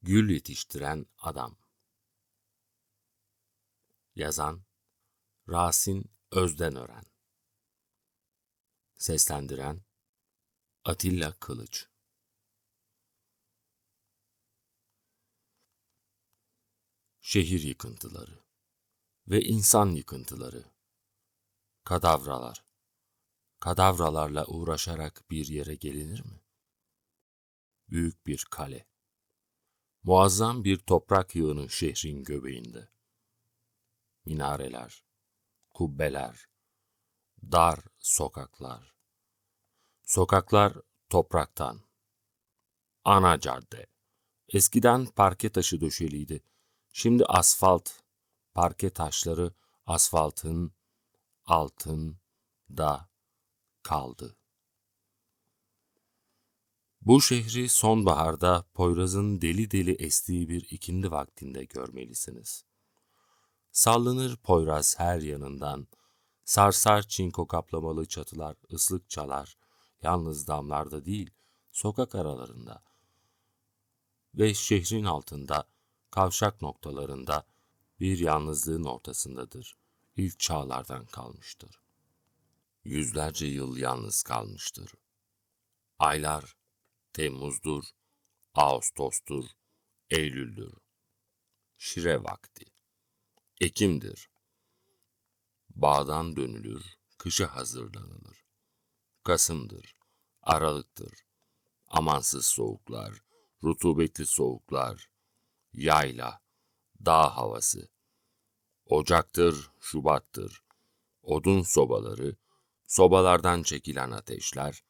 Gül yetiştiren adam. Yazan Rasin Özdenören. Seslendiren Atilla Kılıç. Şehir yıkıntıları ve insan yıkıntıları. Kadavralar. Kadavralarla uğraşarak bir yere gelinir mi? Büyük bir kale. Muazzam bir toprak yığını şehrin göbeğinde. Minareler, kubbeler, dar sokaklar. Sokaklar topraktan. Ana cadde. Eskiden parke taşı döşeliydi. Şimdi asfalt. Parke taşları asfaltın altında kaldı. Bu şehri sonbaharda Poyraz'ın deli deli estiği bir ikindi vaktinde görmelisiniz. Sallanır Poyraz her yanından. Sarsar çinko kaplamalı çatılar, ıslık çalar. Yalnız damlarda değil, sokak aralarında. Ve şehrin altında, kavşak noktalarında bir yalnızlığın ortasındadır. İlk çağlardan kalmıştır. Yüzlerce yıl yalnız kalmıştır. Aylar Temmuz'dur, Ağustos'tur, Eylül'dür. Şire vakti. Ekim'dir. Bağdan dönülür, kışa hazırlanılır. Kasım'dır, Aralık'tır. Amansız soğuklar, rutubetli soğuklar, yayla, dağ havası. Ocaktır, Şubat'tır. Odun sobaları, sobalardan çekilen ateşler,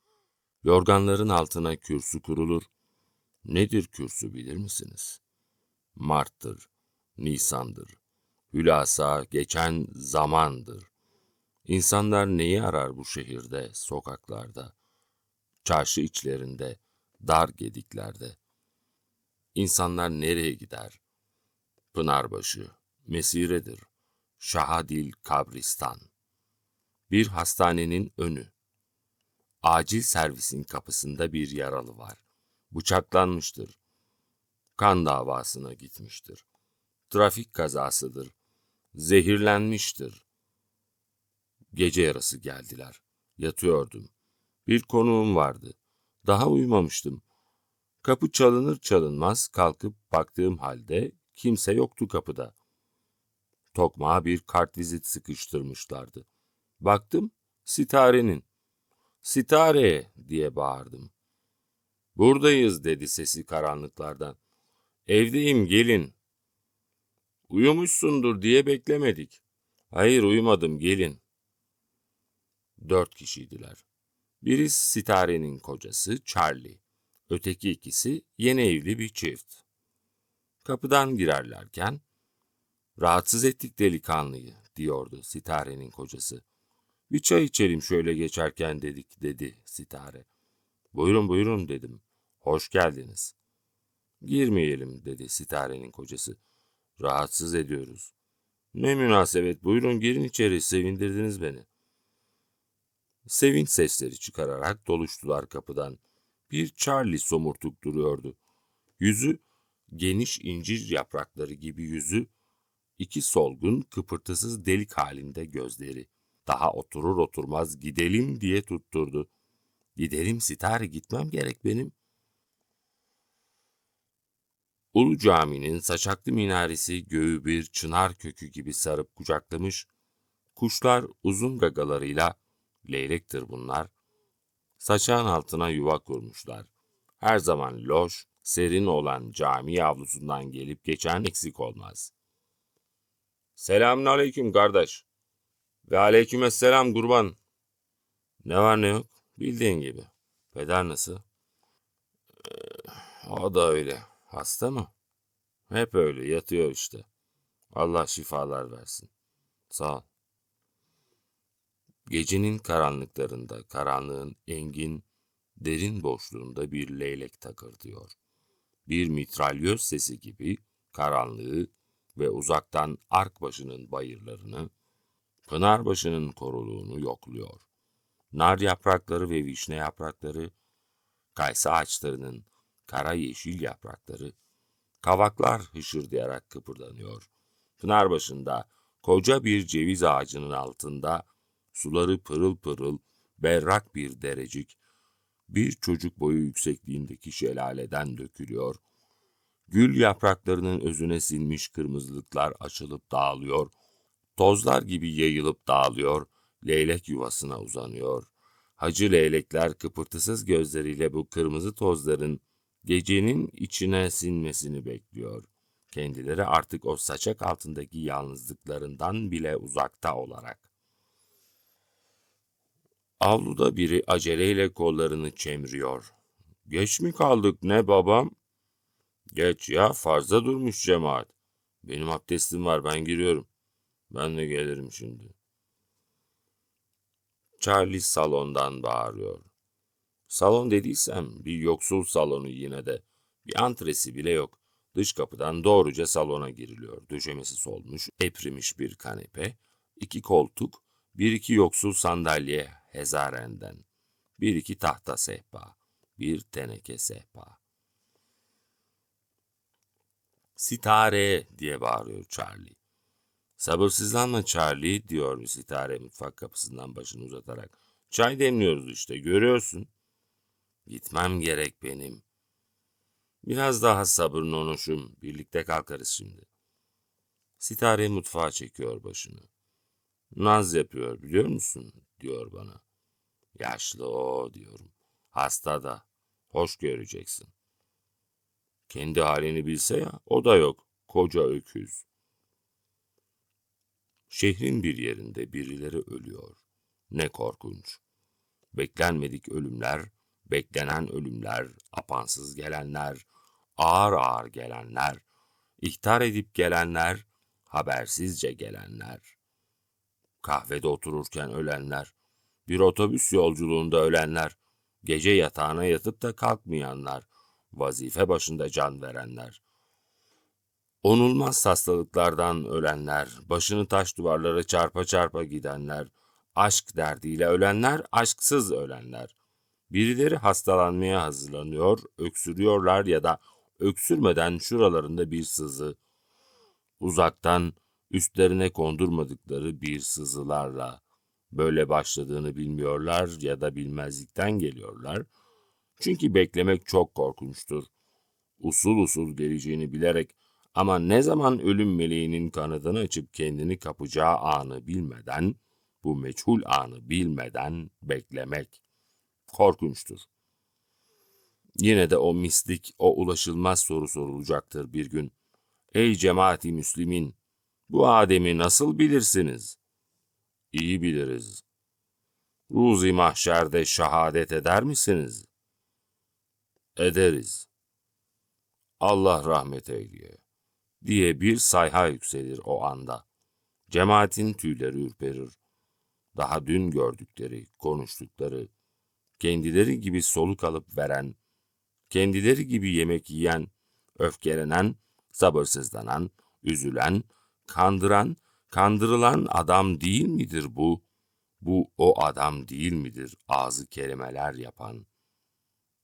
yorganların altına kürsü kurulur. Nedir kürsü bilir misiniz? Mart'tır, Nisan'dır. Hülasa geçen zamandır. İnsanlar neyi arar bu şehirde, sokaklarda, çarşı içlerinde, dar gediklerde? İnsanlar nereye gider? Pınarbaşı, Mesire'dir. Şahadil kabristan. Bir hastanenin önü. Acil servisin kapısında bir yaralı var. Bıçaklanmıştır. Kan davasına gitmiştir. Trafik kazasıdır. Zehirlenmiştir. Gece yarısı geldiler. Yatıyordum. Bir konuğum vardı. Daha uyumamıştım. Kapı çalınır çalınmaz kalkıp baktığım halde kimse yoktu kapıda. Tokmağa bir kartvizit sıkıştırmışlardı. Baktım, Sitare'nin. "Sitare!" diye bağırdım. "Buradayız," dedi sesi karanlıklardan. "Evdeyim, gelin." "Uyumuşsundur diye beklemedik." "Hayır, uyumadım, gelin." 4 kişiydiler. Biri Sitare'nin kocası Charlie. Öteki ikisi yeni evli bir çift. Kapıdan girerlerken, "Rahatsız ettik delikanlıyı," diyordu Sitare'nin kocası. "Bir çay içelim şöyle geçerken dedik," dedi Sitare. "Buyurun buyurun," dedim. "Hoş geldiniz." "Girmeyelim," dedi Sitare'nin kocası. "Rahatsız ediyoruz." "Ne münasebet, buyurun girin içeri, sevindirdiniz beni." Sevinç sesleri çıkararak doluştular kapıdan. Bir Charlie somurtuk duruyordu. Yüzü geniş incir yaprakları gibi yüzü, iki solgun kıpırtısız delik halinde gözleri. Daha oturur oturmaz "Gidelim," diye tutturdu. "Gidelim Sitare, gitmem gerek benim." Ulu Cami'nin saçaklı minaresi göğü bir çınar kökü gibi sarıp kucaklamış, kuşlar uzun gagalarıyla, leylektir bunlar, saçağın altına yuva kurmuşlar. Her zaman loş, serin olan cami avlusundan gelip geçen eksik olmaz. "Selamünaleyküm kardeş." "Ve aleykümselam kurban." "Ne var ne yok?" "Bildiğin gibi." "Peder nasıl?" "O da öyle." "Hasta mı?" "Hep öyle, yatıyor işte." "Allah şifalar versin." "Sağ ol." Gecenin karanlıklarında, karanlığın engin, derin boşluğunda bir leylek takırdıyor. Bir mitralyöz sesi gibi karanlığı ve uzaktan Arkbaşı'nın bayırlarını, Pınarbaşı'nın koruluğunu yokluyor. Nar yaprakları ve vişne yaprakları, kayısı ağaçlarının kara yeşil yaprakları, Kavaklar hışırdayarak kıpırdanıyor. Pınarbaşı'nda koca bir ceviz ağacının altında suları pırıl pırıl berrak bir derecik bir çocuk boyu yüksekliğindeki şelaleden dökülüyor. Gül yapraklarının özüne sinmiş kırmızılıklar açılıp dağılıyor. Tozlar gibi yayılıp dağılıyor, leylek yuvasına uzanıyor. Hacı leylekler kıpırtısız gözleriyle bu kırmızı tozların gecenin içine sinmesini bekliyor. Kendileri artık o saçak altındaki yalnızlıklarından bile uzakta olarak. Avluda biri aceleyle kollarını çemiriyor. Geç mi kaldık ne babam? Geç ya, fazla durmuş cemaat. Benim abdestim var, ben giriyorum. Ben de gelirim şimdi. Charlie salondan bağırıyor. Salon dediysem bir yoksul salonu yine de. Bir antresi bile yok. Dış kapıdan doğruca salona giriliyor. Döşemesi solmuş, eprimiş bir kanepe, 2 koltuk, 1-2 yoksul sandalye hezarenden, 1-2 tahta sehpa, bir teneke sehpa. Sitare diye bağırıyor Charlie. Sabırsızlanma Charlie, diyor Sitare mutfak kapısından başını uzatarak. Çay demliyoruz işte, görüyorsun. Gitmem gerek benim. Biraz daha sabır nonuşum, birlikte kalkarız şimdi. Sitare mutfağa çekiyor başını. Naz yapıyor biliyor musun, diyor bana. Yaşlı o, diyorum. Hasta da, hoş göreceksin. Kendi halini bilse ya, o da yok, koca öküz. Şehrin bir yerinde birileri ölüyor. Ne korkunç. Beklenmedik ölümler, beklenen ölümler, apansız gelenler, ağır ağır gelenler, ihtar edip gelenler, habersizce gelenler. Kahvede otururken ölenler, bir otobüs yolculuğunda ölenler, gece yatağına yatıp da kalkmayanlar, vazife başında can verenler. Onulmaz hastalıklardan ölenler, başını taş duvarlara çarpa çarpa gidenler, aşk derdiyle ölenler, aşksız ölenler. Birileri hastalanmaya hazırlanıyor, öksürüyorlar ya da öksürmeden şuralarında bir sızı, uzaktan üstlerine kondurmadıkları bir sızılarla böyle başladığını bilmiyorlar ya da bilmezlikten geliyorlar. Çünkü beklemek çok korkunçtur. Usul usul geleceğini bilerek ama ne zaman ölüm meleğinin kanadını açıp kendini kapacağı anı bilmeden, bu meçhul anı bilmeden beklemek korkunçtur. Yine de o mistik, o ulaşılmaz soru sorulacaktır bir gün. Ey cemaati Müslümin, bu Adem'i nasıl bilirsiniz? İyi biliriz. Ruzi mahşerde şehadet eder misiniz? Ederiz. Allah rahmet eyleye, diye bir sayha yükselir o anda. Cemaatin tüyleri ürperir. Daha dün gördükleri, konuştukları, kendileri gibi soluk alıp veren, kendileri gibi yemek yiyen, öfkelenen, sabırsızlanan, üzülen, kandıran, kandırılan adam değil midir bu? Bu o adam değil midir ağzı kelimeler yapan?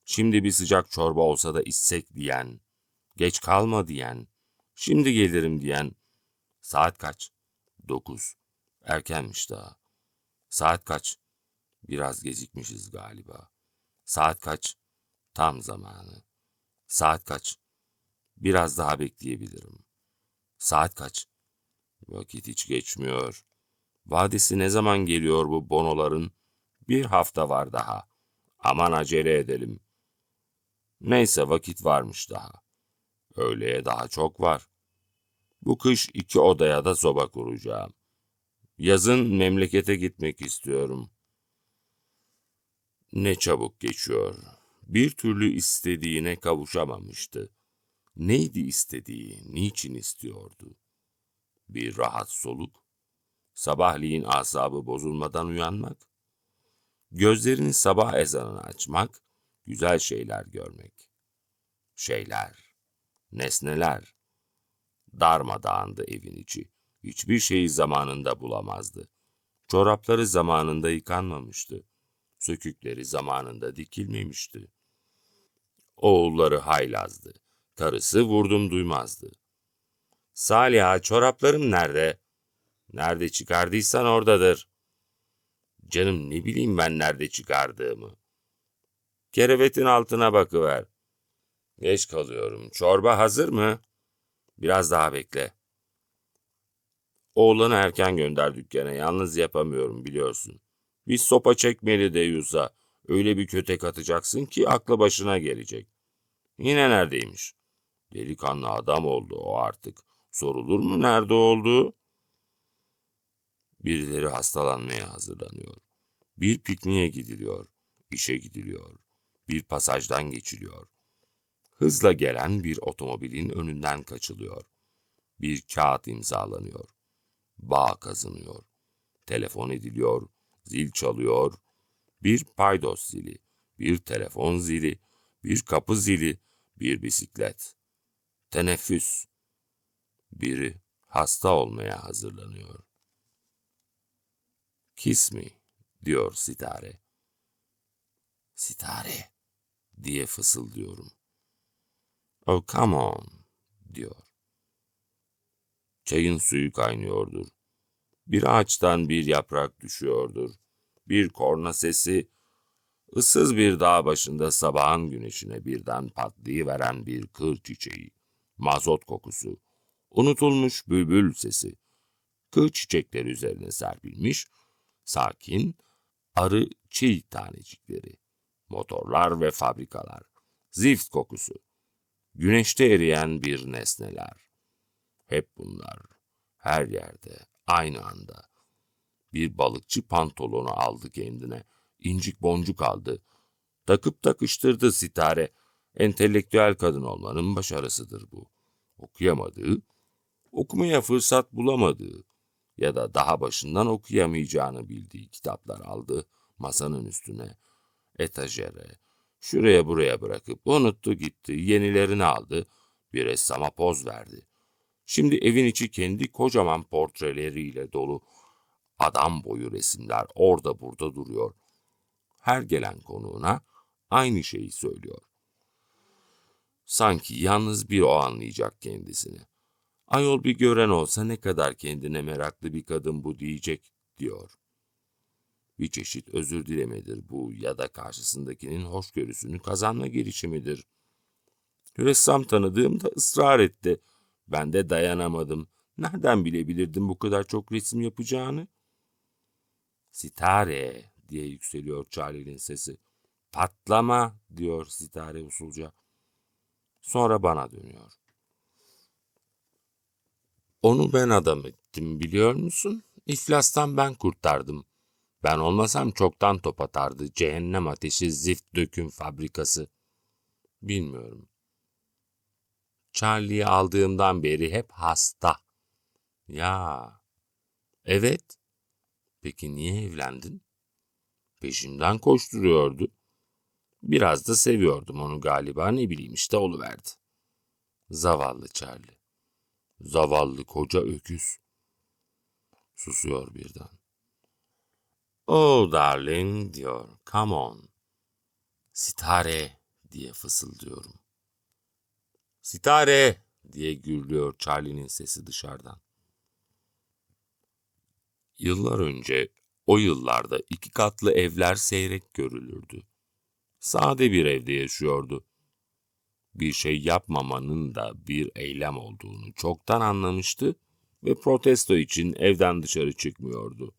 Şimdi bir sıcak çorba olsa da içsek diyen, geç kalma diyen, şimdi gelirim diyen. Saat kaç? 9. Erkenmiş daha. Saat kaç? Biraz gecikmişiz galiba. Saat kaç? Tam zamanı. Saat kaç? Biraz daha bekleyebilirim. Saat kaç? Vakit hiç geçmiyor. Vadesi ne zaman geliyor bu bonoların? Bir hafta var daha. Aman acele edelim. Neyse vakit varmış daha. Öğleye daha çok var. Bu kış 2 odaya da soba kuracağım. Yazın memlekete gitmek istiyorum. Ne çabuk geçiyor. Bir türlü istediğine kavuşamamıştı. Neydi istediği, niçin istiyordu? Bir rahat soluk, sabahleyin asabı bozulmadan uyanmak, gözlerini sabah ezanına açmak, güzel şeyler görmek. Şeyler, nesneler. Darmadağındı evin içi. Hiçbir şeyi zamanında bulamazdı. Çorapları zamanında yıkanmamıştı. Sökükleri zamanında dikilmemişti. Oğulları haylazdı. Karısı vurdum duymazdı. Saliha, çoraplarım nerede? Nerede çıkardıysan oradadır. Canım, ne bileyim ben nerede çıkardığımı. Kerevetin altına bakıver. Geç kalıyorum. Çorba hazır mı? Biraz daha bekle. Oğlanı erken gönder dükkana. Yalnız yapamıyorum, biliyorsun. Bir sopa çekmeli de Yusa. Öyle bir kötek atacaksın ki aklı başına gelecek. Yine neredeymiş? Delikanlı adam oldu o artık. Sorulur mu nerede olduğu? Birileri hastalanmaya hazırlanıyor. Bir pikniğe gidiliyor. İşe gidiliyor. Bir pasajdan geçiliyor. Hızla gelen bir otomobilin önünden kaçılıyor. Bir kağıt imzalanıyor. Bağ kazınıyor. Telefon ediliyor. Zil çalıyor. Bir paydos zili. Bir telefon zili. Bir kapı zili. Bir bisiklet. Teneffüs. Biri hasta olmaya hazırlanıyor. "Kiss me," diyor Sitare. "Sitare," diye fısıldıyorum. "Oh, come on," diyor. Çayın suyu kaynıyordur. Bir ağaçtan bir yaprak düşüyordur. Bir korna sesi, ıssız bir dağ başında sabahın güneşine birden patlayıveren bir kır çiçeği, mazot kokusu, unutulmuş bülbül sesi, kır çiçekleri üzerine serpilmiş, sakin, arı çiğ tanecikleri, motorlar ve fabrikalar, zift kokusu, güneşte eriyen bir nesneler. Hep bunlar, her yerde, aynı anda. Bir balıkçı pantolonu aldı kendine, incik boncuk aldı. Takıp takıştırdı Sitare. Entelektüel kadın olmanın başarısıdır bu. Okuyamadığı, okumaya fırsat bulamadığı ya da daha başından okuyamayacağını bildiği kitaplar aldı masanın üstüne, etajere, şuraya buraya bırakıp unuttu gitti, yenilerini aldı, bir ressama poz verdi. Şimdi evin içi kendi kocaman portreleriyle dolu, adam boyu resimler orada burada duruyor. Her gelen konuğuna aynı şeyi söylüyor. Sanki yalnız bir o anlayacak kendisini. Ayol, bir gören olsa ne kadar kendine meraklı bir kadın bu diyecek, diyor. Bir çeşit özür dilemedir bu ya da karşısındakinin hoşgörüsünü kazanma girişimidir. Ressam tanıdığımda ısrar etti. Ben de dayanamadım. Nereden bilebilirdim bu kadar çok resim yapacağını? "Sitare," diye yükseliyor Charlie'nin sesi. "Patlama," diyor Sitare usulca. Sonra bana dönüyor. "Onu ben adam ettim, biliyor musun? İflastan ben kurtardım. Ben olmasam çoktan top atardı cehennem ateşi zift döküm fabrikası." "Bilmiyorum. Charlie'yi aldığımdan beri hep hasta." "Ya, evet. Peki niye evlendin?" "Peşimden koşturuyordu. Biraz da seviyordum onu galiba, ne bileyim işte oluverdi." Zavallı Charlie. Zavallı koca öküz. Susuyor birden. "Oh darling," diyor. "Come on." "Sitare," diye fısıldıyorum. "Sitare," diye gürlüyor Charlie'nin sesi dışarıdan. Yıllar önce, o yıllarda 2 katlı evler seyrek görülürdü. Sade bir evde yaşıyordu. Bir şey yapmamanın da bir eylem olduğunu çoktan anlamıştı ve protesto için evden dışarı çıkmıyordu.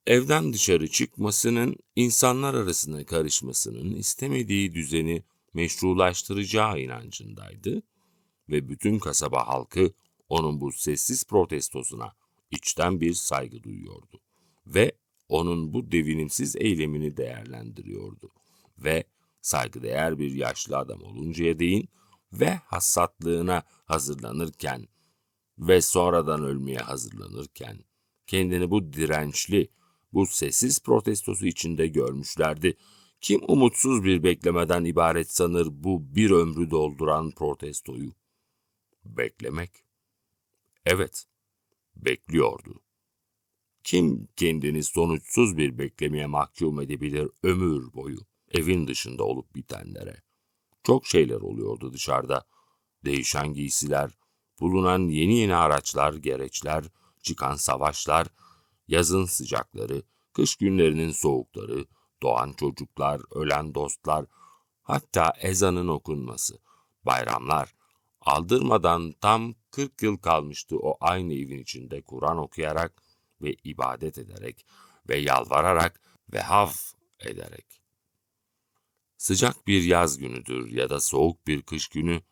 Evden dışarı çıkmasının, insanlar arasına karışmasının istemediği düzeni meşrulaştıracağı inancındaydı ve bütün kasaba halkı onun bu sessiz protestosuna içten bir saygı duyuyordu ve onun bu devinimsiz eylemini değerlendiriyordu ve saygıdeğer bir yaşlı adam oluncaya değin ve hasatlığına hazırlanırken ve sonradan ölmeye hazırlanırken kendini bu dirençli, bu sessiz protestosu içinde görmüşlerdi. Kim umutsuz bir beklemeden ibaret sanır bu bir ömrü dolduran protestoyu? Beklemek. Evet, bekliyordu. Kim kendini sonuçsuz bir beklemeye mahkum edebilir ömür boyu, evin dışında olup bitenlere? Çok şeyler oluyordu dışarıda. Değişen giysiler, bulunan yeni araçlar, gereçler, çıkan savaşlar, yazın sıcakları, kış günlerinin soğukları, doğan çocuklar, ölen dostlar, hatta ezanın okunması, bayramlar. Aldırmadan tam 40 yıl kalmıştı o aynı evin içinde Kur'an okuyarak ve ibadet ederek ve yalvararak ve hav ederek. Sıcak bir yaz günüdür ya da soğuk bir kış günü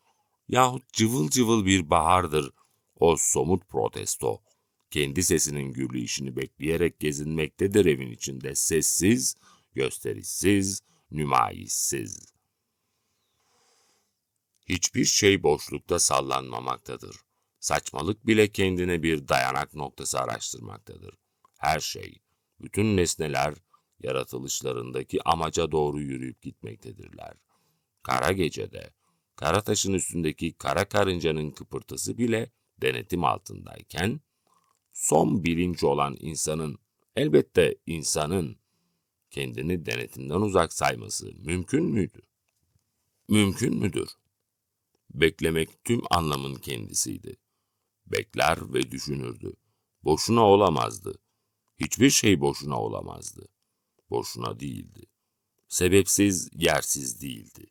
yahut cıvıl cıvıl bir bahardır o somut protesto. Kendi sesinin gürleyişini bekleyerek gezinmektedir evin içinde sessiz, gösterişsiz, nümayissiz. Hiçbir şey boşlukta sallanmamaktadır. Saçmalık bile kendine bir dayanak noktası araştırmaktadır. Her şey, bütün nesneler, yaratılışlarındaki amaca doğru yürüyüp gitmektedirler. Kara gecede, kara taşın üstündeki kara karıncanın kıpırtısı bile denetim altındayken, son bilinç olan insanın, elbette insanın, kendini denetimden uzak sayması mümkün müydü? Mümkün müdür? Beklemek tüm anlamın kendisiydi. Bekler ve düşünürdü. Boşuna olamazdı. Hiçbir şey boşuna olamazdı. Boşuna değildi. Sebepsiz, yersiz değildi.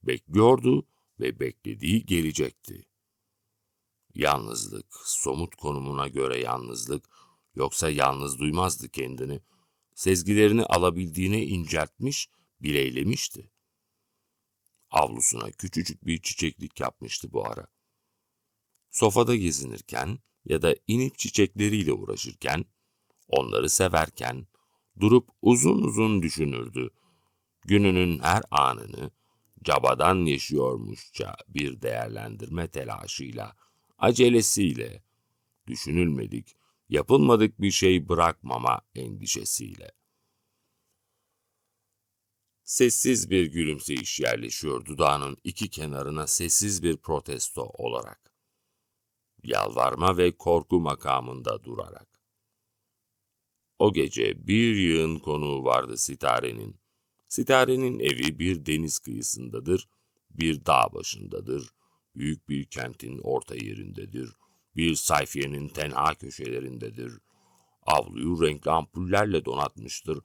Bekliyordu ve beklediği gelecekti. Yalnızlık, somut konumuna göre yalnızlık, yoksa yalnız duymazdı kendini. Sezgilerini alabildiğine inceltmiş, bileylemişti. Avlusuna küçücük bir çiçeklik yapmıştı bu ara. Sofada gezinirken ya da inip çiçekleriyle uğraşırken, onları severken, durup uzun uzun düşünürdü. Gününün her anını cabadan yaşıyormuşça bir değerlendirme telaşıyla, acelesiyle, düşünülmedik, yapılmadık bir şey bırakmama endişesiyle. Sessiz bir gülümseyiş yerleşiyor dudağının iki kenarına sessiz bir protesto olarak. Yalvarma ve korku makamında durarak. O gece bir yığın konuğu vardı Sitare'nin. Sitare'nin evi bir deniz kıyısındadır, bir dağ başındadır, büyük bir kentin orta yerindedir, bir sayfiyenin tenha köşelerindedir. Avluyu renkli ampullerle donatmıştır,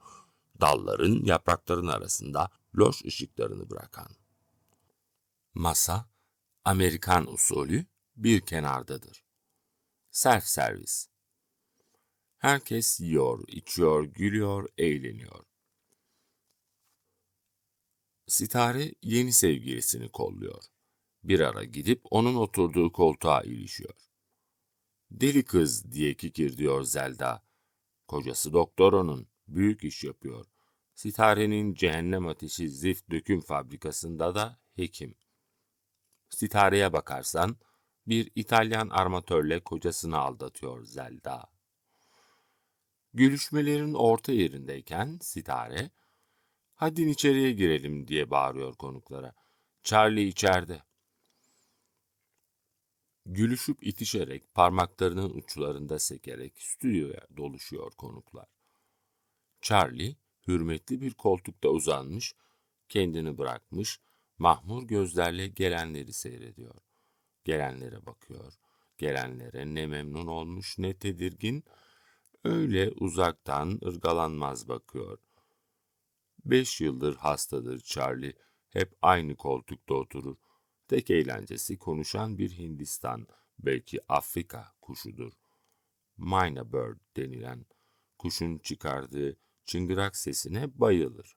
dalların, yaprakların arasında loş ışıklarını bırakan. Masa, Amerikan usulü bir kenardadır. Self servis. Herkes yiyor, içiyor, gülüyor, eğleniyor. Sitare yeni sevgilisini kolluyor. Bir ara gidip onun oturduğu koltuğa ilişiyor. Deli kız diye kikir Zelda. Kocası doktor onun, büyük iş yapıyor. Sitare'nin cehennem ateşi zift döküm fabrikasında da hekim. Sitare'ye bakarsan bir İtalyan armatörle kocasını aldatıyor Zelda. Gülüşmelerin orta yerindeyken Sitare, "Hadi içeriye girelim," diye bağırıyor konuklara. Charlie içeride. Gülüşüp itişerek, parmaklarının uçlarında sekerek stüdyoya doluşuyor konuklar. Charlie, hürmetli bir koltukta uzanmış, kendini bırakmış, mahmur gözlerle gelenleri seyrediyor. Gelenlere bakıyor. Gelenlere ne memnun olmuş ne tedirgin, öyle uzaktan ırgalanmaz bakıyor. 5 yıldır hastadır Charlie, hep aynı koltukta oturur. Tek eğlencesi konuşan bir Hindistan, belki Afrika kuşudur. Myna bird denilen kuşun çıkardığı çıngırak sesine bayılır.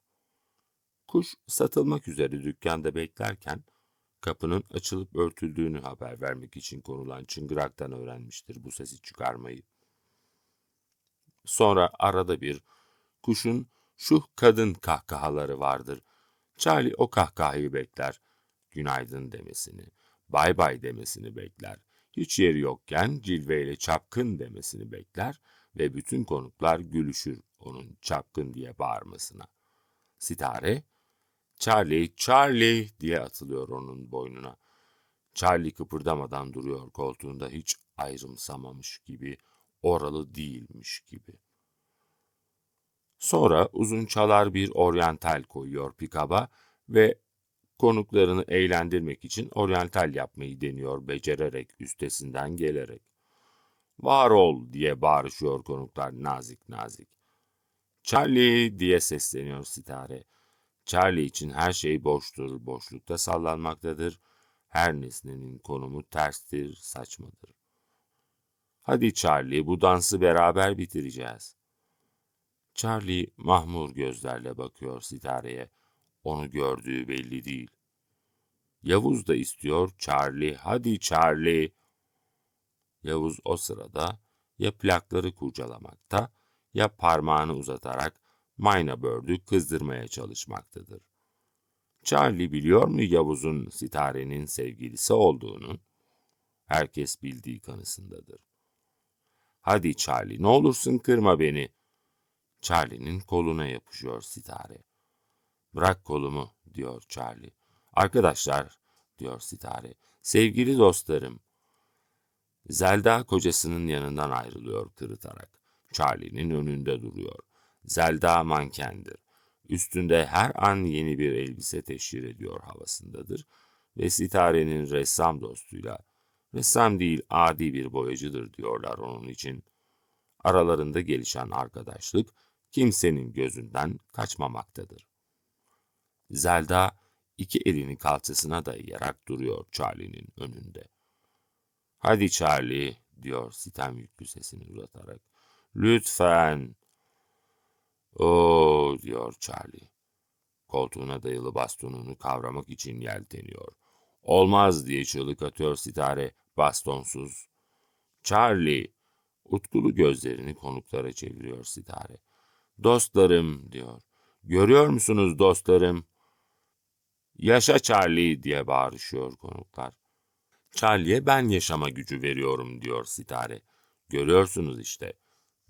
Kuş satılmak üzere dükkanda beklerken kapının açılıp örtüldüğünü haber vermek için konulan çıngıraktan öğrenmiştir bu sesi çıkarmayı. Sonra arada bir kuşun şu kadın kahkahaları vardır. Charlie o kahkahayı bekler. Günaydın demesini, bay bay demesini bekler. Hiç yeri yokken cilveyle çapkın demesini bekler ve bütün konuklar gülüşür onun çapkın diye bağırmasına. Sitare, "Charlie, Charlie," diye atılıyor onun boynuna. Charlie kıpırdamadan duruyor koltuğunda hiç ayrımsamamış gibi, oralı değilmiş gibi. Sonra uzun çalar bir oryantal koyuyor pikaba ve Konuklarını eğlendirmek için oryantal yapmayı deniyor becererek, üstesinden gelerek. Var ol diye bağırışıyor konuklar nazik nazik. Charlie diye sesleniyor Sitare. Charlie için her şey boştur, boşlukta sallanmaktadır. Her nesnenin konumu terstir, saçmadır. Hadi Charlie, bu dansı beraber bitireceğiz. Charlie mahmur gözlerle bakıyor Sitare'ye. Onu gördüğü belli değil. Yavuz da istiyor Charlie, hadi Charlie. Yavuz o sırada ya plakları kurcalamakta ya parmağını uzatarak Mayna Bird'ü kızdırmaya çalışmaktadır. Charlie biliyor mu Yavuz'un Sitare'nin sevgilisi olduğunu? Herkes bildiği kanısındadır. Hadi Charlie, ne olursun kırma beni. Charlie'nin koluna yapışıyor Sitare. Bırak kolumu, diyor Charlie. Arkadaşlar, diyor Sitare, sevgili dostlarım. Zelda kocasının yanından ayrılıyor kırıtarak. Charlie'nin önünde duruyor. Zelda mankendir. Üstünde her an yeni bir elbise teşhir ediyor havasındadır ve Sitare'nin ressam dostuyla, ressam değil adi bir boyacıdır diyorlar onun için. Aralarında gelişen arkadaşlık kimsenin gözünden kaçmamaktadır. Zelda iki elini kalçasına dayayarak duruyor Charlie'nin önünde. Hadi Charlie, diyor sitem yüklü sesini uzatarak. Lütfen. Oo, diyor Charlie. Koltuğuna dayalı bastonunu kavramak için yelteniyor. Olmaz diye çığlık atıyor Sitare, bastonsuz. Charlie, utkulu gözlerini konuklara çeviriyor Sitare. Dostlarım, diyor. Görüyor musunuz dostlarım? Yaşa Charlie diye bağırışıyor konuklar. Charlie'ye ben yaşama gücü veriyorum diyor Sitare. Görüyorsunuz işte.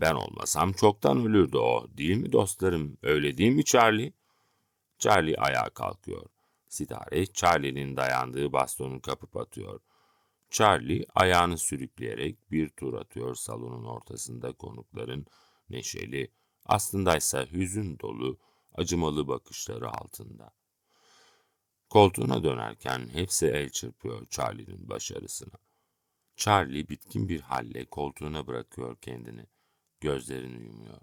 Ben olmasam çoktan ölürdü o. Değil mi dostlarım? Öyle değil mi Charlie? Charlie ayağa kalkıyor. Sitare Charlie'nin dayandığı bastonu kapıp atıyor. Charlie ayağını sürükleyerek bir tur atıyor salonun ortasında konukların neşeli, aslındaysa hüzün dolu, acımalı bakışları altında. Koltuğuna dönerken hepsi el çırpıyor Charlie'nin başarısına. Charlie bitkin bir halle koltuğuna bırakıyor kendini. Gözlerini yumuyor.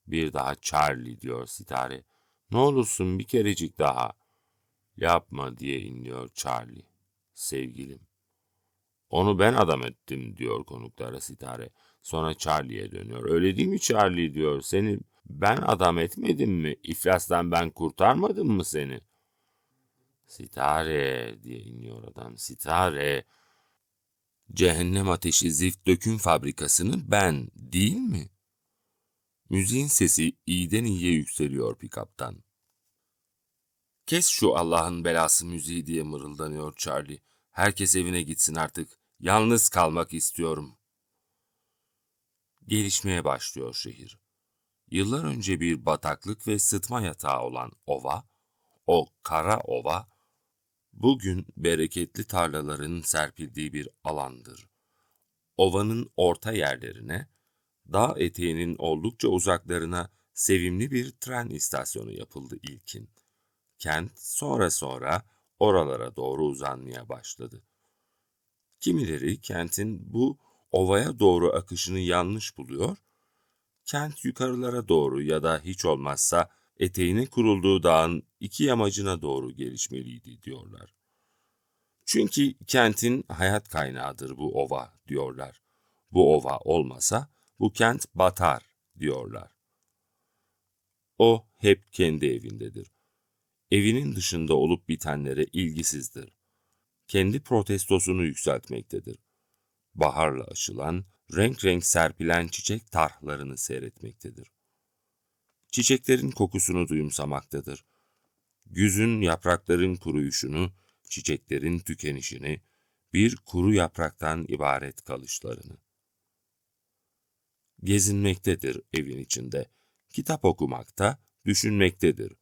Bir daha Charlie diyor Sitare. Ne olursun bir kerecik daha. Yapma diye inliyor Charlie. Sevgilim. Onu ben adam ettim diyor konuklara Sitare. Sonra Charlie'ye dönüyor. Öyle değil mi Charlie diyor. Seni ben adam etmedim mi? İflastan ben kurtarmadım mı seni? Sitare diye inliyor adam. Sitare. Cehennem ateşi zift döküm fabrikasını ben değil mi? Müziğin sesi iyiden iyiye yükseliyor pikaptan. Kes şu Allah'ın belası müziği diye mırıldanıyor Charlie. Herkes evine gitsin artık. Yalnız kalmak istiyorum. Gelişmeye başlıyor şehir. Yıllar önce bir bataklık ve sıtma yatağı olan ova, o kara ova, bugün bereketli tarlaların serpildiği bir alandır. Ovanın orta yerlerine, dağ eteğinin oldukça uzaklarına sevimli bir tren istasyonu yapıldı ilkin. Kent sonra oralara doğru uzanmaya başladı. Kimileri kentin bu ovaya doğru akışını yanlış buluyor, kent yukarılara doğru ya da hiç olmazsa eteğine kurulduğu dağın iki yamacına doğru gelişmeliydi diyorlar. Çünkü kentin hayat kaynağıdır bu ova diyorlar. Bu ova olmasa bu kent batar diyorlar. O hep kendi evindedir. Evinin dışında olup bitenlere ilgisizdir. Kendi protestosunu yükseltmektedir. Baharla açılan, renk renk serpilen çiçek tarhlarını seyretmektedir. Çiçeklerin kokusunu duyumsamaktadır. Güzün yaprakların kuruyuşunu, çiçeklerin tükenişini, bir kuru yapraktan ibaret kalışlarını. Gezinmektedir evin içinde, kitap okumakta, düşünmektedir.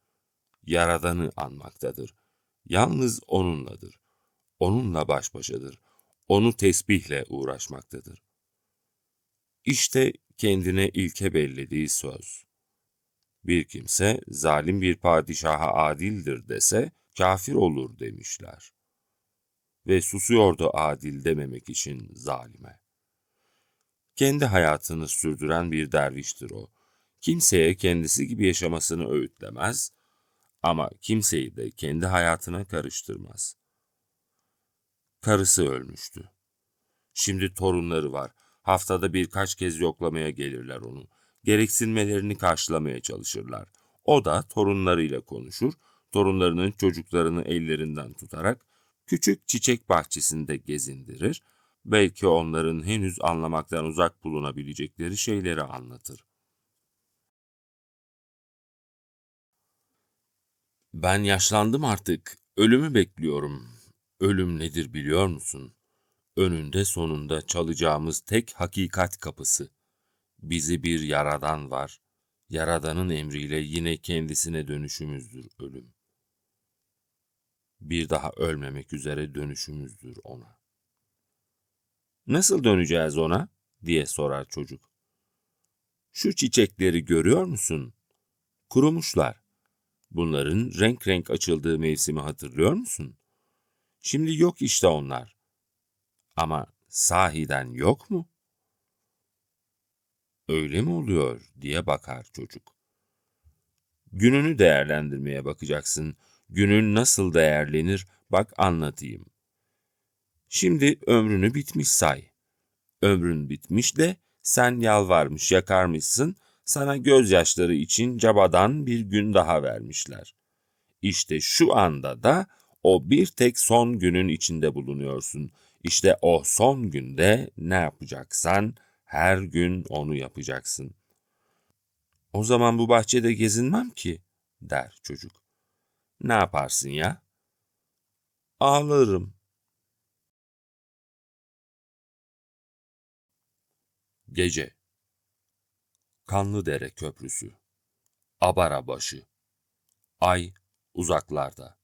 Yaradan'ı anmaktadır. Yalnız onunladır. Onunla baş başadır. Onu tesbihle uğraşmaktadır. İşte kendine ilke bellediği söz. Bir kimse zalim bir padişaha adildir dese kafir olur demişler. Ve susuyordu adil dememek için zalime. Kendi hayatını sürdüren bir derviştir o. Kimseye kendisi gibi yaşamasını öğütlemez ama kimseyi de kendi hayatına karıştırmaz. Karısı ölmüştü. Şimdi torunları var. Haftada birkaç kez yoklamaya gelirler onu. Gereksinmelerini karşılamaya çalışırlar. O da torunlarıyla konuşur, torunlarının çocuklarını ellerinden tutarak küçük çiçek bahçesinde gezindirir, belki onların henüz anlamaktan uzak bulunabilecekleri şeyleri anlatır. Ben yaşlandım artık, ölümü bekliyorum. Ölüm nedir biliyor musun? Önünde sonunda çalacağımız tek hakikat kapısı. Bizi bir yaradan var. Yaradanın emriyle yine kendisine dönüşümüzdür ölüm. Bir daha ölmemek üzere dönüşümüzdür ona. Nasıl döneceğiz ona? Diye sorar çocuk. Şu çiçekleri görüyor musun? Kurumuşlar. Bunların renk renk açıldığı mevsimi hatırlıyor musun? Şimdi yok işte onlar. Ama sahiden yok mu? Öyle mi oluyor diye bakar çocuk. Gününü değerlendirmeye bakacaksın. Günün nasıl değerlenir? Bak anlatayım. Şimdi ömrünü bitmiş say. Ömrün bitmiş de sen yalvarmış yakarmışsın, sana gözyaşları için cabadan bir gün daha vermişler. İşte şu anda da o bir tek son günün içinde bulunuyorsun. İşte o son günde ne yapacaksan her gün onu yapacaksın. O zaman bu bahçede gezinmem ki, der çocuk. Ne yaparsın ya? Ağlarım. Gece. Kanlıdere Köprüsü. Abarabaşı. Ay uzaklarda.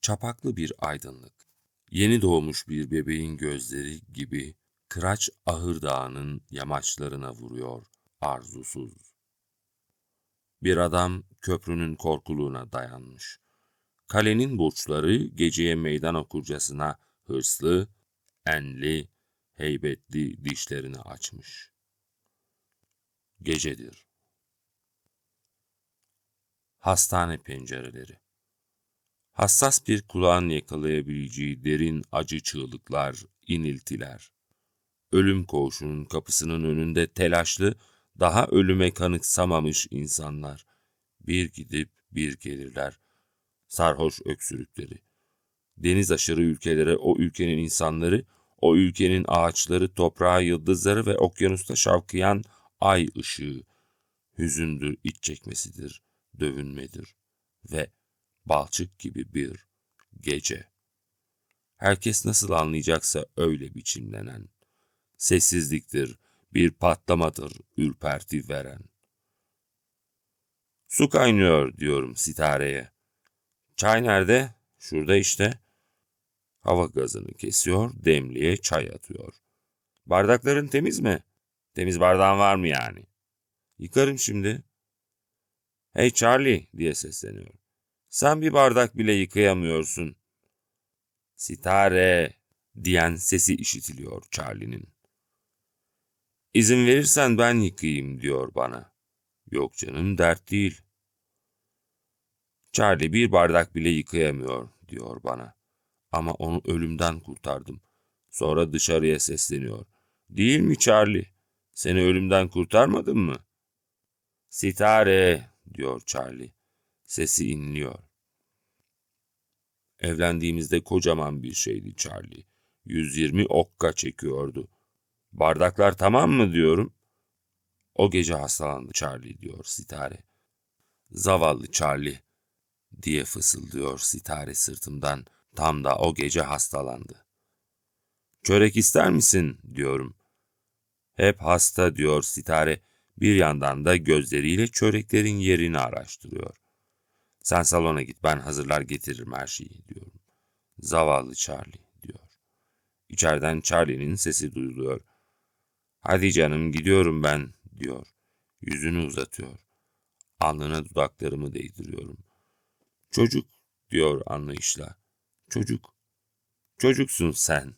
Çapaklı bir aydınlık. Yeni doğmuş bir bebeğin gözleri gibi Kıraç Ahır Dağı'nın yamaçlarına vuruyor arzusuz. Bir adam köprünün korkuluğuna dayanmış. Kalenin burçları geceye meydan okurcasına hırslı, enli, heybetli dişlerini açmış. Gecedir. Hastane pencereleri. Hassas bir kulağın yakalayabileceği derin acı çığlıklar, iniltiler. Ölüm koğuşunun kapısının önünde telaşlı, daha ölüme kanıksamamış insanlar. Bir gidip bir gelirler. Sarhoş öksürükleri. Deniz aşırı ülkelere o ülkenin insanları, o ülkenin ağaçları, toprağı, yıldızları ve okyanusta şavkıyan ay ışığı. Hüzündür, iç çekmesidir, dövünmedir ve balçık gibi bir gece. Herkes nasıl anlayacaksa öyle biçimlenen. Sessizliktir, bir patlamadır, ürperti veren. Su kaynıyor diyorum sitareye. Çay nerede? Şurada işte. Hava gazını kesiyor, demliğe çay atıyor. Bardakların temiz mi? Temiz bardağın var mı yani? Yıkarım şimdi. Hey Charlie diye sesleniyor. Sen bir bardak bile yıkayamıyorsun. Sitare diyen sesi işitiliyor Charlie'nin. İzin verirsen ben yıkayayım diyor bana. Yok canım dert değil. Charlie bir bardak bile yıkayamıyor diyor bana. Ama onu ölümden kurtardım. Sonra dışarıya sesleniyor. Değil mi Charlie? Seni ölümden kurtarmadım mı? Sitare diyor Charlie. Sesi inliyor. Evlendiğimizde kocaman bir şeydi Charlie. 120 okka çekiyordu. Bardaklar tamam mı diyorum. O gece hastalandı Charlie diyor Sitare. Zavallı Charlie diye fısıldıyor Sitare sırtımdan. Tam da o gece hastalandı. Çörek ister misin diyorum. Hep hasta diyor Sitare. Bir yandan da gözleriyle çöreklerin yerini araştırıyor. Sen salona git ben hazırlar getiririm her şeyi diyorum. Zavallı Charlie diyor. İçeriden Charlie'nin sesi duyuluyor. Hadi canım gidiyorum ben diyor. Yüzünü uzatıyor. Alnına dudaklarımı değdiriyorum. Çocuk diyor anlayışla. Çocuk, çocuksun sen.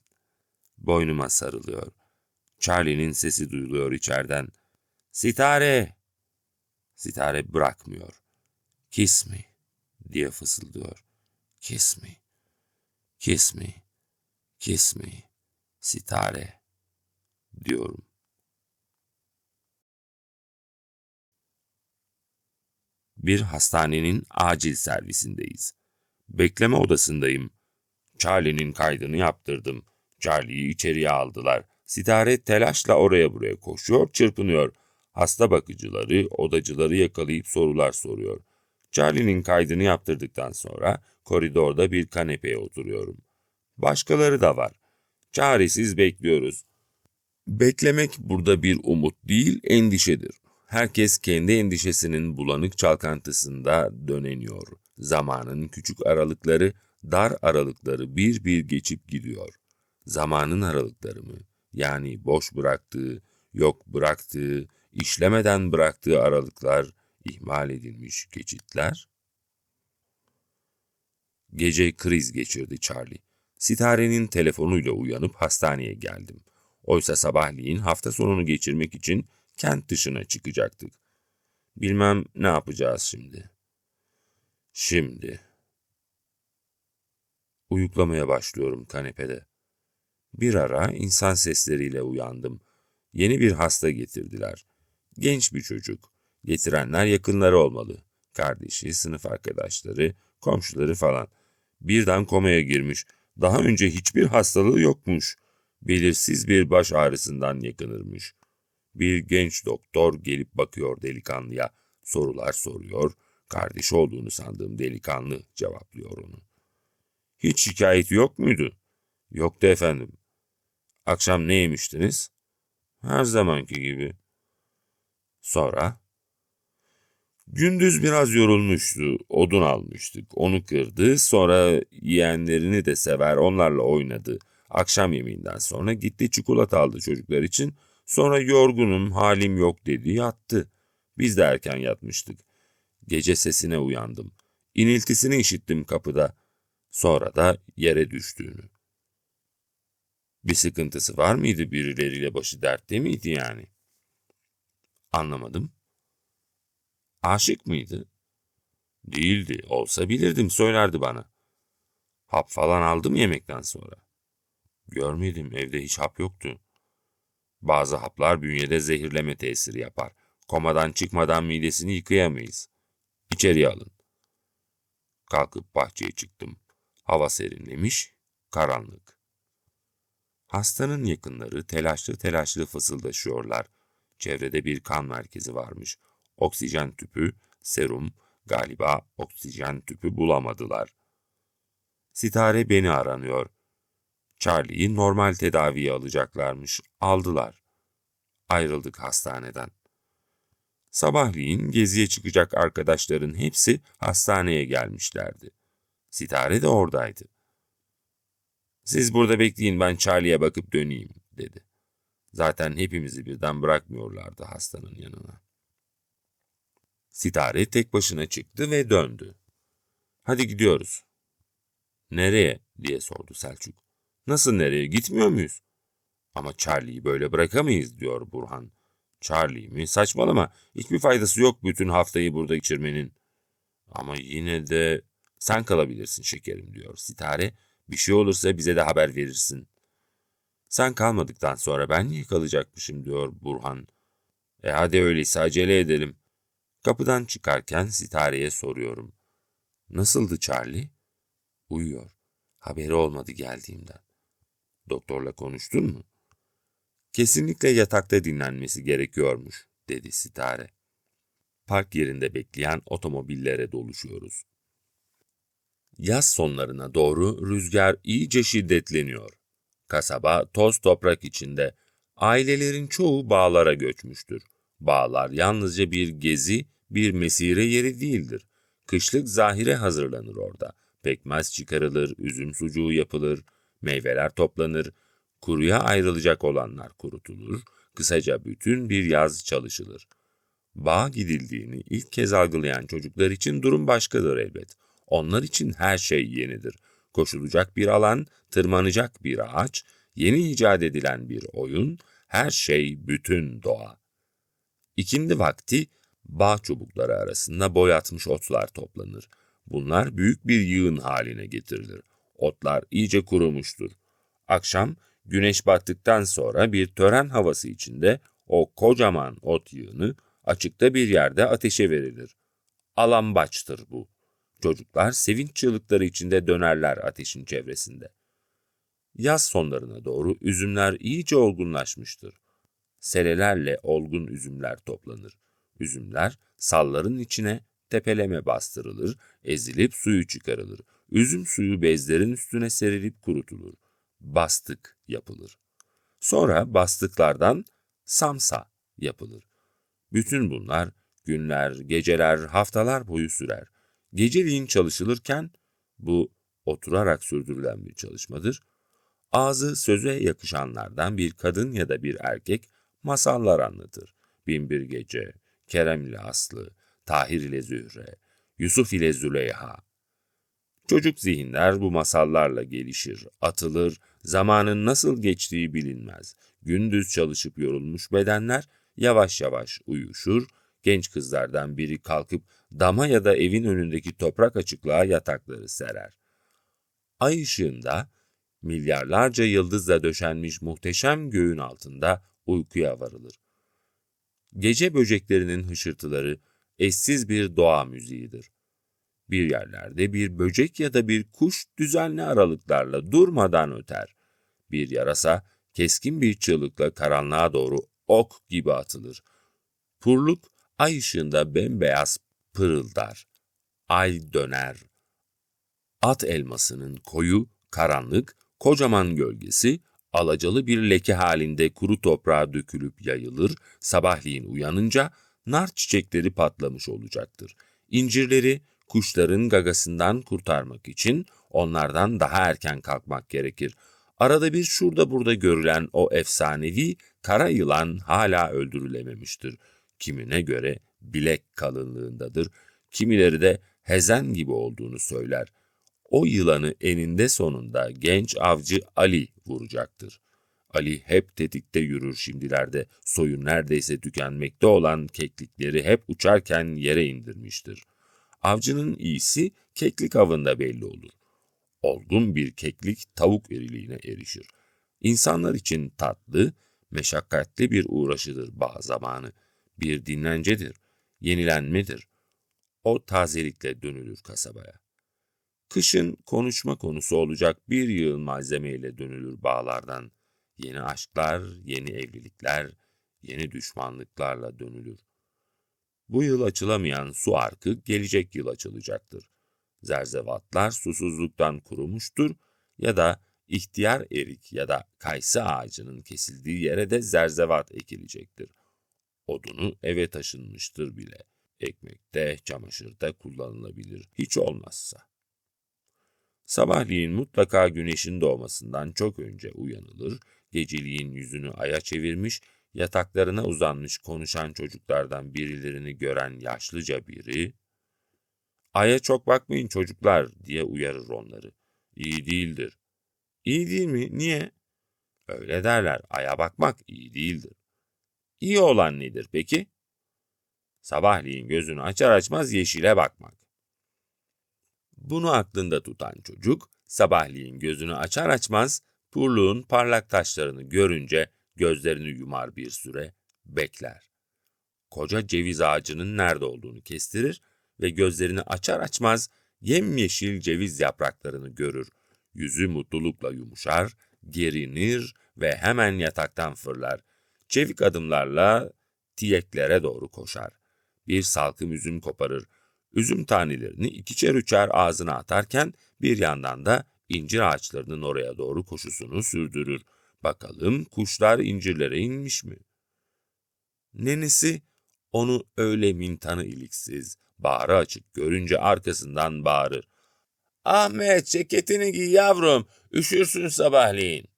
Boynuma sarılıyor. Charlie'nin sesi duyuluyor içeriden. Sitare! Sitare bırakmıyor. Kiss me diye fısıldıyor. Kiss me, kiss me, kiss me, Sitare diyorum. Bir hastanenin acil servisindeyiz. Bekleme odasındayım. Charlie'nin kaydını yaptırdım. Charlie'yi içeriye aldılar. Sitare telaşla oraya buraya koşuyor, çırpınıyor. Hasta bakıcıları, odacıları yakalayıp sorular soruyor. Charlie'nin kaydını yaptırdıktan sonra koridorda bir kanepeye oturuyorum. Başkaları da var. Çaresiz bekliyoruz. Beklemek burada bir umut değil, endişedir. Herkes kendi endişesinin bulanık çalkantısında döneniyor. Zamanın küçük aralıkları, dar aralıkları bir bir geçip gidiyor. Zamanın aralıkları mı? Yani boş bıraktığı, yok bıraktığı, işlemeden bıraktığı aralıklar, ihmal edilmiş geçitler. Gece kriz geçirdi Charlie. Sitare'nin telefonuyla uyanıp hastaneye geldim. Oysa sabahleyin hafta sonunu geçirmek için kent dışına çıkacaktık. Bilmem ne yapacağız şimdi. Şimdi. Uyuklamaya başlıyorum kanepede. Bir ara insan sesleriyle uyandım. Yeni bir hasta getirdiler. Genç bir çocuk. Getirenler yakınları olmalı. Kardeşi, sınıf arkadaşları, komşuları falan. Birden komaya girmiş. Daha önce hiçbir hastalığı yokmuş. Belirsiz bir baş ağrısından yakınırmış. Bir genç doktor gelip bakıyor delikanlıya. Sorular soruyor. Kardeşi olduğunu sandığım delikanlı cevaplıyor onu. Hiç şikayeti yok muydu? Yoktu efendim. Akşam ne yemiştiniz? Her zamanki gibi. Sonra? Gündüz biraz yorulmuştu. Odun almıştık. Onu kırdı. Sonra yeğenlerini de sever. Onlarla oynadı. Akşam yemeğinden sonra gitti çikolata aldı çocuklar için. Sonra yorgunum, halim yok dedi. Yattı. Biz de erken yatmıştık. Gece sesine uyandım. İniltisini işittim kapıda. Sonra da yere düştüğünü. Bir sıkıntısı var mıydı, birileriyle başı dertte miydi yani? Anlamadım. Aşık mıydı? Değildi. Olsa bilirdim, söylerdi bana. Hap falan aldım yemekten sonra. Görmedim, evde hiç hap yoktu. Bazı haplar bünyede zehirleme tesiri yapar. Komadan çıkmadan midesini yıkayamayız. İçeriye alın. Kalkıp bahçeye çıktım. Hava serinlemiş, karanlık. Hastanın yakınları telaşlı telaşlı fısıldaşıyorlar. Çevrede bir kan merkezi varmış. Oksijen tüpü, serum, galiba oksijen tüpü bulamadılar. Sitare beni aranıyor. Charlie'yi normal tedaviye alacaklarmış. Aldılar. Ayrıldık hastaneden. Sabahleyin geziye çıkacak arkadaşların hepsi hastaneye gelmişlerdi. Sitare de oradaydı. Siz burada bekleyin, ben Charlie'ye bakıp döneyim dedi. Zaten hepimizi birden bırakmıyorlardı hastanın yanına. Sitare tek başına çıktı ve döndü. Hadi gidiyoruz. Nereye diye sordu Selçuk. Nasıl nereye, gitmiyor muyuz? Ama Charlie'yi böyle bırakamayız diyor Burhan. Charlie mi? Saçmalama. Hiçbir faydası yok bütün haftayı burada geçirmenin. Ama yine de sen kalabilirsin şekerim diyor Sitare. Bir şey olursa bize de haber verirsin. Sen kalmadıktan sonra ben niye kalacakmışım diyor Burhan. Hadi öyleyse acele edelim. Kapıdan çıkarken Sitare'ye soruyorum. Nasıldı Charlie? Uyuyor. Haberi olmadı geldiğimden. Doktorla konuştun mu? Kesinlikle yatakta dinlenmesi gerekiyormuş, dedi Sitare. Park yerinde bekleyen otomobillere doluşuyoruz. Yaz sonlarına doğru rüzgar iyice şiddetleniyor. Kasaba toz toprak içinde. Ailelerin çoğu bağlara göçmüştür. Bağlar yalnızca bir gezi, bir mesire yeri değildir. Kışlık zahire hazırlanır orada. Pekmez çıkarılır, üzüm sucuğu yapılır, meyveler toplanır, kuruya ayrılacak olanlar kurutulur, kısaca bütün bir yaz çalışılır. Bağa gidildiğini ilk kez algılayan çocuklar için durum başkadır elbet. Onlar için her şey yenidir. Koşulacak bir alan, tırmanacak bir ağaç, yeni icat edilen bir oyun, her şey bütün doğa. İkindi vakti bağ çubukları arasında boyatmış otlar toplanır. Bunlar büyük bir yığın haline getirilir. Otlar iyice kurumuştur. Akşam güneş battıktan sonra bir tören havası içinde o kocaman ot yığını açıkta bir yerde ateşe verilir. Alambaçtır bu. Çocuklar sevinç çığlıkları içinde dönerler ateşin çevresinde. Yaz sonlarına doğru üzümler iyice olgunlaşmıştır. Selelerle olgun üzümler toplanır. Üzümler salların içine tepeleme bastırılır, ezilip suyu çıkarılır. Üzüm suyu bezlerin üstüne serilip kurutulur. Bastık yapılır. Sonra bastıklardan samsa yapılır. Bütün bunlar günler, geceler, haftalar boyu sürer. Geceliğin çalışılırken, bu oturarak sürdürülen bir çalışmadır, ağzı söze yakışanlardan bir kadın ya da bir erkek masallar anlatır. Binbir Gece, Kerem ile Aslı, Tahir ile Zühre, Yusuf ile Züleyha. Çocuk zihinler bu masallarla gelişir, atılır, zamanın nasıl geçtiği bilinmez. Gündüz çalışıp yorulmuş bedenler yavaş yavaş uyuşur, genç kızlardan biri kalkıp dama ya da evin önündeki toprak açıklığa yatakları serer. Ay ışığında, milyarlarca yıldızla döşenmiş muhteşem göğün altında uykuya varılır. Gece böceklerinin hışırtıları eşsiz bir doğa müziğidir. Bir yerlerde bir böcek ya da bir kuş düzenli aralıklarla durmadan öter. Bir yarasa keskin bir çığlıkla karanlığa doğru ok gibi atılır. Purluk ay ışığında bembeyaz pırıldar. Ay döner. At elmasının koyu, karanlık, kocaman gölgesi, alacalı bir leke halinde kuru toprağa dökülüp yayılır, sabahleyin uyanınca nar çiçekleri patlamış olacaktır. İncirleri kuşların gagasından kurtarmak için onlardan daha erken kalkmak gerekir. Arada bir şurada burada görülen o efsanevi kara yılan hala öldürülememiştir. Kimine göre bilek kalınlığındadır, kimileri de hezen gibi olduğunu söyler. O yılanı eninde sonunda genç avcı Ali vuracaktır. Ali hep tetikte yürür şimdilerde, soyu neredeyse tükenmekte olan keklikleri hep uçarken yere indirmiştir. Avcının iyisi keklik avında belli olur. Olgun bir keklik tavuk iriliğine erişir. İnsanlar için tatlı, meşakkatli bir uğraşıdır bağ zamanı. Bir dinlencedir, yenilenmedir. O tazelikle dönülür kasabaya. Kışın konuşma konusu olacak bir yığın malzemeyle dönülür bağlardan. Yeni aşklar, yeni evlilikler, yeni düşmanlıklarla dönülür. Bu yıl açılamayan su arkı gelecek yıl açılacaktır. Zerzevatlar susuzluktan kurumuştur ya da ihtiyar erik ya da kayısı ağacının kesildiği yere de zerzevat ekilecektir. Odunu eve taşınmıştır bile. Ekmekte, çamaşırda kullanılabilir hiç olmazsa. Sabahleyin mutlaka güneşin doğmasından çok önce uyanılır, geceliğin yüzünü aya çevirmiş, yataklarına uzanmış konuşan çocuklardan birilerini gören yaşlıca biri, "Aya çok bakmayın çocuklar," diye uyarır onları. "İyi değildir." "İyi değil mi? Niye?" "Öyle derler, aya bakmak iyi değildir." "İyi olan nedir peki?" "Sabahleyin gözünü açar açmaz yeşile bakmak." Bunu aklında tutan çocuk, sabahleyin gözünü açar açmaz purluğun parlak taşlarını görünce gözlerini yumar bir süre, bekler. Koca ceviz ağacının nerede olduğunu kestirir ve gözlerini açar açmaz yemyeşil ceviz yapraklarını görür. Yüzü mutlulukla yumuşar, gerinir ve hemen yataktan fırlar. Çevik adımlarla tiyeklere doğru koşar. Bir salkım üzüm koparır. Üzüm tanelerini ikişer üçer ağzına atarken bir yandan da incir ağaçlarının oraya doğru koşusunu sürdürür. Bakalım kuşlar incirlere inmiş mi? Nenesi onu öyle mintanı iliksiz, bağrı açık görünce arkasından bağırır. "Ahmet, ceketini giy yavrum, üşürsün sabahleyin."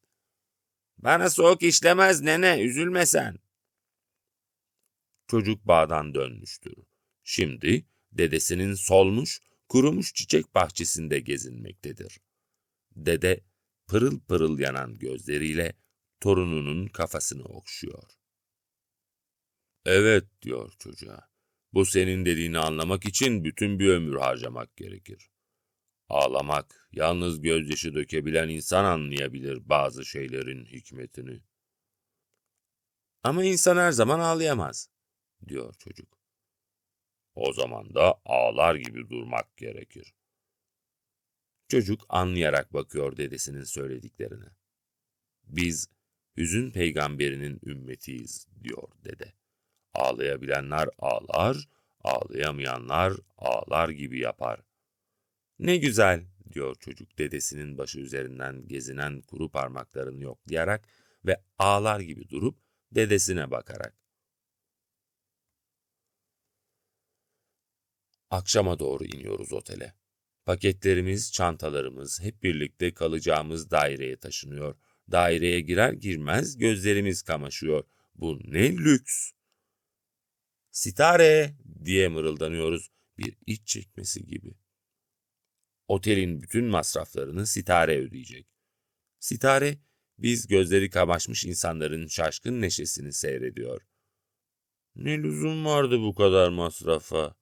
"Bana soğuk işlemez nene, üzülme sen." Çocuk bağdan dönmüştür. Şimdi dedesinin solmuş, kurumuş çiçek bahçesinde gezinmektedir. Dede pırıl pırıl yanan gözleriyle torununun kafasını okşuyor. Evet diyor çocuğa. Bu senin dediğini anlamak için bütün bir ömür harcamak gerekir. Ağlamak, yalnız gözyaşı dökebilen insan anlayabilir bazı şeylerin hikmetini. Ama insan her zaman ağlayamaz, diyor çocuk. O zaman da ağlar gibi durmak gerekir. Çocuk anlayarak bakıyor dedesinin söylediklerine. Biz hüzün peygamberinin ümmetiyiz, diyor dede. Ağlayabilenler ağlar, ağlayamayanlar ağlar gibi yapar. Ne güzel, diyor çocuk dedesinin başı üzerinden gezinen kuru parmaklarını yoklayarak ve ağlar gibi durup dedesine bakarak. Akşama doğru iniyoruz otele. Paketlerimiz, çantalarımız hep birlikte kalacağımız daireye taşınıyor. Daireye girer girmez gözlerimiz kamaşıyor. Bu ne lüks! Sitare diye mırıldanıyoruz bir iç çekmesi gibi. Otelin bütün masraflarını Sitare ödeyecek. Sitare, biz gözleri kamaşmış insanların şaşkın neşesini seyrediyor. Ne lüzum vardı bu kadar masrafa,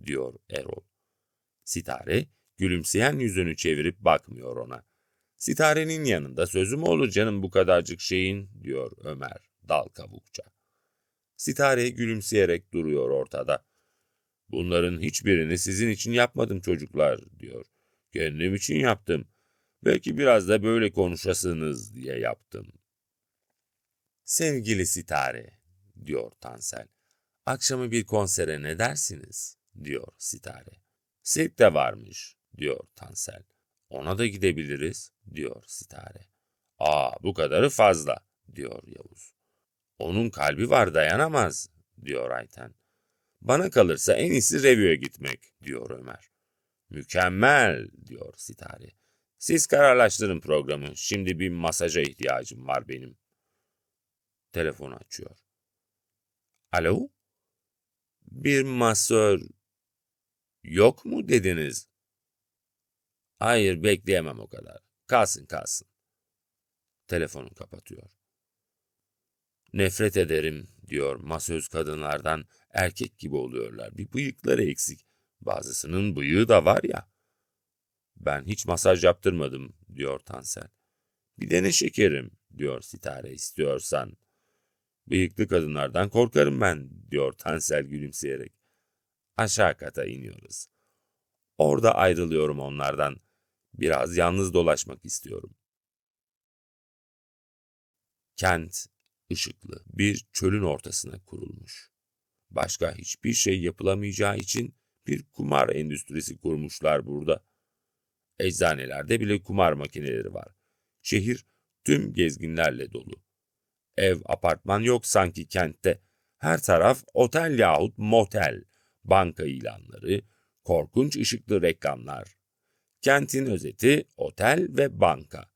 diyor Erol. Sitare, gülümseyen yüzünü çevirip bakmıyor ona. Sitarenin yanında sözü mü olur canım bu kadarcık şeyin, diyor Ömer dal kavukça. Sitare gülümseyerek duruyor ortada. Bunların hiçbirini sizin için yapmadım çocuklar, diyor. Kendim için yaptım. Belki biraz da böyle konuşasınız diye yaptım. Sevgili Sitare, diyor Tansel. Akşamı bir konsere ne dersiniz, diyor Sitare. Sirk de varmış, diyor Tansel. Ona da gidebiliriz, diyor Sitare. Bu kadarı fazla, diyor Yavuz. Onun kalbi var dayanamaz, diyor Ayten. Bana kalırsa en iyisi reviye gitmek, diyor Ömer. Mükemmel, diyor Sitare. Siz kararlaştırın programı. Şimdi bir masaja ihtiyacım var benim. Telefonu açıyor. Alo? Bir masör yok mu dediniz? Hayır, bekleyemem o kadar. Kalsın. Telefonu kapatıyor. Nefret ederim, diyor masöz kadınlardan. Erkek gibi oluyorlar. Bir bıyıkları eksik. Bazısının bıyığı da var ya. Ben hiç masaj yaptırmadım, diyor Tansel. Bir dene şekerim, diyor Sitare istiyorsan. Bıyıklı kadınlardan korkarım ben, diyor Tansel gülümseyerek. Aşağı kata iniyoruz. Orada ayrılıyorum onlardan. Biraz yalnız dolaşmak istiyorum. Kent ışıklı bir çölün ortasına kurulmuş. Başka hiçbir şey yapılamayacağı için bir kumar endüstrisi kurmuşlar burada. Eczanelerde bile kumar makineleri var. Şehir tüm gezginlerle dolu. Ev, apartman yok sanki kentte. Her taraf otel yahut motel, banka ilanları, korkunç ışıklı reklamlar. Kentin özeti otel ve banka.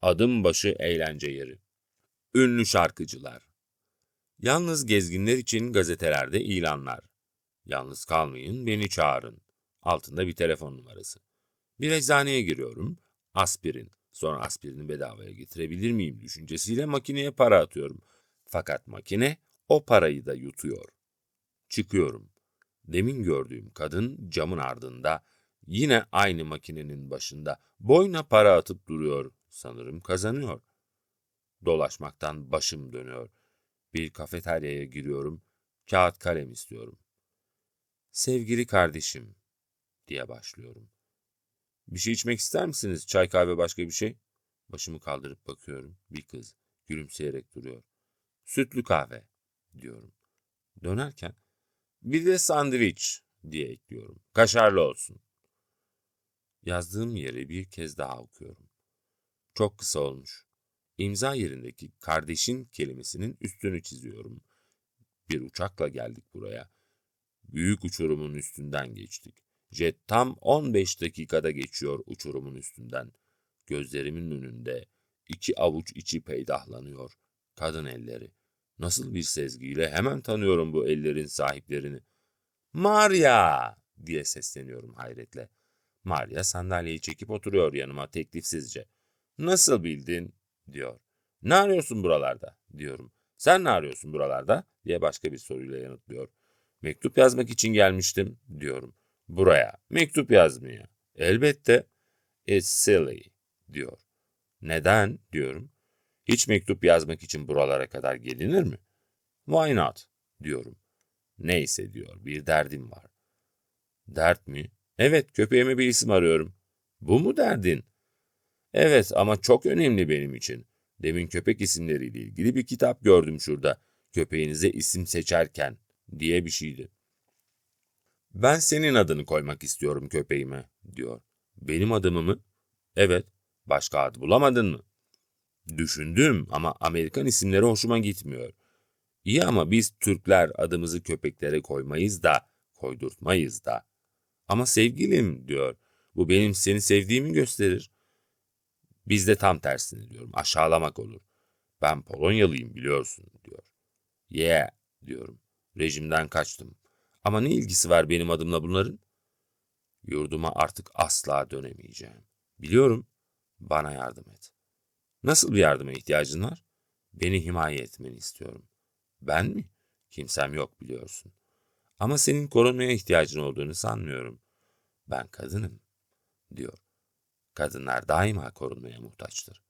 Adım başı eğlence yeri. Ünlü şarkıcılar. Yalnız gezginler için gazetelerde ilanlar. Yalnız kalmayın, beni çağırın. Altında bir telefon numarası. Bir eczaneye giriyorum. Aspirin. Sonra aspirini bedavaya getirebilir miyim düşüncesiyle makineye para atıyorum. Fakat makine o parayı da yutuyor. Çıkıyorum. Demin gördüğüm kadın camın ardında, yine aynı makinenin başında boyuna para atıp duruyor. Sanırım kazanıyor. Dolaşmaktan başım dönüyor. Bir kafeteryaya giriyorum. Kağıt kalem istiyorum. Sevgili kardeşim, diye başlıyorum. Bir şey içmek ister misiniz? Çay, kahve, başka bir şey? Başımı kaldırıp bakıyorum. Bir kız gülümseyerek duruyor. Sütlü kahve, diyorum. Dönerken bir de sandviç diye ekliyorum. Kaşarlı olsun. Yazdığım yeri bir kez daha okuyorum. Çok kısa olmuş. İmza yerindeki kardeşin kelimesinin üstünü çiziyorum. Bir uçakla geldik buraya. Büyük uçurumun üstünden geçtik. Jet tam 15 dakikada geçiyor uçurumun üstünden. Gözlerimin önünde 2 avuç içi peydahlanıyor. Kadın elleri. Nasıl bir sezgiyle hemen tanıyorum bu ellerin sahiplerini. Maria diye sesleniyorum hayretle. Maria sandalyeyi çekip oturuyor yanıma teklifsizce. Nasıl bildin? Diyor. Ne arıyorsun buralarda? Diyorum. Sen ne arıyorsun buralarda? Diye başka bir soruyla yanıtlıyor. Mektup yazmak için gelmiştim, diyorum. Buraya, mektup yazmaya. Elbette. It's silly, diyor. Neden, diyorum. Hiç mektup yazmak için buralara kadar gelinir mi? Why not, diyorum. Neyse, diyor, bir derdim var. Dert mi? Evet, köpeğime bir isim arıyorum. Bu mu derdin? Evet, ama çok önemli benim için. Demin köpek isimleriyle ilgili bir kitap gördüm şurada. Köpeğinize isim seçerken diye bir şeydi. Ben senin adını koymak istiyorum köpeğime, diyor. Benim adımı mı? Evet. Başka ad bulamadın mı? Düşündüm ama Amerikan isimleri hoşuma gitmiyor. İyi ama biz Türkler adımızı köpeklere koymayız da, koydurtmayız da. Ama sevgilim, diyor, bu benim seni sevdiğimi gösterir. Biz de tam tersini, diyorum, aşağılamak olur. Ben Polonyalıyım biliyorsun, diyor. Yeah, diyorum, rejimden kaçtım. Ama ne ilgisi var benim adımla bunların? Yurduma artık asla dönemeyeceğim. Biliyorum, bana yardım et. Nasıl bir yardıma ihtiyacın var? Beni himaye etmeni istiyorum. Ben mi? Kimsem yok biliyorsun. Ama senin korunmaya ihtiyacın olduğunu sanmıyorum. Ben kadınım, diyor. Kadınlar daima korunmaya muhtaçtır.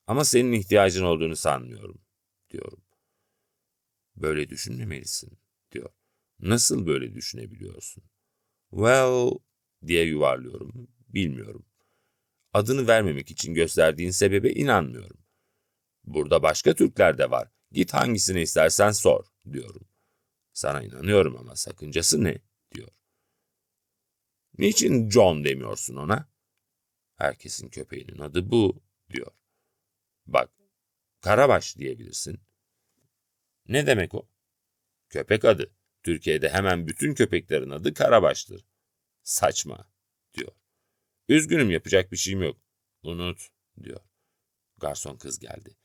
Ama senin ihtiyacın olduğunu sanmıyorum, diyorum. Böyle düşünmemelisin, diyor. Nasıl böyle düşünebiliyorsun? Well, diye yuvarlıyorum. Bilmiyorum. Adını vermemek için gösterdiğin sebebe inanmıyorum. Burada başka Türkler de var. Git hangisini istersen sor, diyorum. Sana inanıyorum ama sakıncası ne, diyor. Niçin John demiyorsun ona? Herkesin köpeğinin adı bu, diyor. Bak, Karabaş diyebilirsin. Ne demek o? Köpek adı. Türkiye'de hemen bütün köpeklerin adı Karabaş'tır. Saçma, diyor. Üzgünüm, yapacak bir şeyim yok. Unut, diyor. Garson kız geldi.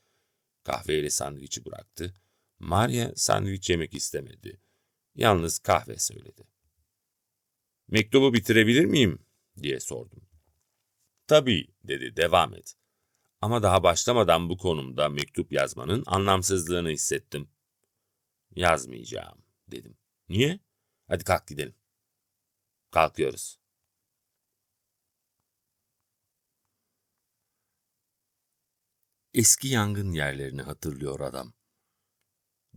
Kahveyle sandviçi bıraktı. Maria sandviç yemek istemedi. Yalnız kahve söyledi. Mektubu bitirebilir miyim, diye sordum. Tabii, dedi, devam et. Ama daha başlamadan bu konumda mektup yazmanın anlamsızlığını hissettim. Yazmayacağım, dedim. Niye? Hadi kalk gidelim. Kalkıyoruz. Eski yangın yerlerini hatırlıyor adam.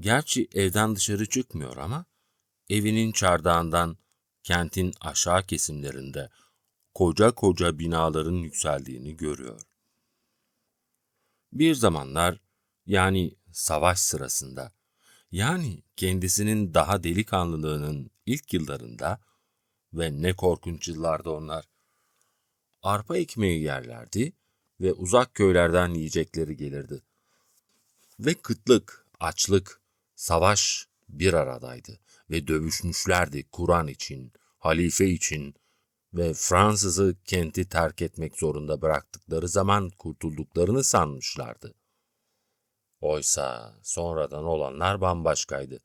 Gerçi evden dışarı çıkmıyor ama evinin çardağından kentin aşağı kesimlerinde koca koca binaların yükseldiğini görüyor. Bir zamanlar, yani savaş sırasında, yani kendisinin daha delikanlılığının ilk yıllarında ve ne korkunç yıllardı onlar, arpa ekmeği yerlerdi ve uzak köylerden yiyecekleri gelirdi. Ve kıtlık, açlık, savaş bir aradaydı ve dövüşmüşlerdi Kur'an için, halife için ve Fransız'ı kenti terk etmek zorunda bıraktıkları zaman kurtulduklarını sanmışlardı. Oysa sonradan olanlar bambaşkaydı.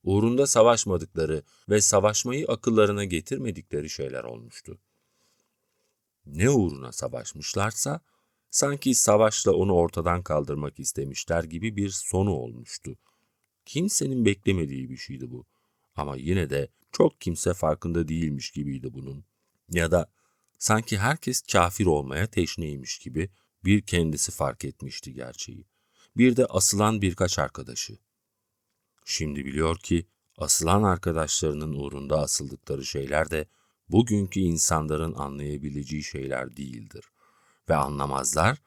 Uğrunda savaşmadıkları ve savaşmayı akıllarına getirmedikleri şeyler olmuştu. Ne uğruna savaşmışlarsa, sanki savaşla onu ortadan kaldırmak istemişler gibi bir sonu olmuştu. Kimsenin beklemediği bir şeydi bu. Ama yine de çok kimse farkında değilmiş gibiydi bunun. Ya da sanki herkes kafir olmaya teşneymiş gibi bir kendisi fark etmişti gerçeği. Bir de asılan birkaç arkadaşı. Şimdi biliyor ki asılan arkadaşlarının uğrunda asıldıkları şeyler de bugünkü insanların anlayabileceği şeyler değildir. Ve anlamazlar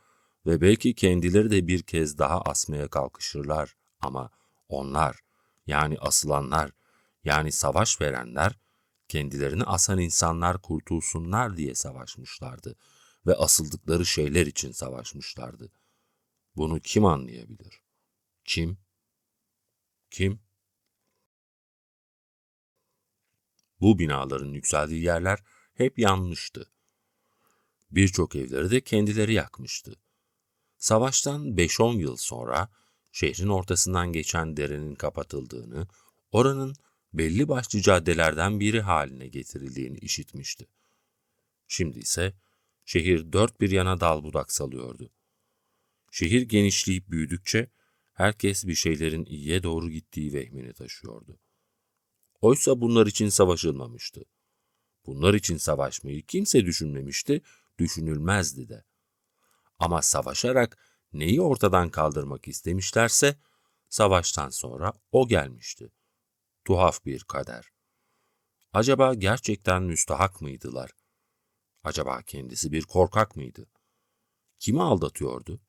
ve belki kendileri de bir kez daha asmaya kalkışırlar ama onlar, yani asılanlar, yani savaş verenler, kendilerini asan insanlar kurtulsunlar diye savaşmışlardı ve asıldıkları şeyler için savaşmışlardı. Bunu kim anlayabilir? Kim? Kim? Bu binaların yükseldiği yerler hep yanmıştı. Birçok evleri de kendileri yakmıştı. Savaştan 5-10 yıl sonra şehrin ortasından geçen derenin kapatıldığını, oranın belli başlı caddelerden biri haline getirildiğini işitmişti. Şimdi ise şehir dört bir yana dal budak salıyordu. Şehir genişleyip büyüdükçe herkes bir şeylerin iyiye doğru gittiği vehmini taşıyordu. Oysa bunlar için savaşılmamıştı. Bunlar için savaşmayı kimse düşünmemişti, düşünülmezdi de. Ama savaşarak neyi ortadan kaldırmak istemişlerse, savaştan sonra o gelmişti. Tuhaf bir kader. Acaba gerçekten müstahak mıydılar? Acaba kendisi bir korkak mıydı? Kimi aldatıyordu?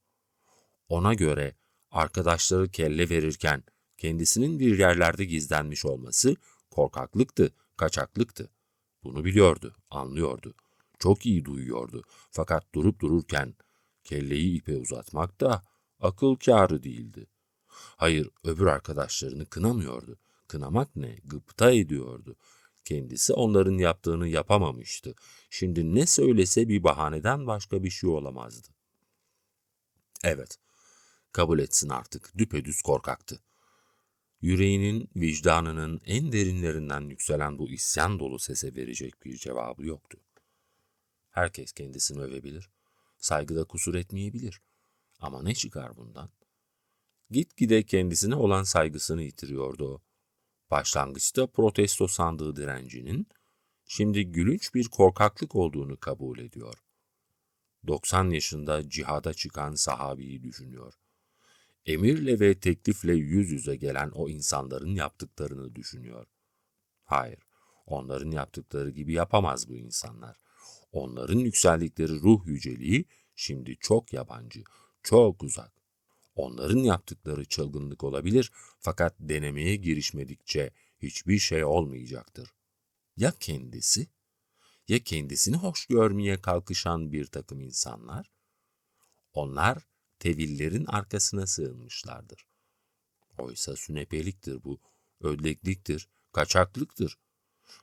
Ona göre arkadaşları kelle verirken kendisinin bir yerlerde gizlenmiş olması korkaklıktı, kaçaklıktı. Bunu biliyordu, anlıyordu. Çok iyi duyuyordu. Fakat durup dururken kelleyi ipe uzatmak da akıl kârı değildi. Hayır, öbür arkadaşlarını kınamıyordu. Kınamak ne? Gıpta ediyordu. Kendisi onların yaptığını yapamamıştı. Şimdi ne söylese bir bahaneden başka bir şey olamazdı. Evet, kabul etsin artık, düpedüz korkaktı. Yüreğinin, vicdanının en derinlerinden yükselen bu isyan dolu sese verecek bir cevabı yoktu. Herkes kendisini övebilir, saygıda kusur etmeyebilir. Ama ne çıkar bundan? Gitgide kendisine olan saygısını yitiriyordu o. Başlangıçta protesto sandığı direncinin, şimdi gülünç bir korkaklık olduğunu kabul ediyor. 90 yaşında cihada çıkan sahabiyi düşünüyor. Emirle ve teklifle yüz yüze gelen o insanların yaptıklarını düşünüyor. Hayır, onların yaptıkları gibi yapamaz bu insanlar. Onların yükseldikleri ruh yüceliği şimdi çok yabancı, çok uzak. Onların yaptıkları çılgınlık olabilir fakat denemeye girişmedikçe hiçbir şey olmayacaktır. Ya kendisi? Ya kendisini hoş görmeye kalkışan bir takım insanlar? Onlar tevillerin arkasına sığınmışlardır. Oysa sünepeliktir bu, ödlekliktir, kaçaklıktır.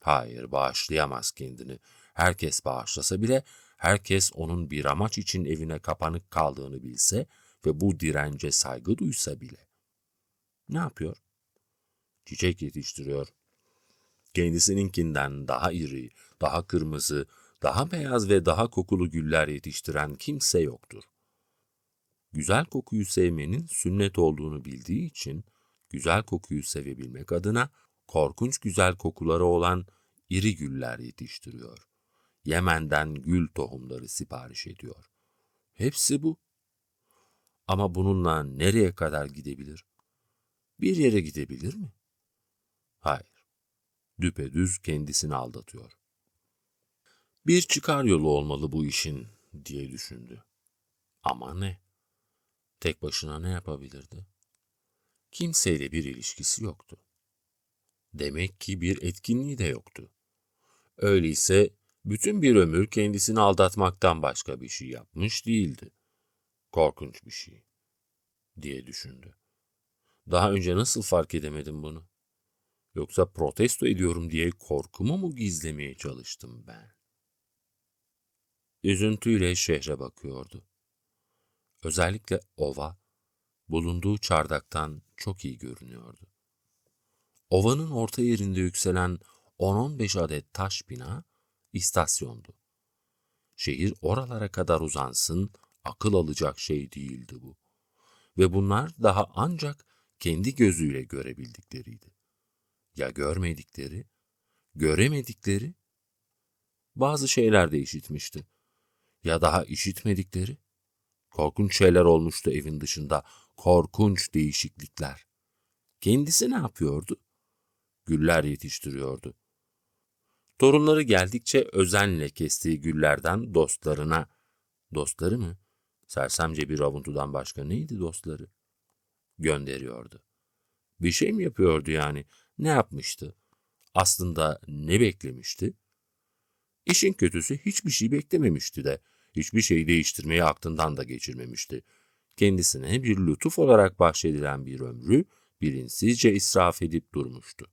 Hayır, bağışlayamaz kendini. Herkes bağışlasa bile, herkes onun bir amaç için evine kapanık kaldığını bilse ve bu dirence saygı duysa bile. Ne yapıyor? Çiçek yetiştiriyor. Kendisininkinden daha iri, daha kırmızı, daha beyaz ve daha kokulu güller yetiştiren kimse yoktur. Güzel kokuyu sevmenin sünnet olduğunu bildiği için, güzel kokuyu sevebilmek adına korkunç güzel kokuları olan iri güller yetiştiriyor. Yemen'den gül tohumları sipariş ediyor. Hepsi bu. Ama bununla nereye kadar gidebilir? Bir yere gidebilir mi? Hayır. Düpedüz kendisini aldatıyor. Bir çıkar yolu olmalı bu işin diye düşündü. Ama ne? Tek başına ne yapabilirdi? Kimseyle bir ilişkisi yoktu. Demek ki bir etkinliği de yoktu. Öyleyse bütün bir ömür kendisini aldatmaktan başka bir şey yapmış değildi. Korkunç bir şey, diye düşündü. Daha önce nasıl fark edemedim bunu? Yoksa protesto ediyorum diye korkumu mu gizlemeye çalıştım ben? Üzüntüyle şehre bakıyordu. Özellikle ova, bulunduğu çardaktan çok iyi görünüyordu. Ovanın orta yerinde yükselen 10-15 adet taş bina istasyondu. Şehir oralara kadar uzansın, akıl alacak şey değildi bu. Ve bunlar daha ancak kendi gözüyle görebildikleriydi. Ya görmedikleri, göremedikleri? Bazı şeyler de işitmişti. Ya daha işitmedikleri? Korkunç şeyler olmuştu evin dışında, korkunç değişiklikler. Kendisi ne yapıyordu? Güller yetiştiriyordu. Torunları geldikçe özenle kestiği güllerden dostlarına, dostları mı? Sersemce bir avuntudan başka neydi dostları? Gönderiyordu. Bir şey mi yapıyordu yani? Ne yapmıştı? Aslında ne beklemişti? İşin kötüsü hiçbir şey beklememişti de, hiçbir şeyi değiştirmeyi aklından da geçirmemişti. Kendisine bir lütuf olarak bahşedilen bir ömrü bilinçsizce israf edip durmuştu.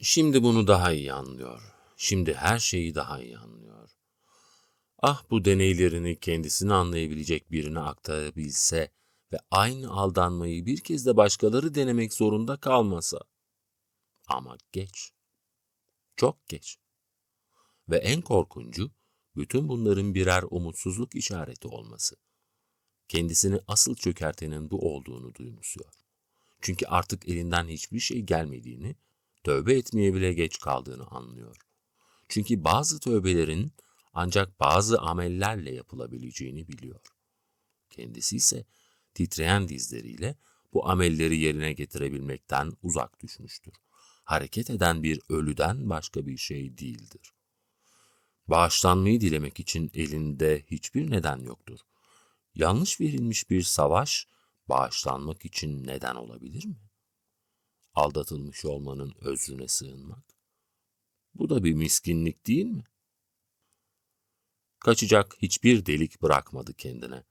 Şimdi bunu daha iyi anlıyor. Şimdi her şeyi daha iyi anlıyor. Ah bu deneylerini kendisini anlayabilecek birine aktarabilse ve aynı aldanmayı bir kez de başkaları denemek zorunda kalmasa. Ama geç. Çok geç. Ve en korkuncu, bütün bunların birer umutsuzluk işareti olması. Kendisini asıl çökertenin bu olduğunu duymuşuyor. Çünkü artık elinden hiçbir şey gelmediğini, tövbe etmeye bile geç kaldığını anlıyor. Çünkü bazı tövbelerin ancak bazı amellerle yapılabileceğini biliyor. Kendisi ise titreyen dizleriyle bu amelleri yerine getirebilmekten uzak düşmüştür. Hareket eden bir ölüden başka bir şey değildir. Bağışlanmayı dilemek için elinde hiçbir neden yoktur. Yanlış verilmiş bir savaş, bağışlanmak için neden olabilir mi? Aldatılmış olmanın özrüne sığınmak. Bu da bir miskinlik değil mi? Kaçacak hiçbir delik bırakmadı kendine.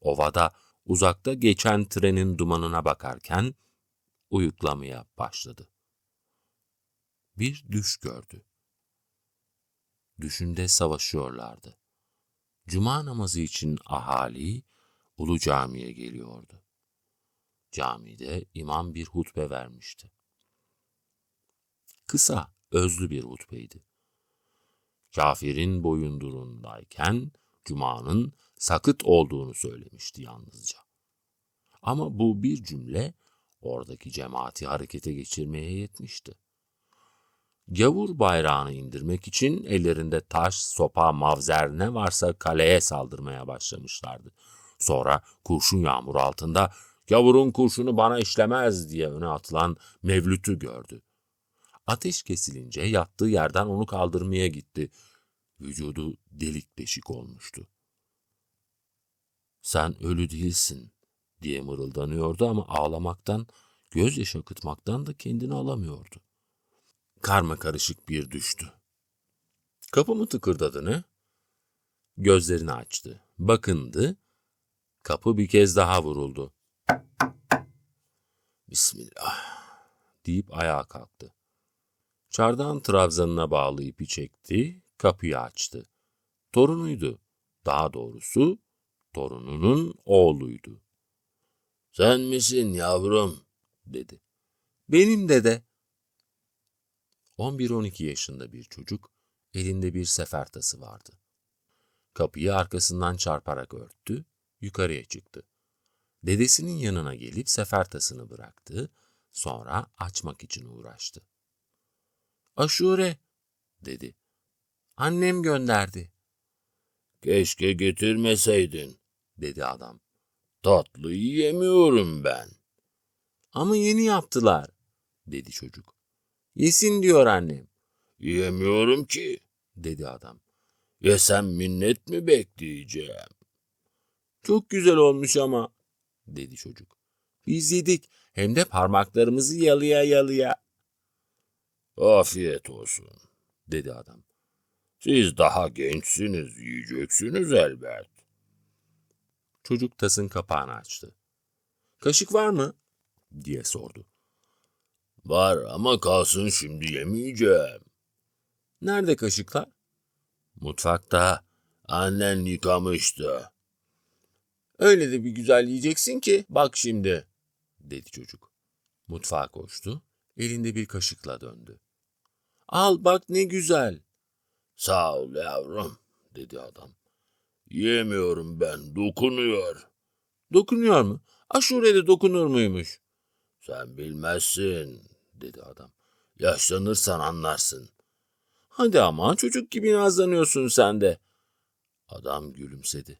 Ovada uzakta geçen trenin dumanına bakarken uyuklamaya başladı. Bir düş gördü. Düşünde savaşıyorlardı. Cuma namazı için ahali Ulu Cami'ye geliyordu. Camide imam bir hutbe vermişti. Kısa, özlü bir hutbeydi. Kafirin boyundurundayken Cuma'nın sakıt olduğunu söylemişti yalnızca. Ama bu bir cümle oradaki cemaati harekete geçirmeye yetmişti. Gavur bayrağını indirmek için ellerinde taş, sopa, mavzer ne varsa kaleye saldırmaya başlamışlardı. Sonra kurşun yağmuru altında "Gavurun kurşunu bana işlemez" diye öne atılan Mevlüt'ü gördü. Ateş kesilince yattığı yerden onu kaldırmaya gitti. Vücudu delik deşik olmuştu. "Sen ölü değilsin" diye mırıldanıyordu ama ağlamaktan, gözyaşı akıtmaktan da kendini alamıyordu. Karmakarışık bir düştü. Kapı mı tıkırdadı ne? Gözlerini açtı. Bakındı. Kapı bir kez daha vuruldu. "Bismillah" deyip ayağa kalktı. Çardağın trabzanına bağlı ipi çekti, kapıyı açtı. Torunuydu. Daha doğrusu torununun oğluydu. "Sen misin yavrum?" dedi. "Benim dede." 11-12 yaşında bir çocuk, elinde bir sefertası vardı. Kapıyı arkasından çarparak örttü, yukarıya çıktı. Dedesinin yanına gelip sefertasını bıraktı, sonra açmak için uğraştı. "Aşure" dedi. "Annem gönderdi." "Keşke getirmeseydin" dedi adam. "Tatlı yiyemiyorum ben." "Ama yeni yaptılar" dedi çocuk. "Yesin diyor annem." "Yiyemiyorum ki" dedi adam. "Yesem minnet mi bekleyeceğim?" "Çok güzel olmuş ama" dedi çocuk. "Biz yedik, hem de parmaklarımızı yalıya yalıya." "Afiyet olsun" dedi adam. "Siz daha gençsiniz, yiyeceksiniz elbet." Çocuk tasın kapağını açtı. "Kaşık var mı?" diye sordu. "Var ama kalsın, şimdi yemeyeceğim." "Nerede kaşıklar?" "Mutfakta, annen yıkamıştı." "Öyle de bir güzel yiyeceksin ki bak şimdi" dedi çocuk. Mutfağa koştu, elinde bir kaşıkla döndü. "Al bak ne güzel." "Sağ ol yavrum" dedi adam. "Yemiyorum ben, dokunuyor." "Dokunuyor mu? Aşurede dokunur muymuş?" "Sen bilmezsin" dedi adam. "Yaşlanırsan anlarsın." "Hadi ama, çocuk gibi nazlanıyorsun sen de." Adam gülümsedi.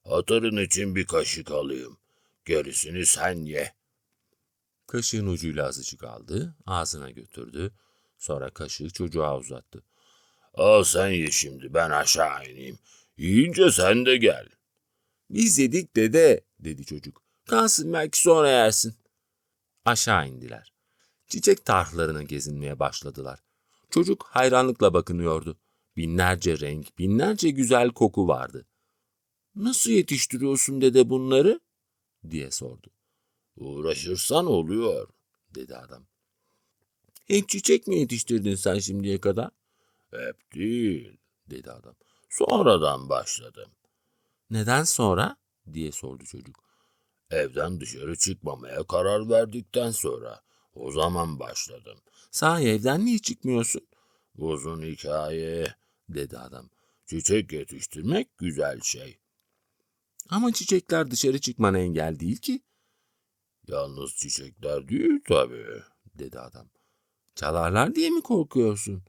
"Hatırın için bir kaşık alayım. Gerisini sen ye." Kaşığın ucuyla azıcık aldı, ağzına götürdü. Sonra kaşığı çocuğa uzattı. "Al sen ye şimdi, ben aşağı ineyim. Yiyince sen de gel." "Biz yedik dede" dedi çocuk. "Kalsın, belki sonra yersin." Aşağı indiler. Çiçek tarhlarını gezinmeye başladılar. Çocuk hayranlıkla bakınıyordu. Binlerce renk, binlerce güzel koku vardı. "Nasıl yetiştiriyorsun dede bunları?" diye sordu. "Uğraşırsan oluyor" dedi adam. "Hep çiçek mi yetiştirdin sen şimdiye kadar?" "Hep değil" dedi adam. "Sonradan başladım." "Neden sonra?" diye sordu çocuk. "Evden dışarı çıkmamaya karar verdikten sonra. O zaman başladım." "Sahi evden niye çıkmıyorsun?" "Uzun hikaye" dedi adam. Çiçek yetiştirmek güzel şey. Ama çiçekler dışarı çıkmana engel değil ki. Yalnız çiçekler değil tabii, dedi adam. Çalarlar diye mi korkuyorsun?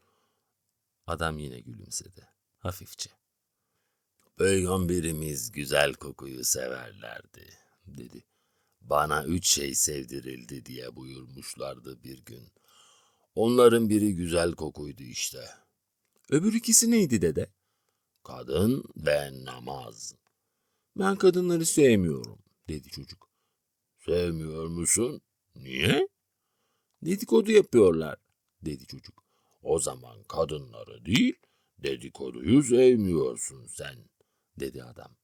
Adam yine gülümsedi, hafifçe. Peygamberimiz güzel kokuyu severlerdi, dedi. Bana 3 şey sevdirildi diye buyurmuşlardı bir gün. Onların biri güzel kokuydu işte. Öbür ikisi neydi dede? Kadın ve namaz. Ben kadınları sevmiyorum, dedi çocuk. Sevmiyor musun? Niye? Dedikodu yapıyorlar, dedi çocuk. O zaman kadınları değil, dedikoduyu sevmiyorsun sen, dedi adam.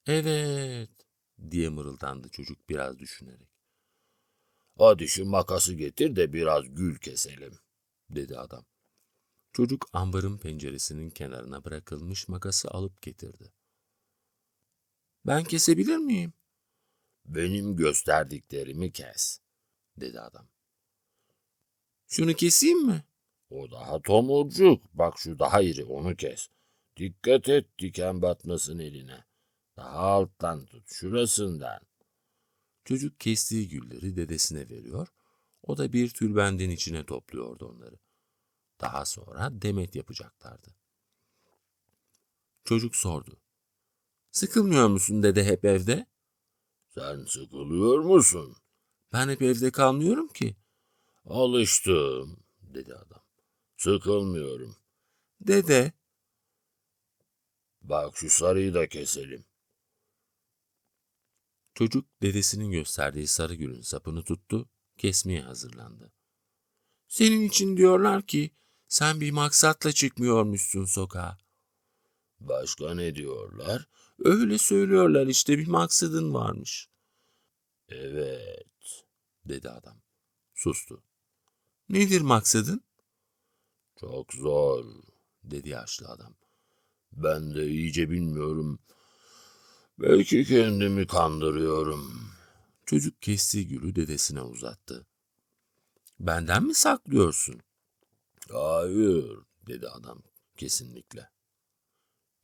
Evet, diye mırıldandı çocuk biraz düşünerek. Hadi şu makası getir de biraz gül keselim, dedi adam. Çocuk ambarın penceresinin kenarına bırakılmış makası alıp getirdi. Ben kesebilir miyim? Benim gösterdiklerimi kes, dedi adam. Şunu keseyim mi? O daha tomurcuk. Bak şu daha iri, onu kes. Dikkat et diken batmasın eline. Daha alttan tut, şurasından. Çocuk kestiği gülleri dedesine veriyor. O da bir tülbendin içine topluyordu onları. Daha sonra demet yapacaklardı. Çocuk sordu. Sıkılmıyor musun dede hep evde? Sen sıkılıyor musun? Ben hep evde kalmıyorum ki. Alıştım, dedi adam. Sıkılmıyorum. Dede. Bak şu sarıyı da keselim. Çocuk dedesinin gösterdiği sarı gülün sapını tuttu, kesmeye hazırlandı. Senin için diyorlar ki sen bir maksatla çıkmıyormuşsun sokağa. Başka ne diyorlar? Öyle söylüyorlar işte, bir maksadın varmış. Evet, dedi adam. Sustu. Nedir maksadın? Çok zor, dedi yaşlı adam. Ben de iyice bilmiyorum. Belki kendimi kandırıyorum. Çocuk kestiği gülü dedesine uzattı. Benden mi saklıyorsun? Hayır, dedi adam kesinlikle.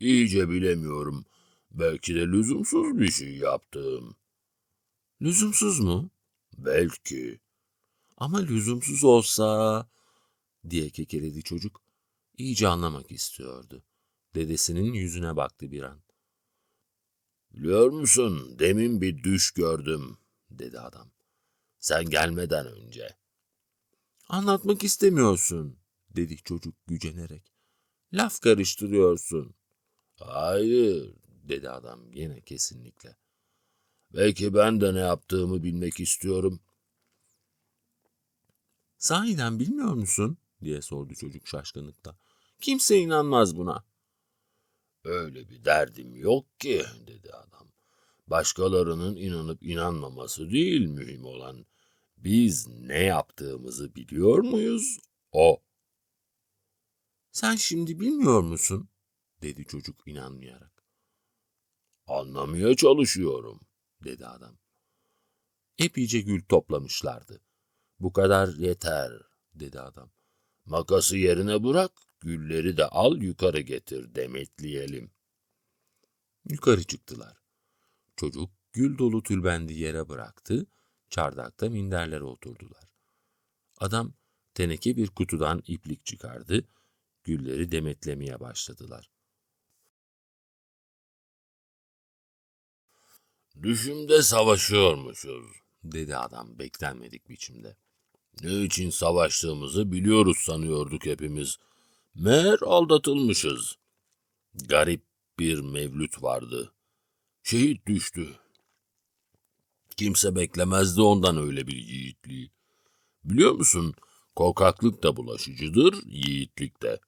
İyice bilemiyorum. Belki de lüzumsuz bir şey yaptım. Lüzumsuz mu? Belki. Ama lüzumsuz olsa, diye kekeledi çocuk. İyice anlamak istiyordu. Dedesinin yüzüne baktı bir an. Biliyor musun, demin bir düş gördüm, dedi adam. Sen gelmeden önce. Anlatmak istemiyorsun, dedi çocuk gücenerek. Laf karıştırıyorsun. Hayır, dedi adam yine kesinlikle. Belki ben de ne yaptığımı bilmek istiyorum. Sahiden bilmiyor musun? Diye sordu çocuk şaşkınlıkla. Kimse inanmaz buna. Öyle bir derdim yok ki, dedi adam. Başkalarının inanıp inanmaması değil mühim olan. Biz ne yaptığımızı biliyor muyuz? O. Sen şimdi bilmiyor musun? Dedi çocuk inanmayarak. Anlamaya çalışıyorum, dedi adam. Epeyce gül toplamışlardı. Bu kadar yeter, dedi adam. Makası yerine bırak, gülleri de al yukarı getir, demetleyelim. Yukarı çıktılar. Çocuk gül dolu tülbendi yere bıraktı, çardakta minderlere oturdular. Adam teneke bir kutudan iplik çıkardı, gülleri demetlemeye başladılar. Düşümde savaşıyormuşuz, dedi adam beklenmedik biçimde. Ne için savaştığımızı biliyoruz sanıyorduk hepimiz. Meğer aldatılmışız. Garip bir Mevlüt vardı. Şehit düştü. Kimse beklemezdi ondan öyle bir yiğitliği. Biliyor musun, korkaklık da bulaşıcıdır, yiğitlik de.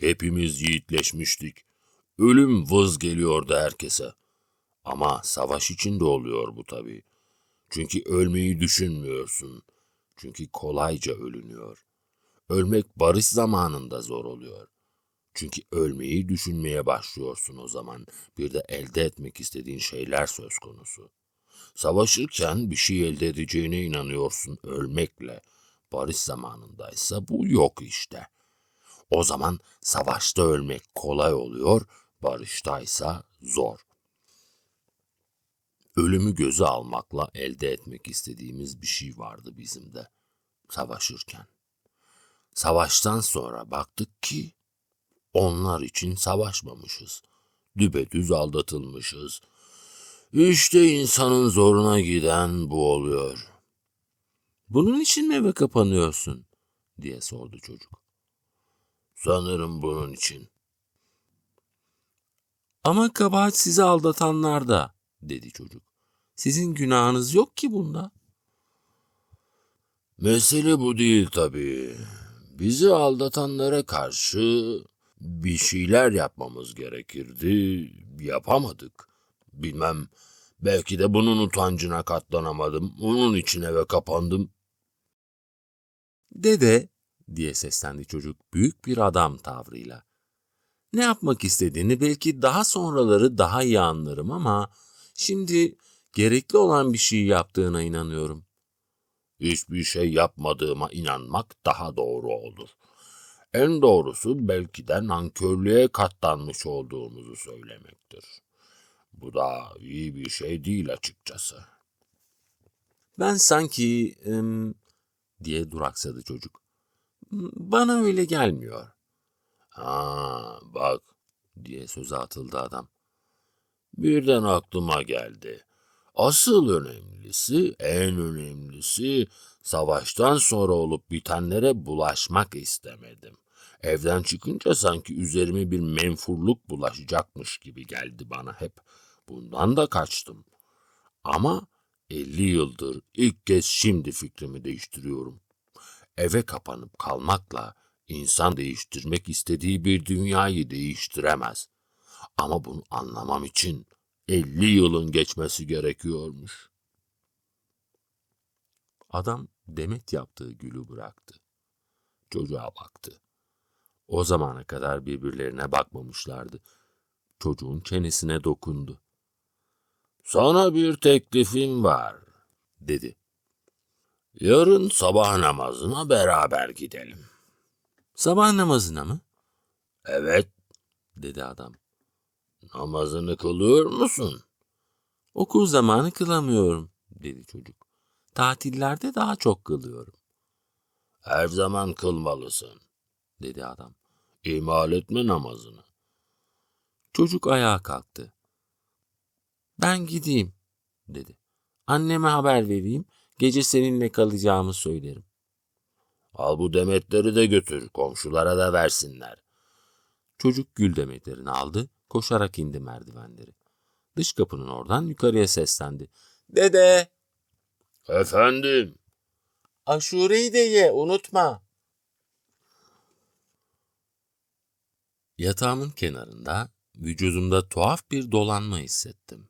Hepimiz yiğitleşmiştik. Ölüm vız geliyordu herkese. Ama savaş içinde oluyor bu tabii. Çünkü ölmeyi düşünmüyorsun. Çünkü kolayca ölünüyor. Ölmek barış zamanında zor oluyor. Çünkü ölmeyi düşünmeye başlıyorsun o zaman. Bir de elde etmek istediğin şeyler söz konusu. Savaşırken bir şey elde edeceğine inanıyorsun ölmekle. Barış zamanındaysa bu yok işte. O zaman savaşta ölmek kolay oluyor, barıştaysa zor. Ölümü göze almakla elde etmek istediğimiz bir şey vardı bizim de savaşırken. Savaştan sonra baktık ki onlar için savaşmamışız. Düpedüz aldatılmışız. İşte insanın zoruna giden bu oluyor. Bunun için mi eve kapanıyorsun? Diye sordu çocuk. Sanırım bunun için. Ama kabahat sizi aldatanlar da, dedi çocuk. Sizin günahınız yok ki bunda. Mesele bu değil tabii. Bizi aldatanlara karşı bir şeyler yapmamız gerekirdi. Yapamadık. Bilmem, belki de bunun utancına katlanamadım. Onun için eve kapandım. Dede, diye seslendi çocuk büyük bir adam tavrıyla. Ne yapmak istediğini belki daha sonraları daha iyi anlarım ama şimdi gerekli olan bir şey yaptığına inanıyorum. Hiçbir şey yapmadığıma inanmak daha doğru olur. En doğrusu belki de nankörlüğe katlanmış olduğumuzu söylemektir. Bu da iyi bir şey değil açıkçası. Ben sanki diye duraksadı çocuk. Bana öyle gelmiyor. Ha, bak diye söze atıldı adam. Birden aklıma geldi. Asıl önemlisi, en önemlisi savaştan sonra olup bitenlere bulaşmak istemedim. Evden çıkınca sanki üzerime bir menfurluk bulaşacakmış gibi geldi bana hep. Bundan da kaçtım. Ama 50 yıldır ilk kez şimdi fikrimi değiştiriyorum. Eve kapanıp kalmakla insan değiştirmek istediği bir dünyayı değiştiremez. Ama bunu anlamam için 50 yılın geçmesi gerekiyormuş. Adam demet yaptığı gülü bıraktı. Çocuğa baktı. O zamana kadar birbirlerine bakmamışlardı. Çocuğun çenesine dokundu. Sana bir teklifim var, dedi. Yarın sabah namazına beraber gidelim. Sabah namazına mı? Evet, dedi adam. Namazını kılıyor musun? Okul zamanı kılamıyorum, dedi çocuk. Tatillerde daha çok kılıyorum. Her zaman kılmalısın, dedi adam. İhmal etme namazını. Çocuk ayağa kalktı. Ben gideyim, dedi. Anneme haber vereyim, gece seninle kalacağımı söylerim. Al bu demetleri de götür, komşulara da versinler. Çocuk gül demetlerini aldı, koşarak indi merdivenleri. Dış kapının oradan yukarıya seslendi. Dede! Efendim? Aşureyi de ye, unutma. Yatağımın kenarında, vücudumda tuhaf bir dolanma hissettim.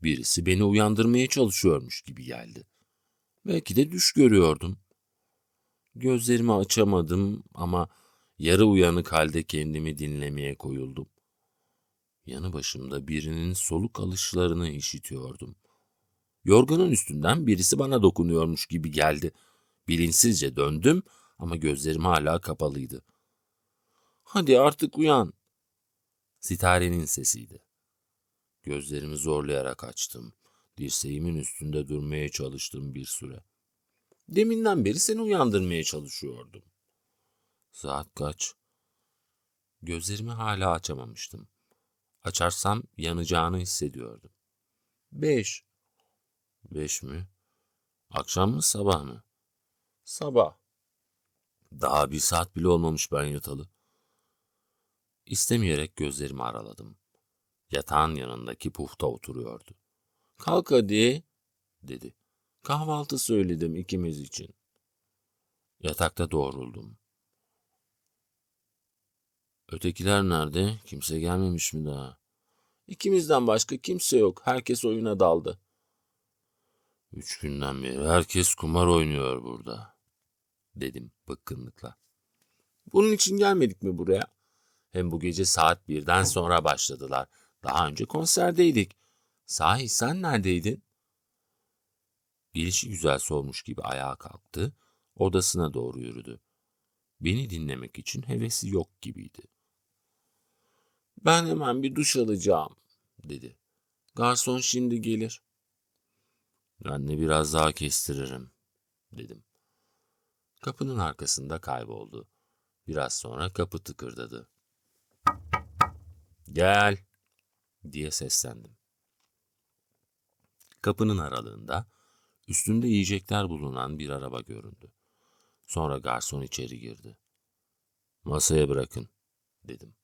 Birisi beni uyandırmaya çalışıyormuş gibi geldi. Belki de düş görüyordum. Gözlerimi açamadım ama yarı uyanık halde kendimi dinlemeye koyuldum. Yanı başımda birinin soluk alışlarını işitiyordum. Yorganın üstünden birisi bana dokunuyormuş gibi geldi. Bilinçsizce döndüm ama gözlerim hala kapalıydı. Hadi artık uyan. Sitarenin sesiydi. Gözlerimi zorlayarak açtım. Dirseğimin üstünde durmaya çalıştım bir süre. Deminden beri seni uyandırmaya çalışıyordum. Saat kaç? Gözlerimi hala açamamıştım. Açarsam yanacağını hissediyordum. 5. 5 mi? Akşam mı sabah mı? Sabah. Daha 1 saat bile olmamış ben yatalı. İstemeyerek gözlerimi araladım. Yatağın yanındaki pufta oturuyordu. Kalk hadi, dedi. Kahvaltı söyledim ikimiz için. Yatakta doğruldum. Ötekiler nerede? Kimse gelmemiş mi daha? İkimizden başka kimse yok. Herkes oyuna daldı. 3 günden beri herkes kumar oynuyor burada, dedim bıkkınlıkla. Bunun için gelmedik mi buraya? Hem bu gece saat 1'den sonra başladılar. Daha önce konserdeydik. Sahi sen neredeydin? Gelişi güzel sormuş gibi ayağa kalktı, odasına doğru yürüdü. Beni dinlemek için hevesi yok gibiydi. "Ben hemen bir duş alacağım," dedi. "Garson şimdi gelir." "Ben de biraz daha kestiririm," dedim. Kapının arkasında kayboldu. Biraz sonra kapı tıkırdadı. "Gel," diye seslendim. Kapının aralığında üstünde yiyecekler bulunan bir araba göründü. Sonra garson içeri girdi. "Masaya bırakın," dedim.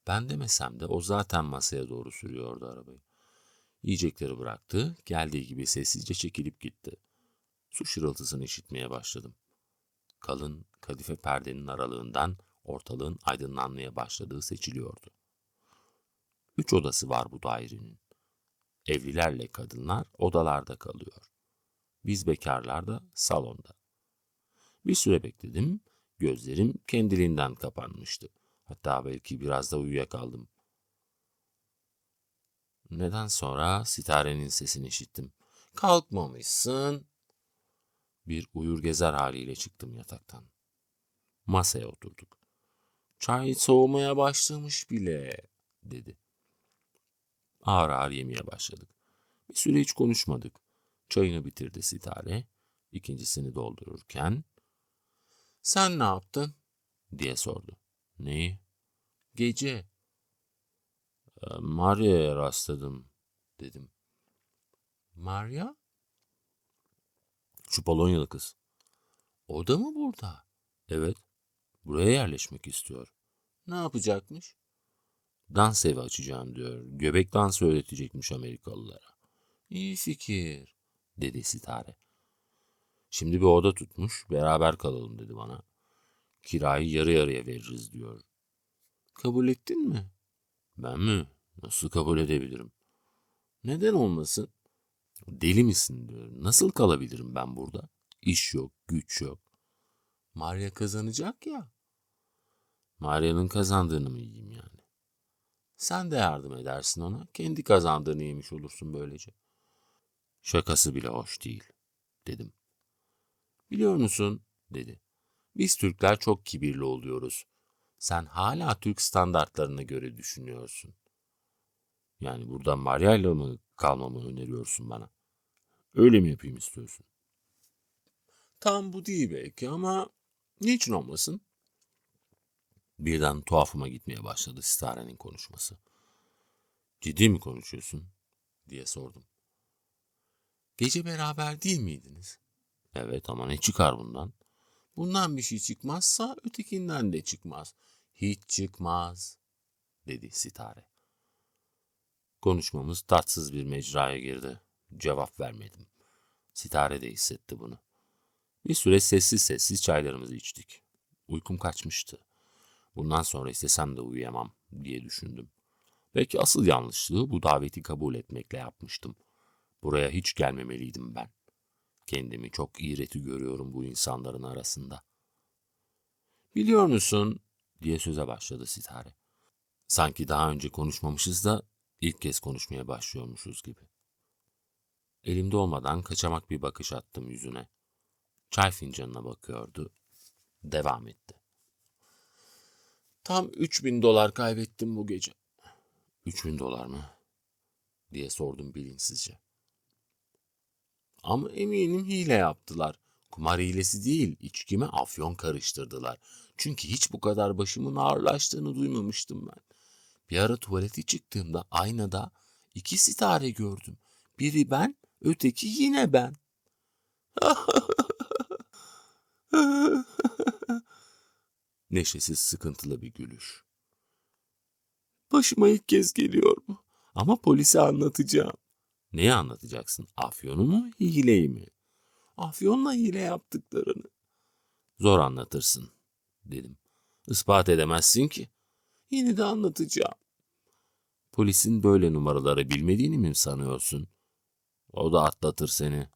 Ben demesem de o zaten masaya doğru sürüyordu arabayı. Yiyecekleri bıraktı, geldiği gibi sessizce çekilip gitti. Su şırıltısını işitmeye başladım. Kalın kadife perdenin aralığından ortalığın aydınlanmaya başladığı seçiliyordu. 3 odası var bu dairenin. Evlilerle kadınlar odalarda kalıyor. Biz bekarlar da salonda. Bir süre bekledim, gözlerim kendiliğinden kapanmıştı. Hatta belki biraz da uyuyakaldım. Neden sonra sitarenin sesini işittim. "Kalkmamışsın." Bir uyur gezer haliyle çıktım yataktan. Masaya oturduk. "Çay soğumaya başlamış bile," dedi. Ağır ağır yemeye başladık. Bir süre hiç konuşmadık. Çayını bitirdi sitare. İkincisini doldururken, "Sen ne yaptın?" diye sordu. "Neyi?" "Gece." "Maria'ya rastladım," dedim. "Maria?" "Şu Polonyalı kız." "O da mı burada?" "Evet, buraya yerleşmek istiyor." "Ne yapacakmış?" "Dans evi açacağım diyor. Göbek dansı öğretecekmiş Amerikalılara." "İyi fikir," dedi sitare. "Şimdi bir oda tutmuş, beraber kalalım," dedi bana. "Kirayı yarı yarıya veririz," diyor. "Kabul ettin mi?" "Ben mi? Nasıl kabul edebilirim?" "Neden olmasın?" "Deli misin?" diyor. "Nasıl kalabilirim ben burada? İş yok, güç yok." "Maria kazanacak ya." "Maria'nın kazandığını mı yiyeyim yani?" "Sen de yardım edersin ona. Kendi kazandığını yemiş olursun böylece." "Şakası bile hoş değil," dedim. "Biliyor musun?" dedi. "Biz Türkler çok kibirli oluyoruz. Sen hala Türk standartlarına göre düşünüyorsun. Yani buradan Maria'yla mı kalmamı öneriyorsun bana? Öyle mi yapayım istiyorsun?" "Tam bu değil belki ama niçin olmasın?" Birden tuhafıma gitmeye başladı Stare'nin konuşması. "Ciddi mi konuşuyorsun?" diye sordum. "Gece beraber değil miydiniz?" "Evet ama ne çıkar bundan?" "Bundan bir şey çıkmazsa ötekinden de çıkmaz." "Hiç çıkmaz," dedi sitare. Konuşmamız tatsız bir mecraya girdi. Cevap vermedim. Sitare de hissetti bunu. Bir süre sessiz sessiz çaylarımızı içtik. Uykum kaçmıştı. Bundan sonra istesem de uyuyamam diye düşündüm. Belki asıl yanlışlığı bu daveti kabul etmekle yapmıştım. Buraya hiç gelmemeliydim ben. Kendimi çok iğreti görüyorum bu insanların arasında. "Biliyor musun?" diye söze başladı sitare. Sanki daha önce konuşmamışız da ilk kez konuşmaya başlıyormuşuz gibi. Elimde olmadan kaçamak bir bakış attım yüzüne. Çay fincanına bakıyordu. Devam etti. "Tam 3.000 dolar kaybettim bu gece." "3.000 dolar mı?" diye sordum bilinçsizce. "Ama eminim hile yaptılar. Kumar hilesi değil, içkime afyon karıştırdılar. Çünkü hiç bu kadar başımın ağırlaştığını duymamıştım ben. Bir ara tuvalete çıktığımda aynada 2 sitare gördüm. Biri ben, öteki yine ben." Neşesiz, sıkıntılı bir gülüş. "Başıma ilk kez geliyor bu. Ama polise anlatacağım." "Neyi anlatacaksın? Afyonu mu, hileyi mi?" "Afyonla hile yaptıklarını." "Zor anlatırsın," dedim. "Ispat edemezsin ki." "Yine de anlatacağım." "Polisin böyle numaraları bilmediğini mi sanıyorsun? O da atlatır seni."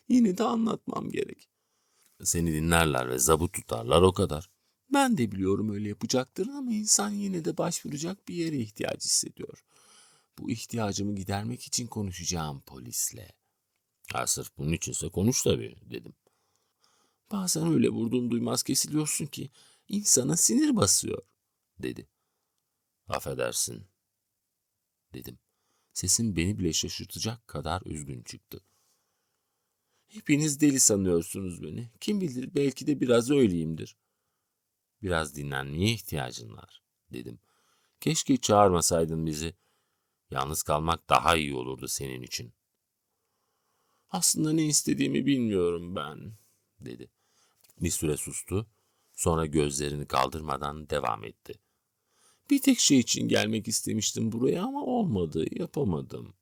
"Yine de anlatmam gerek." "Seni dinlerler ve zabıt tutarlar, o kadar." "Ben de biliyorum öyle yapacaklarını ama insan yine de başvuracak bir yere ihtiyaç hissediyor. Bu ihtiyacımı gidermek için konuşacağım polisle." "Ha, sırf bunun içinse konuş tabii," dedim. Bazen öyle vurduğum duymaz kesiliyorsun ki insana sinir basıyor, dedi. Affedersin, dedim. Sesim beni bile şaşırtacak kadar üzgün çıktı. Hepiniz deli sanıyorsunuz beni. Kim bilir belki de biraz öyleyimdir. Biraz dinlenmeye ihtiyacın var, dedim. Keşke çağırmasaydın bizi. Yalnız kalmak daha iyi olurdu senin için. Aslında ne istediğimi bilmiyorum ben, dedi. Bir süre sustu, sonra gözlerini kaldırmadan devam etti. Bir tek şey için gelmek istemiştim buraya ama olmadı, yapamadım.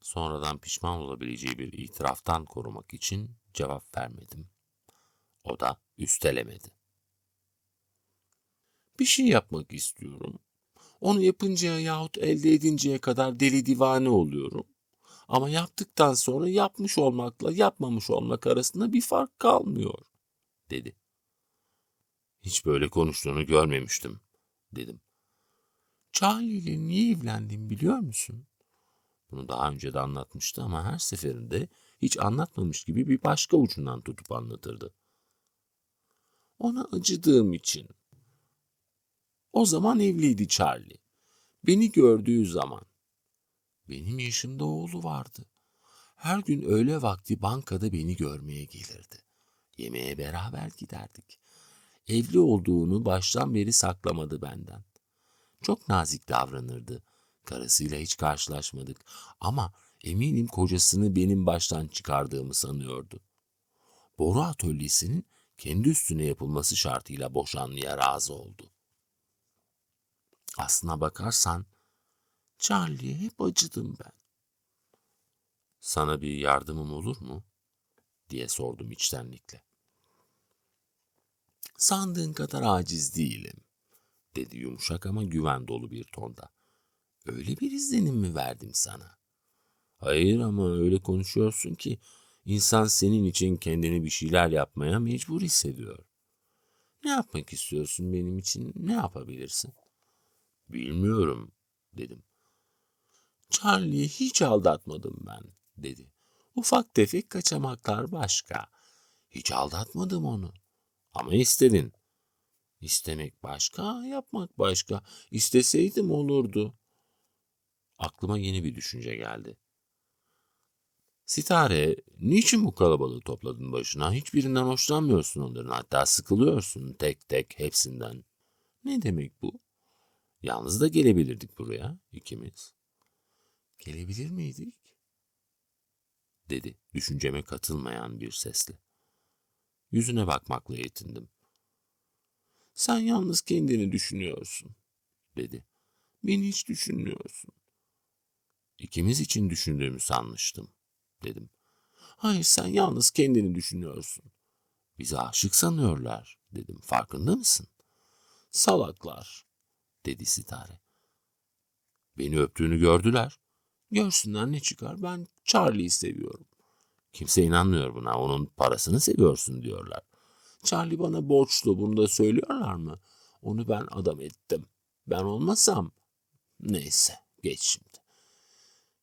Sonradan pişman olabileceği bir itiraftan korumak için cevap vermedim. O da üstelemedi. Bir şey yapmak istiyorum. Onu yapıncaya yahut elde edinceye kadar deli divane oluyorum. Ama yaptıktan sonra yapmış olmakla yapmamış olmak arasında bir fark kalmıyor, dedi. Hiç böyle konuştuğunu görmemiştim, dedim. Charlie ile niye evlendim biliyor musun? Bunu daha önce de anlatmıştı ama her seferinde hiç anlatmamış gibi bir başka ucundan tutup anlatırdı. Ona acıdığım için. O zaman evliydi Charlie. Beni gördüğü zaman. Benim yaşımda oğlu vardı. Her gün öğle vakti bankada beni görmeye gelirdi. Yemeğe beraber giderdik. Evli olduğunu baştan beri saklamadı benden. Çok nazik davranırdı. Karısıyla hiç karşılaşmadık ama eminim kocasını benim baştan çıkardığımı sanıyordu. Boru atölyesinin kendi üstüne yapılması şartıyla boşanmaya razı oldu. Aslına bakarsan Charlie'ye hep acıdım ben. Sana bir yardımım olur mu? Diye sordum içtenlikle. Sandığın kadar aciz değilim, dedi yumuşak ama güven dolu bir tonda. Öyle bir izlenim mi verdim sana? Hayır ama öyle konuşuyorsun ki insan senin için kendini bir şeyler yapmaya mecbur hissediyor. Ne yapmak istiyorsun benim için? Ne yapabilirsin? Bilmiyorum, dedim. Charlie'yi hiç aldatmadım ben, dedi. Ufak tefek kaçamaklar başka. Hiç aldatmadım onu. Ama istedin. İstemek başka, yapmak başka. İsteseydim olurdu. Aklıma yeni bir düşünce geldi. Sitare, niçin bu kalabalığı topladın başına? Hiçbirinden hoşlanmıyorsun onların. Hatta sıkılıyorsun tek tek hepsinden. Ne demek bu? Yalnız da gelebilirdik buraya ikimiz. Gelebilir miydik? Dedi düşünceme katılmayan bir sesle. Yüzüne bakmakla yetindim. Sen yalnız kendini düşünüyorsun, dedi. Beni hiç düşünmüyorsun. İkimiz için düşündüğümü sanmıştım, dedim. Hayır, sen yalnız kendini düşünüyorsun. Bizi aşık sanıyorlar, dedim. Farkında mısın? Salaklar, dedi Sitare. Beni öptüğünü gördüler. Görsünler ne çıkar, ben Charlie'yi seviyorum. Kimse inanmıyor buna, onun parasını seviyorsun diyorlar. Charlie bana borçlu, bunu da söylüyorlar mı? Onu ben adam ettim. Ben olmasam, neyse geç şimdi.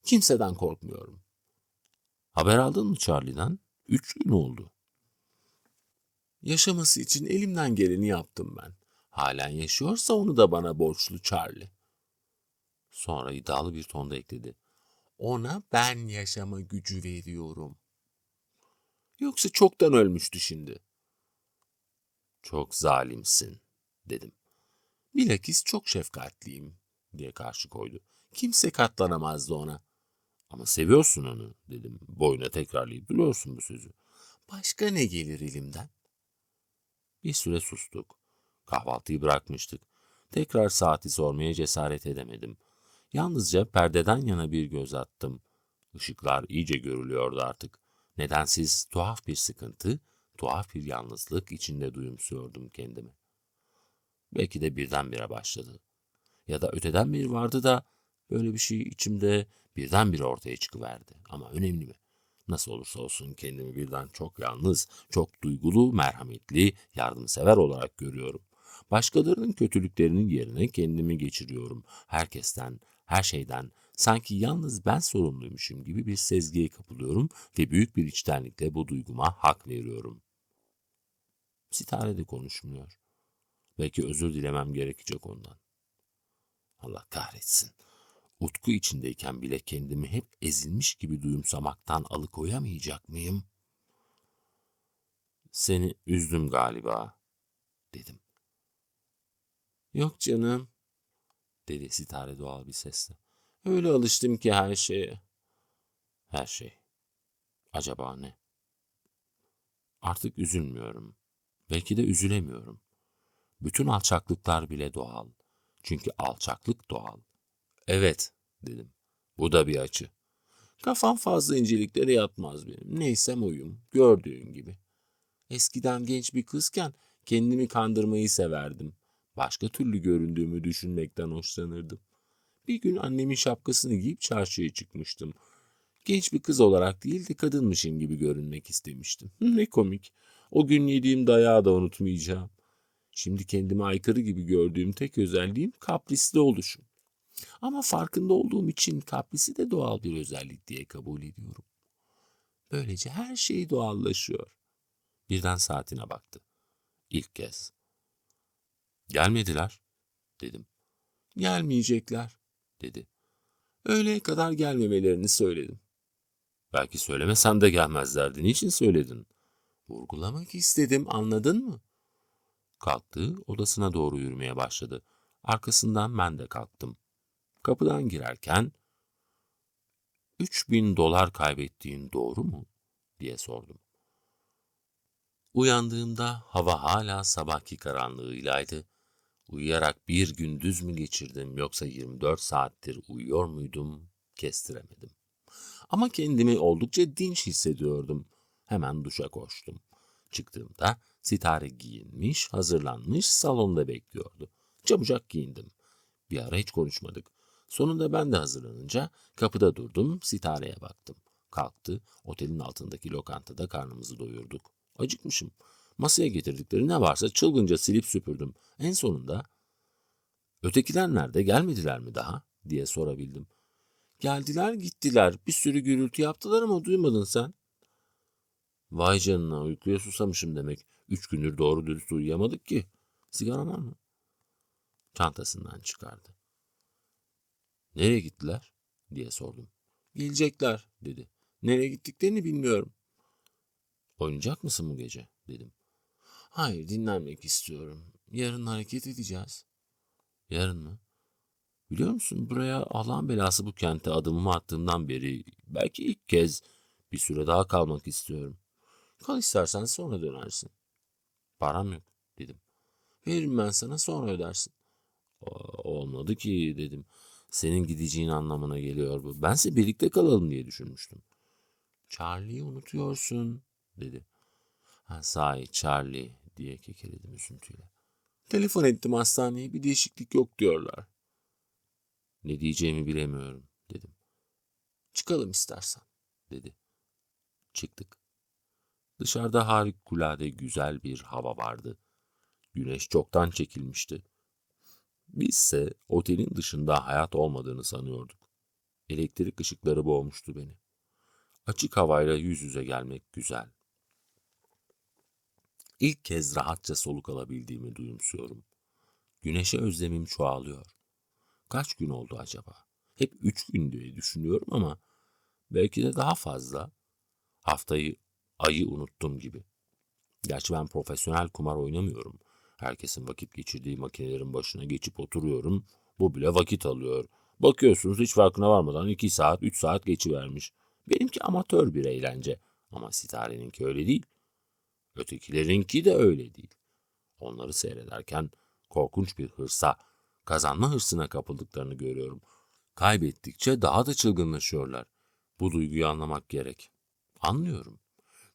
Kimseden korkmuyorum. Haber aldın mı Charlie'den? 3 gün oldu. Yaşaması için elimden geleni yaptım ben. Halen yaşıyorsa onu da bana borçlu Charlie. Sonra iddialı bir tonda ekledi. Ona ben yaşama gücü veriyorum. Yoksa çoktan ölmüştü şimdi. Çok zalimsin, dedim. Bilakis çok şefkatliyim, diye karşı koydu. Kimse katlanamazdı ona. Ama seviyorsun onu, dedim. Boyuna tekrarlayıp duruyorsun bu sözü. Başka ne gelir elimden? Bir süre sustuk. Kahvaltıyı bırakmıştık. Tekrar saati sormaya cesaret edemedim. Yalnızca perdeden yana bir göz attım. Işıklar iyice görülüyordu artık. Nedensiz tuhaf bir sıkıntı, tuhaf bir yalnızlık içinde duyumsuyordum kendimi. Belki de birdenbire başladı. Ya da öteden beri vardı da böyle bir şey içimde birdenbire ortaya çıkıverdi. Ama önemli mi? Nasıl olursa olsun kendimi birden çok yalnız, çok duygulu, merhametli, yardımsever olarak görüyorum. Başkalarının kötülüklerinin yerine kendimi geçiriyorum. Herkesten, her şeyden Sanki yalnız ben sorumluymuşum gibi bir sezgiye kapılıyorum ve büyük bir içtenlikle bu duyguma hak veriyorum. Sitare de konuşmuyor. Belki özür dilemem gerekecek ondan. Allah kahretsin. Utku içindeyken bile kendimi hep ezilmiş gibi duyumsamaktan alıkoyamayacak mıyım? Seni üzdüm galiba, dedim. Yok canım, dedi Sitare doğal bir sesle. Öyle alıştım ki her şeye. Her şey. Acaba ne? Artık üzülmüyorum. Belki de üzülemiyorum. Bütün alçaklıklar bile doğal. Çünkü alçaklık doğal. Evet, dedim. Bu da bir açı. Kafam fazla inceliklere yatmaz benim. Neysem oyum, gördüğün gibi. Eskiden genç bir kızken kendimi kandırmayı severdim. Başka türlü göründüğümü düşünmekten hoşlanırdım. Bir gün annemin şapkasını giyip çarşıya çıkmıştım. Genç bir kız olarak değil de kadınmışım gibi görünmek istemiştim. Ne komik. O gün yediğim dayağı da unutmayacağım. Şimdi kendime aykırı gibi gördüğüm tek özelliğim kaprisli oluşum. Ama farkında olduğum için kaprisi de doğal bir özellik diye kabul ediyorum. Böylece her şey doğallaşıyor. Birden saatine baktı. İlk kez. Gelmediler, dedim. Gelmeyecekler, dedi. Öğleye kadar gelmemelerini söyledim. Belki söylemesen de gelmezlerdi. Niçin söyledin? Vurgulamak istedim, anladın mı? Kalktı, odasına doğru yürümeye başladı. Arkasından ben de kalktım. Kapıdan girerken, 3.000 dolar kaybettiğin doğru mu? Diye sordum. Uyandığımda hava hala sabahki karanlığıylaydı. Uyuyarak bir gündüz mü geçirdim yoksa 24 saattir uyuyor muydum kestiremedim. Ama kendimi oldukça dinç hissediyordum. Hemen duşa koştum. Çıktığımda Sitare giyinmiş, hazırlanmış, salonda bekliyordu. Çabucak giyindim. Bir ara hiç konuşmadık. Sonunda ben de hazırlanınca kapıda durdum, Sitare'ye baktım. Kalktı, otelin altındaki lokantada karnımızı doyurduk. Acıkmışım. Masaya getirdikleri ne varsa çılgınca silip süpürdüm. En sonunda, ötekiler nerede, gelmediler mi daha diye sorabildim. Geldiler gittiler, bir sürü gürültü yaptılar ama duymadın sen. Vay canına, uykuya susamışım demek. 3 gündür doğru dürüst uyuyamadık ki. Sigara var mı? Çantasından çıkardı. Nereye gittiler diye sordum. Gelecekler dedi. Nereye gittiklerini bilmiyorum. Oynayacak mısın bu gece dedim. Hayır, dinlenmek istiyorum. Yarın hareket edeceğiz. Yarın mı? Biliyor musun, buraya Allah'ın belası bu kente adımımı attığımdan beri belki ilk kez bir süre daha kalmak istiyorum. Kal istersen, sonra dönersin. Param yok dedim. Veririm ben sana, sonra ödersin. Olmadı ki dedim. Senin gideceğin anlamına geliyor bu. Bense birlikte kalalım diye düşünmüştüm. Charlie'yi unutuyorsun dedi. Ha, sahi Charlie diye kekeledim üzüntüyle. Telefon ettim hastaneye, bir değişiklik yok diyorlar. Ne diyeceğimi bilemiyorum dedim. Çıkalım istersen dedi. Çıktık. Dışarıda harikulade güzel bir hava vardı. Güneş çoktan çekilmişti. Bizse otelin dışında hayat olmadığını sanıyorduk. Elektrik ışıkları boğmuştu beni. Açık havayla yüz yüze gelmek güzel. İlk kez rahatça soluk alabildiğimi duyumsuyorum. Güneşe özlemim çoğalıyor. Kaç gün oldu acaba? Hep 3 gün diye düşünüyorum ama belki de daha fazla. Haftayı, ayı unuttum gibi. Gerçi ben profesyonel kumar oynamıyorum. Herkesin vakit geçirdiği makinelerin başına geçip oturuyorum. Bu bile vakit alıyor. Bakıyorsunuz hiç farkına varmadan 2 saat, 3 saat geçivermiş. Benimki amatör bir eğlence. Ama Sitare'ninki öyle değil. Ötekilerinki de öyle değil. Onları seyrederken korkunç bir hırsa, kazanma hırsına kapıldıklarını görüyorum. Kaybettikçe daha da çılgınlaşıyorlar. Bu duyguyu anlamak gerek. Anlıyorum.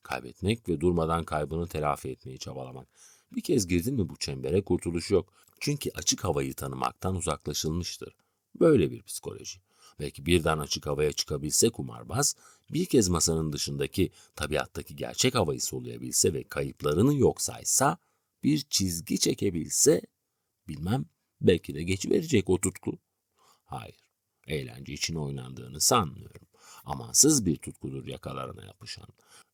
Kaybetmek ve durmadan kaybını telafi etmeyi çabalamak. Bir kez girdin mi bu çembere kurtuluş yok. Çünkü açık havayı tanımaktan uzaklaşılmıştır. Böyle bir psikoloji. Belki birden açık havaya çıkabilse kumarbaz, bir kez masanın dışındaki, tabiattaki gerçek havayı soluyabilse ve kayıplarını yok saysa, bir çizgi çekebilse, bilmem, belki de geçiverecek o tutku. Hayır. Eğlence için oynandığını sanmıyorum. Amansız bir tutkudur yakalarına yapışan.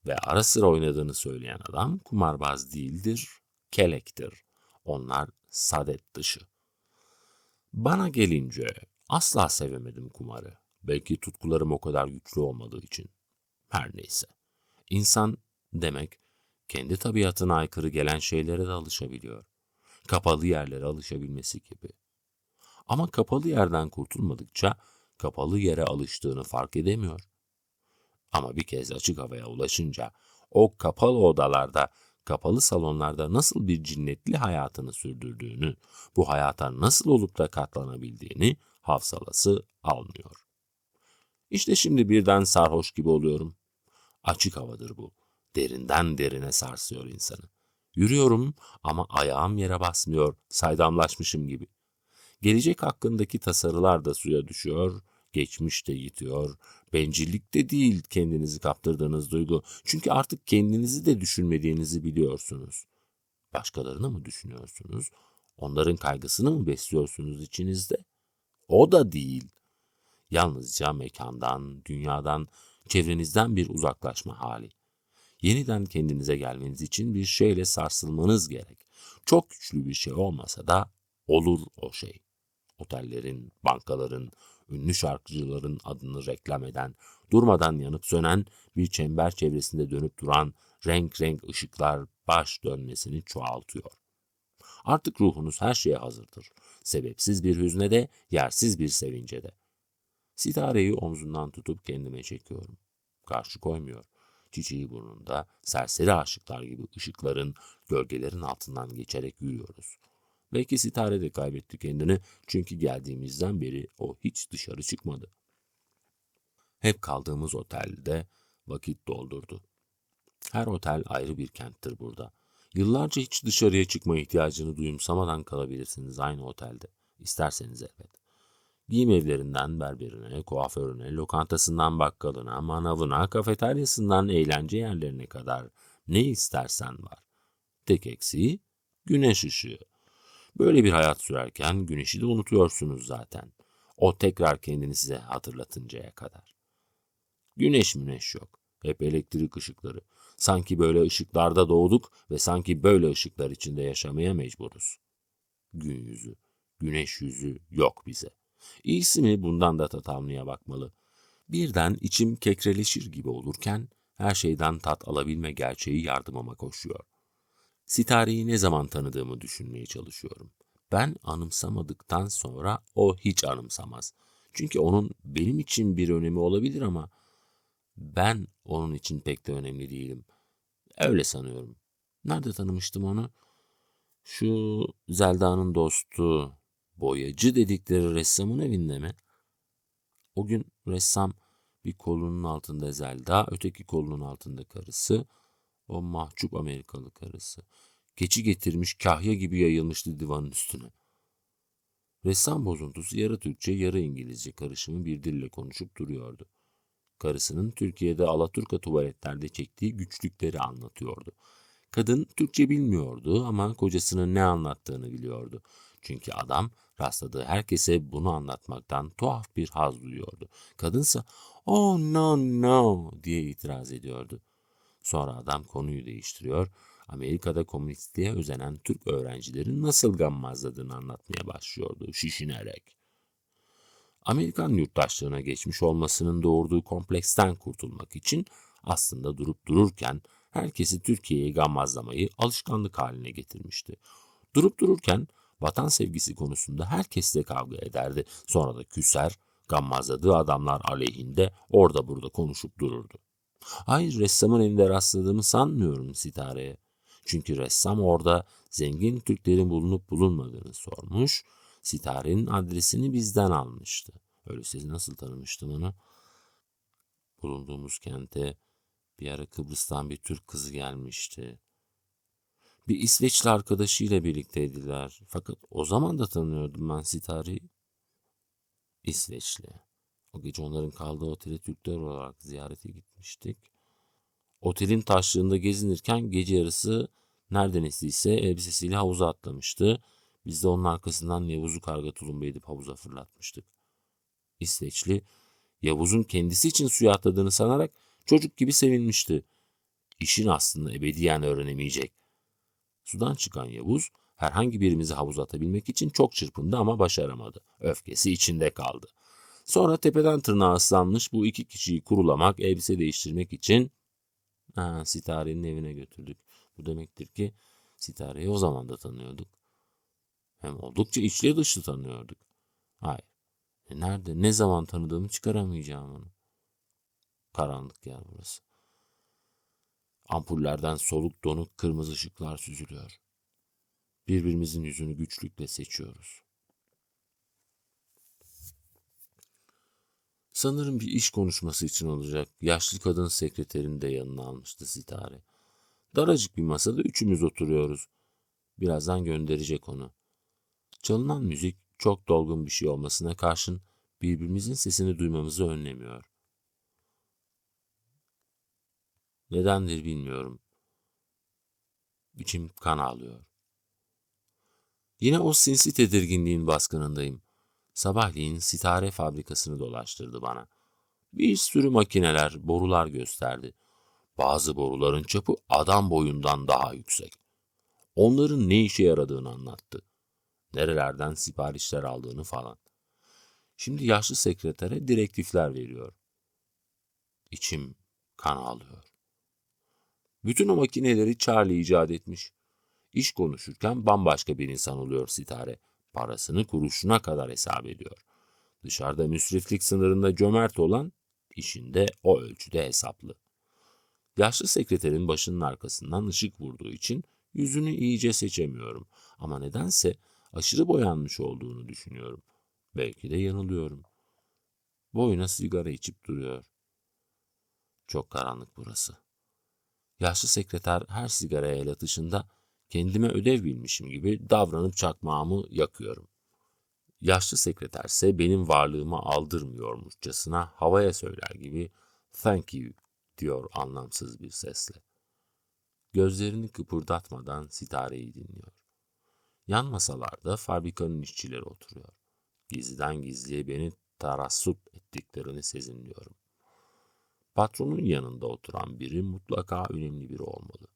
Ve ara sıra oynadığını söyleyen adam kumarbaz değildir, kelektir. Onlar sadet dışı. Bana gelince asla sevemedim kumarı. Belki tutkularım o kadar güçlü olmadığı için. Her neyse. İnsan demek kendi tabiatına aykırı gelen şeylere de alışabiliyor. Kapalı yerlere alışabilmesi gibi. Ama kapalı yerden kurtulmadıkça kapalı yere alıştığını fark edemiyor. Ama bir kez açık havaya ulaşınca o kapalı odalarda, kapalı salonlarda nasıl bir cinnetli hayatını sürdürdüğünü, bu hayata nasıl olup da katlanabildiğini hafsalası almıyor. İşte şimdi birden sarhoş gibi oluyorum. Açık havadır bu. Derinden derine sarsıyor insanı. Yürüyorum ama ayağım yere basmıyor, saydamlaşmışım gibi. Gelecek hakkındaki tasarılar da suya düşüyor, geçmiş de yitiyor. Bencillik de değil kendinizi kaptırdığınız duygu. Çünkü artık kendinizi de düşünmediğinizi biliyorsunuz. Başkalarını mı düşünüyorsunuz? Onların kaygısını mı besliyorsunuz içinizde? O da değil. Yalnızca mekandan, dünyadan, çevrenizden bir uzaklaşma hali. Yeniden kendinize gelmeniz için bir şeyle sarsılmanız gerek. Çok güçlü bir şey olmasa da olur o şey. Otellerin, bankaların, ünlü şarkıcıların adını reklam eden, durmadan yanıp sönen, bir çember çevresinde dönüp duran renk renk ışıklar baş dönmesini çoğaltıyor. Artık ruhunuz her şeye hazırdır. Sebepsiz bir hüzne de, yersiz bir sevince de. Sitareyi omzundan tutup kendime çekiyorum. Karşı koymuyor. Çiçeği burnunda, serseri aşıklar gibi ışıkların, gölgelerin altından geçerek yürüyoruz. Belki Sitare de kaybetti kendini çünkü geldiğimizden beri o hiç dışarı çıkmadı. Hep kaldığımız otelde vakit doldurdu. Her otel ayrı bir kenttir burada. Yıllarca hiç dışarıya çıkma ihtiyacını duyumsamadan kalabilirsiniz aynı otelde. İsterseniz elbet. Giyim evlerinden berberine, kuaförüne, lokantasından bakkalına, manavına, kafeteryasından eğlence yerlerine kadar ne istersen var. Tek eksiği güneş ışığı. Böyle bir hayat sürerken güneşi de unutuyorsunuz zaten. O tekrar kendini size hatırlatıncaya kadar. Güneş müneş yok. Hep elektrik ışıkları. Sanki böyle ışıklarda doğduk ve sanki böyle ışıklar içinde yaşamaya mecburuz. Gün yüzü, güneş yüzü yok bize. İyisi mi bundan da tat almaya bakmalı. Birden içim kekreleşir gibi olurken her şeyden tat alabilme gerçeği yardımıma koşuyor. Sitareyi ne zaman tanıdığımı düşünmeye çalışıyorum. Ben anımsamadıktan sonra o hiç anımsamaz. Çünkü onun benim için bir önemi olabilir ama ben onun için pek de önemli değilim. Öyle sanıyorum. Nerede tanımıştım onu? Şu Zelda'nın dostu, boyacı dedikleri ressamın evinde mi? O gün ressam bir kolunun altında Zelda, öteki kolunun altında karısı, o mahcup Amerikalı karısı. Keçi getirmiş kahya gibi yayılmıştı divanın üstüne. Ressam bozuntusu yarı Türkçe yarı İngilizce karışımı bir dille konuşup duruyordu. Karısının Türkiye'de alaturka tuvaletlerde çektiği güçlükleri anlatıyordu. Kadın Türkçe bilmiyordu ama kocasının ne anlattığını biliyordu. Çünkü adam rastladığı herkese bunu anlatmaktan tuhaf bir haz duyuyordu. Kadınsa "Oh no no" diye itiraz ediyordu. Sonra adam konuyu değiştiriyor, Amerika'da komünistliğe özenen Türk öğrencilerin nasıl gammazladığını anlatmaya başlıyordu şişinerek. Amerikan yurttaşlığına geçmiş olmasının doğurduğu kompleksten kurtulmak için aslında durup dururken herkesi Türkiye'ye gammazlamayı alışkanlık haline getirmişti. Durup dururken vatan sevgisi konusunda herkesle kavga ederdi. Sonra da küser, gammazladığı adamlar aleyhinde orada burada konuşup dururdu. Hayır, ressamın evinde rastladığımı sanmıyorum Sitare'ye. Çünkü ressam orada zengin Türklerin bulunup bulunmadığını sormuş, Sitare'nin adresini bizden almıştı. Öyleyse nasıl tanımıştım onu? Bulunduğumuz kente bir ara Kıbrıs'tan bir Türk kızı gelmişti. Bir İsveçli arkadaşıyla birlikteydiler. Fakat o zaman da tanıyordum ben Sitare'yi. İsveçli. O gece onların kaldığı otele Türkler olarak ziyarete gitmiştik. Otelin taşlığında gezinirken gece yarısı nereden estiyse elbisesiyle havuza atlamıştı. Biz de onun arkasından Yavuz'u karga tulumba edip havuza fırlatmıştık. İsveçli, Yavuz'un kendisi için suya atladığını sanarak çocuk gibi sevinmişti. İşin aslında ebediyen öğrenemeyecek. Sudan çıkan Yavuz, herhangi birimizi havuza atabilmek için çok çırpındı ama başaramadı. Öfkesi içinde kaldı. Sonra tepeden tırnağa ıslanmış bu iki kişiyi kurulamak, elbise değiştirmek için Sitare'nin evine götürdük. Bu demektir ki Sitare'yi o zaman da tanıyorduk. Hem oldukça içli dışlı tanıyorduk. Hayır. Nerede, ne zaman tanıdığımı çıkaramayacağım onu. Karanlık yer burası. Ampullerden soluk donuk kırmızı ışıklar süzülüyor. Birbirimizin yüzünü güçlükle seçiyoruz. Sanırım bir iş konuşması için olacak. Yaşlı kadın sekreterini de yanına almıştı Sitare. Daracık bir masada üçümüz oturuyoruz. Birazdan gönderecek onu. Çalınan müzik çok dolgun bir şey olmasına karşın birbirimizin sesini duymamızı önlemiyor. Nedendir bilmiyorum. İçim kan ağlıyor. Yine o sinsi tedirginliğin baskınındayım. Sabahleyin Sitare fabrikasını dolaştırdı bana. Bir sürü makineler, borular gösterdi. Bazı boruların çapı adam boyundan daha yüksek. Onların ne işe yaradığını anlattı. Nerelerden siparişler aldığını falan. Şimdi yaşlı sekretere direktifler veriyor. İçim kan ağlıyor. Bütün o makineleri Charlie icat etmiş. İş konuşurken bambaşka bir insan oluyor Sitare. Parasını kuruşuna kadar hesap ediyor. Dışarıda müsriflik sınırında cömert olan, işinde o ölçüde hesaplı. Yaşlı sekreterin başının arkasından ışık vurduğu için yüzünü iyice seçemiyorum. Ama nedense aşırı boyanmış olduğunu düşünüyorum. Belki de yanılıyorum. Boyuna sigara içip duruyor. Çok karanlık burası. Yaşlı sekreter her sigaraya el atışında kendime ödev bilmişim gibi davranıp çakmağımı yakıyorum. Yaşlı sekreterse benim varlığımı aldırmıyormuşçasına havaya söyler gibi "Thank you" diyor anlamsız bir sesle. Gözlerini kıpırdatmadan Sitare'yi dinliyor. Yan masalarda fabrikanın işçileri oturuyor. Gizliden gizliye beni tarassup ettiklerini sezinliyorum. Patronun yanında oturan biri mutlaka önemli biri olmalı.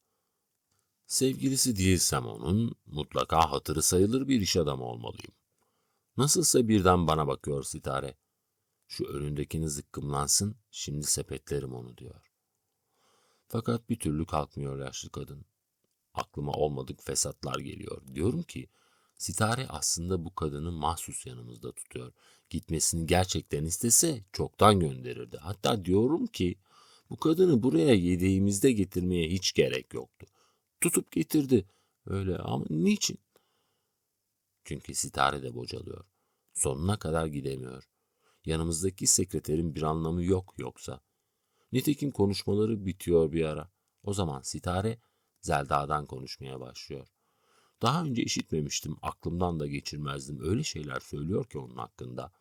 Sevgilisi değilsem onun, mutlaka hatırı sayılır bir iş adamı olmalıyım. Nasılsa birden bana bakıyor Sitare. Şu önündekini zıkkımlansın, şimdi sepetlerim onu diyor. Fakat bir türlü kalkmıyor yaşlı kadın. Aklıma olmadık fesatlar geliyor. Diyorum ki, Sitare aslında bu kadını mahsus yanımızda tutuyor. Gitmesini gerçekten istese çoktan gönderirdi. Hatta diyorum ki, bu kadını buraya yedeğimizde getirmeye hiç gerek yoktu. Tutup getirdi. Öyle ama niçin? Çünkü Sitare de bocalıyor. Sonuna kadar gidemiyor. Yanımızdaki sekreterin bir anlamı yok yoksa. Nitekim konuşmaları bitiyor bir ara. O zaman Sitare Zelda'dan konuşmaya başlıyor. Daha önce işitmemiştim, aklımdan da geçirmezdim. Öyle şeyler söylüyor ki onun hakkında.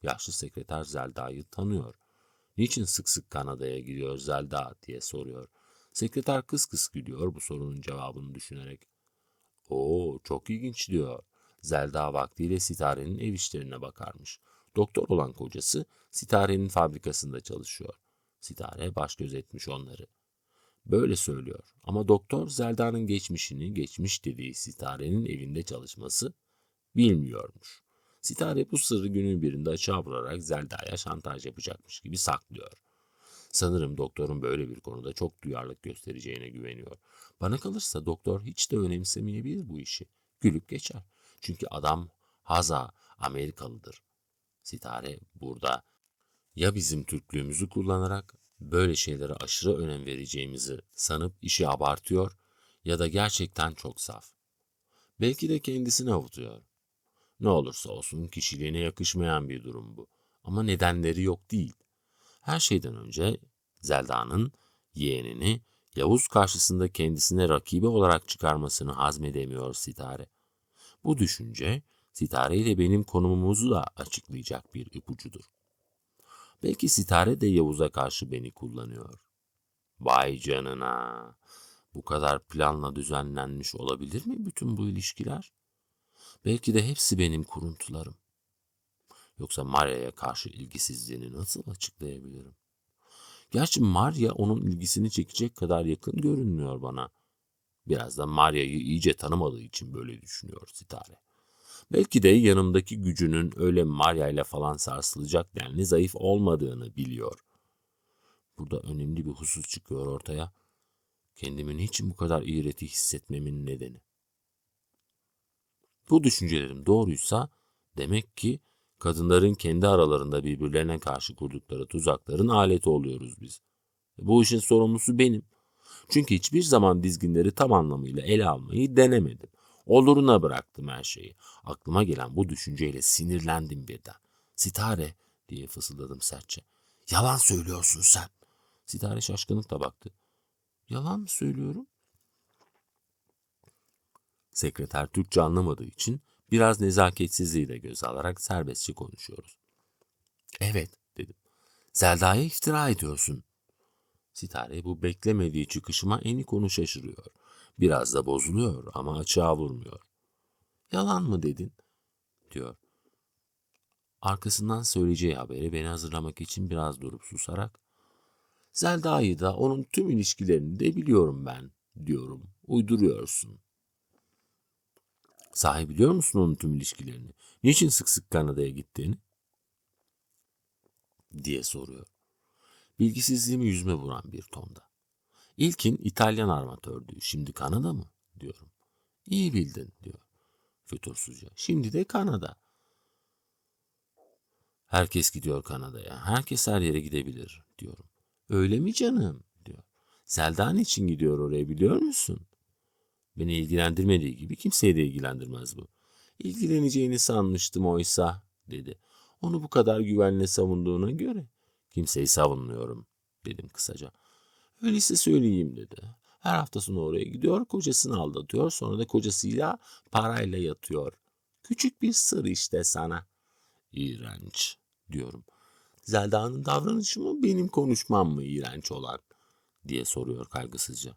Yaşlı sekreter Zelda'yı tanıyor. Niçin sık sık Kanada'ya gidiyor Zelda diye soruyor. Sekreter kıs kıs gülüyor bu sorunun cevabını düşünerek. Oo, çok ilginç diyor. Zelda vaktiyle Sitare'nin ev işlerine bakarmış. Doktor olan kocası Sitare'nin fabrikasında çalışıyor. Sitare baş göz etmiş onları. Böyle söylüyor ama doktor Zelda'nın geçmişini, geçmiş dediği Sitare'nin evinde çalışması bilmiyormuş. Sitare bu sırrı günün birinde açığa vurarak Zelda'ya şantaj yapacakmış gibi saklıyor. Sanırım doktorun böyle bir konuda çok duyarlılık göstereceğine güveniyor. Bana kalırsa doktor hiç de önemsemeyebilir bu işi. Gülüp geçer. Çünkü adam haza Amerikalıdır. Sitare burada ya bizim Türklüğümüzü kullanarak böyle şeylere aşırı önem vereceğimizi sanıp işi abartıyor ya da gerçekten çok saf. Belki de kendisini avutuyor. Ne olursa olsun kişiliğine yakışmayan bir durum bu. Ama nedenleri yok değil. Her şeyden önce Zelda'nın yeğenini Yavuz karşısında kendisine rakibi olarak çıkarmasını hazmedemiyor Sitare. Bu düşünce Sitare ile benim konumumuzu da açıklayacak bir ipucudur. Belki Sitare de Yavuz'a karşı beni kullanıyor. Vay canına! Bu kadar planla düzenlenmiş olabilir mi bütün bu ilişkiler? Belki de hepsi benim kuruntularım. Yoksa Maria'ya karşı ilgisizliğini nasıl açıklayabilirim? Gerçi Maria onun ilgisini çekecek kadar yakın görünmüyor bana. Biraz da Maria'yı iyice tanımadığı için böyle düşünüyor Sitare. Belki de yanımdaki gücünün öyle Maria ile falan sarsılacak denli zayıf olmadığını biliyor. Burada önemli bir husus çıkıyor ortaya. Kendimi niçin bu kadar iğreti hissetmemin nedeni. Bu düşüncelerim doğruysa demek ki kadınların kendi aralarında birbirlerine karşı kurdukları tuzakların aleti oluyoruz biz. Bu işin sorumlusu benim. Çünkü hiçbir zaman dizginleri tam anlamıyla ele almayı denemedim. Oluruna bıraktım her şeyi. Aklıma gelen bu düşünceyle sinirlendim birden. Sitare diye fısıldadım sertçe. Yalan söylüyorsun sen. Sitare şaşkınlıkla baktı. Yalan mı söylüyorum? Sekreter Türkçe anlamadığı için biraz nezaketsizliği de göze alarak serbestçe konuşuyoruz. Evet dedim. Zelda'ya iftira ediyorsun. Sitare bu beklemediği çıkışıma eni konu şaşırıyor. Biraz da bozuluyor ama açığa vurmuyor. Yalan mı dedin? Diyor. Arkasından söyleyeceği haberi beni hazırlamak için biraz durup susarak Zelda'yı da onun tüm ilişkilerini de biliyorum ben diyorum. Uyduruyorsun. Sahi biliyor musun onun tüm ilişkilerini? Niçin sık sık Kanada'ya gittiğini? Diye soruyor. Bilgisizliğimi yüzüme vuran bir tonda. İlkin İtalyan armatördü. Şimdi Kanada mı? Diyorum. İyi bildin diyor. Fütursuzca. Şimdi de Kanada. Herkes gidiyor Kanada'ya. Herkes her yere gidebilir diyorum. Öyle mi canım? Diyor. Zelda için gidiyor oraya biliyor musun? Beni ilgilendirmediği gibi kimseyi de ilgilendirmez bu. İlgileneceğini sanmıştım oysa dedi. Onu bu kadar güvenle savunduğuna göre kimseyi savunmuyorum dedim kısaca. Öyleyse söyleyeyim dedi. Her hafta sonu oraya gidiyor, kocasını aldatıyor, sonra da kocasıyla parayla yatıyor. Küçük bir sır işte sana. İğrenç diyorum. Zelda'nın davranışı mı benim konuşmam mı iğrenç olan diye soruyor kaygısızca.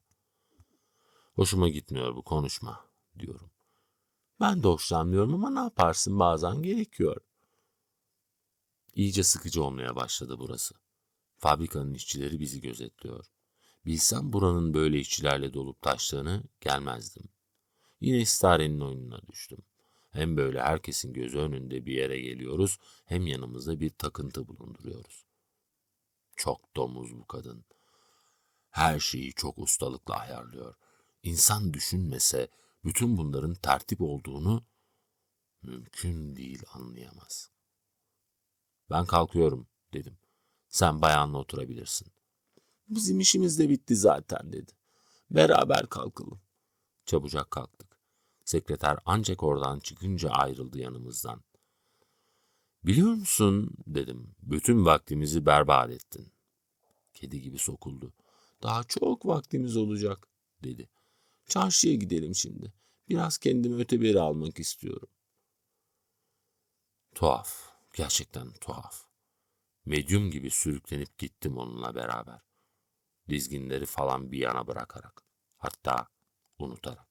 Hoşuma gitmiyor bu konuşma diyorum. Ben de hoşlanmıyorum ama ne yaparsın bazen gerekiyor. İyice sıkıcı olmaya başladı burası. Fabrikanın işçileri bizi gözetliyor. Bilsem buranın böyle işçilerle dolup taştığını gelmezdim. Yine istarenin oyununa düştüm. Hem böyle herkesin gözü önünde bir yere geliyoruz, hem yanımızda bir takıntı bulunduruyoruz. Çok domuz bu kadın. Her şeyi çok ustalıkla ayarlıyor. İnsan düşünmese bütün bunların tertip olduğunu mümkün değil anlayamaz. Ben kalkıyorum dedim. Sen bayanla oturabilirsin. Bizim işimiz de bitti zaten dedi. Beraber kalkalım. Çabucak kalktık. Sekreter ancak oradan çıkınca ayrıldı yanımızdan. Biliyor musun dedim. Bütün vaktimizi berbat ettin. Kedi gibi sokuldu. Daha çok vaktimiz olacak dedi. Çarşıya gidelim şimdi. Biraz kendimi öteberi almak istiyorum. Tuhaf. Gerçekten tuhaf. Medyum gibi sürüklenip gittim onunla beraber. Dizginleri falan bir yana bırakarak. Hatta unutarak.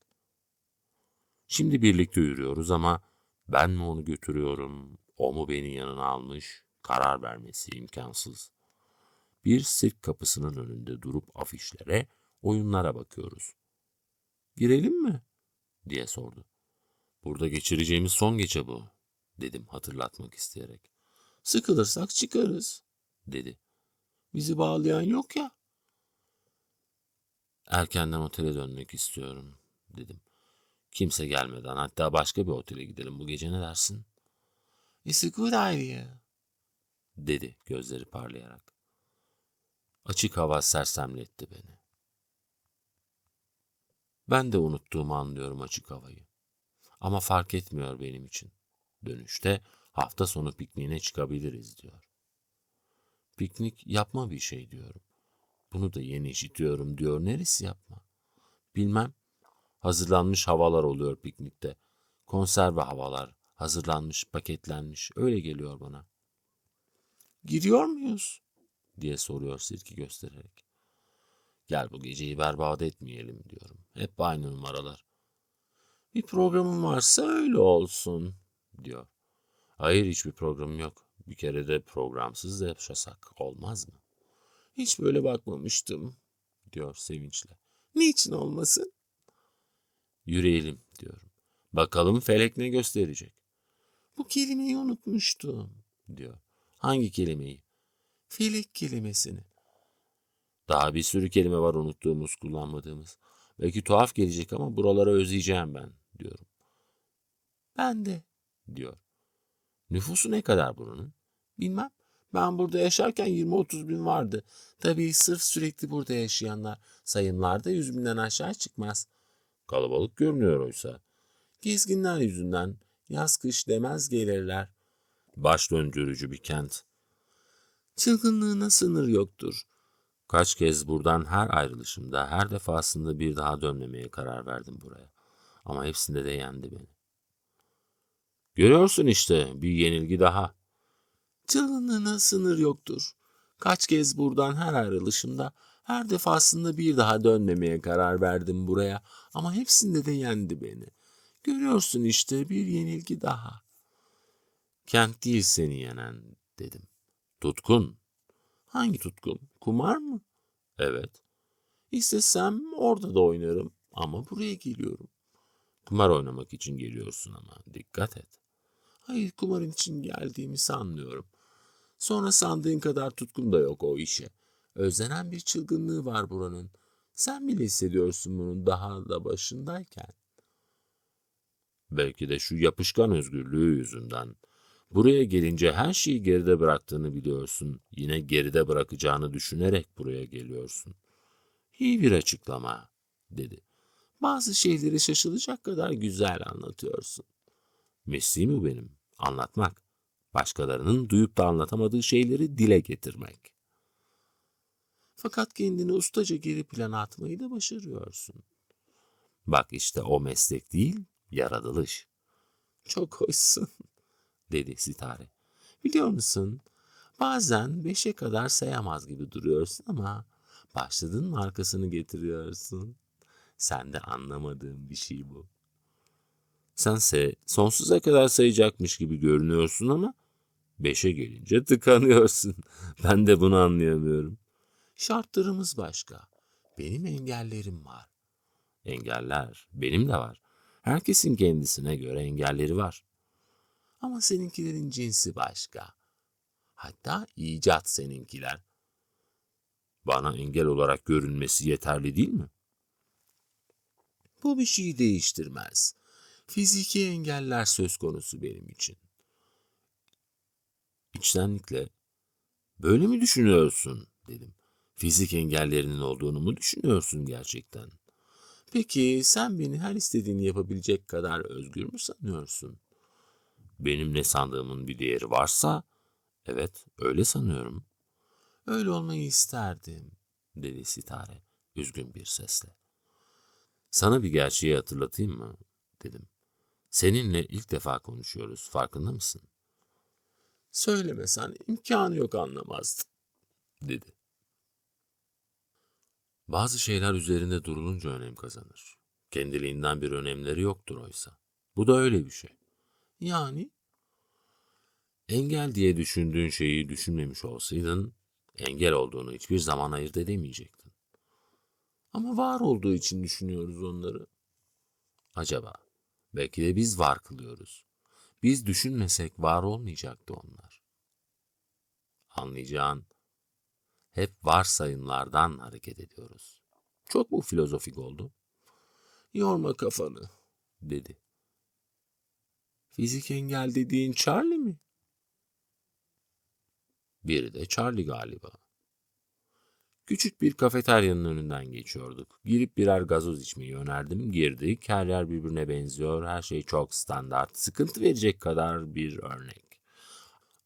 Şimdi birlikte yürüyoruz ama ben mi onu götürüyorum, o mu beni yanına almış, karar vermesi imkansız. Bir sirk kapısının önünde durup afişlere, oyunlara bakıyoruz. Girelim mi? Diye sordu. Burada geçireceğimiz son gece bu, dedim hatırlatmak isteyerek. Sıkılırsak çıkarız, dedi. Bizi bağlayan yok ya. Erkenden otele dönmek istiyorum, dedim. Kimse gelmeden hatta başka bir otele gidelim bu gece ne dersin? It's a good idea, dedi gözleri parlayarak. Açık hava sersemletti beni. Ben de unuttuğumu anlıyorum açık havayı. Ama fark etmiyor benim için. Dönüşte hafta sonu pikniğine çıkabiliriz diyor. Piknik yapma bir şey diyorum. Bunu da yeni işitiyorum diyor. Neresi yapma? Bilmem. Hazırlanmış havalar oluyor piknikte. Konserve havalar. Hazırlanmış, paketlenmiş. Öyle geliyor bana. Giriyor muyuz? Diye soruyor sirki göstererek. Gel bu geceyi berbat etmeyelim diyorum. Hep aynı numaralar. Bir programım varsa öyle olsun diyor. Hayır, hiçbir programım yok. Bir kere de programsız yaşasak olmaz mı? Hiç böyle bakmamıştım, diyor sevinçle. Niçin olmasın? Yürüyelim, diyorum. Bakalım felek ne gösterecek? Bu kelimeyi unutmuştum, diyor. Hangi kelimeyi? Felek kelimesini. Daha bir sürü kelime var unuttuğumuz, kullanmadığımız. Belki tuhaf gelecek ama buraları özleyeceğim ben, diyorum. Ben de, diyor. Nüfusu ne kadar buranın? Bilmem. Ben burada yaşarken 20-30 bin vardı. Tabii sırf sürekli burada yaşayanlar. Sayımlarda 100 binden aşağı çıkmaz. Kalabalık görünüyor oysa. Gezginler yüzünden yaz kış demez gelirler. Baş döndürücü bir kent. Çılgınlığına sınır yoktur. Kaç kez buradan her ayrılışımda, her defasında bir daha dönmemeye karar verdim buraya. Ama hepsinde de yendi beni. Görüyorsun işte, bir yenilgi daha. Çılgınlığına sınır yoktur. Kaç kez buradan her ayrılışımda, her defasında bir daha dönmemeye karar verdim buraya. Ama hepsinde de yendi beni. Görüyorsun işte, bir yenilgi daha. Kent değil seni yenen, dedim. Tutkun. Hangi tutkun? Kumar mı? Evet. İstesem orada da oynarım ama buraya geliyorum. Kumar oynamak için geliyorsun ama dikkat et. Hayır, kumarın için geldiğimi sanmıyorum. Sonra sandığın kadar tutkum da yok o işe. Özlenen bir çılgınlığı var buranın. Sen bile hissediyorsun bunun daha da başındayken. Belki de şu yapışkan özgürlüğü yüzünden. Buraya gelince her şeyi geride bıraktığını biliyorsun. Yine geride bırakacağını düşünerek buraya geliyorsun. İyi bir açıklama, dedi. Bazı şeyleri şaşılacak kadar güzel anlatıyorsun. Mesleğim mi benim? Anlatmak. Başkalarının duyup da anlatamadığı şeyleri dile getirmek. Fakat kendini ustaca geri plana atmayı da başarıyorsun. Bak işte o meslek değil, yaratılış. Çok hoşsun, dedi Sitare. Biliyor musun, bazen 5'e kadar sayamaz gibi duruyorsun ama başladın mı arkasını getiriyorsun. Sende anlamadığın bir şey bu. Sense sonsuza kadar sayacakmış gibi görünüyorsun ama 5'e gelince tıkanıyorsun. Ben de bunu anlayamıyorum. Şartlarımız başka. Benim engellerim var. Engeller benim de var. Herkesin kendisine göre engelleri var. Ama seninkilerin cinsi başka. Hatta icat seninkiler. Bana engel olarak görünmesi yeterli değil mi? Bu bir şey değiştirmez. Fiziki engeller söz konusu benim için. İçtenlikle, böyle mi düşünüyorsun, dedim. Fizik engellerinin olduğunu mu düşünüyorsun gerçekten? Peki sen beni her istediğini yapabilecek kadar özgür mü sanıyorsun? Benim ne sandığımın bir değeri varsa, evet öyle sanıyorum. Öyle olmayı isterdim, dedi Sitare üzgün bir sesle. Sana bir gerçeği hatırlatayım mı, dedim. Seninle ilk defa konuşuyoruz, farkında mısın? Söylemesen imkanı yok anlamazdım, dedi. Bazı şeyler üzerinde durulunca önem kazanır. Kendiliğinden bir önemleri yoktur oysa. Bu da öyle bir şey. Yani? Engel diye düşündüğün şeyi düşünmemiş olsaydın, engel olduğunu hiçbir zaman ayırt edemeyecektin. Ama var olduğu için düşünüyoruz onları. Acaba, belki de biz var kılıyoruz. Biz düşünmesek var olmayacaktı onlar. Anlayacağın, hep varsayımlardan hareket ediyoruz. Çok mu filozofik oldu? Yorma kafanı, dedi. Fizik engel dediğin Charlie mi? Biri de Charlie galiba. Küçük bir kafeteryanın önünden geçiyorduk. Girip birer gazoz içmeyi önerdim. Girdik. Her yer birbirine benziyor. Her şey çok standart. Sıkıntı verecek kadar bir örnek.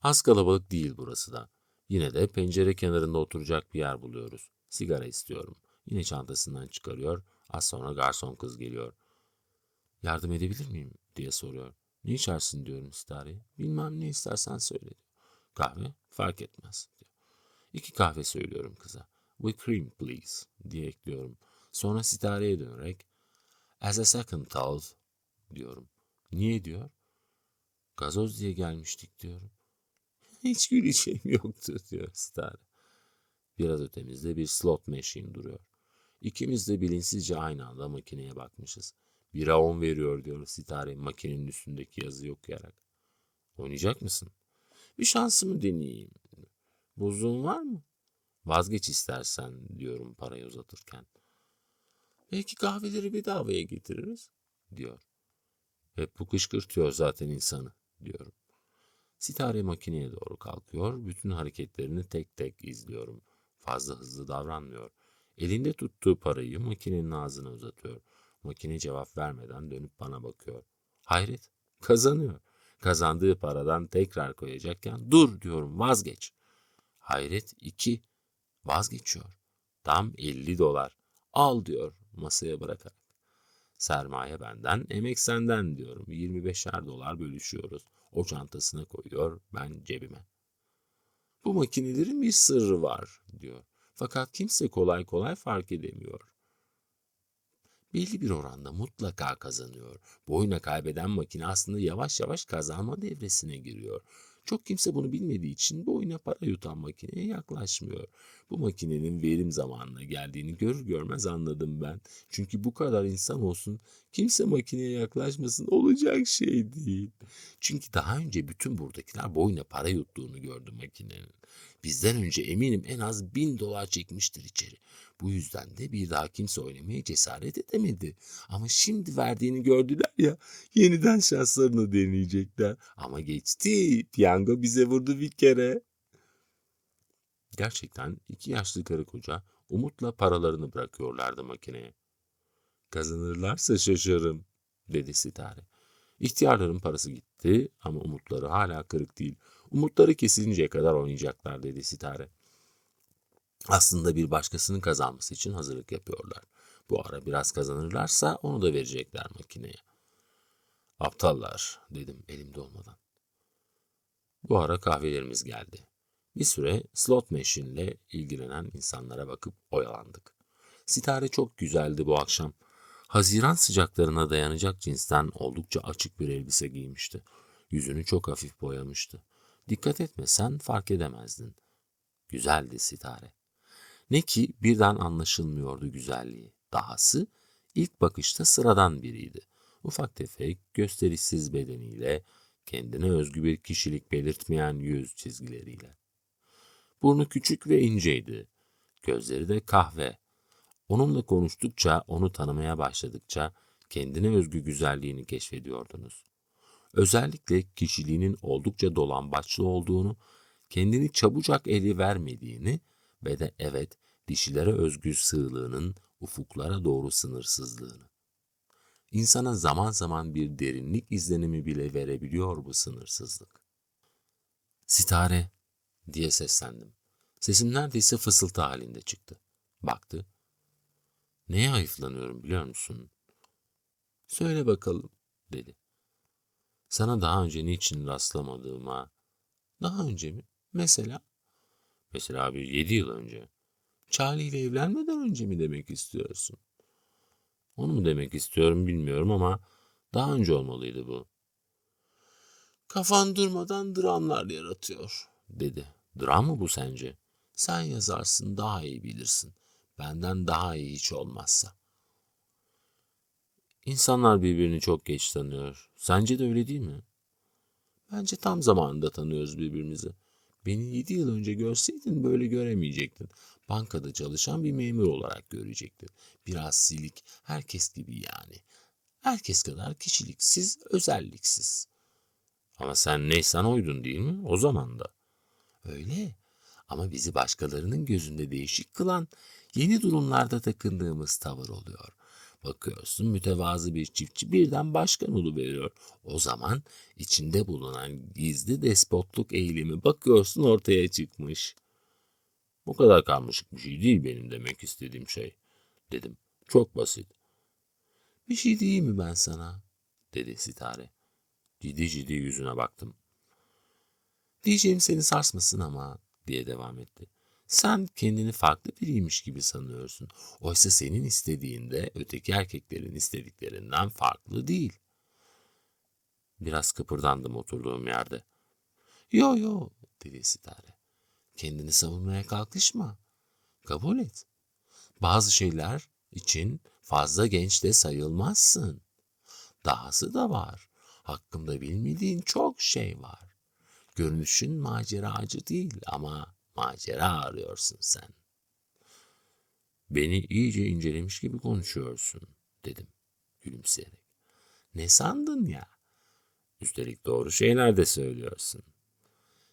Az kalabalık değil burası da. Yine de pencere kenarında oturacak bir yer buluyoruz. Sigara istiyorum. Yine çantasından çıkarıyor. Az sonra garson kız geliyor. Yardım edebilir miyim, diye soruyor. Ne içersin, diyorum Starry'e. Bilmem, ne istersen söyle. Kahve fark etmez, diyor. 2 kahve söylüyorum kıza. With cream please, diye ekliyorum. Sonra Sitare'ye dönerek as a second thought, diyorum. Niye, diyor. Gazoz diye gelmiştik diyorum. Hiç güleceğim yoktu diyor Sitare. Biraz ötemizde bir slot machine duruyor. İkimiz de bilinçsizce aynı anda makineye bakmışız. 1'e 10 veriyor diyor Sitare makinenin üstündeki yazıyı okuyarak. Oynayacak mısın? Bir şansımı deneyeyim. Buzluğun var mı? Vazgeç istersen diyorum parayı uzatırken. Belki kahveleri bedavaya getiririz diyor. Hep bu kışkırtıyor zaten insanı diyorum. Sitare makineye doğru kalkıyor. Bütün hareketlerini tek tek izliyorum. Fazla hızlı davranmıyor. Elinde tuttuğu parayı makinenin ağzına uzatıyor. Makine cevap vermeden dönüp bana bakıyor. Hayret, kazanıyor. Kazandığı paradan tekrar koyacakken dur diyorum, vazgeç. Hayret 2, vazgeçiyor. Tam 50 dolar. Al diyor masaya bırakarak. Sermaye benden, emek senden diyorum. 25'er dolar bölüşüyoruz. O çantasına koyuyor, ben cebime. Bu makinelerin bir sırrı var diyor. Fakat kimse kolay kolay fark edemiyor. Belli bir oranda mutlaka kazanıyor. Bu oyuna kaybeden makine aslında yavaş yavaş kazanma devresine giriyor. Çok kimse bunu bilmediği için bu oyuna para yutan makineye yaklaşmıyor. Bu makinenin verim zamanına geldiğini görür görmez anladım ben. Çünkü bu kadar insan olsun, kimse makineye yaklaşmasın, olacak şey değil. Çünkü daha önce bütün buradakiler bu oyuna para yuttuğunu gördü makinenin. Bizden önce eminim en az 1000 dolar çekmiştir içeri. Bu yüzden de bir daha kimse oynamaya cesaret edemedi. Ama şimdi verdiğini gördüler ya, yeniden şanslarını deneyecekler. Ama geçti, piyango bize vurdu bir kere. Gerçekten iki yaşlı karı koca umutla paralarını bırakıyorlardı makineye. Kazanırlarsa şaşarım, dedi Sitare. İhtiyarların parası gitti ama umutları hala kırık değil. Umutları kesinceye kadar oynayacaklar, dedi Sitare. Aslında bir başkasının kazanması için hazırlık yapıyorlar. Bu ara biraz kazanırlarsa onu da verecekler makineye. Aptallar, dedim elimde olmadan. Bu ara kahvelerimiz geldi. Bir süre slot machine ile ilgilenen insanlara bakıp oyalandık. Sitare çok güzeldi bu akşam. Haziran sıcaklarına dayanacak cinsten oldukça açık bir elbise giymişti. Yüzünü çok hafif boyamıştı. Dikkat etmesen fark edemezdin. Güzeldi Sitare. Ne ki birden anlaşılmıyordu güzelliği. Dahası ilk bakışta sıradan biriydi. Ufak tefek, gösterişsiz bedeniyle, kendine özgü bir kişilik belirtmeyen yüz çizgileriyle. Burnu küçük ve inceydi. Gözleri de kahve. Onunla konuştukça, onu tanımaya başladıkça kendine özgü güzelliğini keşfediyordunuz. Özellikle kişiliğinin oldukça dolambaçlı olduğunu, kendini çabucak ele vermediğini ve de evet, dişilere özgü sığlığının ufuklara doğru sınırsızlığını. İnsana zaman zaman bir derinlik izlenimi bile verebiliyor bu sınırsızlık. Sitare diye seslendim. Sesim neredeyse fısıltı halinde çıktı. Baktı. Neye hayıflanıyorum biliyor musun? Söyle bakalım, dedi. Sana daha önce niçin rastlamadığıma. Daha önce mi? Mesela bir 7 yıl önce. Charlie ile evlenmeden önce mi demek istiyorsun? Onu mu demek istiyorum bilmiyorum ama daha önce olmalıydı bu. Kafan durmadan dramlar yaratıyor, dedi. Dram mı bu sence? Sen yazarsın, daha iyi bilirsin. Benden daha iyi hiç olmazsa. İnsanlar birbirini çok geç tanıyor. Sence de öyle değil mi? Bence tam zamanında tanıyoruz birbirimizi. Beni 7 yıl önce görseydin böyle göremeyecektin. Bankada çalışan bir memur olarak görecektin. Biraz silik, herkes gibi yani. Herkes kadar kişiliksiz, özelliksiz. Ama sen neysen oydun değil mi? O zaman da. Öyle. Ama bizi başkalarının gözünde değişik kılan yeni durumlarda takındığımız tavır oluyor. Bakıyorsun mütevazı bir çiftçi birden başkan oluveriyor. O zaman içinde bulunan gizli despotluk eğilimi bakıyorsun ortaya çıkmış. Bu kadar karmaşık bir şey değil benim demek istediğim şey, dedim. Çok basit. Bir şey diyeyim mi ben sana, dedi Sitare. Ciddi ciddi yüzüne baktım. Diyeceğim seni sarsmasın ama, diye devam etti. Sen kendini farklı biriymiş gibi sanıyorsun. Oysa senin istediğin de öteki erkeklerin istediklerinden farklı değil. Biraz kıpırdandım oturduğum yerde. Yo yo dedi Sitare. Kendini savunmaya kalkışma. Kabul et. Bazı şeyler için fazla genç de sayılmazsın. Dahası da var. Hakkımda bilmediğin çok şey var. Görünüşün maceracı değil ama macera arıyorsun sen. Beni iyice incelemiş gibi konuşuyorsun, dedim gülümseyerek. Ne sandın ya? Üstelik doğru şeyler de söylüyorsun.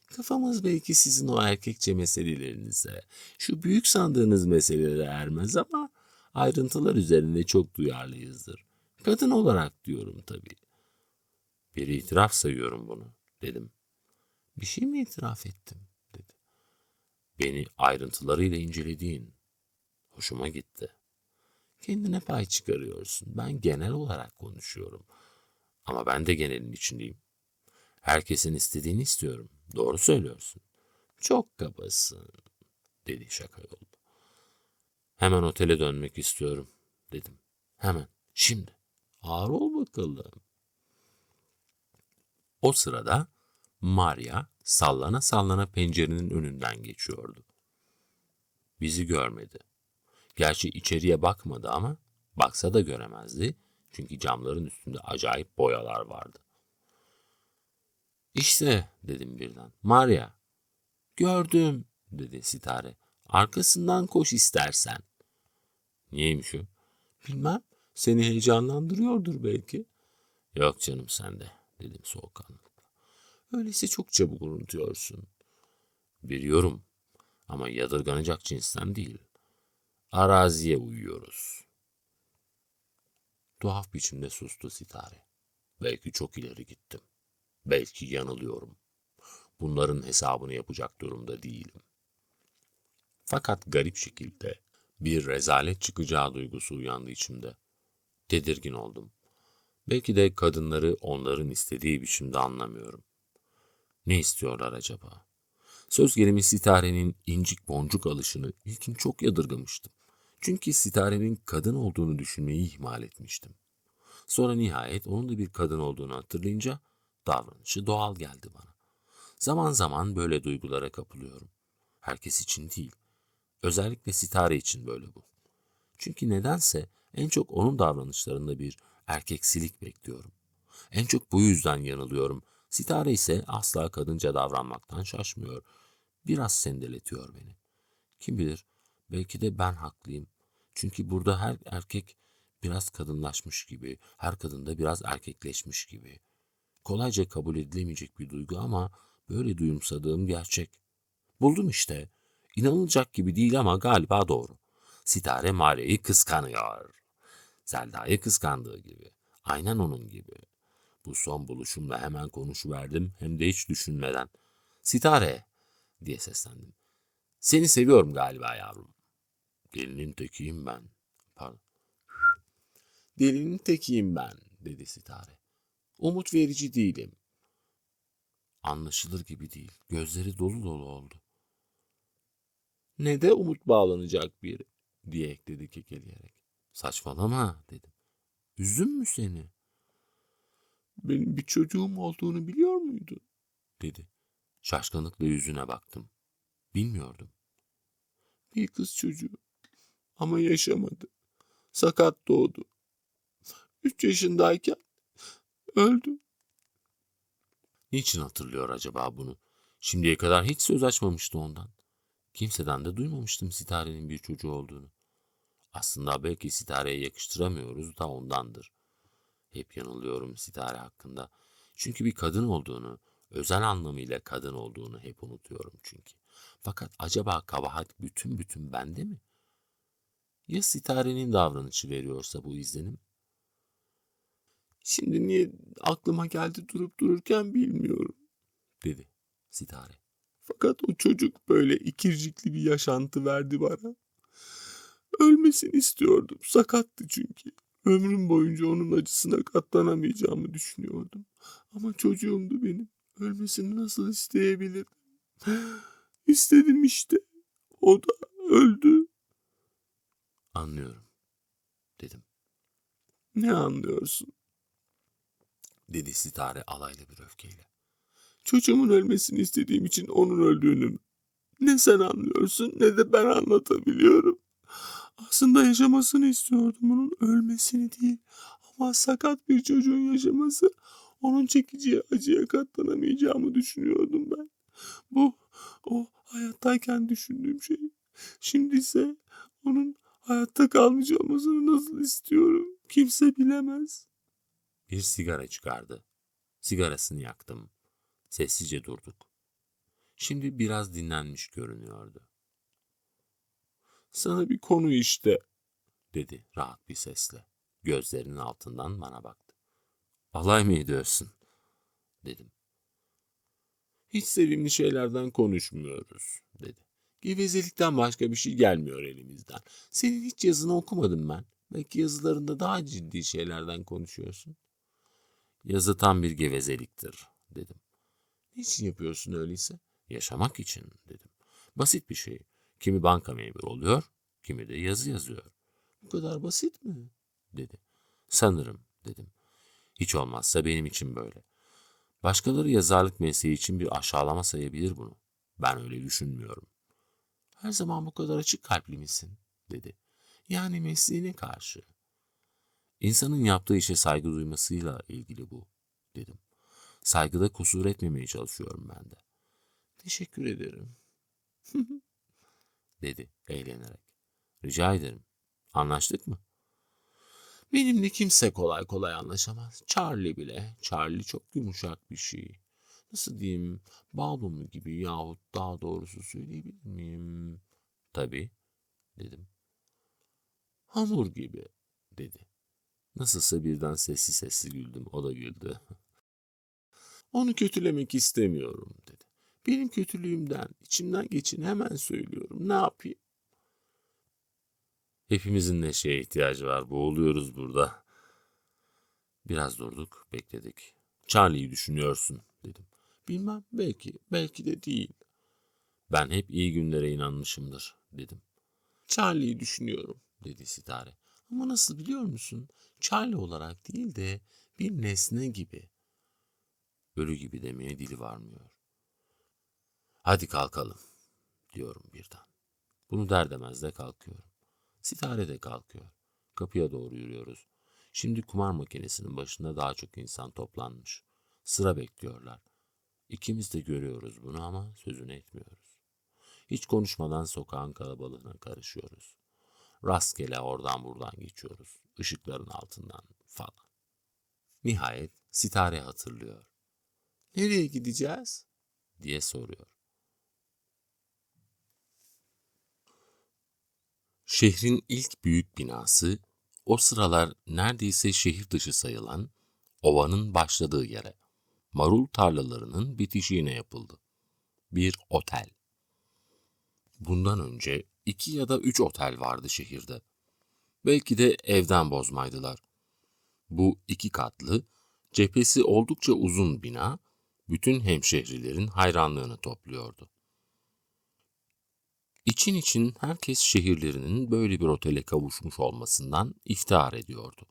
Kafamız belki sizin o erkekçe meselelerinize, şu büyük sandığınız meselelere ermez ama ayrıntılar üzerinde çok duyarlıyızdır. Kadın olarak diyorum tabii. Bir itiraf sayıyorum bunu, dedim. Bir şey mi itiraf ettim, dedi. Beni ayrıntılarıyla incelediğin hoşuma gitti. Kendine pay çıkarıyorsun. Ben genel olarak konuşuyorum. Ama ben de genelin içindeyim. Herkesin istediğini istiyorum. Doğru söylüyorsun. Çok kabasın, dedi şaka yollu. Hemen otele dönmek istiyorum, dedim. Hemen, şimdi. Ağır ol bakalım. O sırada Maria sallana sallana pencerenin önünden geçiyordu. Bizi görmedi. Gerçi içeriye bakmadı ama baksa da göremezdi. Çünkü camların üstünde acayip boyalar vardı. İşte dedim birden. Maria. Gördüm dedi Sitare. Arkasından koş istersen. Niyeymiş o? Bilmem. Seni heyecanlandırıyordur belki. Yok canım sende dedim soğukkanlılıkla. Öyleyse çok çabuk unutuyorsun. Biliyorum ama yadırganacak cinsten değil. Araziye uyuyoruz. Tuhaf biçimde sustu Sitare. Belki çok ileri gittim. Belki yanılıyorum. Bunların hesabını yapacak durumda değilim. Fakat garip şekilde bir rezalet çıkacağı duygusu uyandı içimde. Tedirgin oldum. Belki de kadınları onların istediği biçimde anlamıyorum. Ne istiyorlar acaba? Söz gelimi Sitare'nin incik boncuk alışını ilkin çok yadırgamıştım. Çünkü Sitare'nin kadın olduğunu düşünmeyi ihmal etmiştim. Sonra nihayet onun da bir kadın olduğunu hatırlayınca davranışı doğal geldi bana. Zaman zaman böyle duygulara kapılıyorum. Herkes için değil. Özellikle Sitare için böyle bu. Çünkü nedense en çok onun davranışlarında bir erkeksilik bekliyorum. En çok bu yüzden yanılıyorum. Sitare ise asla kadınca davranmaktan şaşmıyor. Biraz sendeletiyor beni. Kim bilir, belki de ben haklıyım. Çünkü burada her erkek biraz kadınlaşmış gibi, her kadın da biraz erkekleşmiş gibi. Kolayca kabul edilemeyecek bir duygu ama böyle duyumsadığım gerçek. Buldum işte. İnanılacak gibi değil ama galiba doğru. Sitare Maria'yı kıskanıyor. Selda'yı kıskandığı gibi. Aynen onun gibi. Bu son buluşumla hemen konuşuverdim hem de hiç düşünmeden. Sitare diye seslendim. Seni seviyorum galiba yavrum. Delinin tekiyim ben. Pardon. Delinin tekiyim ben dedi Sitare. Umut verici değilim. Anlaşılır gibi değil. Gözleri dolu dolu oldu. Ne de umut bağlanacak biri diye ekledi kekeleyerek. Saçmalama dedim. Üzdüm mü seni? Benim bir çocuğum olduğunu biliyor muydun? Dedi. Şaşkınlıkla yüzüne baktım. Bilmiyordum. Bir kız çocuğu ama yaşamadı. Sakat doğdu. 3 yaşındayken öldü. Niçin hatırlıyor acaba bunu? Şimdiye kadar hiç söz açmamıştı ondan. Kimseden de duymamıştım Sitare'nin bir çocuğu olduğunu. Aslında belki Sitare'ye yakıştıramıyoruz da ondandır. Hep yanılıyorum Sitare hakkında. Çünkü bir kadın olduğunu, özel anlamıyla kadın olduğunu hep unutuyorum çünkü. Fakat acaba kabahat bütün bende mi? Ya Sitare'nin davranışı veriyorsa bu izlenim? Şimdi niye aklıma geldi durup dururken bilmiyorum, dedi Sitare. Fakat o çocuk böyle ikircikli bir yaşantı verdi bana. Ölmesini istiyordum. Sakattı çünkü. Ömrüm boyunca onun acısına katlanamayacağımı düşünüyordum. Ama çocuğumdu benim. Ölmesini nasıl isteyebilirdim? İstedim işte. O da öldü. Anlıyorum, dedim. Ne anlıyorsun? dedi Sitare alaylı bir öfkeyle. Çocuğumun ölmesini istediğim için onun öldüğünü ne sen anlıyorsun ne de ben anlatabiliyorum. Aslında yaşamasını istiyordum, onun ölmesini değil. Ama sakat bir çocuğun yaşaması, onun çekeceği acıya katlanamayacağımı düşünüyordum ben. Bu o hayattayken düşündüğüm şey. Şimdi ise onun hayatta kalmış olmasını nasıl istiyorum kimse bilemez. Bir sigara çıkardı. Sigarasını yaktım. Sessizce durduk. Şimdi biraz dinlenmiş görünüyordu. Sana bir konu işte, dedi rahat bir sesle. Gözlerinin altından bana baktı. Alay mı ediyorsun? Dedim. Hiç sevimli şeylerden konuşmuyoruz, dedi. Gevezelikten başka bir şey gelmiyor elimizden. Senin hiç yazını okumadım ben. Belki yazılarında daha ciddi şeylerden konuşuyorsun. Yazı tam bir gevezeliktir, dedim. Niçin yapıyorsun öyleyse? Yaşamak için, dedim. Basit bir şey. Kimi banka memuru oluyor, kimi de yazı yazıyor. Bu kadar basit mi? Dedi. Sanırım, dedim. Hiç olmazsa benim için böyle. Başkaları yazarlık mesleği için bir aşağılama sayabilir bunu. Ben öyle düşünmüyorum. Her zaman bu kadar açık kalpli misin? Dedi. Yani mesleğine karşı. İnsanın yaptığı işe saygı duymasıyla ilgili bu, dedim. Saygıda kusur etmemeye çalışıyorum ben de. Teşekkür ederim, dedi eğlenerek. Rica ederim. Anlaştık mı? Benimle kimse kolay kolay anlaşamaz. Charlie bile. Charlie çok yumuşak bir şey. Nasıl diyeyim? Bal mumu gibi yahut daha doğrusu söyleyebilir miyim? Tabii, dedim. Hamur gibi, dedi. Nasılsa birden sessiz sessiz güldüm. O da güldü. Onu kötülemek istemiyorum, dedi. Benim kötülüğümden, içimden geçin hemen söylüyorum. Ne yapayım? Hepimizin neşeye ihtiyacı var. Boğuluyoruz burada. Biraz durduk, bekledik. Charlie'yi düşünüyorsun, dedim. Bilmem, belki de değil. Ben hep iyi günlere inanmışımdır, dedim. Charlie'yi düşünüyorum, dedi Sitare. Ama nasıl biliyor musun? Charlie olarak değil de bir nesne gibi. Ölü gibi demeye dili varmıyor. Hadi kalkalım, diyorum birden. Bunu der demez de kalkıyorum. Sitare de kalkıyor. Kapıya doğru yürüyoruz. Şimdi kumar makinesinin başında daha çok insan toplanmış. Sıra bekliyorlar. İkimiz de görüyoruz bunu ama sözünü etmiyoruz. Hiç konuşmadan sokağın kalabalığına karışıyoruz. Rastgele oradan buradan geçiyoruz. Işıkların altından falan. Nihayet Sitare hatırlıyor. Nereye gideceğiz? Diye soruyor. Şehrin ilk büyük binası, o sıralar neredeyse şehir dışı sayılan ovanın başladığı yere, marul tarlalarının bitişiğine yapıldı. Bir otel. Bundan önce 2 ya da 3 otel vardı şehirde. Belki de evden bozmaydılar. Bu 2 katlı, cephesi oldukça uzun bina, bütün hemşehrilerin hayranlığını topluyordu. İçin için herkes şehirlerinin böyle bir otele kavuşmuş olmasından iftihar ediyordu.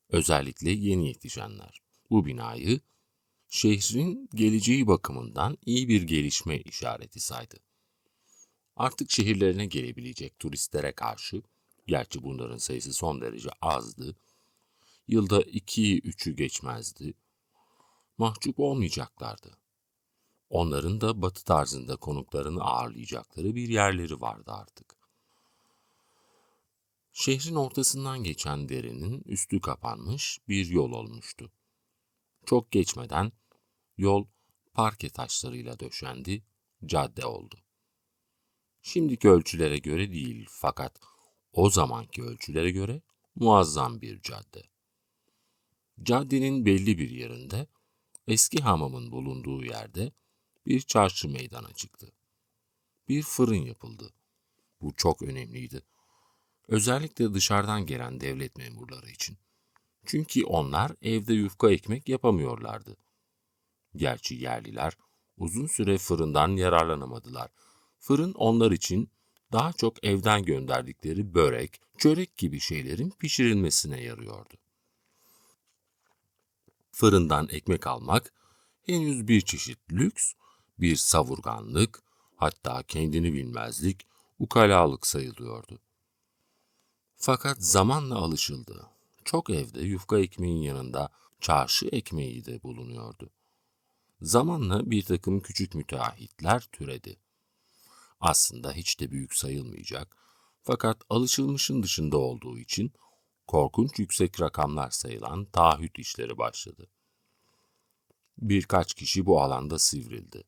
Özellikle yeni yetişenler bu binayı şehrin geleceği bakımından iyi bir gelişme işareti saydı. Artık şehirlerine gelebilecek turistlere karşı, gerçi bunların sayısı son derece azdı, yılda 2'yi 3'ü geçmezdi, mahcup olmayacaklardı. Onların da batı tarzında konuklarını ağırlayacakları bir yerleri vardı artık. Şehrin ortasından geçen derenin üstü kapanmış bir yol olmuştu. Çok geçmeden yol parke taşlarıyla döşendi, cadde oldu. Şimdiki ölçülere göre değil fakat o zamanki ölçülere göre muazzam bir cadde. Caddenin belli bir yerinde, eski hamamın bulunduğu yerde bir çarşı meydana çıktı. Bir fırın yapıldı. Bu çok önemliydi. Özellikle dışarıdan gelen devlet memurları için. Çünkü onlar evde yufka ekmek yapamıyorlardı. Gerçi yerliler uzun süre fırından yararlanamadılar. Fırın onlar için daha çok evden gönderdikleri börek, çörek gibi şeylerin pişirilmesine yarıyordu. Fırından ekmek almak henüz bir çeşit lüks, bir savurganlık, hatta kendini bilmezlik, ukalalık sayılıyordu. Fakat zamanla alışıldı. Çok evde yufka ekmeğin yanında çarşı ekmeği de bulunuyordu. Zamanla bir takım küçük müteahhitler türedi. Aslında hiç de büyük sayılmayacak, fakat alışılmışın dışında olduğu için korkunç yüksek rakamlar sayılan taahhüt işleri başladı. Birkaç kişi bu alanda sivrildi.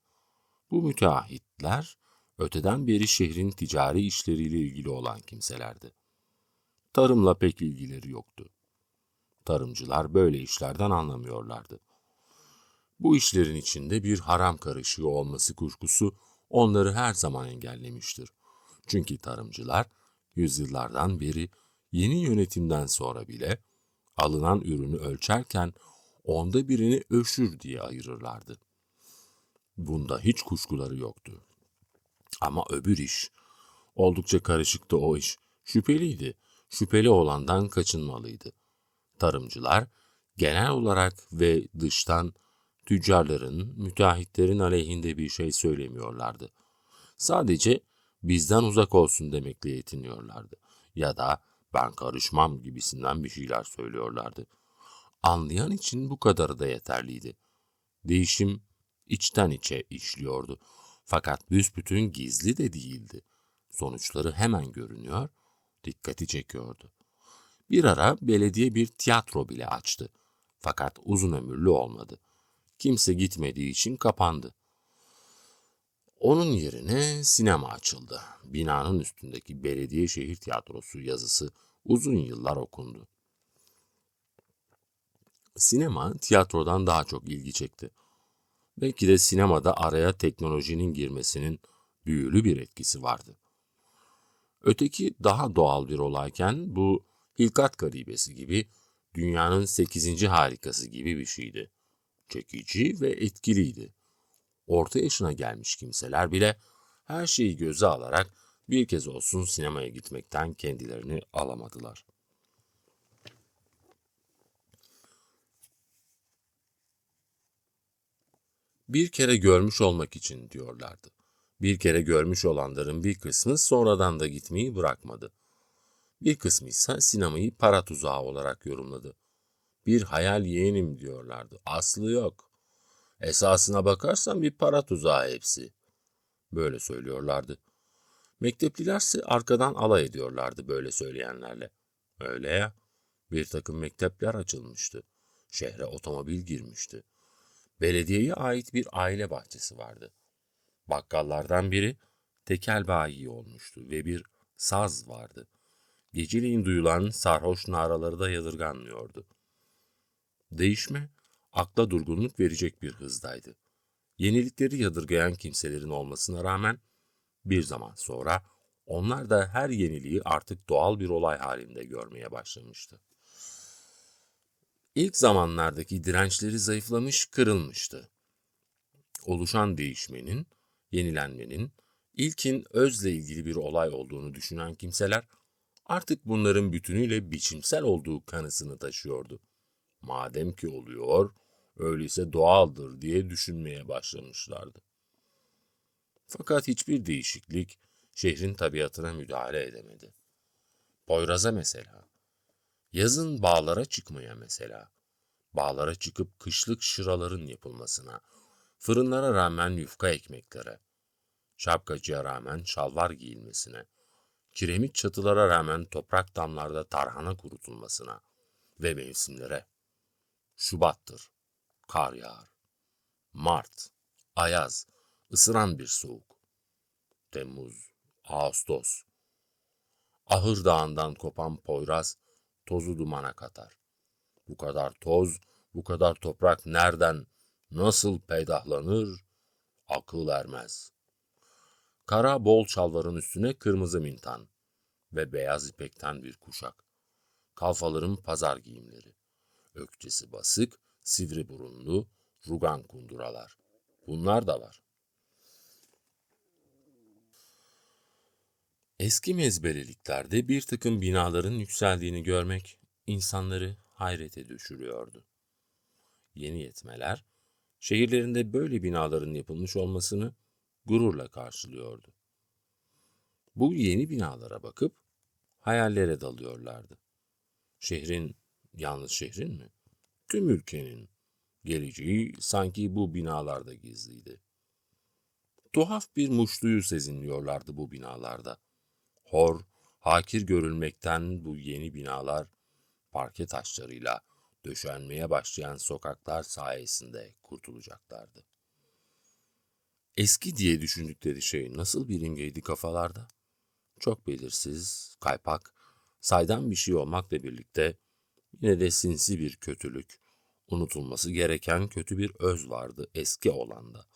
Bu müteahhitler, öteden beri şehrin ticari işleriyle ilgili olan kimselerdi. Tarımla pek ilgileri yoktu. Tarımcılar böyle işlerden anlamıyorlardı. Bu işlerin içinde bir haram karışığı olması kuşkusu onları her zaman engellemiştir. Çünkü tarımcılar yüzyıllardan beri yeni yönetimden sonra bile alınan ürünü ölçerken 1/10'ını öşür diye ayırırlardı. Bunda hiç kuşkuları yoktu. Ama öbür iş, oldukça karışıktı o iş, şüpheliydi. Şüpheli olandan kaçınmalıydı. Tarımcılar genel olarak ve dıştan tüccarların, müteahhitlerin aleyhinde bir şey söylemiyorlardı. Sadece bizden uzak olsun demekle yetiniyorlardı. Ya da ben karışmam gibisinden bir şeyler söylüyorlardı. Anlayan için bu kadarı da yeterliydi. Değişim içten içe işliyordu. Fakat büsbütün gizli de değildi. Sonuçları hemen görünüyor, dikkati çekiyordu. Bir ara belediye bir tiyatro bile açtı. Fakat uzun ömürlü olmadı. Kimse gitmediği için kapandı. Onun yerine sinema açıldı. Binanın üstündeki Belediye Şehir Tiyatrosu yazısı uzun yıllar okundu. Sinema tiyatrodan daha çok ilgi çekti. Belki de sinemada araya teknolojinin girmesinin büyülü bir etkisi vardı. Öteki daha doğal bir olayken bu hilkat garibesi gibi, dünyanın 8. harikası gibi bir şeydi. Çekici ve etkiliydi. Orta yaşına gelmiş kimseler bile her şeyi göze alarak bir kez olsun sinemaya gitmekten kendilerini alamadılar. Bir kere görmüş olmak için diyorlardı. Bir kere görmüş olanların bir kısmı sonradan da gitmeyi bırakmadı. Bir kısmı ise sinemayı para tuzağı olarak yorumladı. Bir hayal yeğenim diyorlardı. Aslı yok. Esasına bakarsan bir para tuzağı hepsi. Böyle söylüyorlardı. Mekteplilerse arkadan alay ediyorlardı böyle söyleyenlerle. Öyle ya, bir takım mektepler açılmıştı. Şehre otomobil girmişti. Belediyeye ait bir aile bahçesi vardı. Bakkallardan biri tekel bayi olmuştu ve bir saz vardı. Geceleyin duyulan sarhoş naraları da yadırganmıyordu. Değişme, akla durgunluk verecek bir hızdaydı. Yenilikleri yadırgayan kimselerin olmasına rağmen bir zaman sonra onlar da her yeniliği artık doğal bir olay halinde görmeye başlamıştı. İlk zamanlardaki dirençleri zayıflamış, kırılmıştı. Oluşan değişmenin, yenilenmenin, ilkin özle ilgili bir olay olduğunu düşünen kimseler artık bunların bütünüyle biçimsel olduğu kanısını taşıyordu. Madem ki oluyor, öyleyse doğaldır diye düşünmeye başlamışlardı. Fakat hiçbir değişiklik şehrin tabiatına müdahale edemedi. Poyraz'a mesela, yazın bağlara çıkmaya mesela, bağlara çıkıp kışlık şıraların yapılmasına, fırınlara rağmen yufka ekmeklere, şapkacıya rağmen şalvar giyilmesine, kiremit çatılara rağmen toprak damlarda tarhana kurutulmasına ve mevsimlere. Şubattır, kar yağar. Mart, ayaz, ısıran bir soğuk. Temmuz, Ağustos. Ahır Dağı'ndan kopan Poyraz tozu dumana katar. Bu kadar toz, bu kadar toprak nereden, nasıl peydahlanır, akıl ermez. Kara bol şalvarın üstüne kırmızı mintan ve beyaz ipekten bir kuşak. Kalfaların pazar giyimleri. Ökçesi basık, sivri burunlu, rugan kunduralar. Bunlar da var. Eski mezbeleliklerde bir takım binaların yükseldiğini görmek insanları hayrete düşürüyordu. Yeni yetmeler, şehirlerinde böyle binaların yapılmış olmasını gururla karşılıyordu. Bu yeni binalara bakıp hayallere dalıyorlardı. Şehrin, yalnız şehrin mi? Tüm ülkenin geleceği sanki bu binalarda gizliydi. Tuhaf bir muştuyu sezinliyorlardı bu binalarda. Hor, hakir görülmekten bu yeni binalar parke taşlarıyla döşenmeye başlayan sokaklar sayesinde kurtulacaklardı. Eski diye düşündükleri şey nasıl bir imgeydi kafalarda? Çok belirsiz, kaypak, saydam bir şey olmakla birlikte yine de sinsi bir kötülük, unutulması gereken kötü bir öz vardı eski olanda.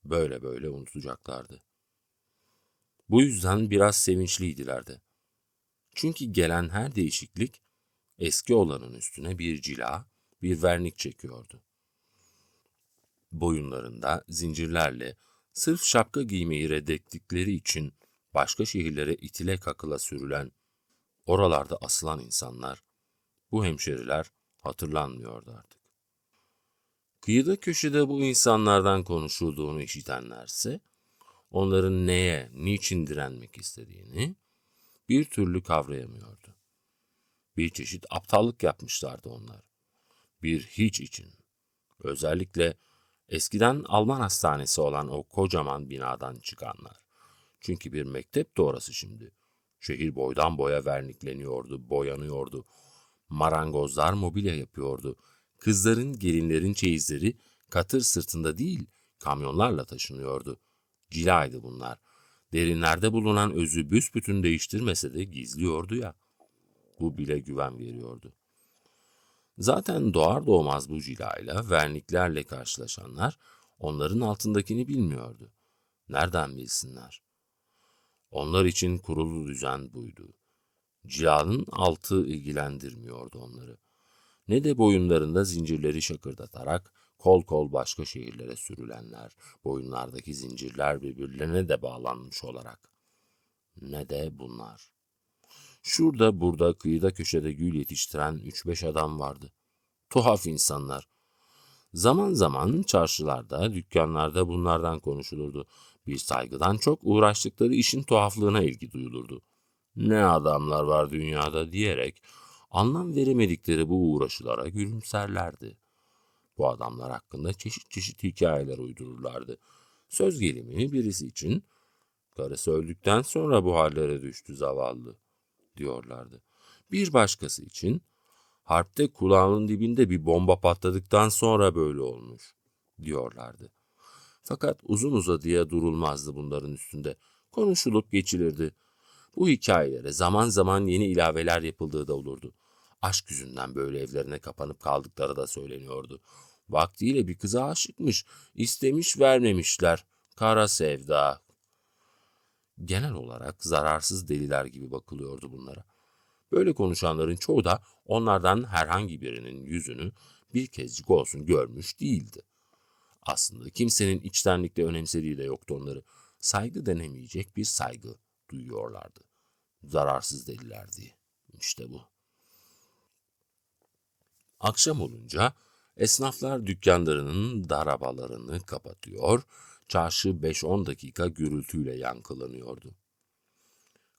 Böyle böyle unutacaklardı. Bu yüzden biraz sevinçliydiler de. Çünkü gelen her değişiklik eski olanın üstüne bir cila, bir vernik çekiyordu. Boyunlarında zincirlerle sırf şapka giymeyi reddettikleri için başka şehirlere itile kakıla sürülen, oralarda asılan insanlar, bu hemşeriler hatırlanmıyordu artık. Kıyıda köşede bu insanlardan konuşulduğunu işitenlerse, onların neye, niçin direnmek istediğini bir türlü kavrayamıyordu. Bir çeşit aptallık yapmışlardı onlar. Bir hiç için. Özellikle eskiden Alman hastanesi olan o kocaman binadan çıkanlar. Çünkü bir mektep de orası şimdi. Şehir boydan boya vernikleniyordu, boyanıyordu. Marangozlar mobilya yapıyordu. Kızların, gelinlerin çeyizleri katır sırtında değil, kamyonlarla taşınıyordu. Cilaydı bunlar. Derinlerde bulunan özü büsbütün değiştirmese de gizliyordu ya. Bu bile güven veriyordu. Zaten doğar doğmaz bu cilayla, verniklerle karşılaşanlar onların altındakini bilmiyordu. Nereden bilsinler? Onlar için kurulu düzen buydu. Cilanın altı ilgilendirmiyordu onları. Ne de boyunlarında zincirleri şakırdatarak kol kol başka şehirlere sürülenler, boyunlardaki zincirler birbirlerine de bağlanmış olarak. Ne de bunlar. Şurada burada kıyıda köşede gül yetiştiren 3-5 adam vardı. Tuhaf insanlar. Zaman zaman çarşılarda, dükkanlarda bunlardan konuşulurdu. Bir saygıdan çok uğraştıkları işin tuhaflığına ilgi duyulurdu. Ne adamlar var dünyada diyerek anlam veremedikleri bu uğraşılara gülümserlerdi. Bu adamlar hakkında çeşit çeşit hikayeler uydururlardı. Söz gelimi birisi için karısı öldükten sonra bu hallere düştü zavallı diyorlardı. Bir başkası için harpte kulağının dibinde bir bomba patladıktan sonra böyle olmuş diyorlardı. Fakat uzun uzadıya durulmazdı bunların üstünde. Konuşulup geçilirdi. Bu hikayelere zaman zaman yeni ilaveler yapıldığı da olurdu. Aşk yüzünden böyle evlerine kapanıp kaldıkları da söyleniyordu. Vaktiyle bir kıza aşıkmış, istemiş vermemişler. Kara sevda. Genel olarak zararsız deliler gibi bakılıyordu bunlara. Böyle konuşanların çoğu da onlardan herhangi birinin yüzünü bir kezcik olsun görmüş değildi. Aslında kimsenin içtenlikle önemsediği de yoktu onları. Saygı denemeyecek bir saygı duyuyorlardı. Zararsız delilerdi. İşte bu. Akşam olunca esnaflar dükkanlarının darabalarını kapatıyor, çarşı 5-10 dakika gürültüyle yankılanıyordu.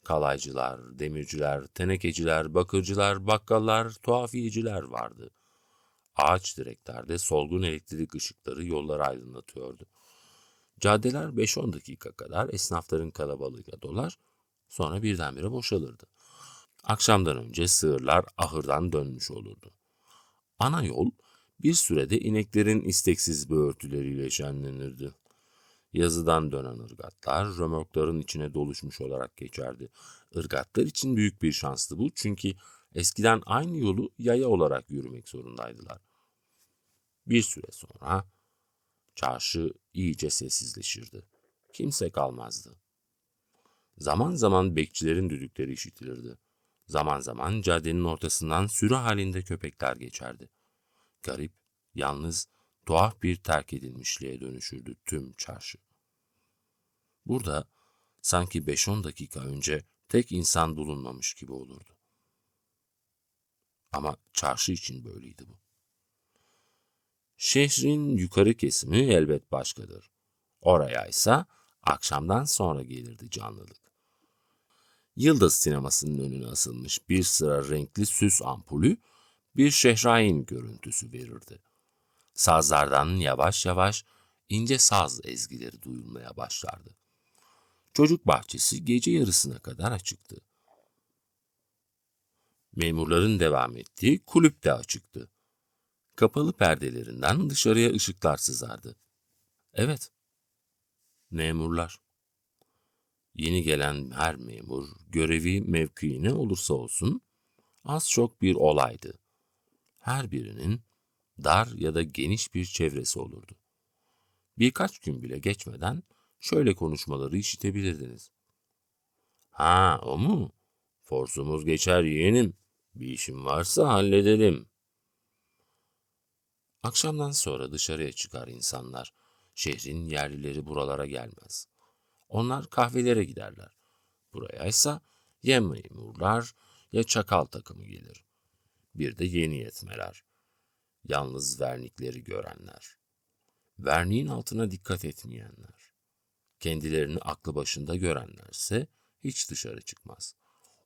Kalaycılar, demirciler, tenekeciler, bakırcılar, bakkallar, tuhafiyeciler vardı. Ağaç direklerde solgun elektrik ışıkları yolları aydınlatıyordu. Caddeler 5-10 dakika kadar esnafların kalabalığıyla dolar, sonra birdenbire boşalırdı. Akşamdan önce sığırlar ahırdan dönmüş olurdu. Ana yol bir sürede ineklerin isteksiz böğürtüleriyle şenlenirdi. Yazıdan dönen ırgatlar römorkların içine doluşmuş olarak geçerdi. Irgatlar için büyük bir şanstı bu çünkü eskiden aynı yolu yaya olarak yürümek zorundaydılar. Bir süre sonra çarşı iyice sessizleşirdi. Kimse kalmazdı. Zaman zaman bekçilerin düdükleri işitilirdi. Zaman zaman caddenin ortasından sürü halinde köpekler geçerdi. Garip, yalnız, tuhaf bir terk edilmişliğe dönüşürdü tüm çarşı. Burada sanki 5-10 dakika önce tek insan bulunmamış gibi olurdu. Ama çarşı için böyleydi bu. Şehrin yukarı kesimi elbet başkadır. Oraya ise akşamdan sonra gelirdi canlılık. Yıldız sinemasının önüne asılmış bir sıra renkli süs ampulü bir şehrain görüntüsü verirdi. Sazlardan yavaş yavaş ince saz ezgileri duyulmaya başlardı. Çocuk bahçesi gece yarısına kadar açıktı. Memurların devam ettiği kulüp de açıktı. Kapalı perdelerinden dışarıya ışıklar sızardı. Evet, memurlar. Yeni gelen her memur, görevi mevkii ne olursa olsun, az çok bir olaydı. Her birinin dar ya da geniş bir çevresi olurdu. Birkaç gün bile geçmeden şöyle konuşmaları işitebilirdiniz. Ha, o mu? Forsumuz geçer yeğenim. Bir işim varsa halledelim. Akşamdan sonra dışarıya çıkar insanlar. Şehrin yerlileri buralara gelmez. Onlar kahvelere giderler. Buraya ise ya memurlar ya çakal takımı gelir. Bir de yeni yetmeler. Yalnız vernikleri görenler. Verniğin altına dikkat etmeyenler. Kendilerini aklı başında görenlerse hiç dışarı çıkmaz.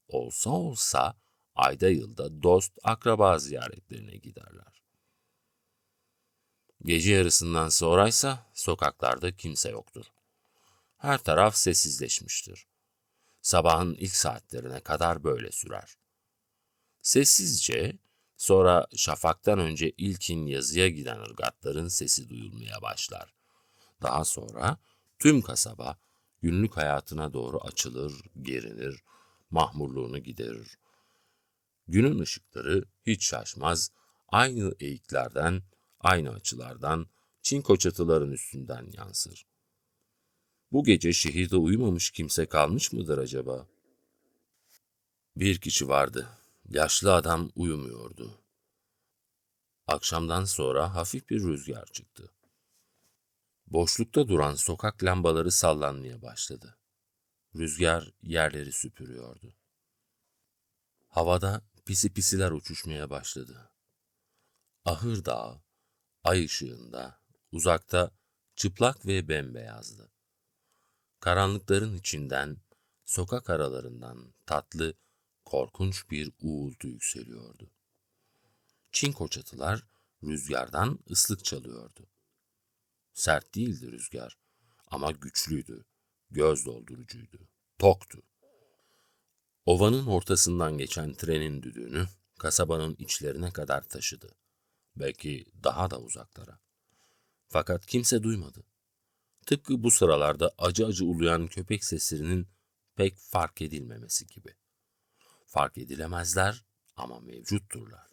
Olsa olsa ayda yılda dost akraba ziyaretlerine giderler. Gece yarısından sonraysa sokaklarda kimse yoktur. Her taraf sessizleşmiştir. Sabahın ilk saatlerine kadar böyle sürer. Sessizce, sonra şafaktan önce ilkin yazıya giden ırgatların sesi duyulmaya başlar. Daha sonra tüm kasaba günlük hayatına doğru açılır, gerilir, mahmurluğunu giderir. Günün ışıkları hiç şaşmaz, aynı eğiklerden, aynı açılardan, çinko çatıların üstünden yansır. Bu gece şehirde uyumamış kimse kalmış mıdır acaba? Bir kişi vardı. Yaşlı adam uyumuyordu. Akşamdan sonra hafif bir rüzgar çıktı. Boşlukta duran sokak lambaları sallanmaya başladı. Rüzgar yerleri süpürüyordu. Havada pisi pisiler uçuşmaya başladı. Ahır Dağı, ay ışığında, uzakta çıplak ve bembeyazdı. Karanlıkların içinden, sokak aralarından tatlı, korkunç bir uğultu yükseliyordu. Çinko çatılar rüzgardan ıslık çalıyordu. Sert değildi rüzgar ama güçlüydü, göz doldurucuydu, toktu. Ovanın ortasından geçen trenin düdüğünü kasabanın içlerine kadar taşıdı. Belki daha da uzaklara. Fakat kimse duymadı. Tıpkı bu sıralarda acı acı uluyan köpek seslerinin pek fark edilmemesi gibi. Fark edilemezler ama mevcutturlar.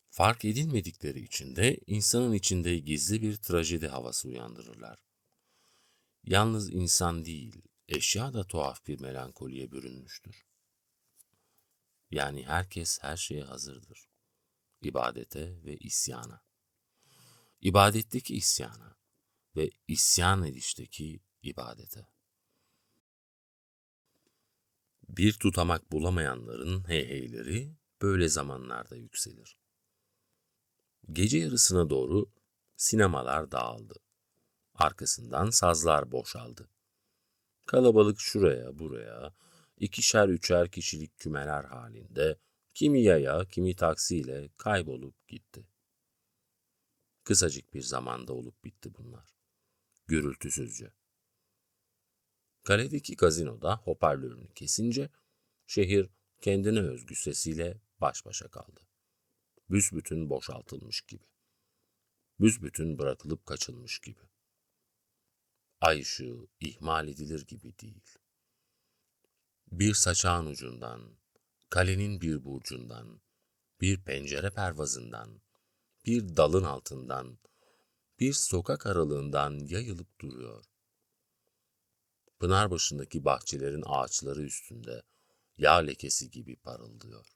Fark edilmedikleri için de insanın içinde gizli bir trajedi havası uyandırırlar. Yalnız insan değil, eşya da tuhaf bir melankoliye bürünmüştür. Yani herkes her şeye hazırdır. İbadete ve isyana. İbadetteki isyana ve isyan edişteki ibadete. Bir tutamak bulamayanların heyheyleri böyle zamanlarda yükselir. Gece yarısına doğru sinemalar dağıldı. Arkasından sazlar boşaldı. Kalabalık şuraya buraya, ikişer üçer kişilik kümeler halinde, kimi yaya, kimi taksiyle kaybolup gitti. Kısacık bir zamanda olup bitti bunlar. Gürültüsüzce. Kaledeki gazinoda hoparlörünü kesince, şehir kendine özgü sesiyle baş başa kaldı. Büsbütün boşaltılmış gibi. Büsbütün bırakılıp kaçılmış gibi. Ay ışığı ihmal edilir gibi değil. Bir saçağın ucundan, kalenin bir burcundan, bir pencere pervazından, bir dalın altından, bir sokak aralığından yayılıp duruyor. Pınarbaşı'ndaki bahçelerin ağaçları üstünde yağ lekesi gibi parıldıyor.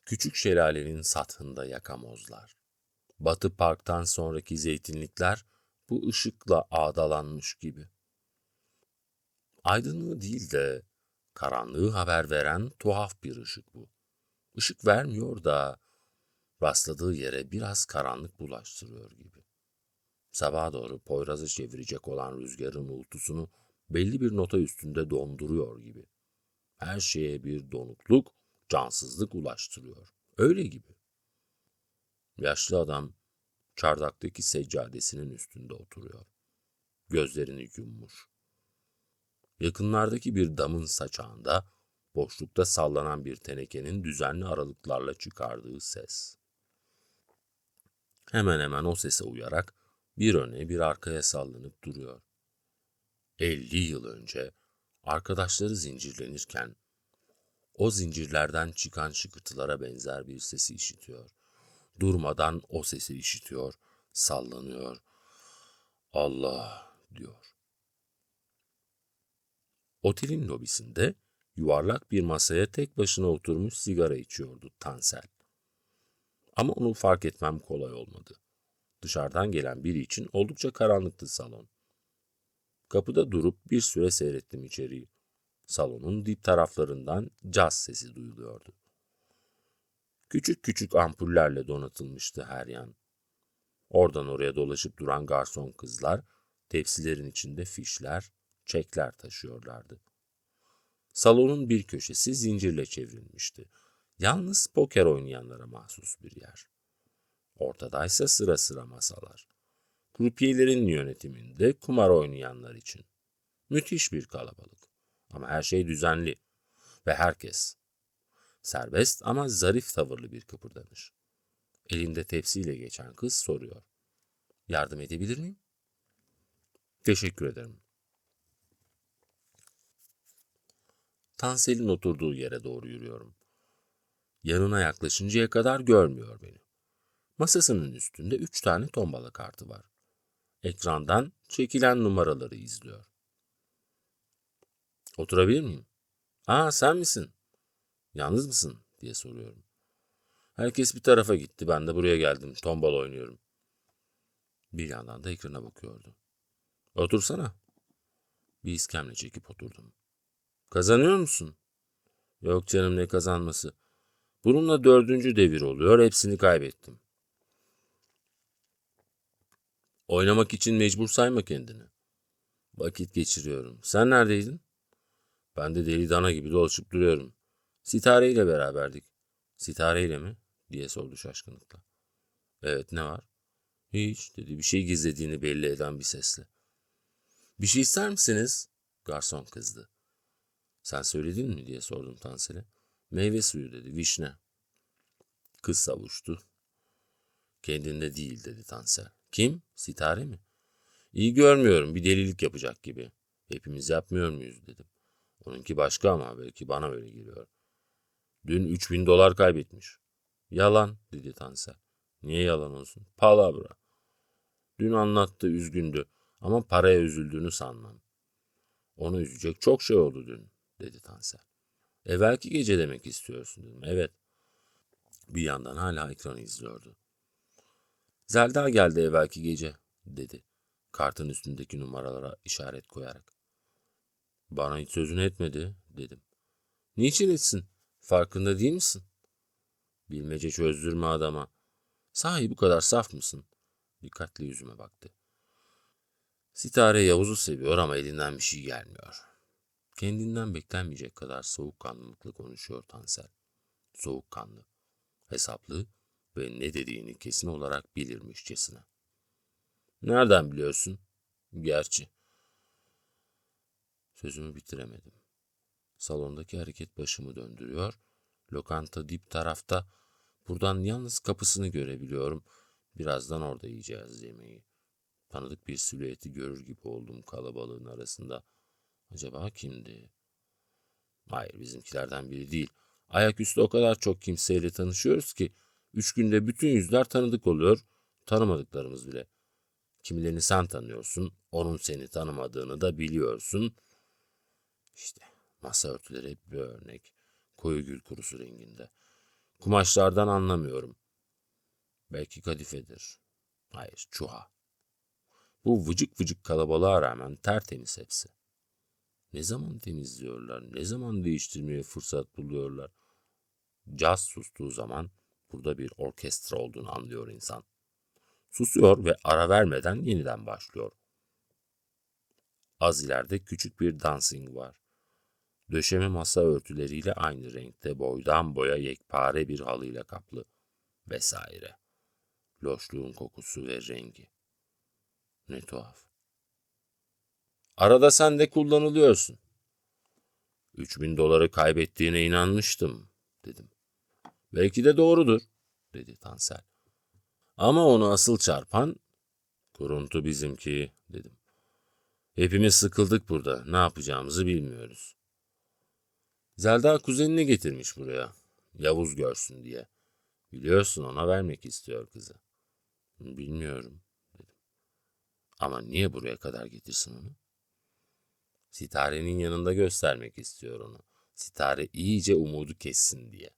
Küçük şelalenin sathında yakamozlar. Batı Park'tan sonraki zeytinlikler bu ışıkla ağdalanmış gibi. Aydınlığı değil de karanlığı haber veren tuhaf bir ışık bu. Işık vermiyor da Rastladığı yere biraz karanlık bulaştırıyor gibi. Sabaha doğru Poyraz'ı çevirecek olan rüzgarın uğultusunu belli bir nota üstünde donduruyor gibi. Her şeye bir donukluk, cansızlık ulaştırıyor. Öyle gibi. Yaşlı adam çardaktaki seccadesinin üstünde oturuyor. Gözlerini yummuş. Yakınlardaki bir damın saçağında, boşlukta sallanan bir tenekenin düzenli aralıklarla çıkardığı ses. Hemen hemen o sese uyarak bir öne bir arkaya sallanıp duruyor. 50 yıl önce arkadaşları zincirlenirken o zincirlerden çıkan şıkırtılara benzer bir sesi işitiyor. Durmadan o sesi işitiyor, sallanıyor. Allah diyor. Otelin lobisinde yuvarlak bir masaya tek başına oturmuş sigara içiyordu Tansel. Ama onu fark etmem kolay olmadı. Dışarıdan gelen biri için oldukça karanlıktı salon. Kapıda durup bir süre seyrettim içeriği. Salonun dip taraflarından caz sesi duyuluyordu. Küçük küçük ampullerle donatılmıştı her yan. Oradan oraya dolaşıp duran garson kızlar tepsilerin içinde fişler, çekler taşıyorlardı. Salonun bir köşesi zincirle çevrilmişti. Yalnız poker oynayanlara mahsus bir yer. Ortadaysa sıra sıra masalar. Krupiyelerin yönetiminde kumar oynayanlar için. Müthiş bir kalabalık. Ama her şey düzenli ve herkes serbest ama zarif tavırlı bir kıpırdanış. Elinde tepsiyle geçen kız soruyor. Yardım edebilir miyim? Teşekkür ederim. Tansel'in oturduğu yere doğru yürüyorum. Yanına yaklaşıncaya kadar görmüyor beni. Masasının üstünde 3 tane tombala kartı var. Ekrandan çekilen numaraları izliyor. Oturabilir miyim? Aa, sen misin? Yalnız mısın? Diye soruyorum. Herkes bir tarafa gitti. Ben de buraya geldim. Tombala oynuyorum. Bir yandan da ekrana bakıyordu. Otursana. Bir iskemle çekip oturdum. Kazanıyor musun? Yok canım, ne kazanması. Bununla 4. devir oluyor. Hepsini kaybettim. Oynamak için mecbur sayma kendini. Vakit geçiriyorum. Sen neredeydin? Ben de deli dana gibi dolaşıp duruyorum. Sitare ile beraberdik. Sitare ile mi? Diye sordu şaşkınlıkla. Evet, ne var? Hiç, dedi, bir şey gizlediğini belli eden bir sesle. Bir şey ister misiniz? Garson kızdı. Sen söyledin mi diye sordum Tansel'e. Meyve suyu dedi, vişne. Kız savuştu. Kendinde değil dedi Tansel. Kim? Sitare mi? İyi görmüyorum, bir delilik yapacak gibi. Hepimiz yapmıyor muyuz dedim. Onunki başka ama belki bana öyle geliyor. Dün 3.000 dolar kaybetmiş. Yalan dedi Tansel. Niye yalan olsun? Palavra. Dün anlattı, üzgündü ama paraya üzüldüğünü sanmam. Onu üzecek çok şey oldu dün dedi Tansel. Evvelki gece demek istiyorsun dedim. Evet. Bir yandan hala ekranı izliyordu. Zelda geldi evvelki gece dedi. Kartın üstündeki numaralara işaret koyarak. Bana hiç sözünü etmedi dedim. Niçin etsin? Farkında değil misin? Bilmece çözdürme adama. Sahi bu kadar saf mısın? Dikkatli yüzüme baktı. Sitare Yavuz'u seviyor ama elinden bir şey gelmiyor. Kendinden beklenmeyecek kadar soğukkanlılıkla konuşuyor Tansel. Soğukkanlı, hesaplı ve ne dediğini kesin olarak bilirmişçesine. Nereden biliyorsun? Gerçi. Sözümü bitiremedim. Salondaki hareket başımı döndürüyor. Lokanta dip tarafta. Buradan yalnız kapısını görebiliyorum. Birazdan orada yiyeceğiz yemeği. Tanıdık bir silüeti görür gibi oldum kalabalığın arasında. Acaba kimdi? Hayır, bizimkilerden biri değil. Ayaküstü o kadar çok kimseyle tanışıyoruz ki 3 günde bütün yüzler tanıdık oluyor. Tanımadıklarımız bile. Kimilerini sen tanıyorsun, onun seni tanımadığını da biliyorsun. İşte masa örtüleri hep bir örnek. Koyu gül kurusu renginde. Kumaşlardan anlamıyorum. Belki kadifedir. Hayır, çuha. Bu vıcık vıcık kalabalığa rağmen tertemiz hepsi. Ne zaman temizliyorlar, ne zaman değiştirmeye fırsat buluyorlar. Caz sustuğu zaman burada bir orkestra olduğunu anlıyor insan. Susuyor ve ara vermeden yeniden başlıyor. Az ileride küçük bir dancing var. Döşeme masa örtüleriyle aynı renkte, boydan boya yekpare bir halıyla kaplı vesaire. Loşluğun kokusu ve rengi. Ne tuhaf. Arada sen de kullanılıyorsun. 3.000 doları kaybettiğine inanmıştım, dedim. Belki de doğrudur, dedi Tansel. Ama onu asıl çarpan, kuruntu bizimki, dedim. Hepimiz sıkıldık burada, ne yapacağımızı bilmiyoruz. Zelda kuzenini getirmiş buraya, Yavuz görsün diye. Biliyorsun ona vermek istiyor kızı. Bilmiyorum, dedim. Ama niye buraya kadar getirsin onu? Sitarenin yanında göstermek istiyor onu. Sitare iyice umudu kessin diye.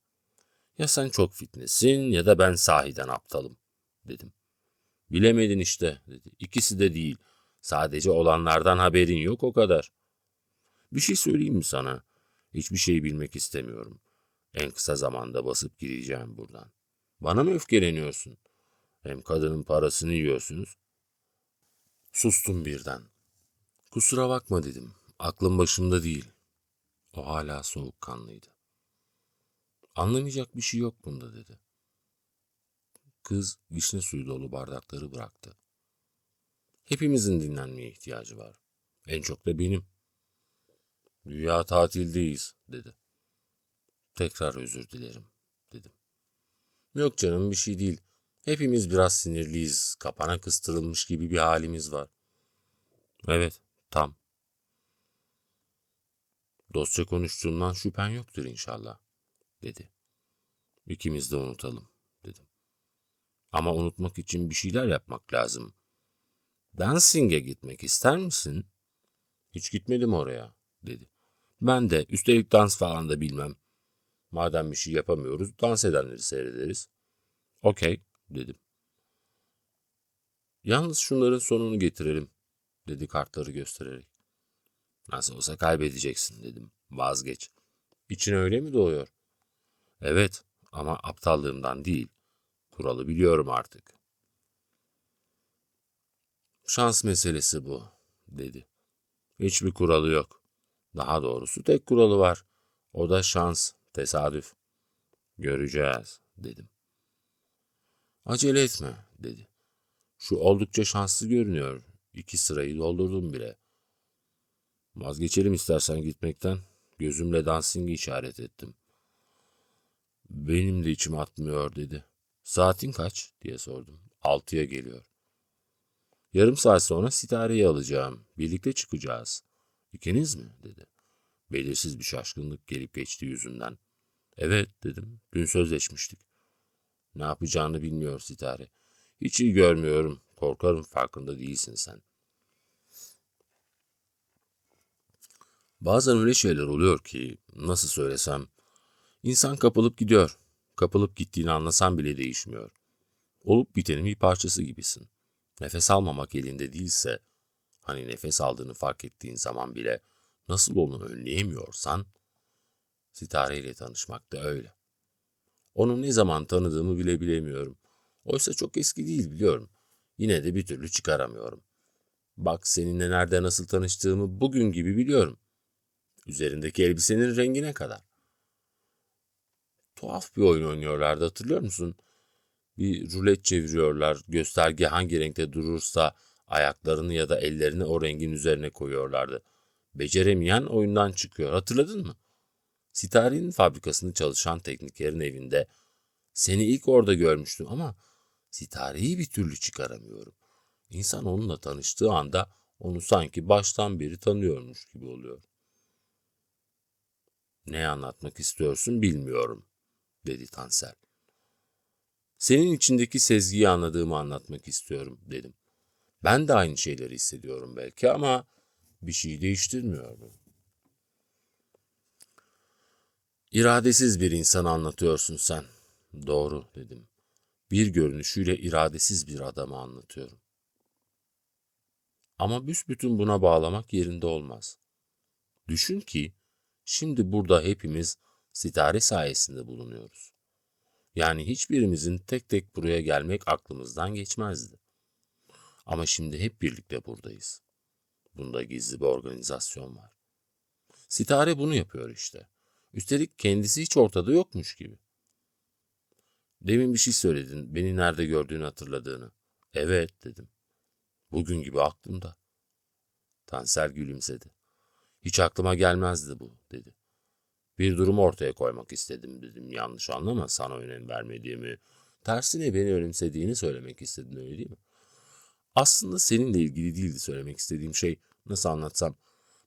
Ya sen çok fitnesin ya da ben sahiden aptalım, dedim. Bilemedin işte, dedi. İkisi de değil. Sadece olanlardan haberin yok, o kadar. Bir şey söyleyeyim mi sana? Hiçbir şey bilmek istemiyorum. En kısa zamanda basıp gideceğim buradan. Bana mı öfkeleniyorsun? Hem kadının parasını yiyorsunuz. Sustum birden. Kusura bakma, dedim. Aklım başımda değil. O hala soğukkanlıydı. Anlamayacak bir şey yok bunda, dedi. Kız vişne suyu dolu bardakları bıraktı. Hepimizin dinlenmeye ihtiyacı var. En çok da benim. Dünya tatildeyiz, dedi. Tekrar özür dilerim, dedim. Yok canım, bir şey değil. Hepimiz biraz sinirliyiz. Kapana kıstırılmış gibi bir halimiz var. Evet, tam. Dostça konuştuğumdan şüphen yoktur inşallah, dedi. İkimiz de unutalım, dedim. Ama unutmak için bir şeyler yapmak lazım. Dancing'e gitmek ister misin? Hiç gitmedim oraya, dedi. Ben de, üstelik dans falan da bilmem. Madem bir şey yapamıyoruz, dans edenleri seyrederiz. Okey, dedim. Yalnız şunların sonunu getirelim, dedi kartları göstererek. Nasıl olsa kaybedeceksin, dedim. Vazgeç. İçin öyle mi doğuyor? Evet, ama aptallığımdan değil. Kuralı biliyorum artık. Şans meselesi bu, dedi. Hiçbir kuralı yok. Daha doğrusu tek kuralı var. O da şans, tesadüf. Göreceğiz, dedim. Acele etme, dedi. Şu oldukça şanslı görünüyor. 2 sırayı doldurdum bile. Vazgeçelim istersen gitmekten. Gözümle Dancing'i işaret ettim. Benim de içim atmıyor, dedi. Saatin kaç, diye sordum. 6'ya geliyor. Yarım saat sonra Sitare'yi alacağım. Birlikte çıkacağız. İkiniz mi, dedi. Belirsiz bir şaşkınlık gelip geçti yüzünden. Evet, dedim. Dün sözleşmiştik. Ne yapacağını bilmiyor Sitare. Hiç iyi görmüyorum. Korkarım farkında değilsin sen. Bazen öyle şeyler oluyor ki, nasıl söylesem, insan kapılıp gidiyor. Kapılıp gittiğini anlasan bile değişmiyor. Olup bitenin bir parçası gibisin. Nefes almamak elinde değilse, hani nefes aldığını fark ettiğin zaman bile nasıl onu önleyemiyorsan, Sitare ile tanışmak da öyle. Onu ne zaman tanıdığımı bile bilemiyorum. Oysa çok eski değil, biliyorum. Yine de bir türlü çıkaramıyorum. Bak, seninle nerede nasıl tanıştığımı bugün gibi biliyorum. Üzerindeki elbisenin rengine kadar. Tuhaf bir oyun oynuyorlardı, hatırlıyor musun? Bir rulet çeviriyorlar. Gösterge hangi renkte durursa ayaklarını ya da ellerini o rengin üzerine koyuyorlardı. Beceremeyen oyundan çıkıyor. Hatırladın mı? Sitare'nin fabrikasında çalışan teknikerin evinde seni ilk orada görmüştüm ama Sitare'yi bir türlü çıkaramıyorum. İnsan onunla tanıştığı anda onu sanki baştan beri tanıyormuş gibi oluyor. Ne anlatmak istiyorsun bilmiyorum, dedi Tansel. Senin içindeki sezgiyi anladığımı anlatmak istiyorum, dedim. Ben de aynı şeyleri hissediyorum belki ama bir şey değiştirmiyor bu. İradesiz bir insan anlatıyorsun sen. Doğru, dedim. Bir görünüşüyle iradesiz bir adamı anlatıyorum. Ama büsbütün buna bağlamak yerinde olmaz. Düşün ki şimdi burada hepimiz Sitare sayesinde bulunuyoruz. Yani hiçbirimizin tek tek buraya gelmek aklımızdan geçmezdi. Ama şimdi hep birlikte buradayız. Bunda gizli bir organizasyon var. Sitare bunu yapıyor işte. Üstelik kendisi hiç ortada yokmuş gibi. Demin bir şey söyledin, beni nerede gördüğünü hatırladığını. Evet dedim. Bugün gibi aklımda. Tansel gülümsedi. Hiç aklıma gelmezdi bu dedi. Bir durumu ortaya koymak istedim dedim. Yanlış anlama, sana önem vermediğimi, tersine beni önemsediğini söylemek istedin, öyle değil mi? Aslında seninle ilgili değildi söylemek istediğim şey. Nasıl anlatsam?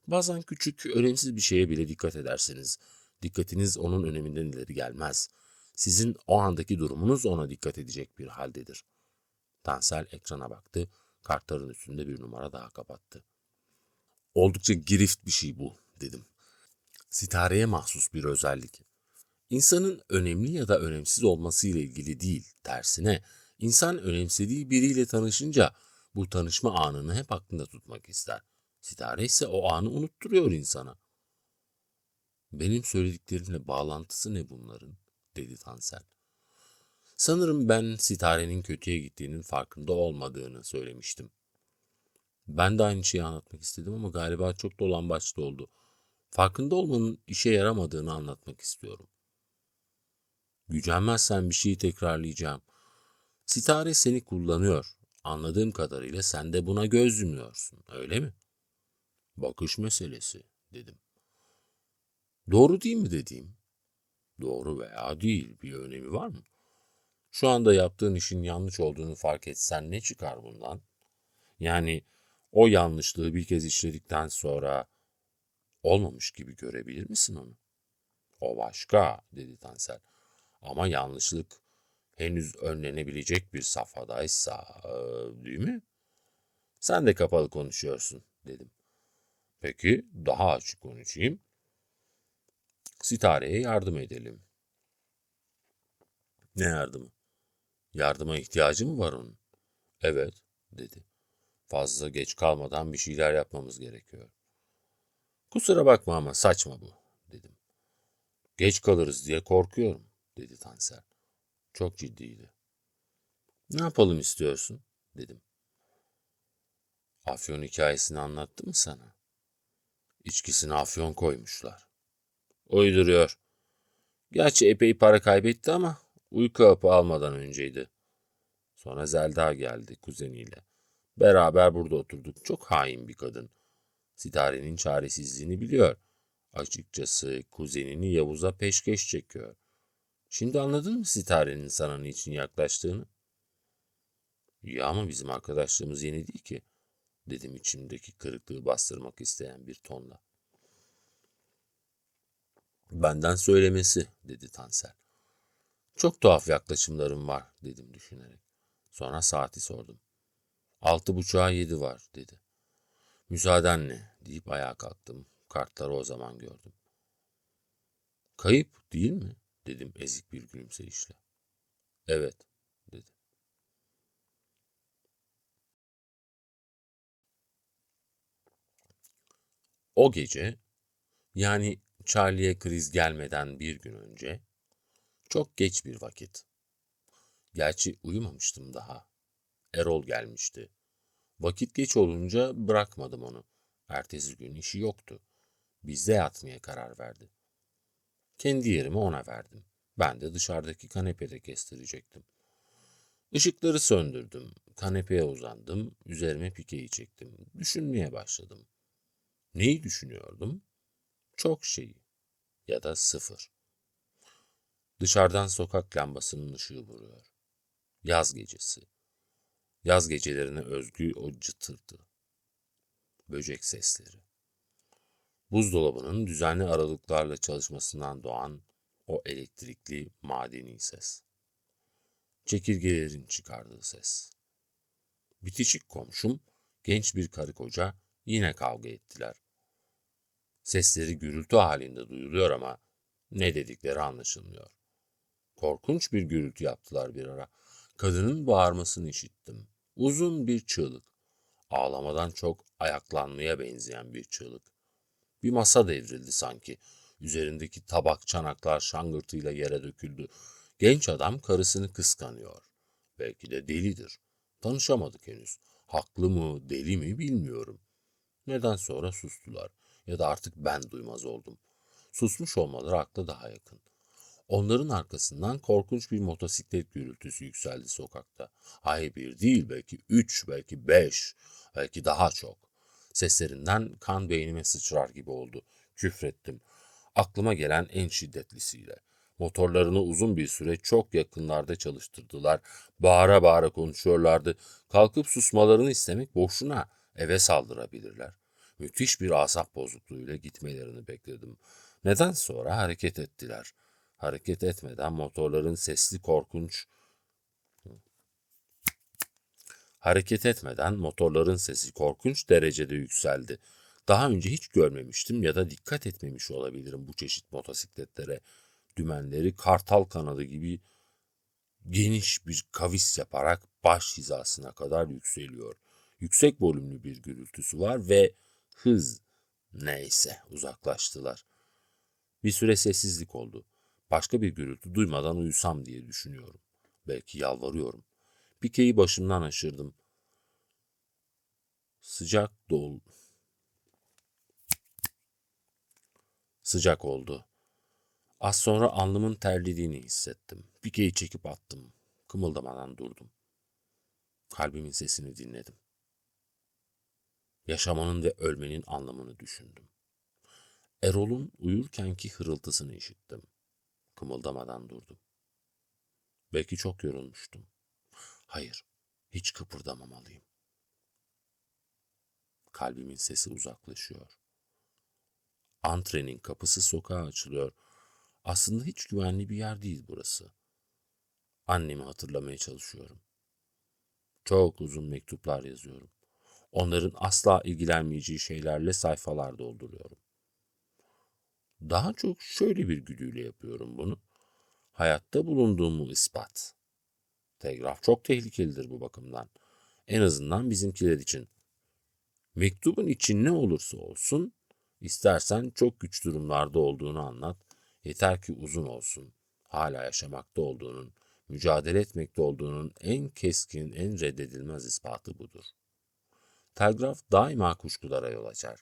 Bazen küçük, önemsiz bir şeye bile dikkat ederseniz, dikkatiniz onun öneminden ileri gelmez. Sizin o andaki durumunuz ona dikkat edecek bir haldedir. Tansel ekrana baktı, kartların üstünde bir numara daha kapattı. Oldukça girift bir şey bu, dedim. Sitareye mahsus bir özellik. İnsanın önemli ya da önemsiz olmasıyla ilgili değil, tersine insan önemsediği biriyle tanışınca bu tanışma anını hep aklında tutmak ister. Sitare ise o anı unutturuyor insana. Benim söylediklerimle bağlantısı ne bunların? Dedi Tansel. Sanırım ben Sitare'nin kötüye gittiğinin farkında olmadığını söylemiştim. Ben de aynı şeyi anlatmak istedim ama galiba çok dolambaçlı oldu. Farkında olmanın işe yaramadığını anlatmak istiyorum. Gücenmezsen bir şeyi tekrarlayacağım. Sitare seni kullanıyor. Anladığım kadarıyla sen de buna göz yumuyorsun, öyle mi? Bakış meselesi, dedim. Doğru değil mi dediğim? Doğru veya değil, bir önemi var mı? Şu anda yaptığın işin yanlış olduğunu fark etsen ne çıkar bundan? Yani o yanlışlığı bir kez işledikten sonra olmamış gibi görebilir misin onu? O başka, dedi Tansel. Ama yanlışlık henüz önlenebilecek bir safhadaysa, değil mi? Sen de kapalı konuşuyorsun, dedim. Peki, daha açık konuşayım. Sitare'ye yardım edelim. Ne yardımı? Yardıma ihtiyacı mı var onun? Evet, dedi. Fazla geç kalmadan bir şeyler yapmamız gerekiyor. Kusura bakma ama saçma bu, dedim. Geç kalırız diye korkuyorum, dedi Tansel. Çok ciddiydi. Ne yapalım istiyorsun, dedim. Afyon hikayesini anlattı mı sana? İçkisine afyon koymuşlar. Uyduruyor. Gerçi epey para kaybetti ama uyku hapı almadan önceydi. Sonra Zelda geldi kuzeniyle. Beraber burada oturduk. Çok hain bir kadın. Sitare'nin çaresizliğini biliyor. Açıkçası kuzenini Yavuz'a peşkeş çekiyor. Şimdi anladın mı Sitare'nin sana niçin yaklaştığını? Ya ama bizim arkadaşlığımız yeni değil ki, dedim içimdeki kırıklığı bastırmak isteyen bir tonla. Benden söylemesi, dedi Tansel. Çok tuhaf yaklaşımlarım var, dedim düşünerek. Sonra saati sordum. 6:30'a 7 var, dedi. Müsaadenle, deyip ayağa kalktım. Kartları o zaman gördüm. Kayıp değil mi, dedim ezik bir gülümseyişle. Evet, dedi. O gece, yani Charlie'ye kriz gelmeden bir gün önce, çok geç bir vakit. Gerçi uyumamıştım daha. Erol gelmişti. Vakit geç olunca bırakmadım onu. Ertesi gün işi yoktu. Bizde yatmaya karar verdi. Kendi yerimi ona verdim. Ben de dışarıdaki kanepede kestirecektim. Işıkları söndürdüm. Kanepeye uzandım. Üzerime pikeyi çektim. Düşünmeye başladım. Neyi düşünüyordum? Çok şeyi. Ya da sıfır. Dışarıdan sokak lambasının ışığı vuruyor. Yaz gecesi. Yaz gecelerine özgü o cıtırtı. Böcek sesleri. Buzdolabının düzenli aralıklarla çalışmasından doğan o elektrikli madeni ses. Çekirgelerin çıkardığı ses. Bitişik komşum, genç bir karı koca yine kavga ettiler. Sesleri gürültü halinde duyuluyor ama ne dedikleri anlaşılmıyor. Korkunç bir gürültü yaptılar bir ara. Kadının bağırmasını işittim. Uzun bir çığlık. Ağlamadan çok ayaklanmaya benzeyen bir çığlık. Bir masa devrildi sanki. Üzerindeki tabak çanaklar şangırtıyla yere döküldü. Genç adam karısını kıskanıyor. Belki de delidir. Tanışamadık henüz. Haklı mı, deli mi bilmiyorum. Neden sonra sustular. Ya da artık ben duymaz oldum. Susmuş olmaları akla daha yakın. Onların arkasından korkunç bir motosiklet gürültüsü yükseldi sokakta. Hayır bir değil, belki 3, belki 5, belki daha çok. Seslerinden kan beynime sıçrar gibi oldu. Küfrettim. Aklıma gelen en şiddetlisiyle. Motorlarını uzun bir süre çok yakınlarda çalıştırdılar. Bağıra bağıra konuşuyorlardı. Kalkıp susmalarını istemek boşuna. Eve saldırabilirler. Müthiş bir asap bozukluğuyla gitmelerini bekledim. Neden sonra hareket ettiler. Hareket etmeden motorların sesli korkunç Hareket etmeden motorların sesi korkunç derecede yükseldi. Daha önce hiç görmemiştim ya da dikkat etmemiş olabilirim bu çeşit motosikletlere. Dümenleri kartal kanadı gibi geniş bir kavis yaparak baş hizasına kadar yükseliyor. Yüksek volümlü bir gürültüsü var ve hız. Neyse, uzaklaştılar. Bir süre sessizlik oldu. Başka bir gürültü duymadan uyusam diye düşünüyorum. Belki yalvarıyorum. Pikeyi başımdan aşırdım. Sıcak dol. Sıcak oldu. Az sonra alnımın terlediğini hissettim. Pikeyi çekip attım. Kımıldamadan durdum. Kalbimin sesini dinledim. Yaşamanın ve ölmenin anlamını düşündüm. Erol'un uyurkenki hırıltısını işittim. Kımıldamadan durdum. Belki çok yorulmuştum. Hayır, hiç kıpırdamamalıyım. Kalbimin sesi uzaklaşıyor. Antrenin kapısı sokağa açılıyor. Aslında hiç güvenli bir yer değil burası. Annemi hatırlamaya çalışıyorum. Çok uzun mektuplar yazıyorum. Onların asla ilgilenmeyeceği şeylerle sayfalar dolduruyorum. Daha çok şöyle bir güdüyle yapıyorum bunu. Hayatta bulunduğumu ispat. Telgraf çok tehlikelidir bu bakımdan. En azından bizimkiler için. Mektubun için ne olursa olsun, istersen çok güç durumlarda olduğunu anlat. Yeter ki uzun olsun. Hala yaşamakta olduğunun, mücadele etmekte olduğunun en keskin, en reddedilmez ispatı budur. Telgraf daima kuşkulara yol açar.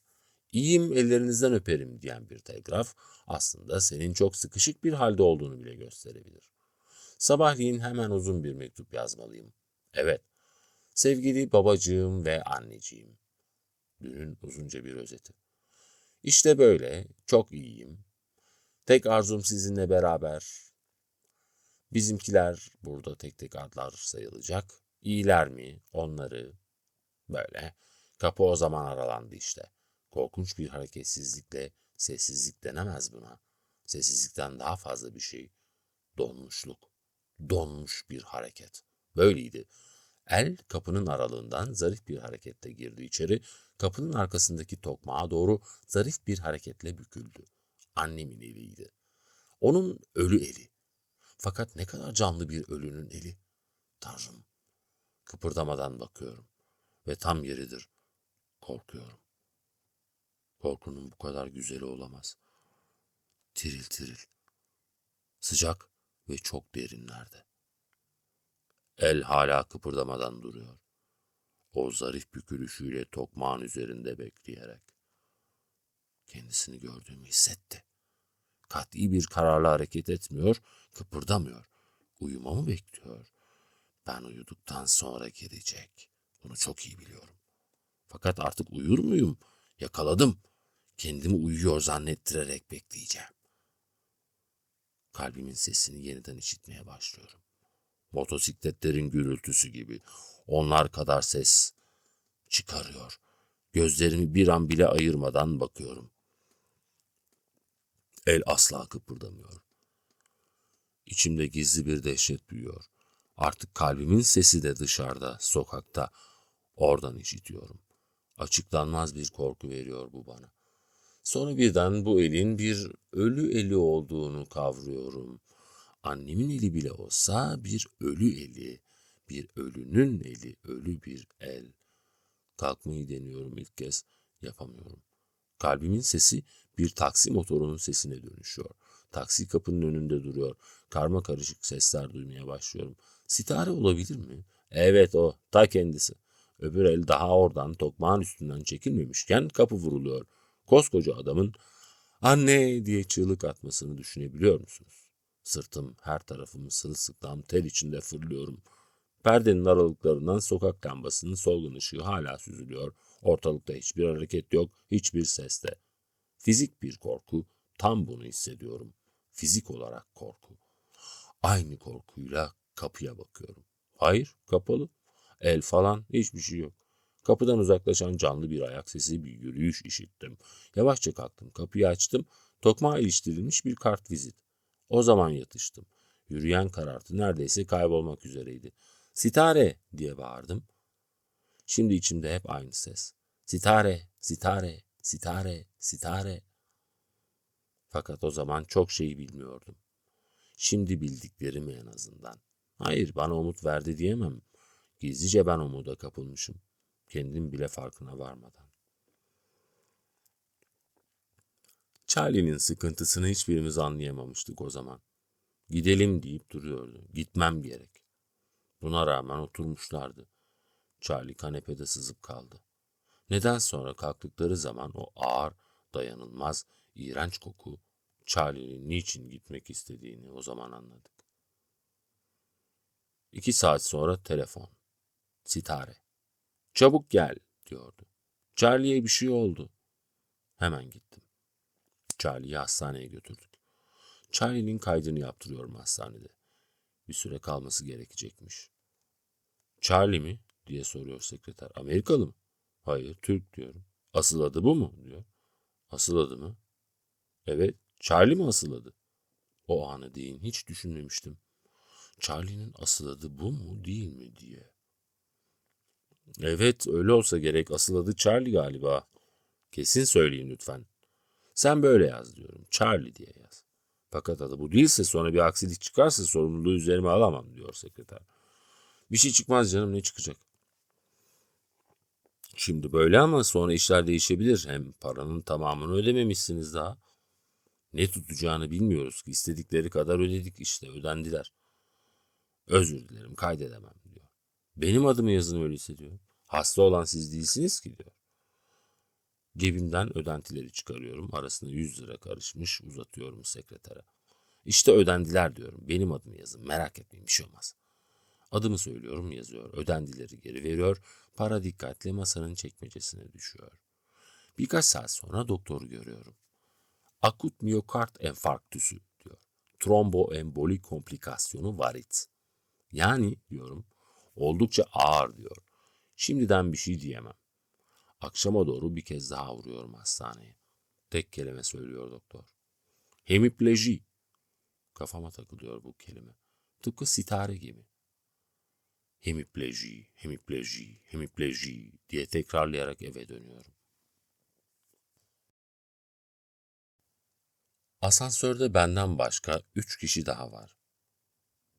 İyiyim, ellerinizden öperim diyen bir telgraf aslında senin çok sıkışık bir halde olduğunu bile gösterebilir. Sabahleyin hemen uzun bir mektup yazmalıyım. Evet, sevgili babacığım ve anneciğim. Dünün uzunca bir özeti. İşte böyle, çok iyiyim. Tek arzum sizinle beraber. Bizimkiler burada tek tek adlar sayılacak. İyiler mi? Onları. Böyle. Kapı o zaman aralandı işte. Korkunç bir hareketsizlikle sessizlik denemez buna. Sessizlikten daha fazla bir şey. Donmuşluk. Donmuş bir hareket. Böyleydi. El kapının aralığından zarif bir hareketle girdi içeri. Kapının arkasındaki tokmağa doğru zarif bir hareketle büküldü. Annemin eliydi. Onun ölü eli. Fakat ne kadar canlı bir ölünün eli. Tanrım. Kıpırdamadan bakıyorum. Ve tam yeridir. Korkuyorum. Korkunun bu kadar güzeli olamaz. Tiril tiril. Sıcak ve çok derinlerde. El hala kıpırdamadan duruyor. O zarif bükülüşüyle tokmağın üzerinde bekleyerek. Kendisini gördüğümü hissetti. Kat'i bir kararla hareket etmiyor, kıpırdamıyor. Uyumamı bekliyor. Ben uyuduktan sonra gelecek. Bunu çok iyi biliyorum. Fakat artık uyur muyum? Yakaladım. Kendimi uyuyor zannettirerek bekleyeceğim. Kalbimin sesini yeniden işitmeye başlıyorum. Motosikletlerin gürültüsü gibi. Onlar kadar ses çıkarıyor. Gözlerimi bir an bile ayırmadan bakıyorum. El asla kıpırdamıyor. İçimde gizli bir dehşet büyüyor. Artık kalbimin sesi de dışarıda, sokakta. Oradan işitiyorum. Açıklanmaz bir korku veriyor bu bana. Sonra birden bu elin bir ölü eli olduğunu kavruyorum. Annemin eli bile olsa bir ölü eli, bir ölünün eli, ölü bir el. Kalkmayı deniyorum ilk kez, yapamıyorum. Kalbimin sesi Bir taksi motorunun sesine dönüşüyor. Taksi kapının önünde duruyor. Karma karışık sesler duymaya başlıyorum. Sitare olabilir mi? Evet o, ta kendisi. Öbür el daha oradan tokmağın üstünden çekilmemişken kapı vuruluyor. Koskoca adamın "Anne!" diye çığlık atmasını düşünebiliyor musunuz? Sırtım, her tarafım sırılsıklam ter içinde fırlıyorum. Perdenin aralıklarından sokak lambasının solgun ışığı hala süzülüyor. Ortalıkta hiçbir hareket yok, hiçbir ses de. Fizik bir korku, tam bunu hissediyorum. Fizik olarak korku. Aynı korkuyla kapıya bakıyorum. Hayır, kapalı. El falan, hiçbir şey yok. Kapıdan uzaklaşan canlı bir ayak sesi, bir yürüyüş işittim. Yavaşça kalktım, kapıyı açtım. Tokmağa iliştirilmiş bir kartvizit. O zaman yatıştım. Yürüyen karartı neredeyse kaybolmak üzereydi. "Sitare!" diye bağırdım. Şimdi içimde hep aynı ses. "Sitare, sitare, sitare, sitare." Fakat o zaman çok şey bilmiyordum. Şimdi bildiklerimi en azından. Hayır, bana umut verdi diyemem. Gizlice ben umuda kapılmışım. Kendim bile farkına varmadan. Charlie'nin sıkıntısını hiçbirimiz anlayamamıştık o zaman. Gidelim deyip duruyordu. Gitmem gerek. Buna rağmen oturmuşlardı. Charlie kanepede sızıp kaldı. Neden sonra kalktıkları zaman o ağır, dayanılmaz, iğrenç koku Charlie'nin niçin gitmek istediğini o zaman anladık. 2 saat sonra telefon. Sitare. "Çabuk gel," diyordu. "Charlie'ye bir şey oldu." Hemen gittim. Charlie'yi hastaneye götürdük. Charlie'nin kaydını yaptırıyorum hastanede. Bir süre kalması gerekecekmiş. "Charlie mi?" diye soruyor sekreter. "Amerikalı mı?" "Hayır, Türk," diyorum. "Asıl adı bu mu?" diyor. "Asıl adı mı?" "Evet, Charlie mi asıl adı?" O anı deyin, hiç düşünmemiştim. Charlie'nin asıl adı bu mu değil mi diye. "Evet, öyle olsa gerek. Asıl adı Charlie galiba." "Kesin söyleyin lütfen." "Sen böyle yaz," diyorum. "Charlie diye yaz." "Fakat adı bu değilse, sonra bir aksilik çıkarsa sorumluluğu üzerime alamam," diyor sekreter. "Bir şey çıkmaz canım, ne çıkacak? Şimdi böyle ama sonra işler değişebilir. Hem paranın tamamını ödememişsiniz daha." "Ne tutacağını bilmiyoruz ki. İstedikleri kadar ödedik işte, ödendiler." "Özür dilerim, kaydedemem," diyor. "Benim adımı yazın öyleyse," diyor. "Hasta olan siz değilsiniz ki," diyor. Cebimden ödentileri çıkarıyorum. Arasına 100 lira karışmış, uzatıyorum sekretere. "İşte ödendiler," diyorum. "Benim adımı yazın. Merak etmeyin, bir şey olmaz." Adımı söylüyorum, yazıyor. Ödendileri geri veriyor. Para dikkatle masanın çekmecesine düşüyor. Birkaç saat sonra doktoru görüyorum. "Akut miyokard enfarktüsü," diyor. "Tromboemboli komplikasyonu varit." "Yani," diyorum, "oldukça ağır," diyor. Şimdiden bir şey diyemem. Akşama doğru bir kez daha uğruyorum hastaneye. Tek kelime söylüyor doktor. "Hemipleji." Kafama takılıyor bu kelime. Tıpkı sitare gibi. "Hemipleji, hemipleji, hemipleji" diye tekrarlayarak eve dönüyorum. Asansörde benden başka 3 kişi daha var.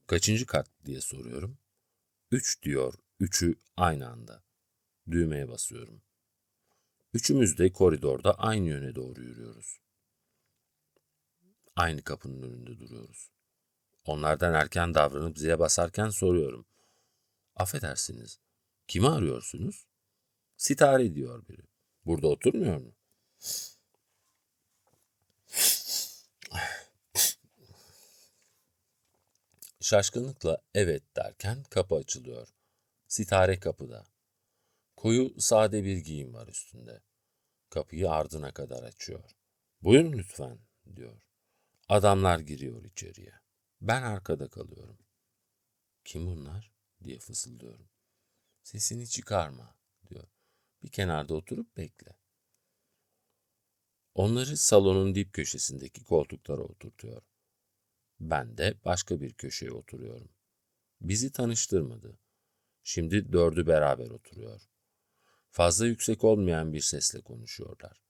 "Kaçıncı kat?" diye soruyorum. 3 diyor, üçü aynı anda. Düğmeye basıyorum. Üçümüz de koridorda aynı yöne doğru yürüyoruz. Aynı kapının önünde duruyoruz. Onlardan erken davranıp zile basarken soruyorum. "Affedersiniz, kimi arıyorsunuz?" "Sitare," diyor biri. "Burada oturmuyor mu?" Şaşkınlıkla evet derken kapı açılıyor. Sitare kapıda. Koyu sade bir giyim var üstünde. Kapıyı ardına kadar açıyor. "Buyurun lütfen," diyor. Adamlar giriyor içeriye. Ben arkada kalıyorum. "Kim bunlar?" diye fısıldıyorum. "Sesini çıkarma," diyor. "Bir kenarda oturup bekle." Onları salonun dip köşesindeki koltuklara oturtuyor. Ben de başka bir köşeye oturuyorum. Bizi tanıştırmadı. Şimdi dördü beraber oturuyor. Fazla yüksek olmayan bir sesle konuşuyorlar.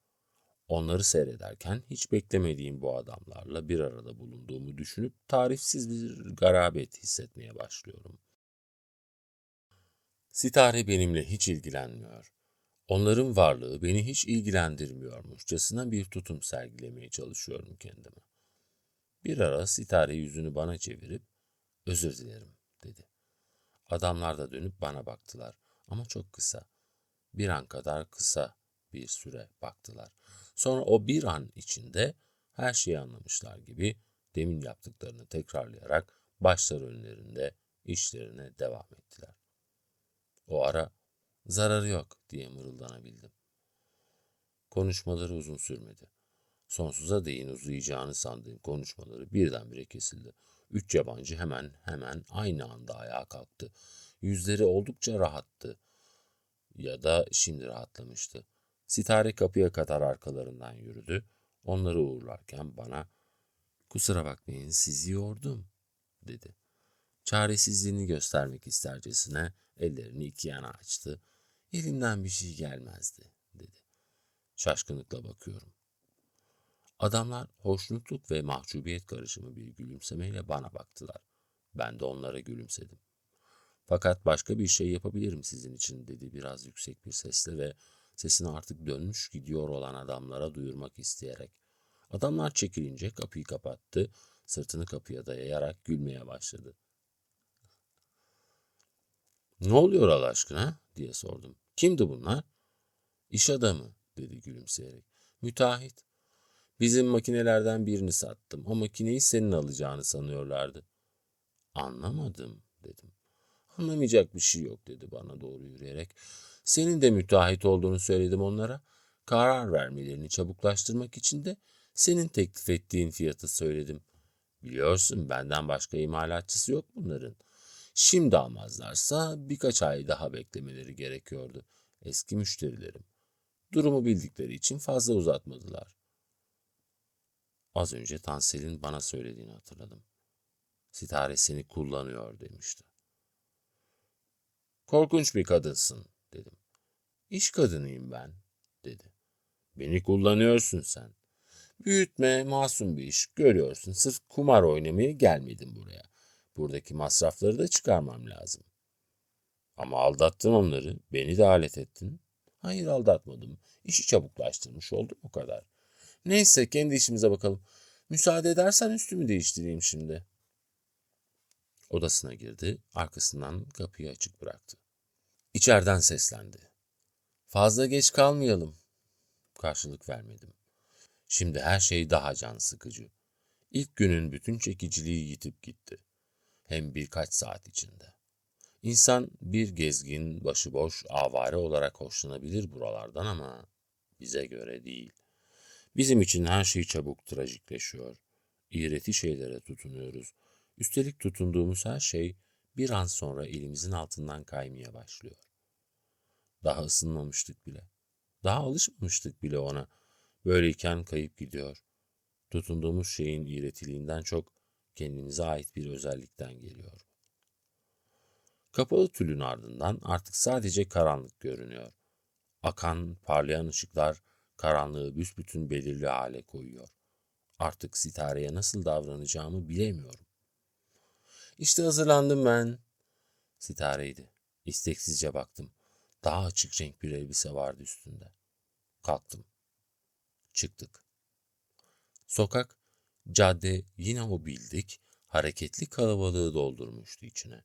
Onları seyrederken hiç beklemediğim bu adamlarla bir arada bulunduğumu düşünüp tarifsiz bir garabet hissetmeye başlıyorum. Sitare benimle hiç ilgilenmiyor. Onların varlığı beni hiç ilgilendirmiyormuşçasına bir tutum sergilemeye çalışıyorum kendime. Bir ara Sitare yüzünü bana çevirip, "Özür dilerim," dedi. Adamlar da dönüp bana baktılar ama çok kısa. Bir an kadar kısa bir süre baktılar. Sonra o bir an içinde her şeyi anlamışlar gibi demin yaptıklarını tekrarlayarak başları önlerinde işlerine devam ettiler. O ara "Zararı yok," diye mırıldanabildim. Konuşmaları uzun sürmedi. Sonsuza değin uzayacağını sandığım konuşmaları birdenbire kesildi. Üç yabancı hemen aynı anda ayağa kalktı. Yüzleri oldukça rahattı. Ya da şimdi rahatlamıştı. Sitare kapıya kadar arkalarından yürüdü. Onları uğurlarken bana, "Kusura bakmayın, sizi yordum," dedi. Çaresizliğini göstermek istercesine ellerini iki yana açtı. "Elimden bir şey gelmezdi," dedi. Şaşkınlıkla bakıyorum. Adamlar hoşnutluk ve mahcubiyet karışımı bir gülümsemeyle bana baktılar. Ben de onlara gülümsedim. "Fakat başka bir şey yapabilirim sizin için," dedi biraz yüksek bir sesle ve sesini artık dönmüş gidiyor olan adamlara duyurmak isteyerek. Adamlar çekilince kapıyı kapattı, sırtını kapıya dayayarak gülmeye başladı. "Ne oluyor Allah aşkına?" diye sordum. "Kimdi bunlar?" "İş adamı," dedi gülümseyerek. "Müteahhit. Bizim makinelerden birini sattım. O makineyi senin alacağını sanıyorlardı." "Anlamadım," dedim. "Anlamayacak bir şey yok," dedi bana doğru yürüyerek. "Senin de müteahhit olduğunu söyledim onlara. Karar vermelerini çabuklaştırmak için de senin teklif ettiğin fiyatı söyledim. Biliyorsun benden başka imalatçısı yok bunların. Şimdi almazlarsa birkaç ay daha beklemeleri gerekiyordu. Eski müşterilerim. Durumu bildikleri için fazla uzatmadılar." Az önce Tansel'in bana söylediğini hatırladım. "Sitare seni kullanıyor," demişti. "Korkunç bir kadınsın," dedim. "İş kadınıyım ben," dedi. "Beni kullanıyorsun sen. Büyütme, masum bir iş. Görüyorsun, sırf kumar oynamaya gelmedim buraya. Buradaki masrafları da çıkarmam lazım." "Ama aldattın onları, beni de alet ettin." "Hayır, aldatmadım. İşi çabuklaştırmış oldum, o kadar. Neyse, kendi işimize bakalım. Müsaade edersen üstümü değiştireyim şimdi." Odasına girdi, arkasından kapıyı açık bıraktı. İçeriden seslendi. "Fazla geç kalmayalım." Karşılık vermedim. Şimdi her şey daha can sıkıcı. İlk günün bütün çekiciliği yitip gitti. Hem birkaç saat içinde. İnsan bir gezgin, başıboş, avare olarak hoşlanabilir buralardan ama bize göre değil. Bizim için her şey çabuk trajikleşiyor. İğreti şeylere tutunuyoruz. Üstelik tutunduğumuz her şey bir an sonra elimizin altından kaymaya başlıyor. Daha ısınmamıştık bile. Daha alışmamıştık bile ona. Böyleyken kayıp gidiyor. Tutunduğumuz şeyin iğretiliğinden çok kendimize ait bir özellikten geliyor. Kapalı tülün ardından artık sadece karanlık görünüyor. Akan, parlayan ışıklar karanlığı büsbütün belirli hale koyuyor. Artık Sitare'ye nasıl davranacağımı bilemiyorum. "İşte hazırlandım ben." Sitare'ydi. İsteksizce baktım. Daha açık renk bir elbise vardı üstünde. Kalktım. Çıktık. Sokak, cadde yine o bildik, hareketli kalabalığı doldurmuştu içine.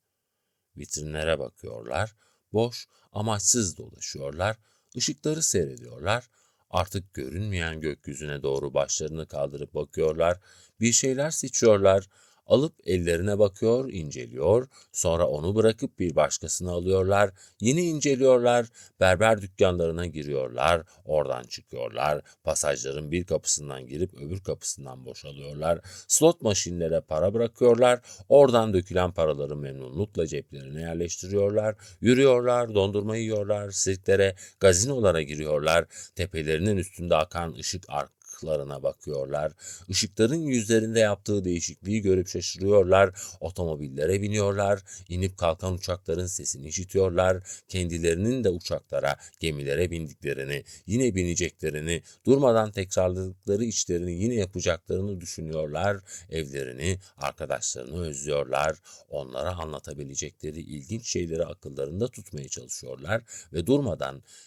Vitrinlere bakıyorlar, boş, amaçsız dolaşıyorlar, ışıkları seyrediyorlar, artık görünmeyen gökyüzüne doğru başlarını kaldırıp bakıyorlar, bir şeyler seçiyorlar, alıp ellerine bakıyor, inceliyor, sonra onu bırakıp bir başkasını alıyorlar, yine inceliyorlar, berber dükkanlarına giriyorlar, oradan çıkıyorlar, pasajların bir kapısından girip öbür kapısından boşalıyorlar, slot maşinlere para bırakıyorlar, oradan dökülen paraları memnunlukla ceplerine yerleştiriyorlar, yürüyorlar, dondurma yiyorlar, sirklere, gazinolara giriyorlar, tepelerinin üstünde akan ışık ışıklarına bakıyorlar. Işıkların yüzlerinde yaptığı değişikliği görüp şaşırıyorlar. Otomobillere biniyorlar. İnip kalkan uçakların sesini işitiyorlar. Kendilerinin de uçaklara, gemilere bindiklerini, yine bineceklerini, durmadan tekrarladıkları işlerini yine yapacaklarını düşünüyorlar. Evlerini, arkadaşlarını özlüyorlar. Onlara anlatabilecekleri ilginç şeyleri akıllarında tutmaya çalışıyorlar ve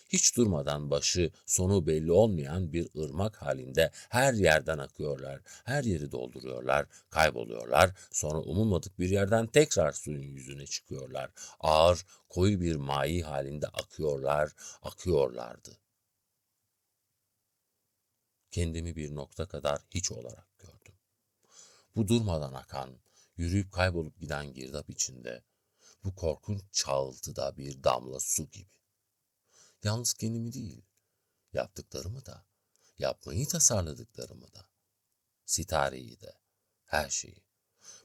hiç durmadan başı sonu belli olmayan bir ırmak halinde her yerden akıyorlar. Her yeri dolduruyorlar, kayboluyorlar. Sonra umulmadık bir yerden tekrar suyun yüzüne çıkıyorlar. Ağır, koyu bir mayi halinde akıyorlardı. Kendimi bir nokta kadar hiç olarak gördüm. Bu durmadan akan, yürüyüp kaybolup giden girdap içinde, bu korkunç çağıltıda bir damla su gibi. Yalnız kendimi değil, yaptıklarımı da, yapmayı tasarladıklarımı da, sitareyi de, her şeyi.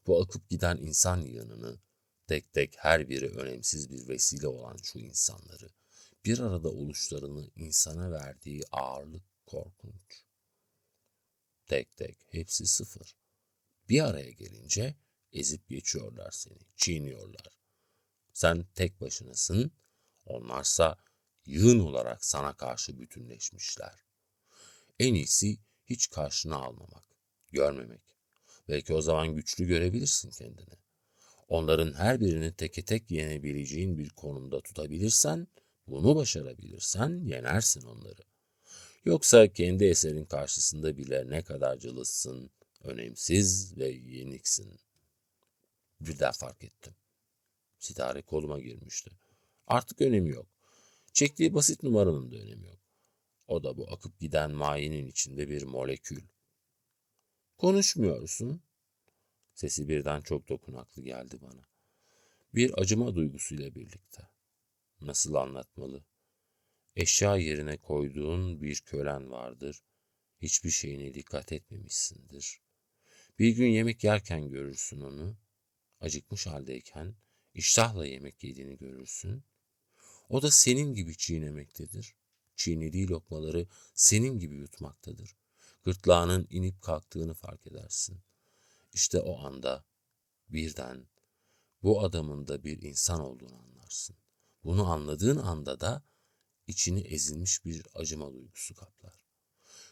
Bu akıp giden insan yığınını, tek tek her biri önemsiz bir vesile olan şu insanları, bir arada oluşlarını insana verdiği ağırlık korkunç. Tek tek, hepsi sıfır. Bir araya gelince ezip geçiyorlar seni, çiğniyorlar. Sen tek başınasın, onlarsa yığın olarak sana karşı bütünleşmişler. En iyisi hiç karşına almamak, görmemek. Belki o zaman güçlü görebilirsin kendini. Onların her birini teke tek yenebileceğin bir konumda tutabilirsen, bunu başarabilirsen yenersin onları. Yoksa kendi eserin karşısında bile ne kadar cılızsın, önemsiz ve yeniksin. Birden fark ettim. Sitare koluma girmişti. Artık önemi yok. Çektiği basit numaranın da önemi yok. O da bu akıp giden mayenin içinde bir molekül. Konuşmuyorsun. Sesi birden çok dokunaklı geldi bana. Bir acıma duygusuyla birlikte. Nasıl anlatmalı? Eşya yerine koyduğun bir kölen vardır. Hiçbir şeyine dikkat etmemişsindir. Bir gün yemek yerken görürsün onu. Acıkmış haldeyken iştahla yemek yediğini görürsün. O da senin gibi çiğnemektedir. Çiğnediği lokmaları senin gibi yutmaktadır. Gırtlağının inip kalktığını fark edersin. İşte o anda birden bu adamın da bir insan olduğunu anlarsın. Bunu anladığın anda da içini ezilmiş bir acıma duygusu kaplar.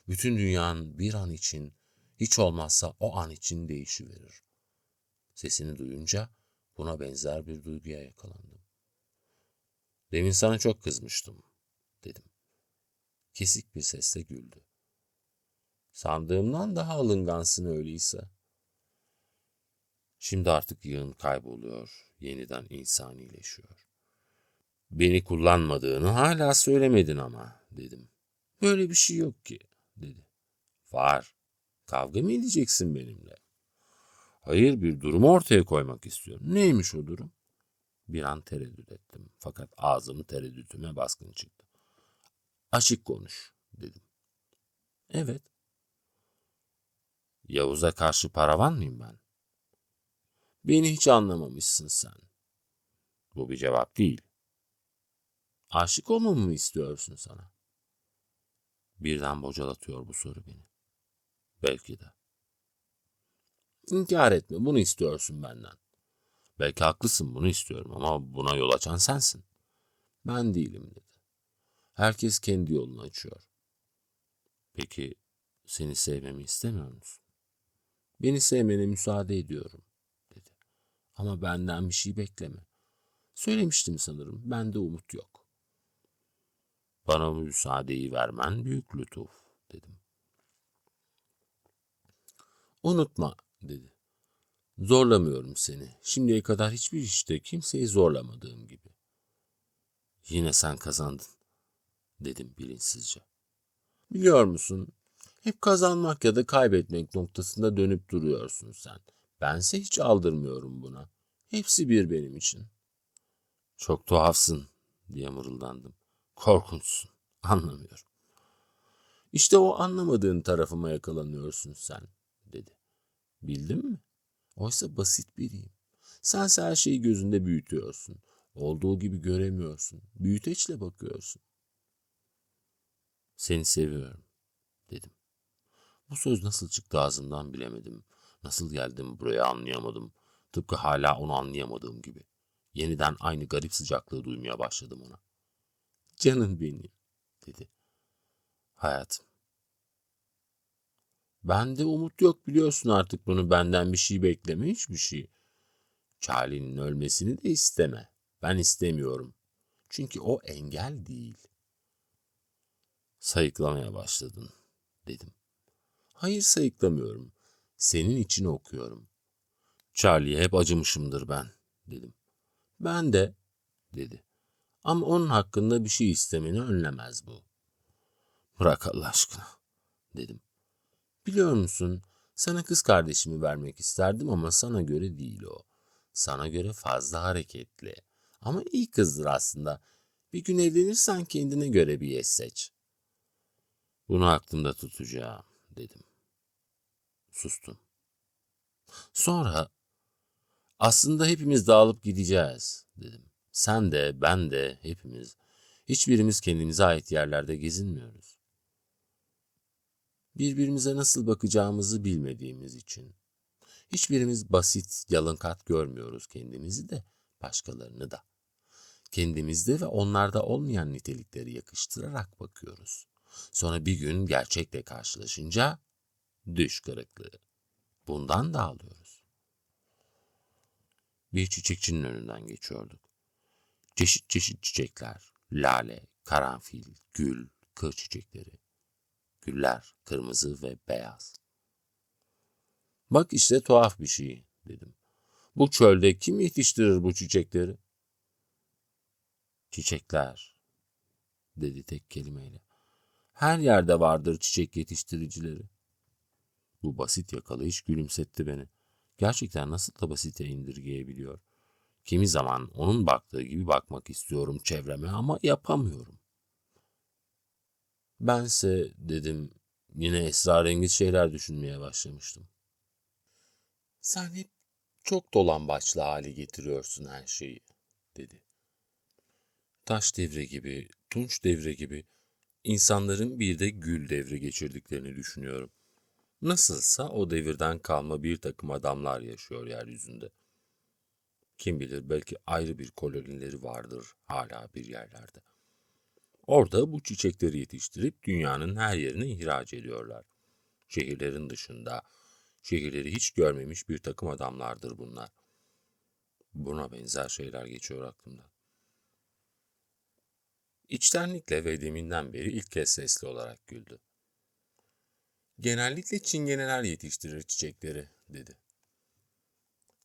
Bütün dünyanın bir an için, hiç olmazsa o an için değişiverir. Sesini duyunca buna benzer bir duyguya yakalandım. Demin sana çok kızmıştım, dedim. Kesik bir sesle güldü. Sandığımdan daha alıngansın öyleyse. Şimdi artık yığın kayboluyor, yeniden insanileşiyor. Beni kullanmadığını hala söylemedin ama, dedim. Böyle bir şey yok ki, dedi. Var. Kavga mı edeceksin benimle? Hayır, bir durumu ortaya koymak istiyorum. Neymiş o durum? Bir an tereddüt ettim. Fakat ağzım tereddütüme baskın çıktı. Açık konuş, dedim. Evet. Yavuz'a karşı paravan mıyım ben? Beni hiç anlamamışsın sen. Bu bir cevap değil. Aşık olmamı mı istiyorsun sana? Birden bocalatıyor bu soru beni. Belki de. İnkar etme, bunu istiyorsun benden. Belki haklısın, bunu istiyorum ama buna yol açan sensin. Ben değilim, dedi. Herkes kendi yolunu açıyor. Peki seni sevmemi istemiyor musun? Beni sevmene müsaade ediyorum, dedi. Ama benden bir şey bekleme. Söylemiştim sanırım, bende umut yok. Bana müsaadeyi vermen büyük lütuf, dedim. Unutma, dedi. Zorlamıyorum seni. Şimdiye kadar hiçbir işte kimseyi zorlamadığım gibi. Yine sen kazandın, dedim bilinçsizce. Biliyor musun? Hep kazanmak ya da kaybetmek noktasında dönüp duruyorsun sen. Bense hiç aldırmıyorum buna. Hepsi bir benim için. Çok tuhafsın, diye mırıldandım. Korkunçsun, anlamıyorum. İşte o anlamadığın tarafıma yakalanıyorsun sen, dedi. Bildin mi? Oysa basit biriyim. Sense her şeyi gözünde büyütüyorsun. Olduğu gibi göremiyorsun. Büyüteçle bakıyorsun. Seni seviyorum, dedim. Bu söz nasıl çıktı ağzımdan bilemedim. Nasıl geldim buraya anlayamadım. Tıpkı hala onu anlayamadığım gibi. Yeniden aynı garip sıcaklığı duymaya başladım ona. Canım benim, dedi. Hayatım. Bende umut yok, biliyorsun artık bunu, benden bir şey bekleme, hiçbir şey. Charlie'nin ölmesini de isteme. Ben istemiyorum. Çünkü o engel değil. Sayıklamaya başladın, dedim. Hayır, sayıklamıyorum. Senin için okuyorum. Charlie'ye hep acımışımdır ben, dedim. Ben de, dedi. Ama onun hakkında bir şey istemeni önlemez bu. Bırak Allah aşkına, dedim. Biliyor musun, sana kız kardeşimi vermek isterdim ama sana göre değil o. Sana göre fazla hareketli. Ama iyi kızdır aslında. Bir gün evlenirsen kendine göre bir eş seç. Bunu aklımda tutacağım, dedim. Sustum. Sonra, aslında hepimiz dağılıp gideceğiz, dedim. Sen de, ben de, hepimiz. Hiçbirimiz kendimize ait yerlerde gezinmiyoruz. Birbirimize nasıl bakacağımızı bilmediğimiz için. Hiçbirimiz basit, yalınkat görmüyoruz kendimizi de, başkalarını da. Kendimizde ve onlarda olmayan nitelikleri yakıştırarak bakıyoruz. Sonra bir gün gerçekle karşılaşınca düş kırıklığı. Bundan da ağlıyoruz. Bir çiçekçinin önünden geçiyorduk. Çeşit çeşit çiçekler, lale, karanfil, gül, kır çiçekleri. Güller kırmızı ve beyaz. Bak işte tuhaf bir şey, dedim. Bu çölde kim yetiştirir bu çiçekleri? Çiçekler, dedi tek kelimeyle. Her yerde vardır çiçek yetiştiricileri. Bu basit yakalayış gülümsetti beni. Gerçekten nasıl da basite indirgeyebiliyor. Kimi zaman onun baktığı gibi bakmak istiyorum çevreme ama yapamıyorum. Bense, dedim, yine esrarengiz şeyler düşünmeye başlamıştım. Sen hep çok dolambaçlı hale getiriyorsun her şeyi, dedi. Taş devri gibi, tunç devri gibi insanların bir de gül devri geçirdiklerini düşünüyorum. Nasılsa o devirden kalma bir takım adamlar yaşıyor yeryüzünde. Kim bilir, belki ayrı bir kolonileri vardır hala bir yerlerde. Orada bu çiçekleri yetiştirip dünyanın her yerine ihraç ediyorlar. Şehirlerin dışında, şehirleri hiç görmemiş bir takım adamlardır bunlar. Buna benzer şeyler geçiyor aklımda. İçtenlikle ve deminden beri ilk kez sesli olarak güldü. Genellikle çingeneler yetiştirir çiçekleri, dedi.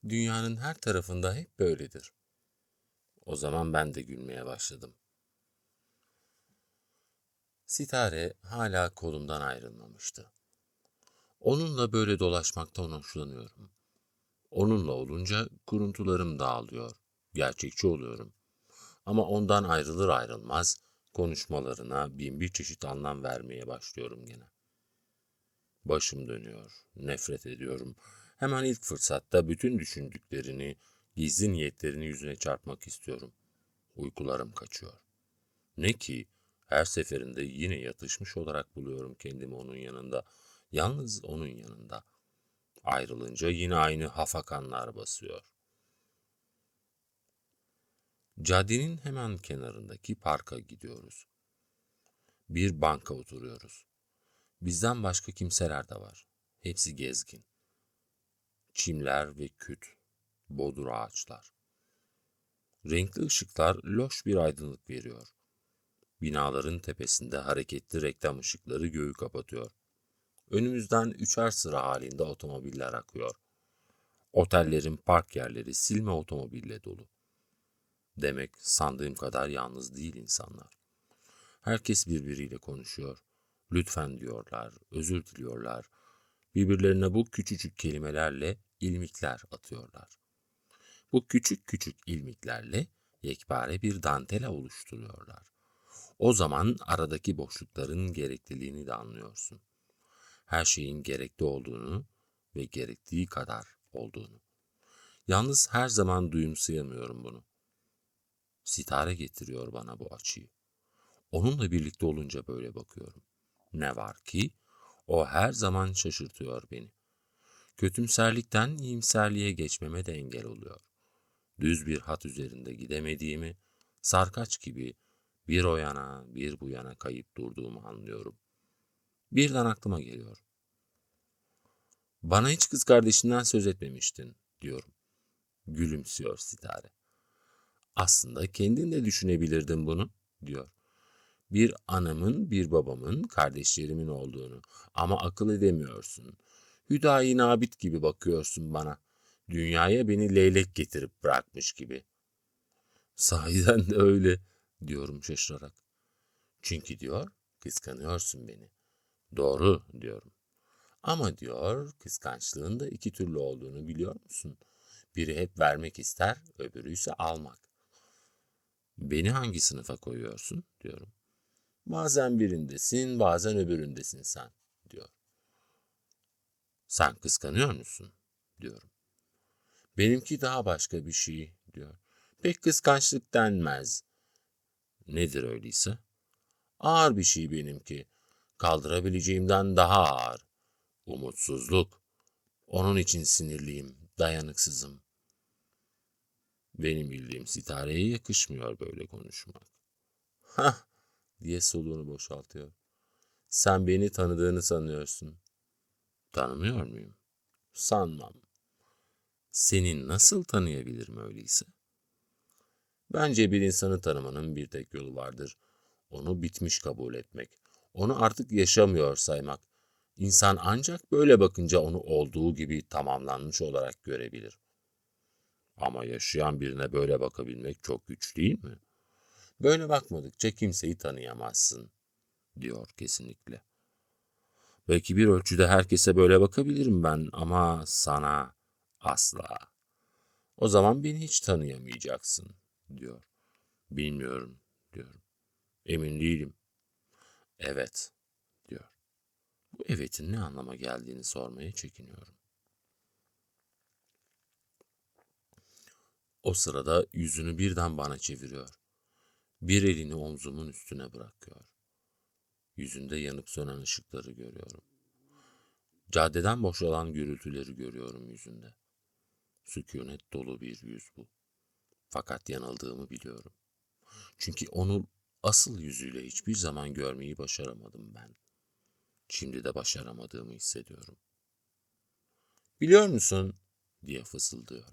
Dünyanın her tarafında hep böyledir. O zaman ben de gülmeye başladım. Sitare hala kolumdan ayrılmamıştı. Onunla böyle dolaşmaktan hoşlanıyorum. Onunla olunca kuruntularım dağılıyor, gerçekçi oluyorum. Ama ondan ayrılır ayrılmaz konuşmalarına bin bir çeşit anlam vermeye başlıyorum gene. Başım dönüyor, nefret ediyorum. Hemen ilk fırsatta bütün düşündüklerini, gizli niyetlerini yüzüne çarpmak istiyorum. Uykularım kaçıyor. Ne ki her seferinde yine yatışmış olarak buluyorum kendimi onun yanında. Yalnız onun yanında. Ayrılınca yine aynı hafakanlar basıyor. Caddenin hemen kenarındaki parka gidiyoruz. Bir banka oturuyoruz. Bizden başka kimseler de var. Hepsi gezgin. Çimler ve küt, bodur ağaçlar. Renkli ışıklar loş bir aydınlık veriyor. Binaların tepesinde hareketli reklam ışıkları göğü kapatıyor. Önümüzden üçer sıra halinde otomobiller akıyor. Otellerin park yerleri silme otomobille dolu. Demek sandığım kadar yalnız değil insanlar. Herkes birbiriyle konuşuyor. Lütfen diyorlar, özür diliyorlar. Birbirlerine bu küçücük kelimelerle ilmikler atıyorlar. Bu küçük küçük ilmiklerle yekpare bir dantela oluşturuyorlar. O zaman aradaki boşlukların gerekliliğini de anlıyorsun. Her şeyin gerekli olduğunu ve gerektiği kadar olduğunu. Yalnız her zaman duyumsayamıyorum bunu. Sitare getiriyor bana bu açıyı. Onunla birlikte olunca böyle bakıyorum. Ne var ki O her zaman şaşırtıyor beni. Kötümserlikten iyimserliğe geçmeme de engel oluyor. Düz bir hat üzerinde gidemediğimi, sarkaç gibi bir o yana bir bu yana kayıp durduğumu anlıyorum. Birden aklıma geliyor. Bana hiç kız kardeşinden söz etmemiştin, diyorum. Gülümsüyor Sitare. Aslında kendin de düşünebilirdin bunu, diyor. Bir anamın, bir babamın, kardeşlerimin olduğunu ama akıl edemiyorsun. Hüdayi Nabit gibi bakıyorsun bana. Dünyaya beni leylek getirip bırakmış gibi. Sahiden de öyle, diyorum şaşırarak. Çünkü diyor, kıskanıyorsun beni. Doğru, diyorum. Ama diyor, kıskançlığın da iki türlü olduğunu biliyor musun? Biri hep vermek ister, öbürü ise almak. Beni hangi sınıfa koyuyorsun, diyorum. Bazen birindesin, bazen öbüründesin sen, diyor. Sen kıskanıyor musun, diyorum. Benimki daha başka bir şey, diyor. Pek kıskançlık denmez. Nedir öyleyse? Ağır bir şey benimki. Kaldırabileceğimden daha ağır. Umutsuzluk. Onun için sinirliyim, dayanıksızım. Benim bildiğim Sitare'ye yakışmıyor böyle konuşmak. Hah, diye soluğunu boşaltıyor. Sen beni tanıdığını sanıyorsun. Tanımıyor muyum? Sanmam. Seni nasıl tanıyabilirim öyleyse? Bence bir insanı tanımanın bir tek yolu vardır. Onu bitmiş kabul etmek. Onu artık yaşamıyor saymak. İnsan ancak böyle bakınca onu olduğu gibi tamamlanmış olarak görebilir. Ama yaşayan birine böyle bakabilmek çok güç değil mi? Böyle bakmadıkça kimseyi tanıyamazsın, diyor kesinlikle. Belki bir ölçüde herkese böyle bakabilirim ben ama sana asla. O zaman beni hiç tanıyamayacaksın, diyor. Bilmiyorum, diyorum. Emin değilim. Evet, diyor. Bu evetin ne anlama geldiğini sormaya çekiniyorum. O sırada yüzünü birden bana çeviriyor. Bir elini omzumun üstüne bırakıyor. Yüzünde yanıp sönen ışıkları görüyorum. Caddeden boşalan gürültüleri görüyorum yüzünde. Sükunet dolu bir yüz bu. Fakat yanıldığımı biliyorum. Çünkü onu asıl yüzüyle hiçbir zaman görmeyi başaramadım ben. Şimdi de başaramadığımı hissediyorum. Biliyor musun, diye fısıldıyor.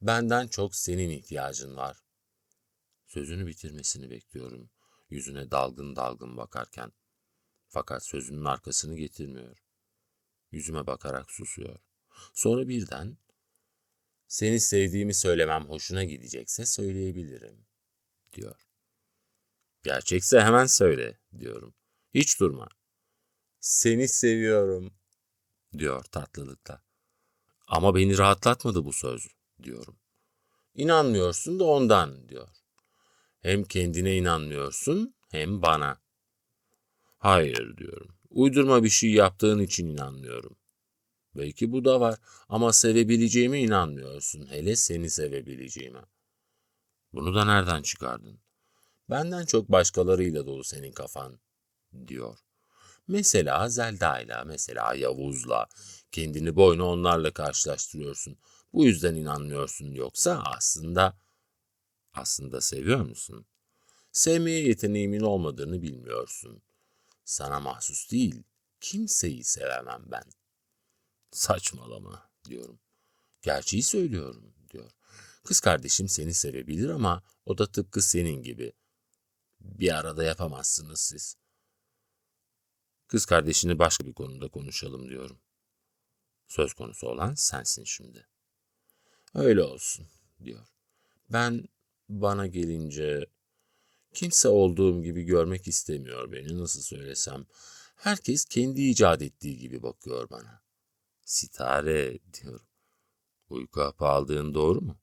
Benden çok senin ihtiyacın var. Sözünü bitirmesini bekliyorum, yüzüne dalgın dalgın bakarken. Fakat sözünün arkasını getirmiyor. Yüzüme bakarak susuyor. Sonra birden, seni sevdiğimi söylemem hoşuna gidecekse söyleyebilirim, diyor. Gerçekse hemen söyle, diyorum. Hiç durma. Seni seviyorum, diyor tatlılıkla. Ama beni rahatlatmadı bu söz, diyorum. İnanmıyorsun da ondan, diyor. Hem kendine inanmıyorsun hem bana. Hayır, diyorum. Uydurma bir şey yaptığın için inanmıyorum. Belki bu da var ama sevebileceğime inanmıyorsun. Hele seni sevebileceğime. Bunu da nereden çıkardın? Benden çok başkalarıyla dolu senin kafan, diyor. Mesela Zelda'yla, mesela Yavuz'la. Kendini boyuna onlarla karşılaştırıyorsun. Bu yüzden inanmıyorsun yoksa aslında seviyor musun? Sevmeye yeteneğimin olmadığını bilmiyorsun. Sana mahsus değil, kimseyi sevemem ben. Saçmalama, diyorum. Gerçeği söylüyorum, diyor. Kız kardeşim seni sevebilir ama o da tıpkı senin gibi. Bir arada yapamazsınız siz. Kız kardeşini başka bir konuda konuşalım, diyorum. Söz konusu olan sensin şimdi. Öyle olsun, diyor. Ben bana gelince kimse olduğum gibi görmek istemiyor beni, nasıl söylesem. Herkes kendi icat ettiği gibi bakıyor bana. Sitare, diyorum. Uyku hapı aldığın doğru mu?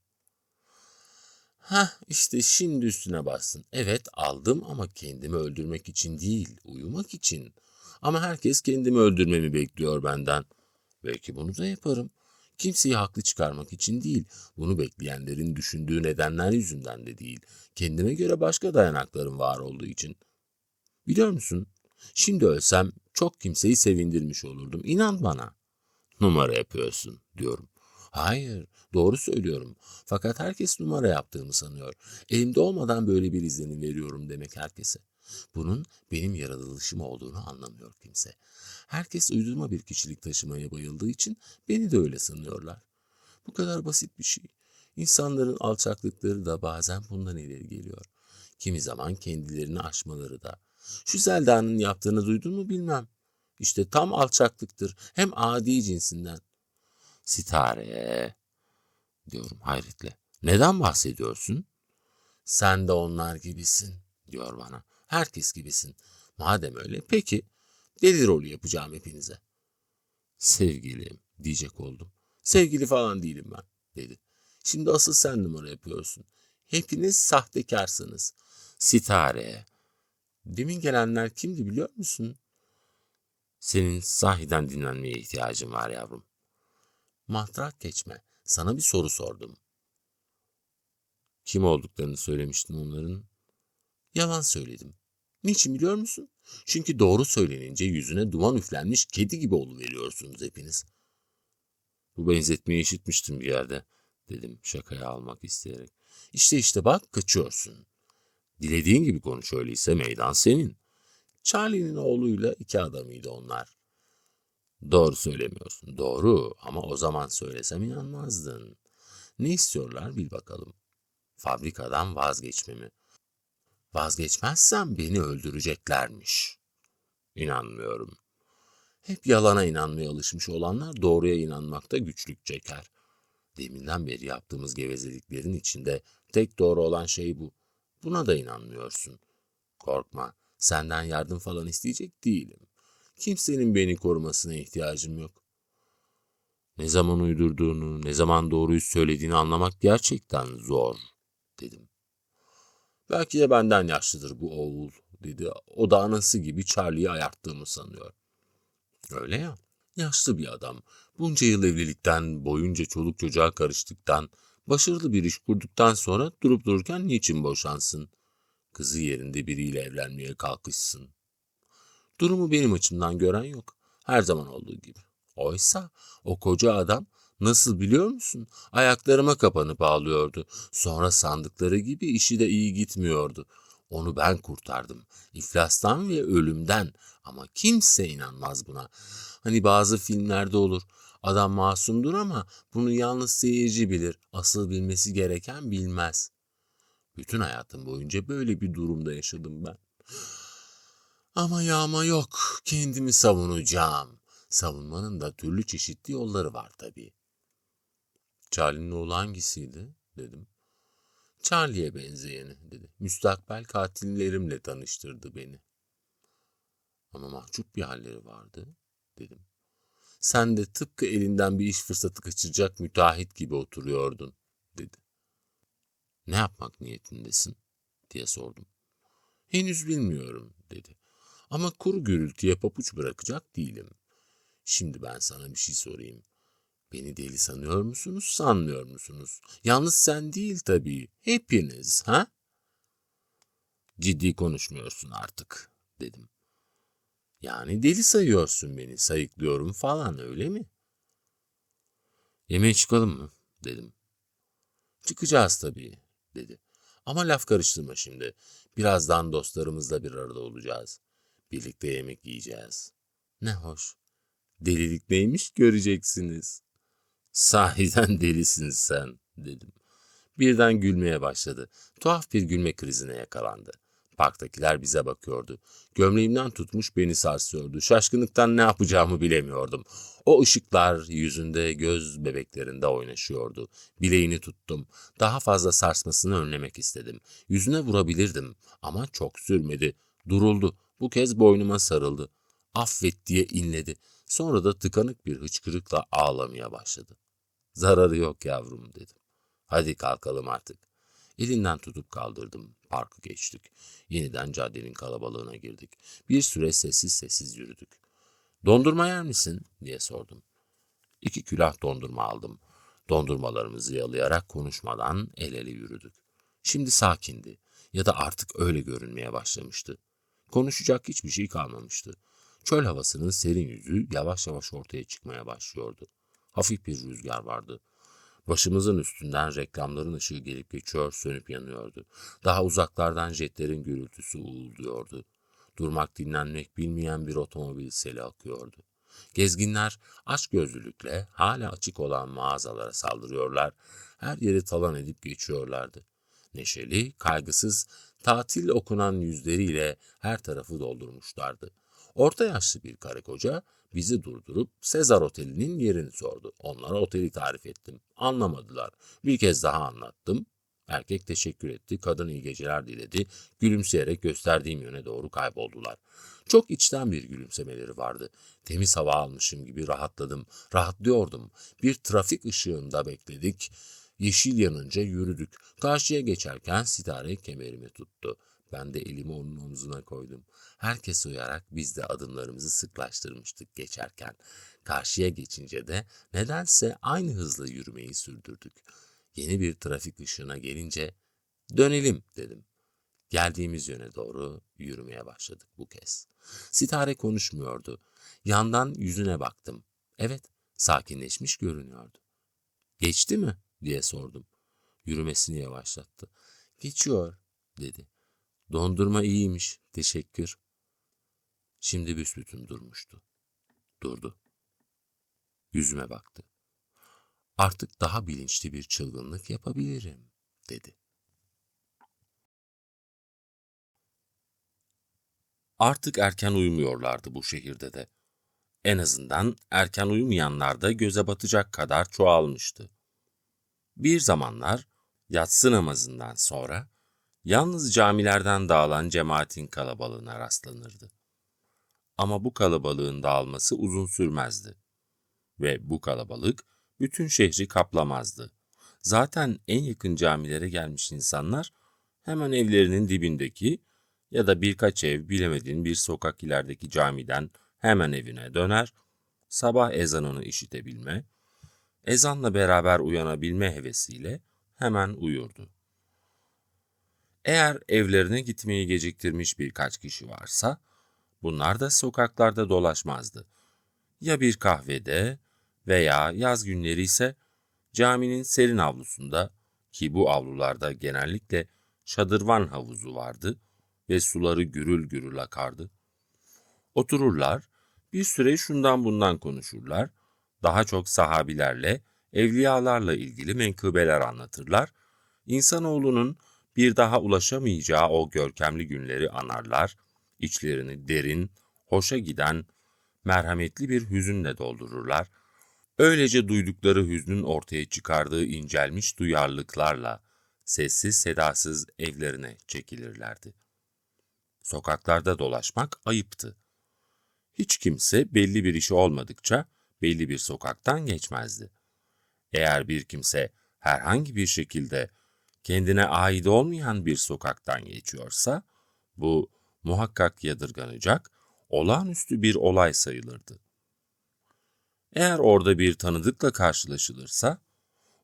Hah, işte şimdi üstüne bastın. Evet aldım ama kendimi öldürmek için değil, uyumak için. Ama herkes kendimi öldürmemi bekliyor benden. Belki bunu da yaparım. Kimseyi haklı çıkarmak için değil, bunu bekleyenlerin düşündüğü nedenler yüzünden de değil. Kendime göre başka dayanaklarım var olduğu için. Biliyor musun? Şimdi ölsem Çok kimseyi sevindirmiş olurdum. İnan bana. Numara yapıyorsun diyorum. Hayır, doğru söylüyorum. Fakat herkes numara yaptığımı sanıyor. Elimde olmadan böyle bir izlenim veriyorum demek herkese. Bunun benim yaratılışım olduğunu anlamıyor kimse. Herkes uydurma bir kişilik taşımaya bayıldığı için beni de öyle sanıyorlar. Bu kadar basit bir şey. İnsanların alçaklıkları da bazen bundan ileri geliyor. Kimi zaman kendilerini aşmaları da. Şu Zelda'nın yaptığını duydun mu bilmem. İşte tam alçaklıktır. Hem adi cinsinden. Sitare, diyorum hayretle. Neden bahsediyorsun? Sen de onlar gibisin, diyor bana. Herkes gibisin. Madem öyle, peki deli rolü yapacağım hepinize. Sevgilim, diyecek oldum. Sevgili falan değilim ben, dedi. Şimdi asıl sen numara yapıyorsun. Hepiniz sahtekarsınız. Sitare. Demin gelenler kimdi biliyor musun? Senin sahiden dinlenmeye ihtiyacın var yavrum. Matrak geçme. Sana bir soru sordum. Kim olduklarını söylemiştin onların. Yalan söyledim. Niçin biliyor musun? Çünkü doğru söylenince yüzüne duman üflenmiş kedi gibi oluveriyorsunuz hepiniz. Bu benzetmeyi işitmiştim bir yerde, dedim şakaya almak isteyerek. İşte bak kaçıyorsun. Dilediğin gibi konuş öyleyse meydan senin. Charlie'nin oğluyla 2 adamıydı onlar. Doğru söylemiyorsun. Doğru ama o zaman söylesem inanmazdın. Ne istiyorlar bil bakalım. Fabrikadan vazgeçmemi. Vazgeçmezsem beni öldüreceklermiş. İnanmıyorum. Hep yalana inanmaya alışmış olanlar doğruya inanmakta güçlük çeker. Deminden beri yaptığımız gevezeliklerin içinde tek doğru olan şey bu. Buna da inanmıyorsun. Korkma, senden yardım falan isteyecek değilim. Kimsenin beni korumasına ihtiyacım yok. Ne zaman uydurduğunu, ne zaman doğruyu söylediğini anlamak gerçekten zor, dedim. Belki de benden yaşlıdır bu oğul, dedi. O da anası gibi Charlie'yi ayarttığımı sanıyor. Öyle ya, yaşlı bir adam. Bunca yıl evlilikten, boyunca çoluk çocuğa karıştıktan, başarılı bir iş kurduktan sonra durup dururken niçin boşansın? Kızı yerinde biriyle evlenmeye kalkışsın. Durumu benim açımdan gören yok. Her zaman olduğu gibi. Oysa o koca adam nasıl biliyor musun? Ayaklarıma kapanıp ağlıyordu. Sonra sandıkları gibi işi de iyi gitmiyordu. Onu ben kurtardım. İflastan ve ölümden. Ama kimse inanmaz buna. Hani bazı filmlerde olur. Adam masumdur ama bunu yalnız seyirci bilir. Asıl bilmesi gereken bilmez. Bütün hayatım boyunca böyle bir durumda yaşadım ben. Ama yağma yok. Kendimi savunacağım. Savunmanın da türlü çeşitli yolları var tabii. Charlie'nin oğlu hangisiydi? Dedim. Charlie'ye benzeyeni, dedi. Müstakbel katillerimle tanıştırdı beni. Ama mahcup bir halleri vardı, dedim. Sen de tıpkı elinden bir iş fırsatı kaçıracak müteahhit gibi oturuyordun, dedi. Ne yapmak niyetindesin, diye sordum. Henüz bilmiyorum, dedi. Ama kuru gürültüye papuç bırakacak değilim. Şimdi ben sana bir şey sorayım. Beni deli sanıyor musunuz, sanmıyor musunuz? Yalnız sen değil tabii, hepiniz, ha? Ciddi konuşmuyorsun artık, dedim. Yani deli sayıyorsun beni, sayıklıyorum falan, öyle mi? Yemeğe çıkalım mı, dedim. Çıkacağız tabii, dedi. Ama laf karıştırma şimdi. Birazdan dostlarımızla bir arada olacağız. Birlikte yemek yiyeceğiz. Ne hoş. Delilik neymiş göreceksiniz. Sahiden delisin sen, dedim. Birden gülmeye başladı. Tuhaf bir gülme krizine yakalandı. Parktakiler bize bakıyordu. Gömleğimden tutmuş beni sarsıyordu. Şaşkınlıktan ne yapacağımı bilemiyordum. O ışıklar yüzünde, göz bebeklerinde oynaşıyordu. Bileğini tuttum. Daha fazla sarsmasını önlemek istedim. Yüzüne vurabilirdim ama çok sürmedi. Duruldu. Bu kez boynuma sarıldı. Affet diye inledi. Sonra da tıkanık bir hıçkırıkla ağlamaya başladı. Zararı yok yavrum, dedim. Hadi kalkalım artık. Elinden tutup kaldırdım. Parkı geçtik. Yeniden caddenin kalabalığına girdik. Bir süre sessiz sessiz yürüdük. Dondurma yer misin, diye sordum. 2 külah dondurma aldım. Dondurmalarımızı yalayarak konuşmadan el ele yürüdük. Şimdi sakindi ya da artık öyle görünmeye başlamıştı. Konuşacak hiçbir şey kalmamıştı. Çöl havasının serin yüzü yavaş yavaş ortaya çıkmaya başlıyordu. Hafif bir rüzgar vardı. Başımızın üstünden reklamların ışığı gelip geçiyor, sönüp yanıyordu. Daha uzaklardan jetlerin gürültüsü uğulduyordu. Durmak dinlenmek bilmeyen bir otomobil seli akıyordu. Gezginler açgözlülükle hala açık olan mağazalara saldırıyorlar, her yeri talan edip geçiyorlardı. Neşeli, kaygısız, tatil okunan yüzleriyle her tarafı doldurmuşlardı. Orta yaşlı bir karı koca bizi durdurup Sezar Oteli'nin yerini sordu. Onlara oteli tarif ettim. Anlamadılar. Bir kez daha anlattım. Erkek teşekkür etti, kadın iyi geceler diledi. Gülümseyerek gösterdiğim yöne doğru kayboldular. Çok içten bir gülümsemeleri vardı. Temiz hava almışım gibi rahatladım, rahatlıyordum. Bir trafik ışığında bekledik. Yeşil yanınca yürüdük. Karşıya geçerken Sitare kemerimi tuttu. Ben de elimi onun omzuna koydum. Herkes uyarak biz de adımlarımızı sıklaştırmıştık geçerken. Karşıya geçince de nedense aynı hızla yürümeyi sürdürdük. Yeni bir trafik ışığına gelince dönelim dedim. Geldiğimiz yöne doğru yürümeye başladık bu kez. Sitare konuşmuyordu. Yandan yüzüne baktım. Evet, sakinleşmiş görünüyordu. Geçti mi diye sordum. Yürümesini yavaşlattı. Geçiyor dedi. Dondurma iyiymiş, teşekkür. Şimdi büsbütün durmuştu. Durdu. Yüzüme baktı. Artık daha bilinçli bir çılgınlık yapabilirim, dedi. Artık erken uyumuyorlardı bu şehirde de. En azından erken uyumayanlar da göze batacak kadar çoğalmıştı. Bir zamanlar yatsı namazından sonra yalnız camilerden dağılan cemaatin kalabalığına rastlanırdı. Ama bu kalabalığın dağılması uzun sürmezdi. Ve bu kalabalık bütün şehri kaplamazdı. Zaten en yakın camilere gelmiş insanlar hemen evlerinin dibindeki ya da birkaç ev bilemediğin bir sokak ilerideki camiden hemen evine döner, sabah ezanını işitebilme, ezanla beraber uyanabilme hevesiyle hemen uyurdu. Eğer evlerine gitmeyi geciktirmiş birkaç kişi varsa, bunlar da sokaklarda dolaşmazdı. Ya bir kahvede veya yaz günleri ise caminin serin avlusunda, ki bu avlularda genellikle şadırvan havuzu vardı ve suları gürül gürül akardı. Otururlar, bir süre şundan bundan konuşurlar, daha çok sahabilerle, evliyalarla ilgili menkıbeler anlatırlar, İnsanoğlunun bir daha ulaşamayacağı o görkemli günleri anarlar, içlerini derin, hoşa giden, merhametli bir hüzünle doldururlar. Öylece duydukları hüznün ortaya çıkardığı incelmiş duyarlılıklarla sessiz sedasız evlerine çekilirlerdi. Sokaklarda dolaşmak ayıptı. Hiç kimse belli bir işi olmadıkça belli bir sokaktan geçmezdi. Eğer bir kimse herhangi bir şekilde kendine ait olmayan bir sokaktan geçiyorsa, bu muhakkak yadırganacak, olağanüstü bir olay sayılırdı. Eğer orada bir tanıdıkla karşılaşılırsa,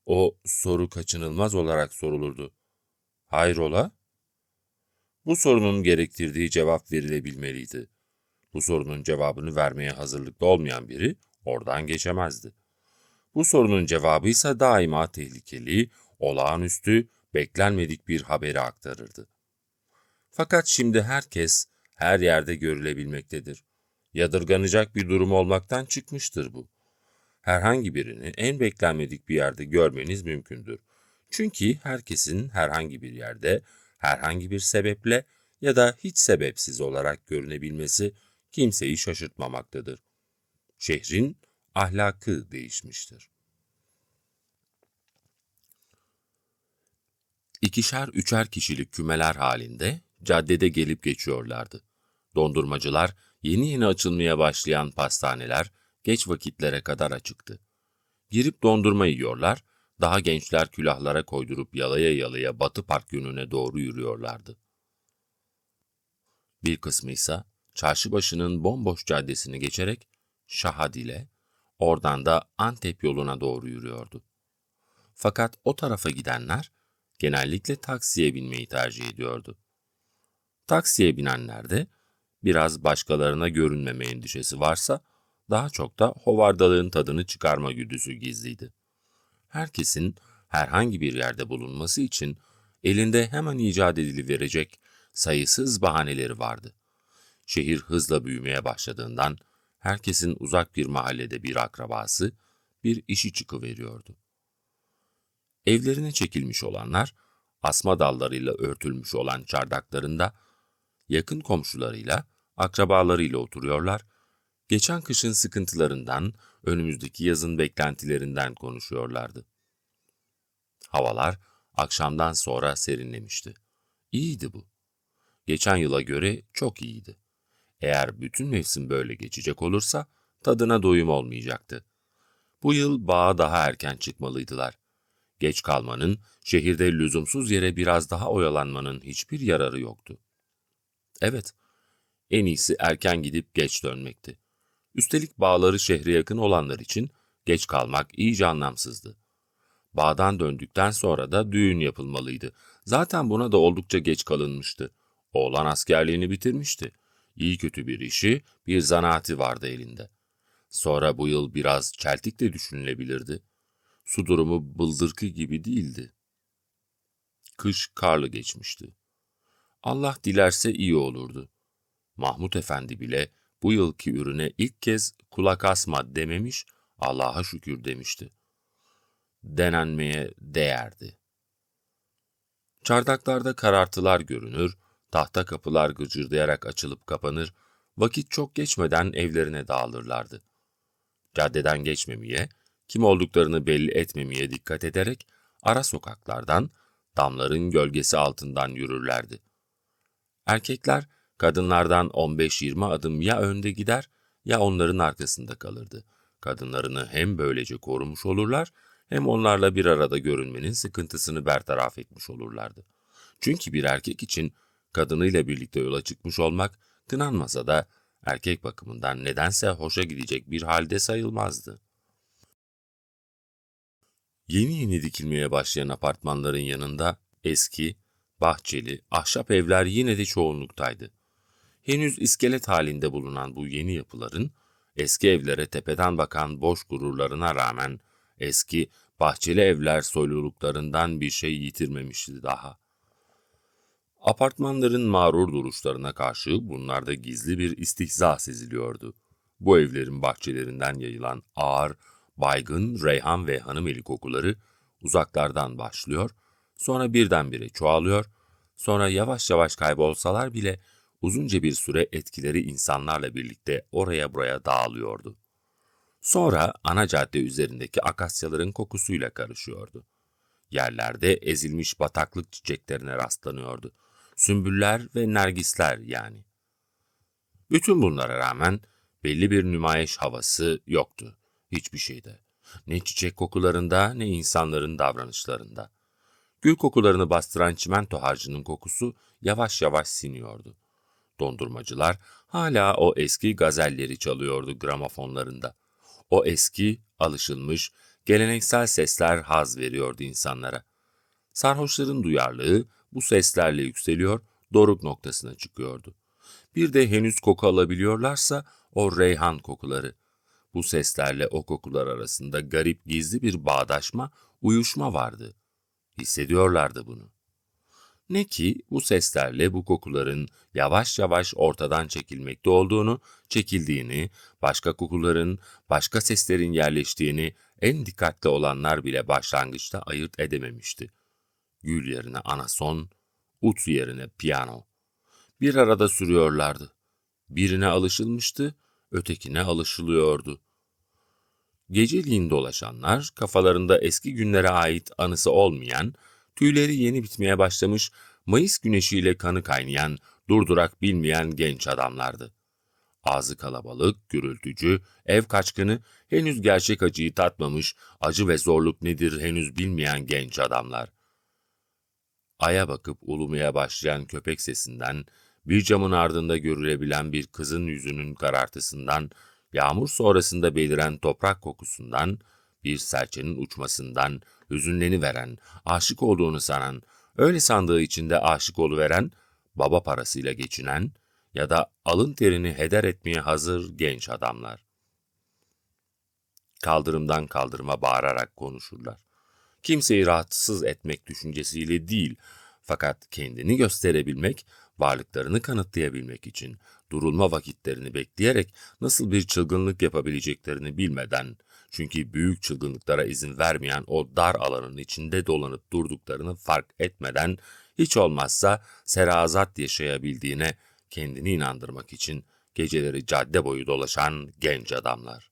o soru kaçınılmaz olarak sorulurdu. Hayrola? Bu sorunun gerektirdiği cevap verilebilmeliydi. Bu sorunun cevabını vermeye hazırlıklı olmayan biri oradan geçemezdi. Bu sorunun cevabı ise daima tehlikeli, olağanüstü, beklenmedik bir haberi aktarırdı. Fakat şimdi herkes her yerde görülebilmektedir. Yadırganacak bir durum olmaktan çıkmıştır bu. Herhangi birini en beklenmedik bir yerde görmeniz mümkündür. Çünkü herkesin herhangi bir yerde, herhangi bir sebeple ya da hiç sebepsiz olarak görünebilmesi kimseyi şaşırtmamaktadır. Şehrin ahlakı değişmiştir. İkişer üçer kişilik kümeler halinde caddede gelip geçiyorlardı. Dondurmacılar, yeni yeni açılmaya başlayan pastaneler geç vakitlere kadar açıktı. Girip dondurma yiyorlar, daha gençler külahlara koydurup yalaya yalaya Batı Park yönüne doğru yürüyorlardı. Bir kısmı ise çarşı başının bomboş caddesini geçerek Şahadil'e, oradan da Antep yoluna doğru yürüyordu. Fakat o tarafa gidenler genellikle taksiye binmeyi tercih ediyordu. Taksiye binenler de biraz başkalarına görünmeme endişesi varsa, daha çok da hovardalığın tadını çıkarma güdüsü gizliydi. Herkesin herhangi bir yerde bulunması için elinde hemen icat ediliverecek sayısız bahaneleri vardı. Şehir hızla büyümeye başladığından herkesin uzak bir mahallede bir akrabası, bir işi çıkıveriyordu. Evlerine çekilmiş olanlar, asma dallarıyla örtülmüş olan çardaklarında, yakın komşularıyla, akrabalarıyla oturuyorlar, geçen kışın sıkıntılarından, önümüzdeki yazın beklentilerinden konuşuyorlardı. Havalar akşamdan sonra serinlemişti. İyiydi bu. Geçen yıla göre çok iyiydi. Eğer bütün mevsim böyle geçecek olursa tadına doyum olmayacaktı. Bu yıl bağa daha erken çıkmalıydılar. Geç kalmanın, şehirde lüzumsuz yere biraz daha oyalanmanın hiçbir yararı yoktu. Evet, en iyisi erken gidip geç dönmekti. Üstelik bağları şehre yakın olanlar için geç kalmak iyice anlamsızdı. Bağdan döndükten sonra da düğün yapılmalıydı. Zaten buna da oldukça geç kalınmıştı. Oğlan askerliğini bitirmişti. İyi kötü bir işi, bir zanaati vardı elinde. Sonra bu yıl biraz çeltik de düşünülebilirdi. Su durumu bıldırkı gibi değildi. Kış karlı geçmişti. Allah dilerse iyi olurdu. Mahmut Efendi bile bu yılki ürüne ilk kez kulak asma dememiş, Allah'a şükür demişti. Denenmeye değerdi. Çardaklarda karartılar görünür, tahta kapılar gıcırdayarak açılıp kapanır, vakit çok geçmeden evlerine dağılırlardı. Caddeden geçmemeye, kim olduklarını belli etmemeye dikkat ederek ara sokaklardan, damların gölgesi altından yürürlerdi. Erkekler kadınlardan 15-20 adım ya önde gider ya onların arkasında kalırdı. Kadınlarını hem böylece korumuş olurlar hem onlarla bir arada görünmenin sıkıntısını bertaraf etmiş olurlardı. Çünkü bir erkek için kadınıyla birlikte yola çıkmış olmak kınanmasa da erkek bakımından nedense hoşa gidecek bir halde sayılmazdı. Yeni yeni dikilmeye başlayan apartmanların yanında eski, bahçeli, ahşap evler yine de çoğunluktaydı. Henüz iskelet halinde bulunan bu yeni yapıların, eski evlere tepeden bakan boş gururlarına rağmen eski, bahçeli evler soyluluklarından bir şey yitirmemişti daha. Apartmanların mağrur duruşlarına karşı bunlarda gizli bir istihza seziliyordu. Bu evlerin bahçelerinden yayılan ağır, baygın reyhan ve hanımeli kokuları uzaklardan başlıyor, sonra birdenbire çoğalıyor, sonra yavaş yavaş kaybolsalar bile uzunca bir süre etkileri insanlarla birlikte oraya buraya dağılıyordu. Sonra ana cadde üzerindeki akasyaların kokusuyla karışıyordu. Yerlerde ezilmiş bataklık çiçeklerine rastlanıyordu. Sümbüller ve nergisler yani. Bütün bunlara rağmen belli bir nümayiş havası yoktu hiçbir şeyde. Ne çiçek kokularında ne insanların davranışlarında. Gül kokularını bastıran çimento harcının kokusu yavaş yavaş siniyordu. Dondurmacılar hala o eski gazelleri çalıyordu gramofonlarında. O eski, alışılmış, geleneksel sesler haz veriyordu insanlara. Sarhoşların duyarlılığı bu seslerle yükseliyor, doruk noktasına çıkıyordu. Bir de henüz koku alabiliyorlarsa o reyhan kokuları. Bu seslerle o kokular arasında garip gizli bir bağdaşma, uyuşma vardı. Hissediyorlardı bunu. Ne ki bu seslerle bu kokuların yavaş yavaş ortadan çekilmekte olduğunu, çekildiğini, başka kokuların, başka seslerin yerleştiğini en dikkatli olanlar bile başlangıçta ayırt edememişti. Gül yerine anason, ut yerine piyano. Bir arada sürüyorlardı. Birine alışılmıştı, ötekine alışılıyordu. Geceliğin dolaşanlar, kafalarında eski günlere ait anısı olmayan, tüyleri yeni bitmeye başlamış, Mayıs güneşiyle kanı kaynayan, durdurak bilmeyen genç adamlardı. Ağzı kalabalık, gürültücü, ev kaçkını, henüz gerçek acıyı tatmamış, acı ve zorluk nedir henüz bilmeyen genç adamlar. Aya bakıp ulumaya başlayan köpek sesinden, bir camın ardında görülebilen bir kızın yüzünün karartısından, yağmur sonrasında beliren toprak kokusundan, bir serçenin uçmasından, hüzünleniveren, aşık olduğunu sanan, öyle sandığı içinde aşık oluveren, baba parasıyla geçinen, ya da alın terini heder etmeye hazır genç adamlar. Kaldırımdan kaldırıma bağırarak konuşurlar. Kimseyi rahatsız etmek düşüncesiyle değil, fakat kendini gösterebilmek, varlıklarını kanıtlayabilmek için durulma vakitlerini bekleyerek nasıl bir çılgınlık yapabileceklerini bilmeden, çünkü büyük çılgınlıklara izin vermeyen o dar alanın içinde dolanıp durduklarını fark etmeden, hiç olmazsa serazat yaşayabildiğine kendini inandırmak için geceleri cadde boyu dolaşan genç adamlar.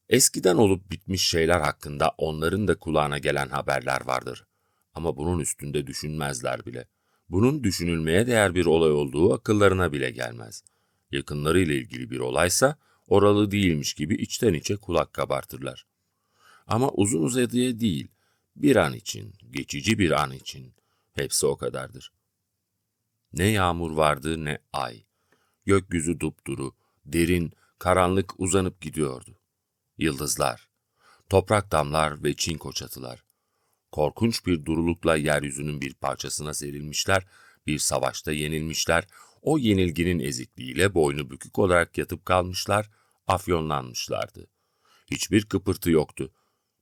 Eskiden olup bitmiş şeyler hakkında onların da kulağına gelen haberler vardır. Ama bunun üstünde düşünmezler bile. Bunun düşünülmeye değer bir olay olduğu akıllarına bile gelmez. Yakınlarıyla ilgili bir olaysa oralı değilmiş gibi içten içe kulak kabartırlar. Ama uzun uzadıya değil, bir an için, geçici bir an için. Hepsi o kadardır. Ne yağmur vardı ne ay. Gökyüzü dupduru, derin, karanlık uzanıp gidiyordu. Yıldızlar, toprak damlar ve çinko çatılar. Korkunç bir durulukla yeryüzünün bir parçasına serilmişler, bir savaşta yenilmişler, o yenilginin ezikliğiyle boynu bükük olarak yatıp kalmışlar, afyonlanmışlardı. Hiçbir kıpırtı yoktu.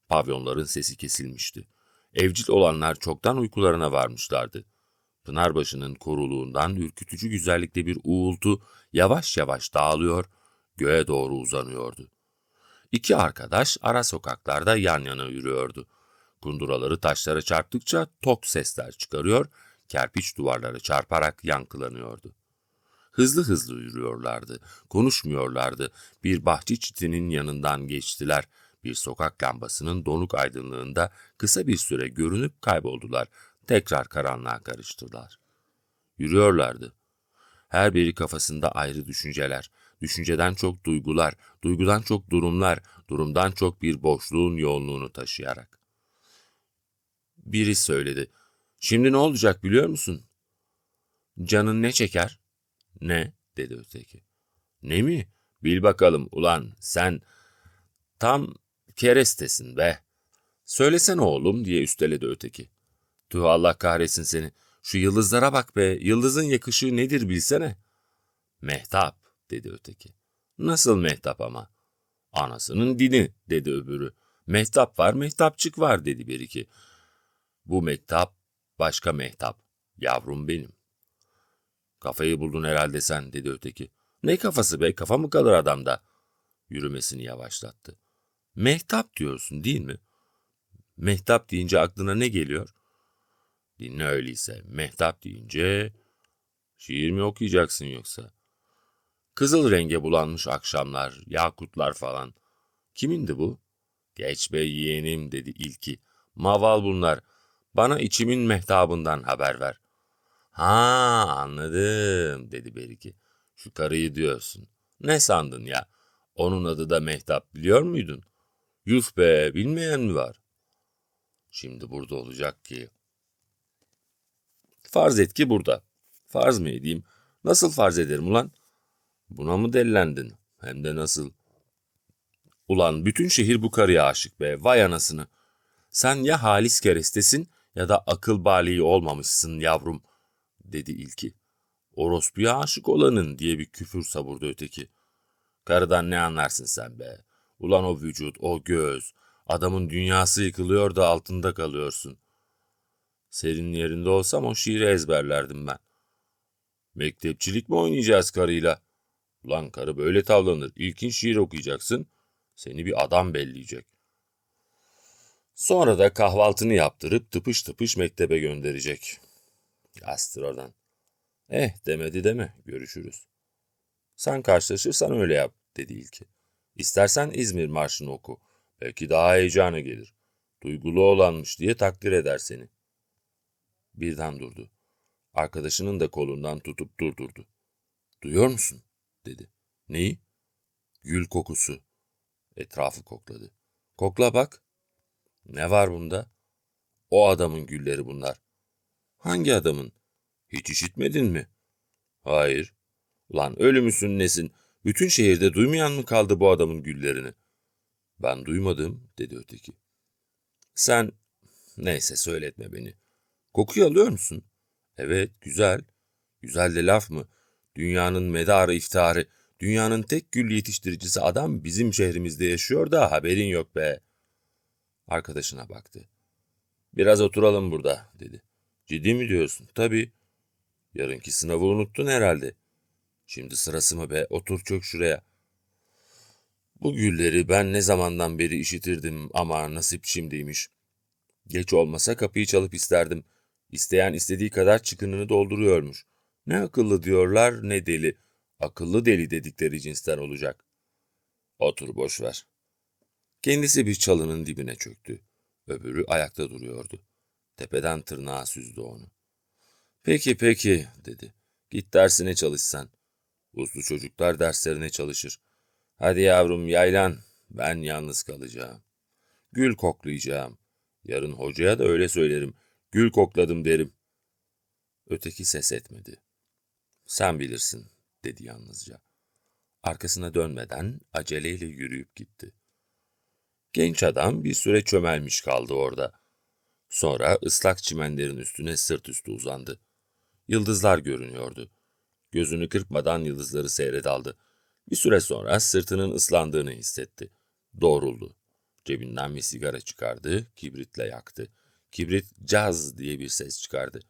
Pavyonların sesi kesilmişti. Evcil olanlar çoktan uykularına varmışlardı. Pınarbaşı'nın koruluğundan ürkütücü güzellikte bir uğultu yavaş yavaş dağılıyor, göğe doğru uzanıyordu. İki arkadaş ara sokaklarda yan yana yürüyordu. Kunduraları taşlara çarptıkça tok sesler çıkarıyor, kerpiç duvarlara çarparak yankılanıyordu. Hızlı hızlı yürüyorlardı, konuşmuyorlardı. Bir bahçe çitinin yanından geçtiler. Bir sokak lambasının donuk aydınlığında kısa bir süre görünüp kayboldular. Tekrar karanlığa karıştılar. Yürüyorlardı. Her biri kafasında ayrı düşünceler, düşünceden çok duygular, duygudan çok durumlar, durumdan çok bir boşluğun yoğunluğunu taşıyarak. Biri söyledi. Şimdi ne olacak biliyor musun? Canın ne çeker? Ne? Dedi öteki. Ne mi? Bil bakalım ulan sen tam kerestesin be. Söylesene oğlum diye üsteledi öteki. Tüh Allah kahretsin seni. Şu yıldızlara bak be. Yıldızın yakışığı nedir bilsene. Mehtap dedi öteki. Nasıl mehtap ama? Anasının dini dedi öbürü. Mehtap var mehtapçık var dedi bir iki. Bu mehtap başka mehtap. Yavrum benim. Kafayı buldun herhalde sen dedi öteki. Ne kafası be, kafa mı kalır adamda? Yürümesini yavaşlattı. Mehtap diyorsun değil mi? Mehtap deyince aklına ne geliyor? Dinle öyleyse. Mehtap deyince şiir mi okuyacaksın yoksa? Kızıl renge bulanmış akşamlar, yakutlar falan. Kimindi bu? Geç be yeğenim dedi ilki. Maval bunlar. Bana içimin mehtabından haber ver. Ha anladım dedi Beriki. Şu karıyı diyorsun. Ne sandın ya? Onun adı da Mehtap biliyor muydun? Yuh be bilmeyen mi var? Şimdi burada olacak ki. Farz et ki burada. Farz mı edeyim? Nasıl farz ederim ulan? Buna mı dellendin? Hem de nasıl? Ulan bütün şehir bu karıya aşık be, vay anasını. Sen ya halis kerestesin ya da akıl baliği olmamışsın yavrum, dedi ilki. Orospuya aşık olanın diye bir küfür savurdu öteki. Karıdan ne anlarsın sen be? Ulan o vücut, o göz, adamın dünyası yıkılıyor da altında kalıyorsun. Senin yerinde olsam o şiiri ezberlerdim ben. Mektepçilik mi oynayacağız karıyla? Ulan karı böyle tavlanır. İlkin şiir okuyacaksın. Seni bir adam belleyecek. Sonra da kahvaltını yaptırıp tıpış tıpış mektebe gönderecek. Astır oradan. Demedi deme. Görüşürüz. Sen karşılaşırsan öyle yap, dedi ilki. İstersen İzmir Marşı'nı oku. Belki daha heyecanı gelir. Duygulu olanmış diye takdir eder seni. Birden durdu. Arkadaşının da kolundan tutup durdurdu. Duyuyor musun? Dedi. Neyi? Gül kokusu. Etrafı kokladı. Kokla bak. Ne var bunda? O adamın gülleri bunlar. Hangi adamın? Hiç işitmedin mi? Hayır. Lan ölü müsün nesin? Bütün şehirde duymayan mı kaldı bu adamın güllerini? Ben duymadım, dedi öteki. Sen, neyse söyletme beni. Kokuyu alıyor musun? Evet, güzel. Güzel de laf mı? Dünyanın medarı iftiharı, dünyanın tek gül yetiştiricisi adam bizim şehrimizde yaşıyor da haberin yok be. Arkadaşına baktı. Biraz oturalım burada, dedi. Ciddi mi diyorsun? Tabii. Yarınki sınavı unuttun herhalde. Şimdi sırası mı be? Otur çök şuraya. Bu gülleri ben ne zamandan beri işitirdim ama nasip şimdiymiş. Geç olmasa kapıyı çalıp isterdim. İsteyen istediği kadar çıkınını dolduruyormuş. Ne akıllı diyorlar ne deli. Akıllı deli dedikleri cinsten olacak. Otur boş ver. Kendisi bir çalının dibine çöktü. Öbürü ayakta duruyordu. Tepeden tırnağa süzdü onu. Peki peki, dedi. Git dersine çalışsan. Uslu çocuklar derslerine çalışır. Hadi yavrum yaylan. Ben yalnız kalacağım. Gül koklayacağım. Yarın hocaya da öyle söylerim. Gül kokladım derim. Öteki ses etmedi. Sen bilirsin, dedi yalnızca. Arkasına dönmeden aceleyle yürüyüp gitti. Genç adam bir süre çömelmiş kaldı orada. Sonra ıslak çimenlerin üstüne sırt üstü uzandı. Yıldızlar görünüyordu. Gözünü kırpmadan yıldızları seyredaldı. Bir süre sonra sırtının ıslandığını hissetti. Doğruldu. Cebinden bir sigara çıkardı, kibritle yaktı. Kibrit caz diye bir ses çıkardı.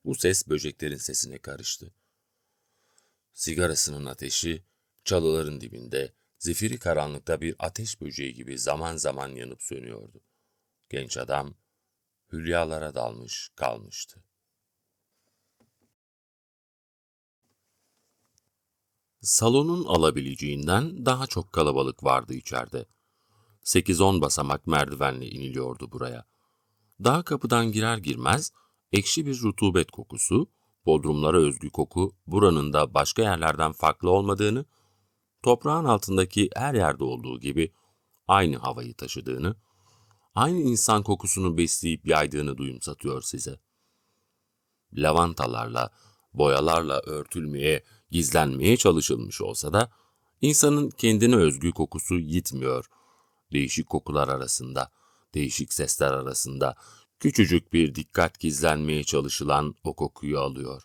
Bu ses böceklerin sesine karıştı. Sigarasının ateşi çalıların dibinde, zifiri karanlıkta bir ateş böceği gibi zaman zaman yanıp sönüyordu. Genç adam hülyalara dalmış kalmıştı. Salonun alabileceğinden daha çok kalabalık vardı içeride. 8-10 basamak merdivenle iniliyordu buraya. Daha kapıdan girer girmez ekşi bir rutubet kokusu, bodrumlara özgü koku buranın da başka yerlerden farklı olmadığını, toprağın altındaki her yerde olduğu gibi aynı havayı taşıdığını, aynı insan kokusunu besleyip yaydığını duyumsatıyor size. Lavantalarla, boyalarla örtülmeye, gizlenmeye çalışılmış olsa da insanın kendine özgü kokusu yitmiyor. Değişik kokular arasında, değişik sesler arasında küçücük bir dikkat gizlenmeye çalışılan o kokuyu alıyor.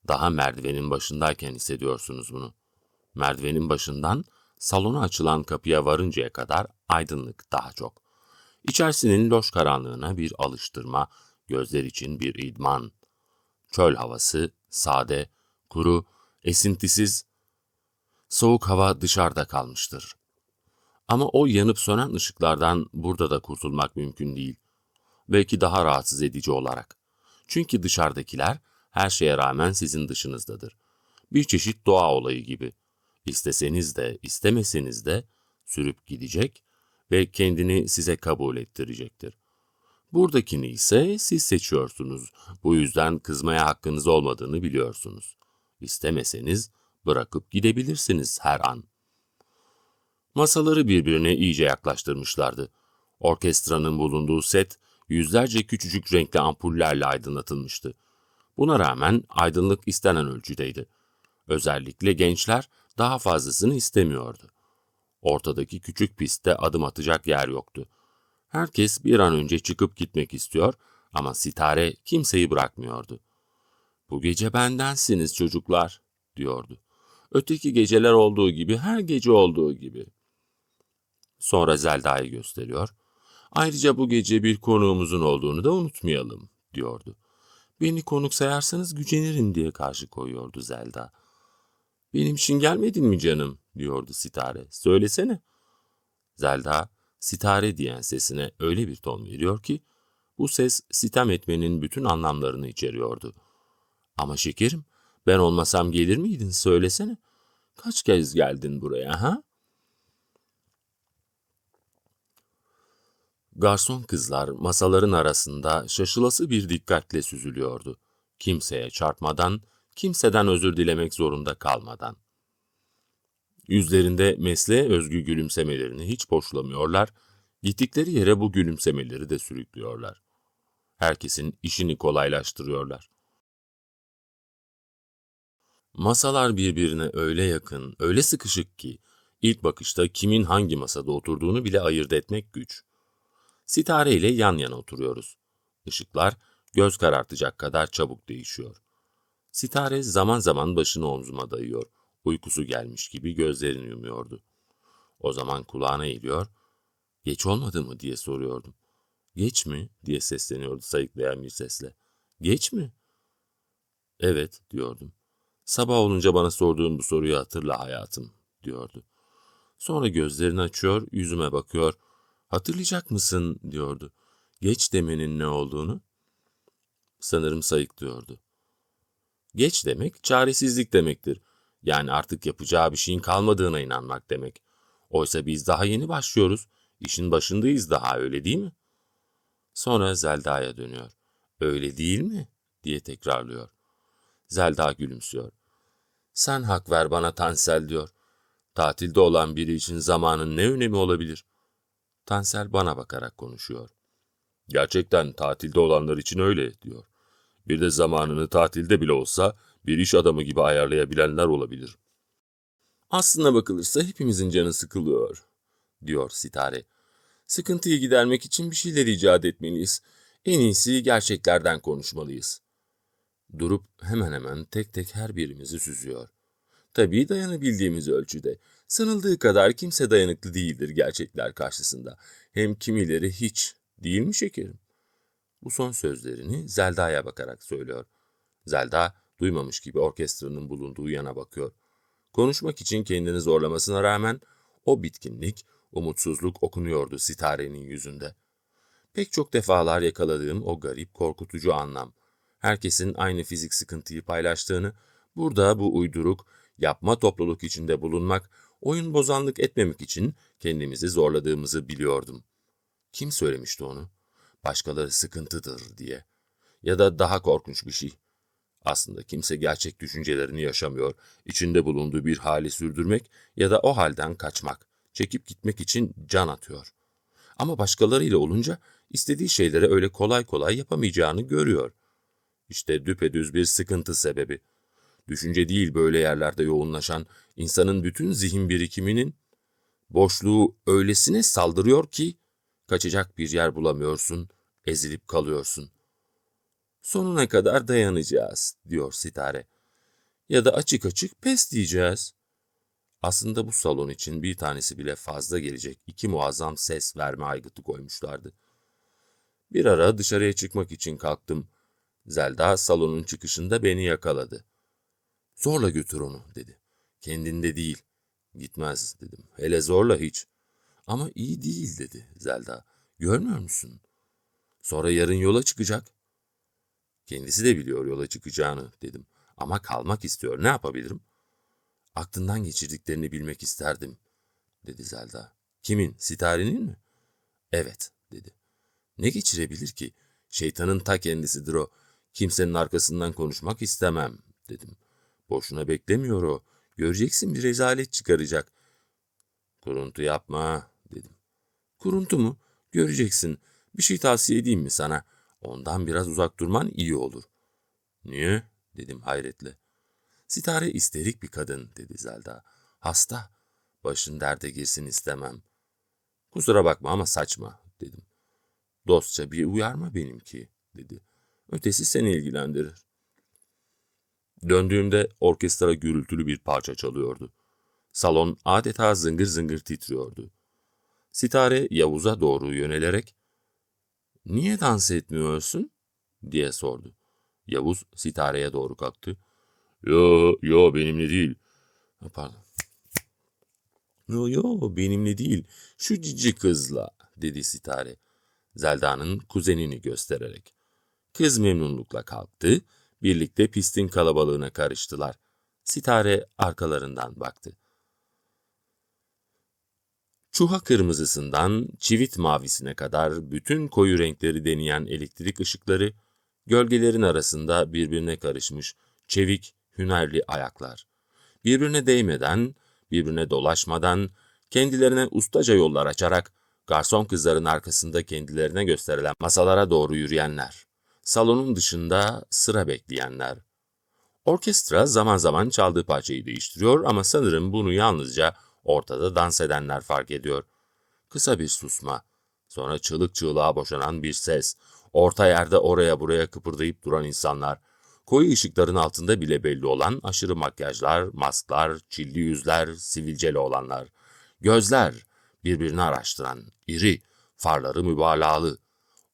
Daha merdivenin başındayken hissediyorsunuz bunu. Merdivenin başından salona açılan kapıya varıncaya kadar aydınlık daha çok. İçerisinin loş karanlığına bir alıştırma, gözler için bir idman. Çöl havası, sade, kuru, esintisiz, soğuk hava dışarıda kalmıştır. Ama o yanıp sönen ışıklardan burada da kurtulmak mümkün değil. Belki daha rahatsız edici olarak. Çünkü dışarıdakiler her şeye rağmen sizin dışınızdadır. Bir çeşit doğa olayı gibi. İsteseniz de istemeseniz de sürüp gidecek ve kendini size kabul ettirecektir. Buradakini ise siz seçiyorsunuz. Bu yüzden kızmaya hakkınız olmadığını biliyorsunuz. İstemeseniz bırakıp gidebilirsiniz her an. Masaları birbirine iyice yaklaştırmışlardı. Orkestranın bulunduğu set yüzlerce küçücük renkli ampullerle aydınlatılmıştı. Buna rağmen aydınlık istenen ölçüdeydi. Özellikle gençler daha fazlasını istemiyordu. Ortadaki küçük pistte adım atacak yer yoktu. Herkes bir an önce çıkıp gitmek istiyor ama Sitare kimseyi bırakmıyordu. "Bu gece bendensiniz çocuklar," diyordu. "Öteki geceler olduğu gibi, her gece olduğu gibi." Sonra Zelda'yı gösteriyor. "Ayrıca bu gece bir konuğumuzun olduğunu da unutmayalım," diyordu. "Beni konuk sayarsanız gücenirim," diye karşı koyuyordu Zelda. "Benim için gelmedin mi canım?" diyordu Sitare. "Söylesene." Zelda, Sitare diyen sesine öyle bir ton veriyor ki, bu ses sitem etmenin bütün anlamlarını içeriyordu. "Ama şekerim, ben olmasam gelir miydin? Söylesene. Kaç kez geldin buraya, ha?" Garson kızlar masaların arasında şaşılası bir dikkatle süzülüyordu. Kimseye çarpmadan, kimseden özür dilemek zorunda kalmadan. Yüzlerinde mesleğe özgü gülümsemelerini hiç boşlamıyorlar, gittikleri yere bu gülümsemeleri de sürüklüyorlar. Herkesin işini kolaylaştırıyorlar. Masalar birbirine öyle yakın, öyle sıkışık ki, ilk bakışta kimin hangi masada oturduğunu bile ayırt etmek güç. Sitare ile yan yana oturuyoruz. Işıklar göz karartacak kadar çabuk değişiyor. Sitare zaman zaman başını omzuma dayıyor. Uykusu gelmiş gibi gözlerini yumuyordu. O zaman kulağına eğiliyor, "Geç olmadı mı?" diye soruyordum. "Geç mi?" diye sesleniyordu sayıklayan bir sesle. "Geç mi?" "Evet," diyordum. "Sabah olunca bana sorduğun bu soruyu hatırla hayatım," diyordu. Sonra gözlerini açıyor, yüzüme bakıyor. "Hatırlayacak mısın?" diyordu. "Geç demenin ne olduğunu?" Sanırım sayıklıyordu. Geç demek, çaresizlik demektir. Yani artık yapacağı bir şeyin kalmadığına inanmak demek. Oysa biz daha yeni başlıyoruz. İşin başındayız daha, öyle değil mi? Sonra Zelda'ya dönüyor. "Öyle değil mi?" diye tekrarlıyor. Zelda gülümsüyor. "Sen hak ver bana Tansel," diyor. "Tatilde olan biri için zamanın ne önemi olabilir?" Tansel bana bakarak konuşuyor. "Gerçekten tatilde olanlar için öyle," diyor. "Bir de zamanını tatilde bile olsa bir iş adamı gibi ayarlayabilenler olabilir." "Aslına bakılırsa hepimizin canı sıkılıyor," diyor Sitare. "Sıkıntıyı gidermek için bir şeyler icat etmeliyiz. En iyisi gerçeklerden konuşmalıyız." Durup hemen hemen tek tek her birimizi süzüyor. "Tabii dayanabildiğimiz ölçüde. Sanıldığı kadar kimse dayanıklı değildir gerçekler karşısında. Hem kimileri hiç, değil mi şekerim?" Bu son sözlerini Zelda'ya bakarak söylüyor. Zelda duymamış gibi orkestranın bulunduğu yana bakıyor. Konuşmak için kendini zorlamasına rağmen o bitkinlik, umutsuzluk okunuyordu Sitare'nin yüzünde. Pek çok defalar yakaladığım o garip, korkutucu anlam. Herkesin aynı fizik sıkıntıyı paylaştığını, burada bu uyduruk, yapma topluluk içinde bulunmak, oyun bozanlık etmemek için kendimizi zorladığımızı biliyordum. Kim söylemişti onu? Başkaları sıkıntıdır diye. Ya da daha korkunç bir şey. Aslında kimse gerçek düşüncelerini yaşamıyor. İçinde bulunduğu bir hali sürdürmek ya da o halden kaçmak, çekip gitmek için can atıyor. Ama başkalarıyla olunca istediği şeyleri öyle kolay kolay yapamayacağını görüyor. İşte düpedüz bir sıkıntı sebebi. Düşünce değil böyle yerlerde yoğunlaşan insanın bütün zihin birikiminin boşluğu öylesine saldırıyor ki kaçacak bir yer bulamıyorsun, ezilip kalıyorsun. "Sonuna kadar dayanacağız," diyor Sitare. "Ya da açık açık pes diyeceğiz." Aslında bu salon için bir tanesi bile fazla gelecek iki muazzam ses verme aygıtı koymuşlardı. Bir ara dışarıya çıkmak için kalktım. Zelda salonun çıkışında beni yakaladı. "Zorla götür onu," dedi. "Kendinde değil." "Gitmez," dedim. "Hele zorla hiç." "Ama iyi değil," dedi Zelda. "Görmüyor musun? Sonra yarın yola çıkacak." "Kendisi de biliyor yola çıkacağını," dedim. "Ama kalmak istiyor. Ne yapabilirim?" "Aklından geçirdiklerini bilmek isterdim," dedi Zelda. "Kimin? Sitare'nin mi?" "Evet," dedi. "Ne geçirebilir ki? Şeytanın ta kendisidir o. Kimsenin arkasından konuşmak istemem," dedim. "Boşuna beklemiyor o. Göreceksin bir rezalet çıkaracak." "Kuruntu yapma," dedim. "Kuruntu mu? Göreceksin. Bir şey tavsiye edeyim mi sana? Ondan biraz uzak durman iyi olur." "Niye?" dedim hayretle. "Sitare isterik bir kadın," dedi Zelda. "Hasta. Başın derde girsin istemem." "Kusura bakma ama saçma," dedim. "Dostça bir uyarma benimki," dedi. "Ötesi seni ilgilendirir." Döndüğümde orkestra gürültülü bir parça çalıyordu. Salon adeta zıngır zıngır titriyordu. Sitare Yavuz'a doğru yönelerek "Niye dans etmiyorsun?" diye sordu. Yavuz Sitare'ye doğru kalktı. Yo benimle değil." Pardon. Yo benimle değil, şu cici kızla," dedi Sitare, Zelda'nın kuzenini göstererek. Kız memnunlukla kalktı, birlikte pistin kalabalığına karıştılar. Sitare arkalarından baktı. Çuha kırmızısından çivit mavisine kadar bütün koyu renkleri deneyen elektrik ışıkları, gölgelerin arasında birbirine karışmış çevik, hünerli ayaklar. Birbirine değmeden, birbirine dolaşmadan, kendilerine ustaca yollar açarak, garson kızların arkasında kendilerine gösterilen masalara doğru yürüyenler. Salonun dışında sıra bekleyenler. Orkestra zaman zaman çaldığı parçayı değiştiriyor ama sanırım bunu yalnızca ortada dans edenler fark ediyor. Kısa bir susma, sonra çığlık çığlığa boşanan bir ses, orta yerde oraya buraya kıpırdayıp duran insanlar, Koyu ışıkların altında bile belli olan aşırı makyajlar, masklar, çilli yüzler, sivilceli olanlar. Gözler, birbirini araştıran, iri, farları mübalağalı.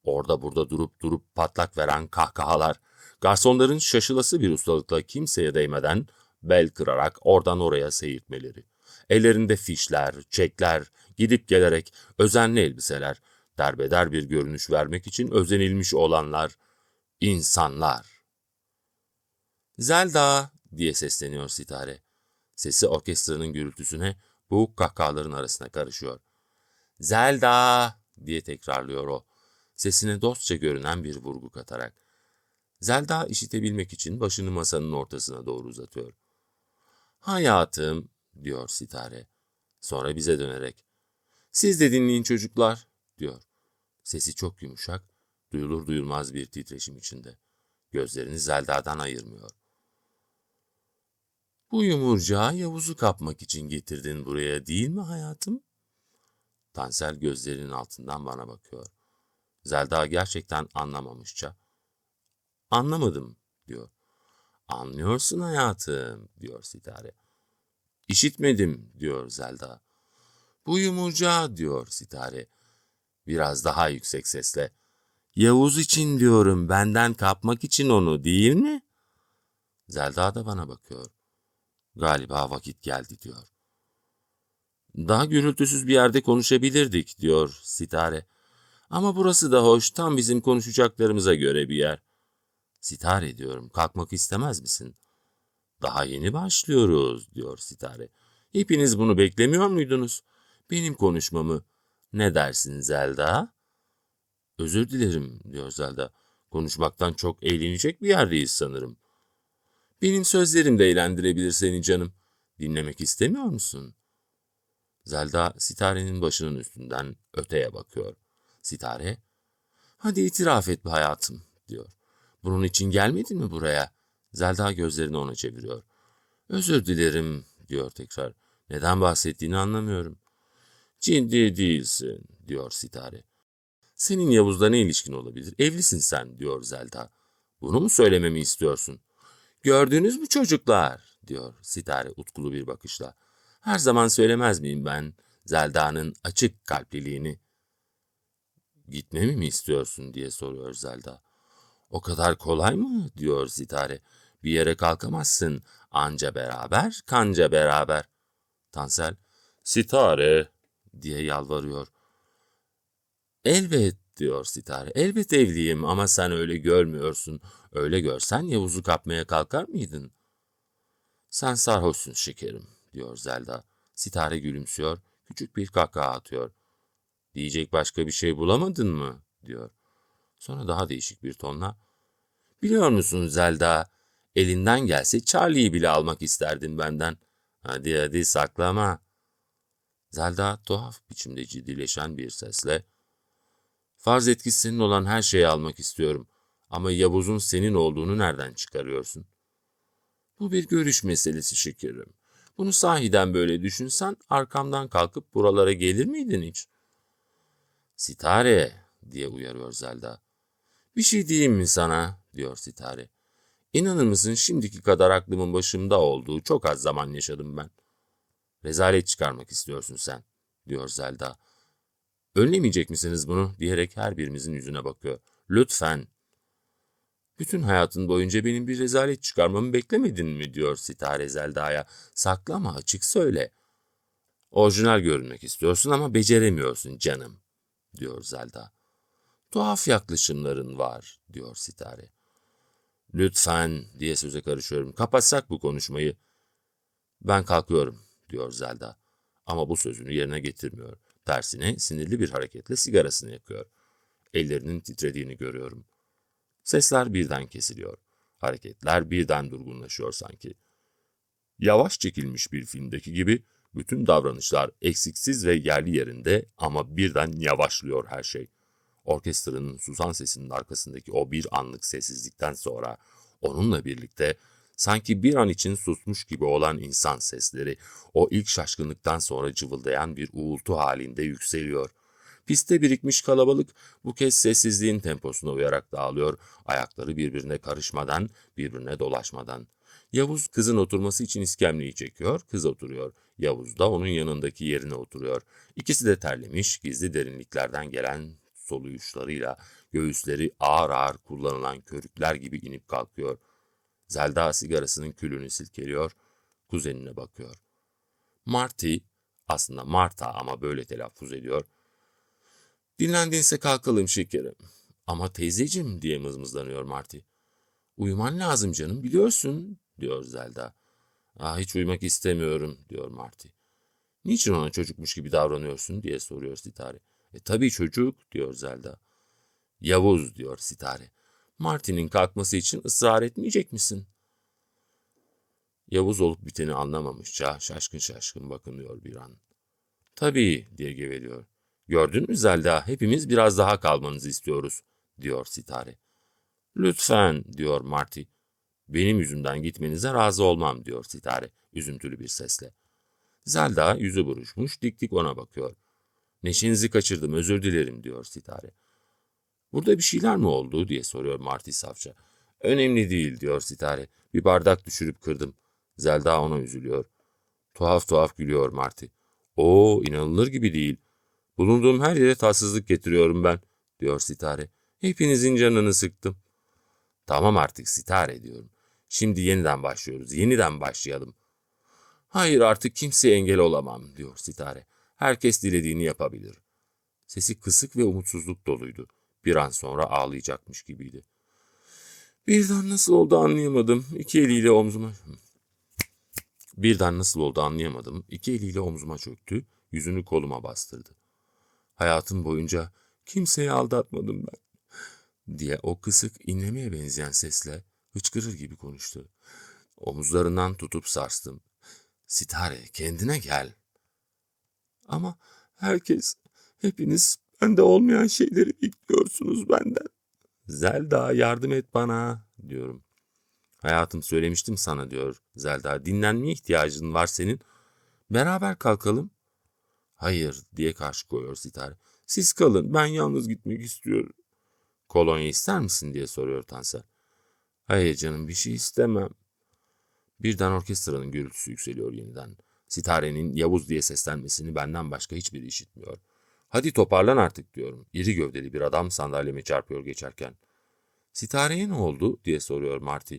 Orada burada durup durup patlak veren kahkahalar. Garsonların şaşılası bir ustalıkla kimseye değmeden bel kırarak oradan oraya seyirtmeleri. Ellerinde fişler, çekler, gidip gelerek özenli elbiseler, derbeder bir görünüş vermek için özenilmiş olanlar, insanlar. Zelda diye sesleniyor Sitare. Sesi orkestranın gürültüsüne, boğuk kahkahaların arasına karışıyor. Zelda diye tekrarlıyor o, sesine dostça görünen bir vurgu katarak. Zelda işitebilmek için başını masanın ortasına doğru uzatıyor. Hayatım diyor Sitare. Sonra bize dönerek. Siz de dinleyin çocuklar diyor. Sesi çok yumuşak, duyulur duyulmaz bir titreşim içinde. Gözlerini Zelda'dan ayırmıyor. Bu yumurcağı Yavuz'u kapmak için getirdin buraya değil mi hayatım? Tansel gözlerinin altından bana bakıyor. Zelda gerçekten anlamamışça. Anlamadım diyor. Anlıyorsun hayatım diyor Sitare. İşitmedim diyor Zelda. Bu yumurcağı diyor Sitare. Biraz daha yüksek sesle. Yavuz için diyorum, benden kapmak için onu değil mi? Zelda da bana bakıyor. Galiba vakit geldi diyor. Daha gürültüsüz bir yerde konuşabilirdik diyor Sitare. Ama burası da hoş, tam bizim konuşacaklarımıza göre bir yer. Sitare diyorum, kalkmak istemez misin? Daha yeni başlıyoruz diyor Sitare. Hepiniz bunu beklemiyor muydunuz? Benim konuşmamı. Ne dersin Zelda? Özür dilerim diyor Zelda. Konuşmaktan çok eğlenecek bir yerdeyiz sanırım. Benim sözlerim de eğlendirebilir seni canım. Dinlemek istemiyor musun? Zelda Sitare'nin başının üstünden öteye bakıyor. Sitare, hadi itiraf et be hayatım diyor. Bunun için gelmedin mi buraya? Zelda gözlerini ona çeviriyor. Özür dilerim diyor tekrar. Neden bahsettiğini anlamıyorum. Ciddi değilsin diyor Sitare. Senin Yavuz'la ne ilişkin olabilir? Evlisin sen diyor Zelda. Bunu mu söylememi istiyorsun? Gördünüz mü çocuklar diyor Sitare utkulu bir bakışla. Her zaman söylemez miyim ben Zelda'nın açık kalpliliğini? Gitmemi mi istiyorsun diye soruyor Zelda. O kadar kolay mı diyor Sitare. Bir yere kalkamazsın. Anca beraber, kanca beraber. Tansel, Sitare diye yalvarıyor. Elbet diyor Sitare. Elbet evliyim ama sen öyle görmüyorsun. Öyle görsen Yavuz'u kapmaya kalkar mıydın? Sen sarhoşsun şekerim diyor Zelda. Sitare gülümsüyor. Küçük bir kahkaha atıyor. Diyecek başka bir şey bulamadın mı diyor. Sonra daha değişik bir tonla. Biliyor musun Zelda, elinden gelse Charlie'yi bile almak isterdin benden. Hadi hadi saklama. Zelda tuhaf biçimde ciddileşen bir sesle, farz et ki senin olan her şeyi almak istiyorum ama Yavuz'un senin olduğunu nereden çıkarıyorsun? Bu bir görüş meselesi şekerim. Bunu sahiden böyle düşünsen arkamdan kalkıp buralara gelir miydin hiç? Sitare diye uyarıyor Zelda. Bir şey diyeyim mi sana diyor Sitare. İnanır mısın şimdiki kadar aklımın başımda olduğu çok az zaman yaşadım ben. Rezalet çıkarmak istiyorsun sen diyor Zelda. Önlemeyecek misiniz bunu diyerek her birimizin yüzüne bakıyor. Lütfen. Bütün hayatın boyunca benim bir rezalet çıkarmamı beklemedin mi diyor Sitare Zelda'ya. Saklama, açık söyle. Orijinal görünmek istiyorsun ama beceremiyorsun canım diyor Zelda. Tuhaf yaklaşımların var diyor Sitare. Lütfen diye söze karışıyorum. Kapatsak bu konuşmayı. Ben kalkıyorum diyor Zelda. Ama bu sözünü yerine getirmiyor. Tersine sinirli bir hareketle sigarasını yakıyor. Ellerinin titrediğini görüyorum. Sesler birden kesiliyor. Hareketler birden durgunlaşıyor sanki. Yavaş çekilmiş bir filmdeki gibi bütün davranışlar eksiksiz ve yerli yerinde ama birden yavaşlıyor her şey. Orkestranın susan sesinin arkasındaki o bir anlık sessizlikten sonra onunla birlikte sanki bir an için susmuş gibi olan insan sesleri o ilk şaşkınlıktan sonra cıvıldayan bir uğultu halinde yükseliyor. Pistte birikmiş kalabalık bu kez sessizliğin temposuna uyarak dağılıyor, ayakları birbirine karışmadan, birbirine dolaşmadan. Yavuz kızın oturması için iskemleyi çekiyor, kız oturuyor. Yavuz da onun yanındaki yerine oturuyor. İkisi de terlemiş, gizli derinliklerden gelen soluyuşlarıyla göğüsleri ağır ağır kullanılan körükler gibi inip kalkıyor. Zelda sigarasının külünü silkeliyor, kuzenine bakıyor. Marty, aslında Marta ama böyle telaffuz ediyor. Dinlendiyse kalkalım şekerim. Ama teyzeciğim diye mızmızlanıyor Marty. Uyuman lazım canım biliyorsun diyor Zelda. Hiç uyumak istemiyorum diyor Marty. Niçin ona çocukmuş gibi davranıyorsun diye soruyor Sitare. Tabii çocuk diyor Zelda. Yavuz diyor Sitare. Marty'nin kalkması için ısrar etmeyecek misin? Yavuz olup biteni anlamamışça şaşkın şaşkın bakınıyor bir an. Tabii diye geveliyor. Gördün mü Zelda, hepimiz biraz daha kalmanızı istiyoruz diyor Sitare. Lütfen diyor Marty. Benim yüzümden gitmenize razı olmam diyor Sitare üzüntülü bir sesle. Zelda yüzü buruşmuş dik dik ona bakıyor. Neşenizi kaçırdım özür dilerim diyor Sitare. Burada bir şeyler mi oldu diye soruyor Marty safça. Önemli değil diyor Sitare. Bir bardak düşürüp kırdım. Zelda ona üzülüyor. Tuhaf tuhaf gülüyor Marty. İnanılır gibi değil. Bulunduğum her yere tatsızlık getiriyorum ben diyor Sitare. Hepinizin canını sıktım. Tamam artık Sitare diyorum. Şimdi yeniden başlıyoruz. Yeniden başlayalım. Hayır artık kimseye engel olamam diyor Sitare. Herkes dilediğini yapabilir. Sesi kısık ve umutsuzluk doluydu. Bir an sonra ağlayacakmış gibiydi. Birden nasıl oldu anlayamadım. İki eliyle omzuma çöktü. Yüzünü koluma bastırdı. Hayatım boyunca kimseyi aldatmadım ben diye o kısık inlemeye benzeyen sesle hıçkırır gibi konuştu. Omuzlarından tutup sarstım. Sitare kendine gel. Ama hepiniz bende olmayan şeyleri bekliyorsunuz benden. Zelda yardım et bana diyorum. Hayatım söylemiştim sana diyor Zelda. Dinlenmeye ihtiyacın var senin. Beraber kalkalım. Hayır diye karşı koyuyor Sitare. Siz kalın ben yalnız gitmek istiyorum. Kolonya ister misin diye soruyor Tansel. Hayır canım bir şey istemem. Birden orkestranın gürültüsü yükseliyor yeniden. Sitare'nin Yavuz diye seslenmesini benden başka hiçbiri işitmiyor. Hadi toparlan artık diyorum. İri gövdeli bir adam sandalyeme çarpıyor geçerken. Sitare'ye ne oldu diye soruyor Marty.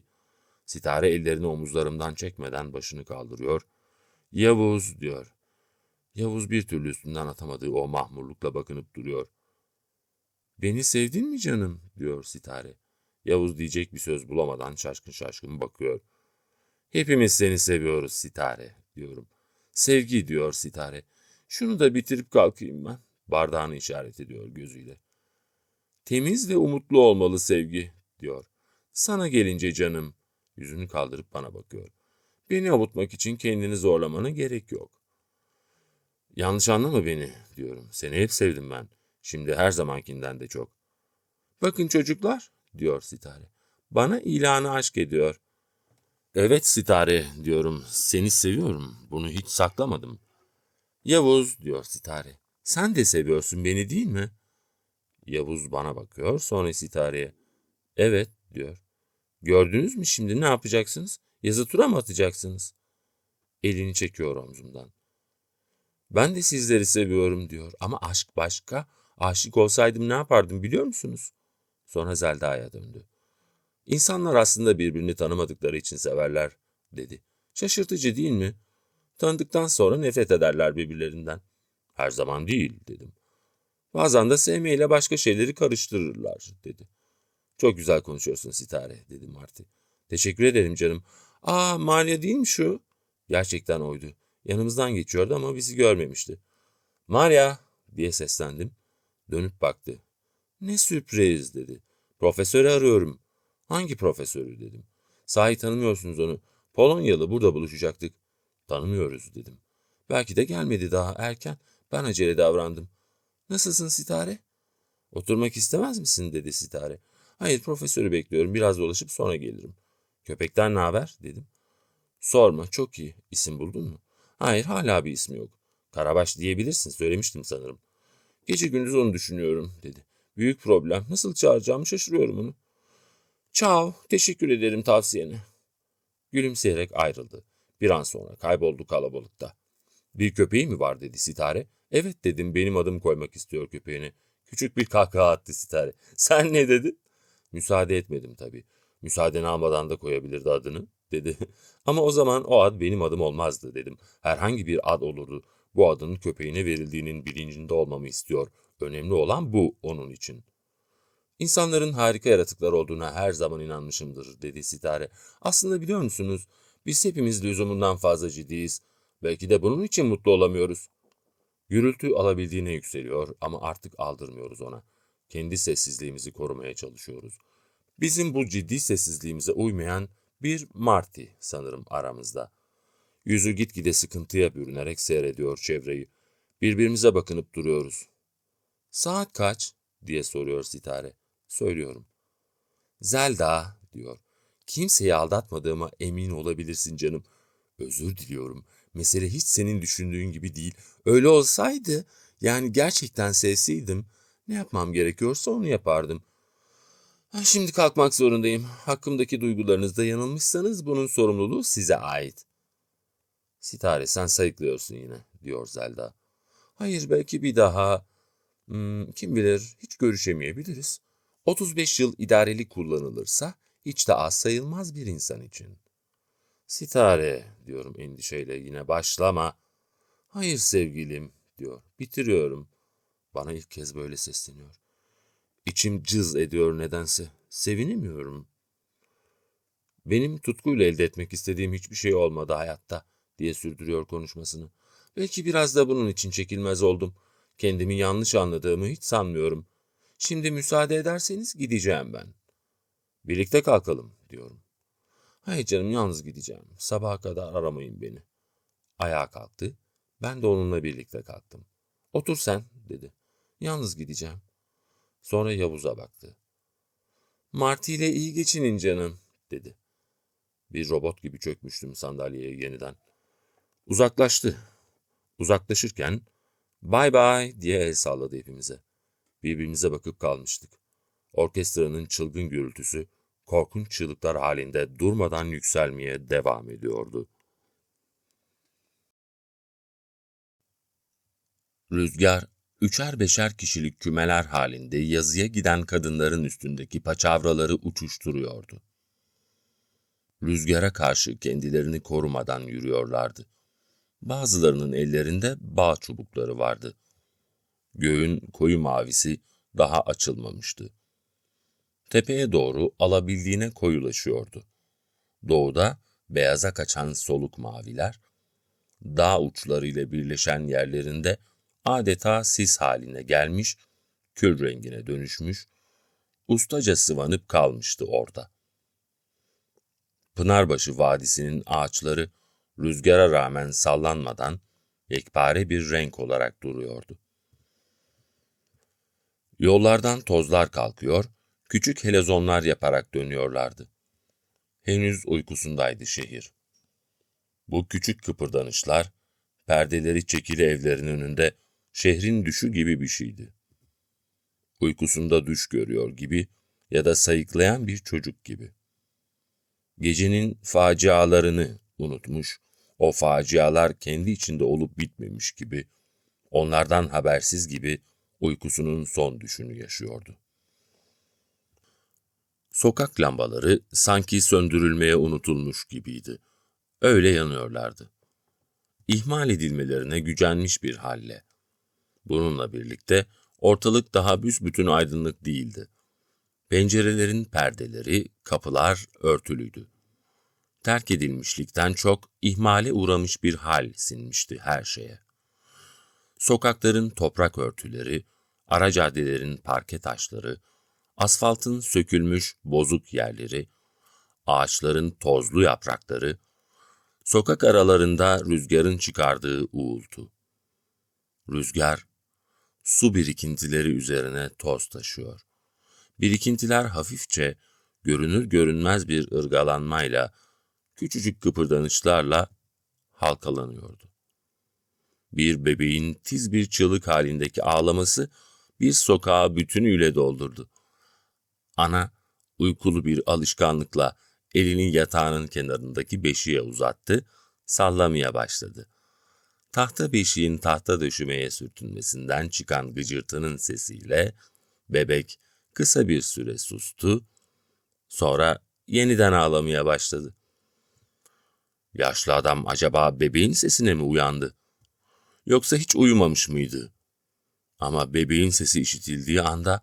Sitare ellerini omuzlarımdan çekmeden başını kaldırıyor. Yavuz diyor. Yavuz bir türlü üstünden atamadığı o mahmurlukla bakınıp duruyor. Beni sevdin mi canım diyor Sitare. Yavuz diyecek bir söz bulamadan şaşkın şaşkın bakıyor. Hepimiz seni seviyoruz Sitare diyorum. Sevgi diyor Sitare. Şunu da bitirip kalkayım ben. Bardağını işaret ediyor gözüyle. Temiz ve umutlu olmalı sevgi diyor. Sana gelince canım. Yüzünü kaldırıp bana bakıyor. Beni avutmak için kendini zorlamana gerek yok. Yanlış anlama beni diyorum. Seni hep sevdim ben. Şimdi her zamankinden de çok. Bakın çocuklar diyor Sitare. Bana ilanı aşk ediyor. Evet Sitare diyorum. Seni seviyorum. Bunu hiç saklamadım. Yavuz diyor Sitare. Sen de seviyorsun beni değil mi? Yavuz bana bakıyor sonra Sitare'ye. Evet diyor. Gördünüz mü şimdi ne yapacaksınız? Yazı tura mı atacaksınız? Elini çekiyor omzumdan. Ben de sizleri seviyorum diyor ama aşk başka. Aşık olsaydım ne yapardım biliyor musunuz? Sonra Zelda'ya döndü. İnsanlar aslında birbirini tanımadıkları için severler dedi. Şaşırtıcı değil mi? Tanıdıktan sonra nefret ederler birbirlerinden. Her zaman değil dedim. Bazen de sevmeyle başka şeyleri karıştırırlar dedi. Çok güzel konuşuyorsun Sitare dedi Marty. Teşekkür ederim canım. Maria değil mi şu? Gerçekten oydu. Yanımızdan geçiyordu ama bizi görmemişti. Maria diye seslendim. Dönüp baktı. Ne sürpriz dedi. Profesörü arıyorum. Hangi profesörü dedim. Sahi tanımıyorsunuz onu. Polonyalı burada buluşacaktık. Tanımıyoruz dedim. Belki de gelmedi daha erken. Ben acele davrandım. Nasılsın Sitare? Oturmak istemez misin dedi Sitare. Hayır profesörü bekliyorum. Biraz dolaşıp sonra gelirim. Köpekten ne haber dedim. Sorma çok iyi. İsim buldun mu? Hayır hala bir ismi yok. Karabaş diyebilirsin söylemiştim sanırım. Gece gündüz onu düşünüyorum dedi. Büyük problem. Nasıl çağıracağımı şaşırıyorum onu. Çav, teşekkür ederim tavsiyene. Gülümseyerek ayrıldı. Bir an sonra kayboldu kalabalıkta. Bir köpeği mi var dedi Sitare. Evet dedim, benim adım koymak istiyor köpeğine. Küçük bir kahkaha attı Sitare. Sen ne dedin? Müsaade etmedim tabii. Müsaadeni almadan da koyabilirdi adını dedi. Ama o zaman o ad benim adım olmazdı dedim. Herhangi bir ad olurdu. Bu adın köpeğine verildiğinin bilincinde olmamı istiyor. Önemli olan bu onun için. İnsanların harika yaratıklar olduğuna her zaman inanmışımdır dedi Sitare. Aslında biliyor musunuz? Biz hepimiz lüzumundan fazla ciddiyiz. Belki de bunun için mutlu olamıyoruz. Gürültü alabildiğine yükseliyor ama artık aldırmıyoruz ona. Kendi sessizliğimizi korumaya çalışıyoruz. Bizim bu ciddi sessizliğimize uymayan bir Marty sanırım aramızda. Yüzü gitgide sıkıntıya bürünerek seyrediyor çevreyi. Birbirimize bakınıp duruyoruz. Saat kaç? Diye soruyor Sitare. Söylüyorum. Zelda diyor. Kimseyi aldatmadığıma emin olabilirsin canım. Özür diliyorum. Mesele hiç senin düşündüğün gibi değil. Öyle olsaydı, yani gerçekten sevseydim, ne yapmam gerekiyorsa onu yapardım. Şimdi kalkmak zorundayım. Hakkımdaki duygularınızda yanılmışsanız bunun sorumluluğu size ait. Sitare, sen sayıklıyorsun yine, diyor Zelda. Hayır, belki bir daha. Kim bilir, hiç görüşemeyebiliriz. 35 yıl idareli kullanılırsa hiç de az sayılmaz bir insan için. Sitare, diyorum endişeyle, yine başlama. Hayır sevgilim, diyor. Bitiriyorum. Bana ilk kez böyle sesleniyor. İçim cız ediyor nedense. Sevinemiyorum. Benim tutkuyla elde etmek istediğim hiçbir şey olmadı hayatta, diye sürdürüyor konuşmasını. Belki biraz da bunun için çekilmez oldum. Kendimi yanlış anladığımı hiç sanmıyorum. Şimdi müsaade ederseniz gideceğim ben. Birlikte kalkalım, diyorum. Hayır canım, yalnız gideceğim. Sabaha kadar aramayın beni. Ayağa kalktı. Ben de onunla birlikte kalktım. Otur sen, dedi. Yalnız gideceğim. Sonra Yavuz'a baktı. Marty ile iyi geçinin canım, dedi. Bir robot gibi çökmüştüm sandalyeye yeniden. Uzaklaştı. Uzaklaşırken bay bay diye el salladı hepimize. Birbirimize bakıp kalmıştık. Orkestranın çılgın gürültüsü korkunç çığlıklar halinde durmadan yükselmeye devam ediyordu. Rüzgar, üçer beşer kişilik kümeler halinde yazıya giden kadınların üstündeki paçavraları uçuşturuyordu. Rüzgara karşı kendilerini korumadan yürüyorlardı. Bazılarının ellerinde bağ çubukları vardı. Göğün koyu mavisi daha açılmamıştı. Tepeye doğru alabildiğine koyulaşıyordu. Doğuda beyaza kaçan soluk maviler, dağ uçlarıyla birleşen yerlerinde adeta sis haline gelmiş, kül rengine dönüşmüş, ustaca sıvanıp kalmıştı orada. Pınarbaşı Vadisi'nin ağaçları rüzgara rağmen sallanmadan yekpare bir renk olarak duruyordu. Yollardan tozlar kalkıyor, küçük helezonlar yaparak dönüyorlardı. Henüz uykusundaydı şehir. Bu küçük kıpırdanışlar, perdeleri çekili evlerin önünde şehrin düşü gibi bir şeydi. Uykusunda düş görüyor gibi ya da sayıklayan bir çocuk gibi. Gecenin facialarını unutmuş, o facialar kendi içinde olup bitmemiş gibi, onlardan habersiz gibi uykusunun son düşünü yaşıyordu. Sokak lambaları sanki söndürülmeye unutulmuş gibiydi. Öyle yanıyorlardı. İhmal edilmelerine gücenmiş bir halle. Bununla birlikte ortalık daha büsbütün aydınlık değildi. Pencerelerin perdeleri, kapılar örtülüydü. Terk edilmişlikten çok ihmale uğramış bir hal sinmişti her şeye. Sokakların toprak örtüleri, ara caddelerin parke taşları, asfaltın sökülmüş bozuk yerleri, ağaçların tozlu yaprakları, sokak aralarında rüzgarın çıkardığı uğultu. Rüzgar, su birikintileri üzerine toz taşıyor. Birikintiler hafifçe, görünür görünmez bir ırgalanmayla, küçücük kıpırdanışlarla halkalanıyordu. Bir bebeğin tiz bir çığlık halindeki ağlaması bir sokağı bütünüyle doldurdu. Ana, uykulu bir alışkanlıkla elini yatağının kenarındaki beşiğe uzattı, sallamaya başladı. Tahta beşiğin tahta döşemeye sürtünmesinden çıkan gıcırtının sesiyle bebek kısa bir süre sustu, sonra yeniden ağlamaya başladı. Yaşlı adam acaba bebeğin sesine mi uyandı? Yoksa hiç uyumamış mıydı? Ama bebeğin sesi işitildiği anda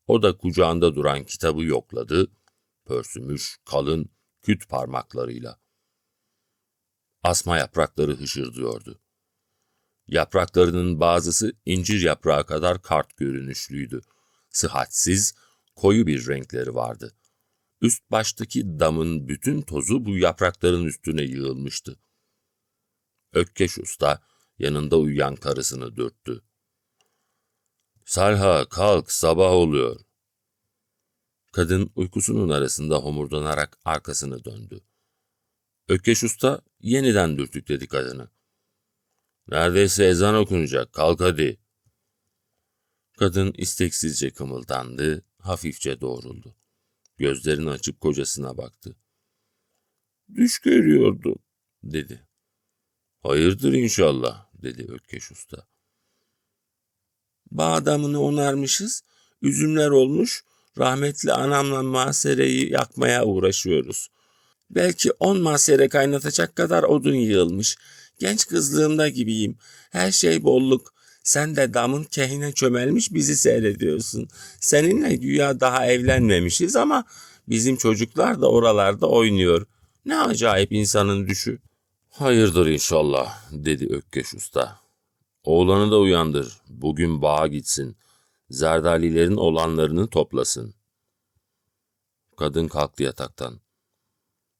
o da kucağında duran kitabı yokladı, pörsümüş kalın küt parmaklarıyla. Asma yaprakları hışırdıyordu. Yapraklarının bazısı incir yaprağı kadar kart görünüşlüydü. Sıhhatsiz, koyu bir renkleri vardı. Üst baştaki damın bütün tozu bu yaprakların üstüne yığılmıştı. Ökkeş Usta yanında uyuyan karısını dürttü. "Salha, kalk, sabah oluyor." Kadın uykusunun arasında homurdanarak arkasını döndü. Ökkeş Usta yeniden dürtükledi kadını. "Neredeyse ezan okunacak, kalk hadi." Kadın isteksizce kımıldandı, hafifçe doğruldu. Gözlerini açıp kocasına baktı. "Düş görüyordum," dedi. "Hayırdır inşallah," dedi Ökkeş Usta. "Bağ damını onarmışız, üzümler olmuş, rahmetli anamla masereyi yakmaya uğraşıyoruz. Belki 10 masere kaynatacak kadar odun yığılmış. Genç kızlığımda gibiyim. Her şey bolluk. Sen de damın kehine çömelmiş bizi seyrediyorsun. Seninle güya daha evlenmemişiz ama bizim çocuklar da oralarda oynuyor. Ne acayip insanın düşü." "Hayırdır inşallah," dedi Ökkeş Usta. "Oğlanı da uyandır. Bugün bağa gitsin. Zerdalilerin olanlarını toplasın." Kadın kalktı yataktan.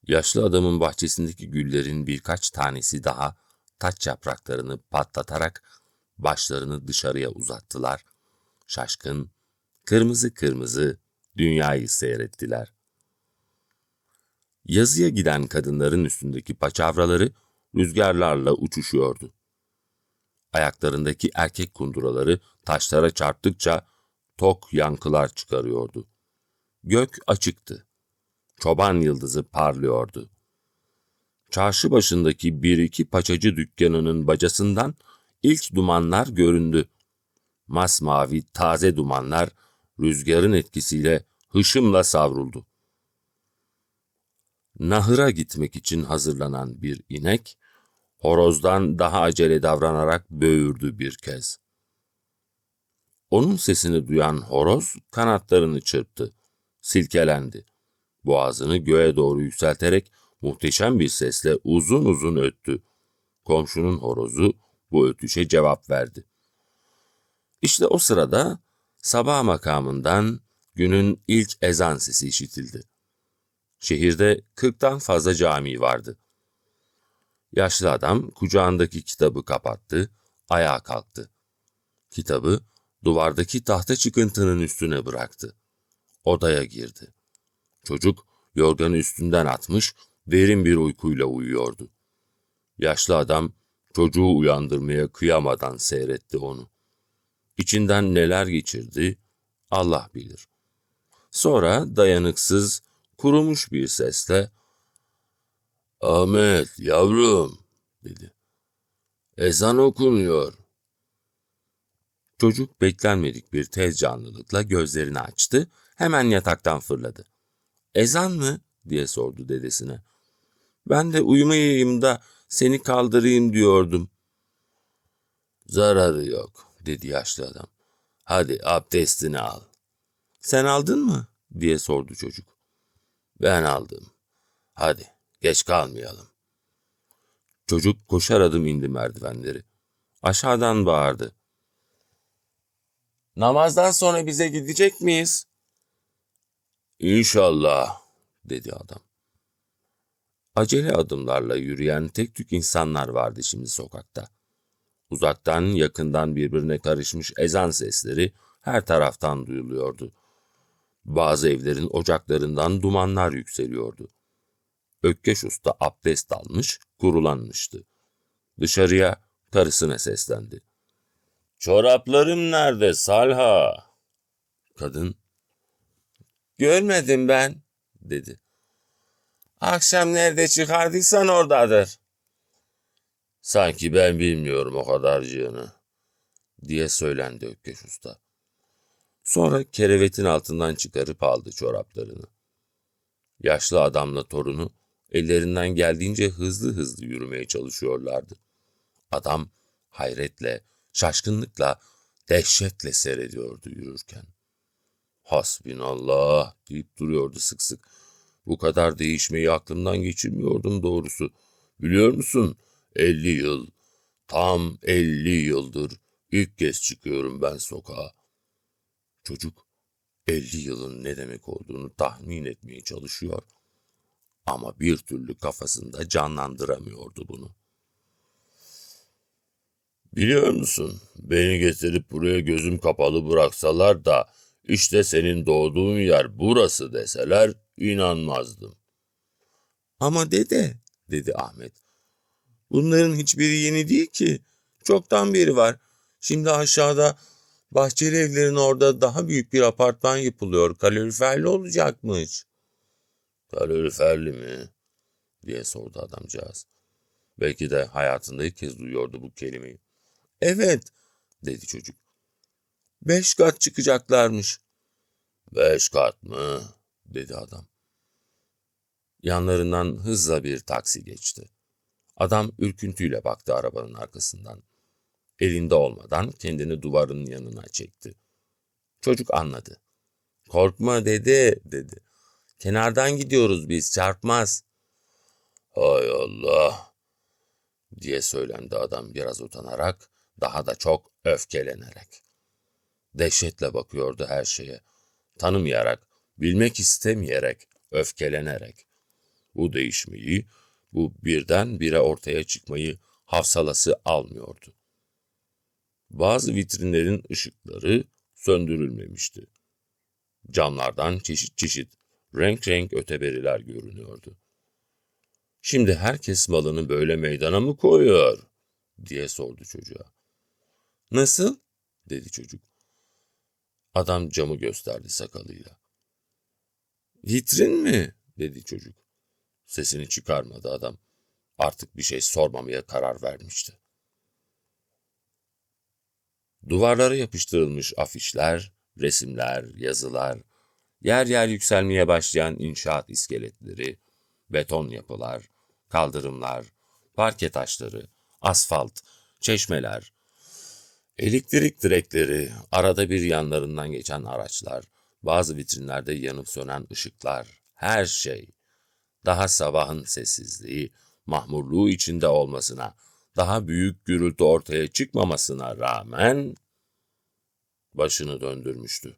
Yaşlı adamın bahçesindeki güllerin birkaç tanesi daha taç yapraklarını patlatarak başlarını dışarıya uzattılar. Şaşkın, kırmızı kırmızı dünyayı seyrettiler. Yazıya giden kadınların üstündeki paçavraları rüzgarlarla uçuşuyordu. Ayaklarındaki erkek kunduraları taşlara çarptıkça tok yankılar çıkarıyordu. Gök açıktı. Çoban yıldızı parlıyordu. Çarşı başındaki bir iki paçacı dükkanının bacasından ilk dumanlar göründü. Masmavi taze dumanlar rüzgarın etkisiyle hışımla savruldu. Nahıra gitmek için hazırlanan bir inek, horozdan daha acele davranarak böğürdü bir kez. Onun sesini duyan horoz kanatlarını çırptı, silkelendi. Boğazını göğe doğru yükselterek muhteşem bir sesle uzun uzun öttü. Komşunun horozu bu ötüşe cevap verdi. İşte o sırada sabah makamından günün ilk ezan sesi işitildi. Şehirde 40'tan fazla cami vardı. Yaşlı adam kucağındaki kitabı kapattı, ayağa kalktı. Kitabı duvardaki tahta çıkıntının üstüne bıraktı. Odaya girdi. Çocuk yorganı üstünden atmış, derin bir uykuyla uyuyordu. Yaşlı adam çocuğu uyandırmaya kıyamadan seyretti onu. İçinden neler geçirdi Allah bilir. Sonra dayanıksız, kurumuş bir sesle "Ahmet yavrum," dedi. "Ezan okunuyor." Çocuk beklenmedik bir tez canlılıkla gözlerini açtı, hemen yataktan fırladı. "Ezan mı?" diye sordu dedesine. "Ben de uyumayayım da seni kaldırayım diyordum." "Zararı yok," dedi yaşlı adam. "Hadi abdestini al." "Sen aldın mı?" diye sordu çocuk. "Ben aldım. Hadi geç kalmayalım." Çocuk koşar adım indi merdivenleri. Aşağıdan bağırdı. "Namazdan sonra bize gidecek miyiz?" "İnşallah," dedi adam. Acele adımlarla yürüyen tek tük insanlar vardı şimdi sokakta. Uzaktan yakından birbirine karışmış ezan sesleri her taraftan duyuluyordu. Bazı evlerin ocaklarından dumanlar yükseliyordu. Ökkeş Usta abdest almış, kurulanmıştı. Dışarıya karısına seslendi. Çoraplarım nerede Salha? Kadın, görmedim ben, dedi. Akşam nerede çıkardıysan oradadır. Sanki ben bilmiyorum o kadarcığını, diye söylendi Ökkeş Usta. Sonra kerevetin altından çıkarıp aldı çoraplarını. Yaşlı adamla torunu ellerinden geldiğince hızlı hızlı yürümeye çalışıyorlardı. Adam hayretle, şaşkınlıkla, dehşetle seyrediyordu yürürken. Hasbinallah deyip duruyordu sık sık. Bu kadar değişmeyi aklımdan geçirmiyordum doğrusu. Biliyor musun? 50 yıl, tam 50 yıldır ilk kez çıkıyorum ben sokağa. Çocuk 50 yılın ne demek olduğunu tahmin etmeye çalışıyor ama bir türlü kafasında canlandıramıyordu bunu. Biliyor musun, beni getirip buraya gözüm kapalı bıraksalar da işte senin doğduğun yer burası deseler inanmazdım. Ama dede, dedi Ahmet, bunların hiçbiri yeni değil ki. Çoktan beri var. Şimdi aşağıda Bahçeli Evlerin orada daha büyük bir apartman yapılıyor. Kaloriferli olacakmış. Kaloriferli mi? Diye sordu adamcağız. Belki de hayatında ilk kez duyuyordu bu kelimeyi. Evet, dedi çocuk. 5 kat çıkacaklarmış. 5 kat mı? Dedi adam. Yanlarından hızla bir taksi geçti. Adam ürküntüyle baktı arabanın arkasından. Elinde olmadan kendini duvarın yanına çekti. Çocuk anladı. Korkma dede, dedi. Kenardan gidiyoruz biz, çarpmaz. Hay Allah, diye söylendi adam biraz utanarak, daha da çok öfkelenerek. Dehşetle bakıyordu her şeye. Tanımayarak, bilmek istemeyerek, öfkelenerek. Bu değişmeyi, bu birdenbire ortaya çıkmayı hafsalası almıyordu. Bazı vitrinlerin ışıkları söndürülmemişti. Camlardan çeşit çeşit, renk renk öteberiler görünüyordu. Şimdi herkes malını böyle meydana mı koyuyor? Diye sordu çocuğa. Nasıl? Dedi çocuk. Adam camı gösterdi sakalıyla. Vitrin mi? Dedi çocuk. Sesini çıkarmadı adam. Artık bir şey sormamaya karar vermişti. Duvarlara yapıştırılmış afişler, resimler, yazılar, yer yer yükselmeye başlayan inşaat iskeletleri, beton yapılar, kaldırımlar, parke taşları, asfalt, çeşmeler, elektrik direkleri, arada bir yanlarından geçen araçlar, bazı vitrinlerde yanıp sönen ışıklar, her şey, daha sabahın sessizliği, mahmurluğu içinde olmasına, daha büyük gürültü ortaya çıkmamasına rağmen başını döndürmüştü.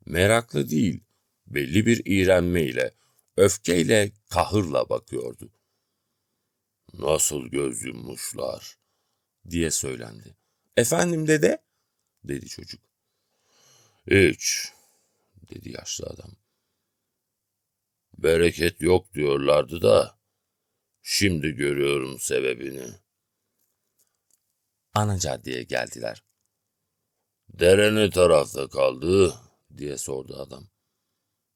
Meraklı değil, belli bir iğrenmeyle, öfkeyle, kahırla bakıyordu. Nasıl göz yummuşlar, diye söylendi. Efendim dede, dedi çocuk. Hiç, dedi yaşlı adam. Bereket yok diyorlardı da, şimdi görüyorum sebebini. Ana caddeye geldiler. Dere ne tarafta kaldı, diye sordu adam.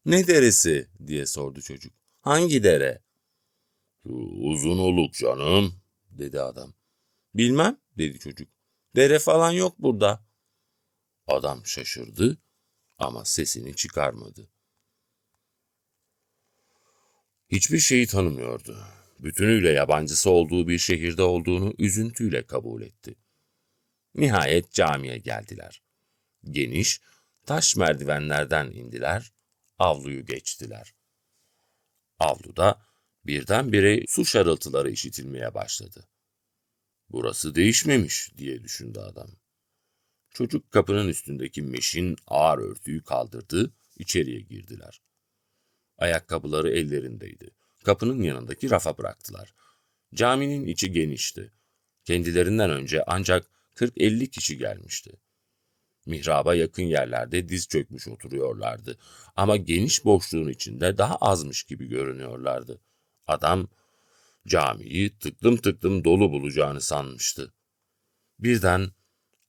Ne deresi, diye sordu çocuk. Hangi dere? Uzunoluk canım, dedi adam. Bilmem, dedi çocuk. Dere falan yok burada. Adam şaşırdı ama sesini çıkarmadı. Hiçbir şeyi tanımıyordu. Bütünüyle yabancısı olduğu bir şehirde olduğunu üzüntüyle kabul etti. Nihayet camiye geldiler. Geniş, taş merdivenlerden indiler, avluyu geçtiler. Avluda birdenbire su şarıltıları işitilmeye başladı. Burası değişmemiş diye düşündü adam. Çocuk kapının üstündeki meşin ağır örtüyü kaldırdı, içeriye girdiler. Ayakkabıları ellerindeydi. Kapının yanındaki rafa bıraktılar. Caminin içi genişti. Kendilerinden önce ancak 40-50 kişi gelmişti. Mihraba yakın yerlerde diz çökmüş oturuyorlardı. Ama geniş boşluğun içinde daha azmış gibi görünüyorlardı. Adam, Camiyi tıklım tıklım dolu bulacağını sanmıştı. Birden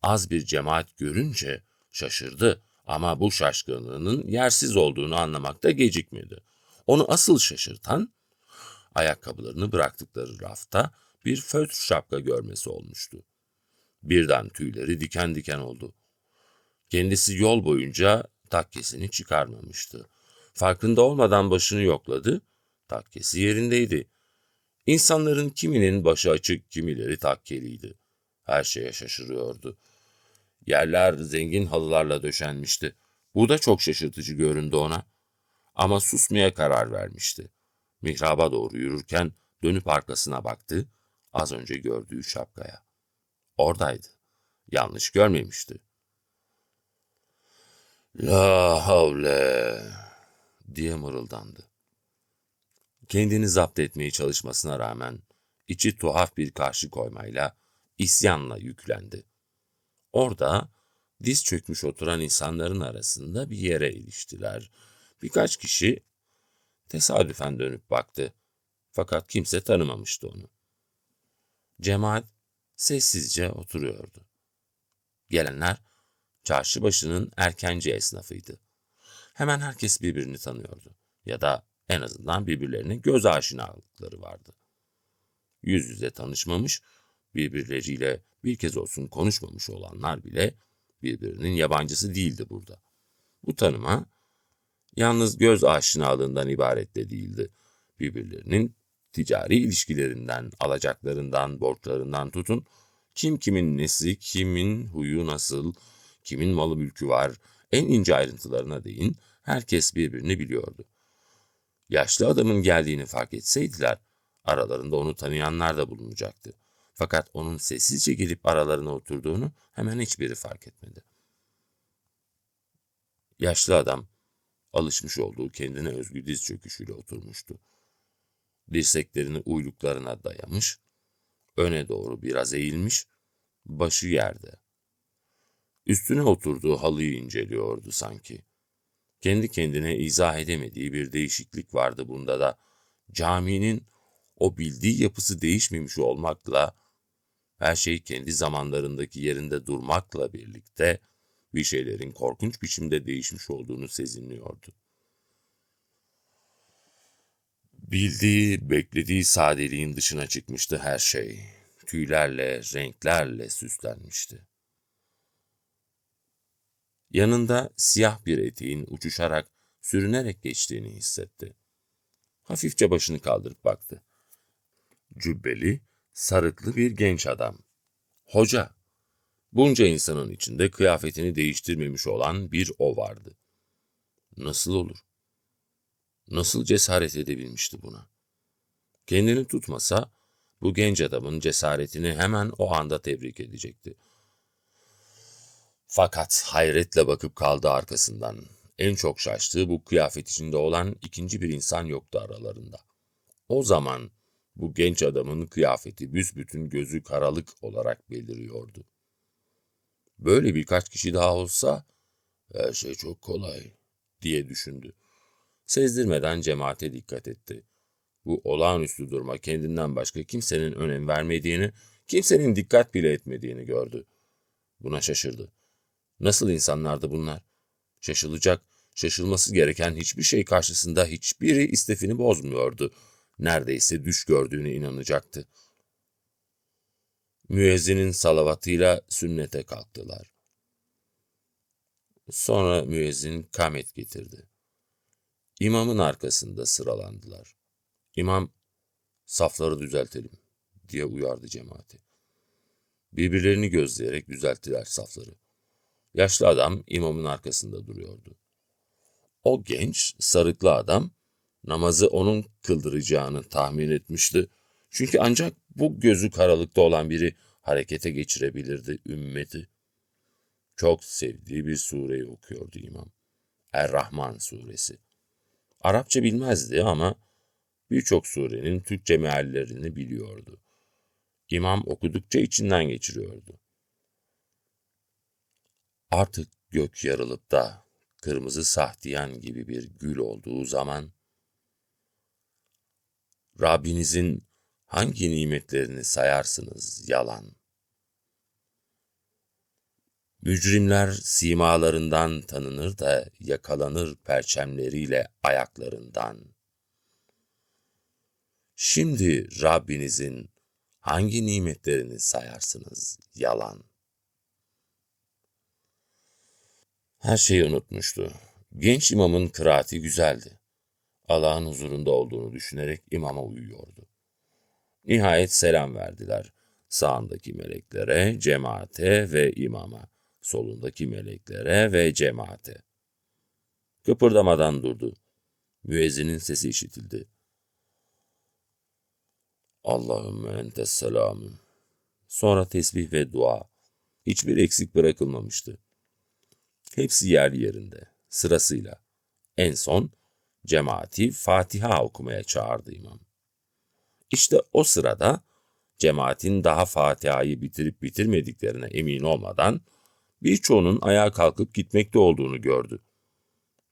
az bir cemaat görünce şaşırdı ama bu şaşkınlığının yersiz olduğunu anlamakta gecikmedi. Onu asıl şaşırtan ayakkabılarını bıraktıkları rafta bir fötr şapka görmesi olmuştu. Birden tüyleri diken diken oldu. Kendisi yol boyunca takkesini çıkarmamıştı. Farkında olmadan başını yokladı, takkesi yerindeydi. İnsanların kiminin başı açık, kimileri takkeliydi. Her şeye şaşırıyordu. Yerler zengin halılarla döşenmişti. Bu da çok şaşırtıcı göründü ona. Ama susmaya karar vermişti. Mihraba doğru yürürken dönüp arkasına baktı, az önce gördüğü şapkaya. Oradaydı. Yanlış görmemişti. La havle diye mırıldandı. Kendini zapt etmeye çalışmasına rağmen içi tuhaf bir karşı koymayla, isyanla yüklendi. Orada diz çökmüş oturan insanların arasında bir yere iliştiler. Birkaç kişi tesadüfen dönüp baktı. Fakat kimse tanımamıştı onu. Cemaat sessizce oturuyordu. Gelenler çarşı başının erkenci esnafıydı. Hemen herkes birbirini tanıyordu. Ya da en azından birbirlerine göz aşinalıkları vardı. Yüz yüze tanışmamış, birbirleriyle bir kez olsun konuşmamış olanlar bile birbirinin yabancısı değildi burada. Bu tanıma yalnız göz aşinalığından ibaret de değildi. Birbirlerinin ticari ilişkilerinden, alacaklarından, borçlarından tutun, kim kimin nesi, kimin huyu nasıl, kimin malı mülkü var, en ince ayrıntılarına değin herkes birbirini biliyordu. Yaşlı adamın geldiğini fark etseydiler, aralarında onu tanıyanlar da bulunacaktı. Fakat onun sessizce gelip aralarına oturduğunu hemen hiçbiri fark etmedi. Yaşlı adam, alışmış olduğu kendine özgü diz çöküşüyle oturmuştu. Dirseklerini uyluklarına dayamış, öne doğru biraz eğilmiş, başı yerde. Üstüne oturduğu halıyı inceliyordu sanki. Kendi kendine izah edemediği bir değişiklik vardı bunda da. Caminin o bildiği yapısı değişmemiş olmakla, her şey kendi zamanlarındaki yerinde durmakla birlikte bir şeylerin korkunç biçimde değişmiş olduğunu sezinliyordu. Bildiği, beklediği sadeliğin dışına çıkmıştı her şey. Tüylerle, renklerle süslenmişti. Yanında siyah bir eteğin uçuşarak, sürünerek geçtiğini hissetti. Hafifçe başını kaldırıp baktı. Cübbeli, sarıklı bir genç adam. Hoca. Bunca insanın içinde kıyafetini değiştirmemiş olan bir o vardı. Nasıl olur? Nasıl cesaret edebilmişti buna? Kendini tutmasa, bu genç adamın cesaretini hemen o anda tebrik edecekti. Fakat hayretle bakıp kaldı arkasından. En çok şaştığı bu kıyafet içinde olan ikinci bir insan yoktu aralarında. O zaman bu genç adamın kıyafeti büsbütün gözü karalık olarak beliriyordu. Böyle birkaç kişi daha olsa her şey çok kolay diye düşündü. Sezdirmeden cemaate dikkat etti. Bu olağanüstü duruma kendinden başka kimsenin önem vermediğini, kimsenin dikkat bile etmediğini gördü. Buna şaşırdı. Nasıl insanlardı bunlar? Şaşılacak, şaşılması gereken hiçbir şey karşısında hiçbiri istifini bozmuyordu. Neredeyse düş gördüğüne inanacaktı. Müezzinin salavatıyla sünnete kalktılar. Sonra müezzin kâmet getirdi. İmamın arkasında sıralandılar. İmam, safları düzeltelim diye uyardı cemaati. Birbirlerini gözleyerek düzelttiler safları. Yaşlı adam imamın arkasında duruyordu. O genç, sarıklı adam namazı onun kıldıracağını tahmin etmişti. Çünkü ancak bu gözü karalıkta olan biri harekete geçirebilirdi ümmeti. Çok sevdiği bir sureyi okuyordu imam. Er-Rahman suresi. Arapça bilmezdi ama birçok surenin Türkçe meallerini biliyordu. İmam okudukça içinden geçiriyordu. Artık gök yarılıp da kırmızı sahtiyan gibi bir gül olduğu zaman, Rabbinizin hangi nimetlerini sayarsınız yalan? Mücrimler simalarından tanınır da yakalanır perçemleriyle ayaklarından. Şimdi Rabbinizin hangi nimetlerini sayarsınız yalan? Her şeyi unutmuştu. Genç imamın kıraati güzeldi. Allah'ın huzurunda olduğunu düşünerek imama uyuyordu. Nihayet selam verdiler. Sağındaki meleklere, cemaate ve imama. Solundaki meleklere ve cemaate. Kıpırdamadan durdu. Müezzinin sesi işitildi. Allahümme entes selamü. Sonra tesbih ve dua. Hiçbir eksik bırakılmamıştı. Hepsi yerli yerinde, sırasıyla. En son cemaati Fatiha okumaya çağırdı imam. İşte o sırada cemaatin daha Fatiha'yı bitirip bitirmediklerine emin olmadan birçoğunun ayağa kalkıp gitmekte olduğunu gördü.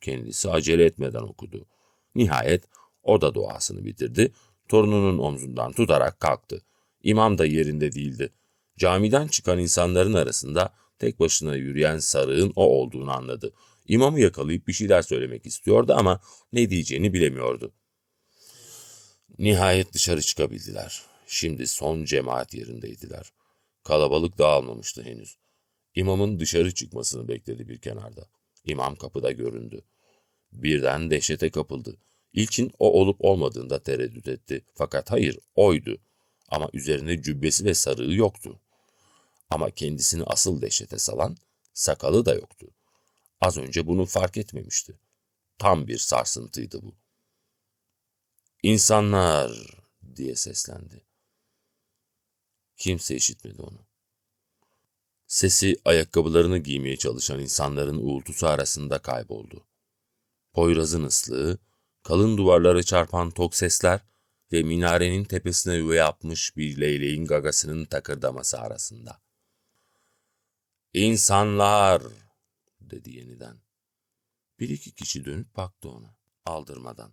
Kendisi acele etmeden okudu. Nihayet o da duasını bitirdi, torununun omzundan tutarak kalktı. İmam da yerinde değildi. Camiden çıkan insanların arasında tek başına yürüyen sarığın o olduğunu anladı. İmamı yakalayıp bir şeyler söylemek istiyordu ama ne diyeceğini bilemiyordu. Nihayet dışarı çıkabildiler. Şimdi son cemaat yerindeydiler. Kalabalık dağılmamıştı henüz. İmamın dışarı çıkmasını bekledi bir kenarda. İmam kapıda göründü. Birden dehşete kapıldı. İlkin o olup olmadığında tereddüt etti. Fakat hayır, oydu. Ama üzerinde cübbesi ve sarığı yoktu. Ama kendisini asıl dehşete salan sakalı da yoktu. Az önce bunu fark etmemişti. Tam bir sarsıntıydı bu. "İnsanlar!" diye seslendi. Kimse işitmedi onu. Sesi ayakkabılarını giymeye çalışan insanların uğultusu arasında kayboldu. Poyraz'ın ıslığı, kalın duvarlara çarpan tok sesler ve minarenin tepesine yuva yapmış bir leyleğin gagasının takırdaması arasında. "İnsanlar!" dedi yeniden. Bir iki kişi dönüp baktı ona, aldırmadan.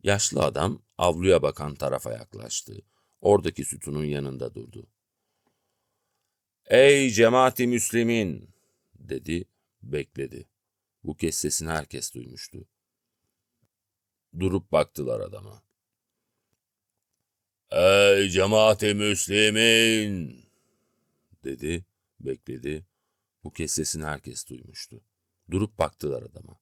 Yaşlı adam avluya bakan tarafa yaklaştı. Oradaki sütunun yanında durdu. "Ey cemaati Müslimin!" dedi, bekledi. Bu kez sesini herkes duymuştu. Durup baktılar adama. "Ey cemaati Müslimin!" dedi, bekledi. Bu kez sesini herkes duymuştu. Durup baktılar adama.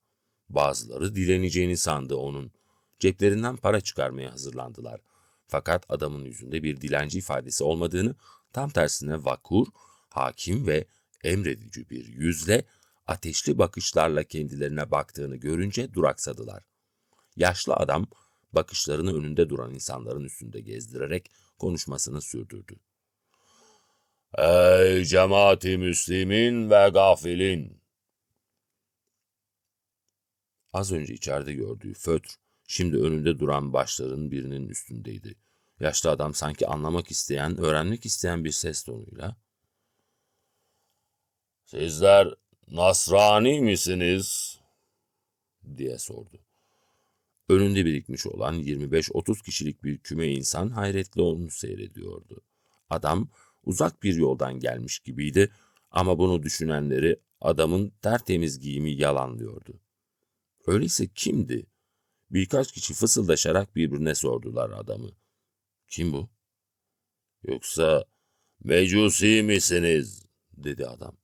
Bazıları dileneceğini sandı onun. Ceplerinden para çıkarmaya hazırlandılar. Fakat adamın yüzünde bir dilenci ifadesi olmadığını, tam tersine vakur, hakim ve emredici bir yüzle, ateşli bakışlarla kendilerine baktığını görünce duraksadılar. Yaşlı adam bakışlarını önünde duran insanların üstünde gezdirerek konuşmasını sürdürdü. "Ey cemaati Müslimin ve gafilin!" Az önce içeride gördüğü fötr, şimdi önünde duran başların birinin üstündeydi. Yaşlı adam sanki anlamak isteyen, öğrenmek isteyen bir ses tonuyla, "Sizler Nasrani misiniz?" diye sordu. Önünde birikmiş olan 25-30 kişilik bir küme insan hayretle onu seyrediyordu. Adam uzak bir yoldan gelmiş gibiydi ama bunu düşünenleri adamın tertemiz giyimi yalanlıyordu. Öyleyse kimdi? Birkaç kişi fısıldaşarak birbirine sordular adamı. "Kim bu?" "Yoksa mecusi misiniz?" dedi adam.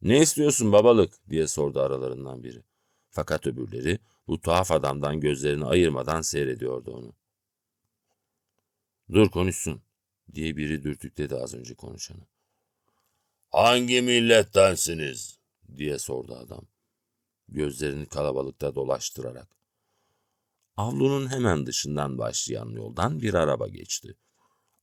"Ne istiyorsun babalık?" diye sordu aralarından biri. Fakat öbürleri bu tuhaf adamdan gözlerini ayırmadan seyrediyordu onu. "Dur konuşsun," diye biri dürtükledi az önce konuşanı. "Hangi millettensiniz?" diye sordu adam, gözlerini kalabalıkta dolaştırarak. Avlunun hemen dışından başlayan yoldan bir araba geçti.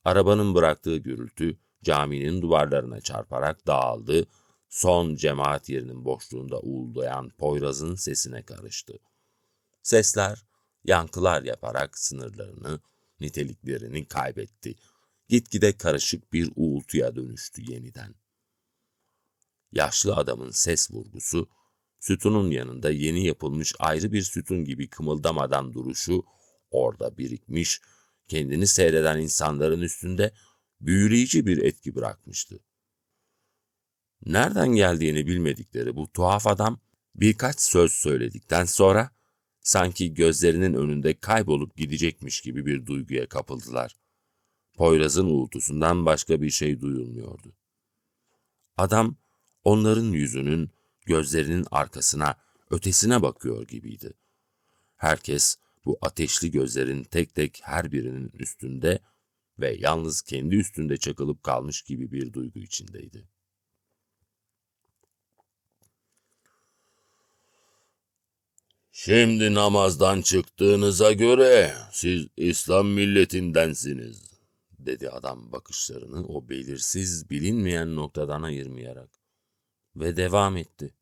Arabanın bıraktığı gürültü caminin duvarlarına çarparak dağıldı, son cemaat yerinin boşluğunda uğuldayan Poyraz'ın sesine karıştı. Sesler, yankılar yaparak sınırlarını, niteliklerini kaybetti. Gitgide karışık bir uğultuya dönüştü yeniden. Yaşlı adamın ses vurgusu, sütunun yanında yeni yapılmış ayrı bir sütun gibi kımıldamadan duruşu, orada birikmiş, kendini seyreden insanların üstünde büyüleyici bir etki bırakmıştı. Nereden geldiğini bilmedikleri bu tuhaf adam birkaç söz söyledikten sonra sanki gözlerinin önünde kaybolup gidecekmiş gibi bir duyguya kapıldılar. Poyraz'ın uğultusundan başka bir şey duyulmuyordu. Adam onların yüzünün, gözlerinin arkasına, ötesine bakıyor gibiydi. Herkes bu ateşli gözlerin tek tek her birinin üstünde ve yalnız kendi üstünde çakılıp kalmış gibi bir duygu içindeydi. "Şimdi namazdan çıktığınıza göre siz İslam milletindensiniz," dedi adam bakışlarını o belirsiz, bilinmeyen noktadan ayırmayarak. Ve devam etti.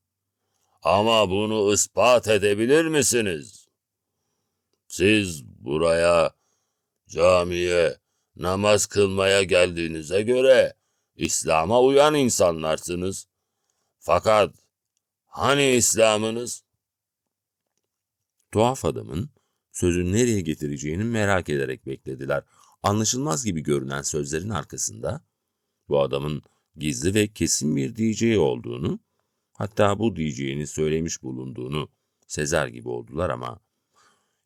"Ama bunu ispat edebilir misiniz? Siz buraya, camiye, namaz kılmaya geldiğinize göre İslam'a uyan insanlarsınız. Fakat hani İslam'ınız?" Tuhaf adamın sözü nereye getireceğini merak ederek beklediler. Anlaşılmaz gibi görünen sözlerin arkasında bu adamın gizli ve kesin bir diyeceği olduğunu, hatta bu diyeceğini söylemiş bulunduğunu sezer gibi oldular ama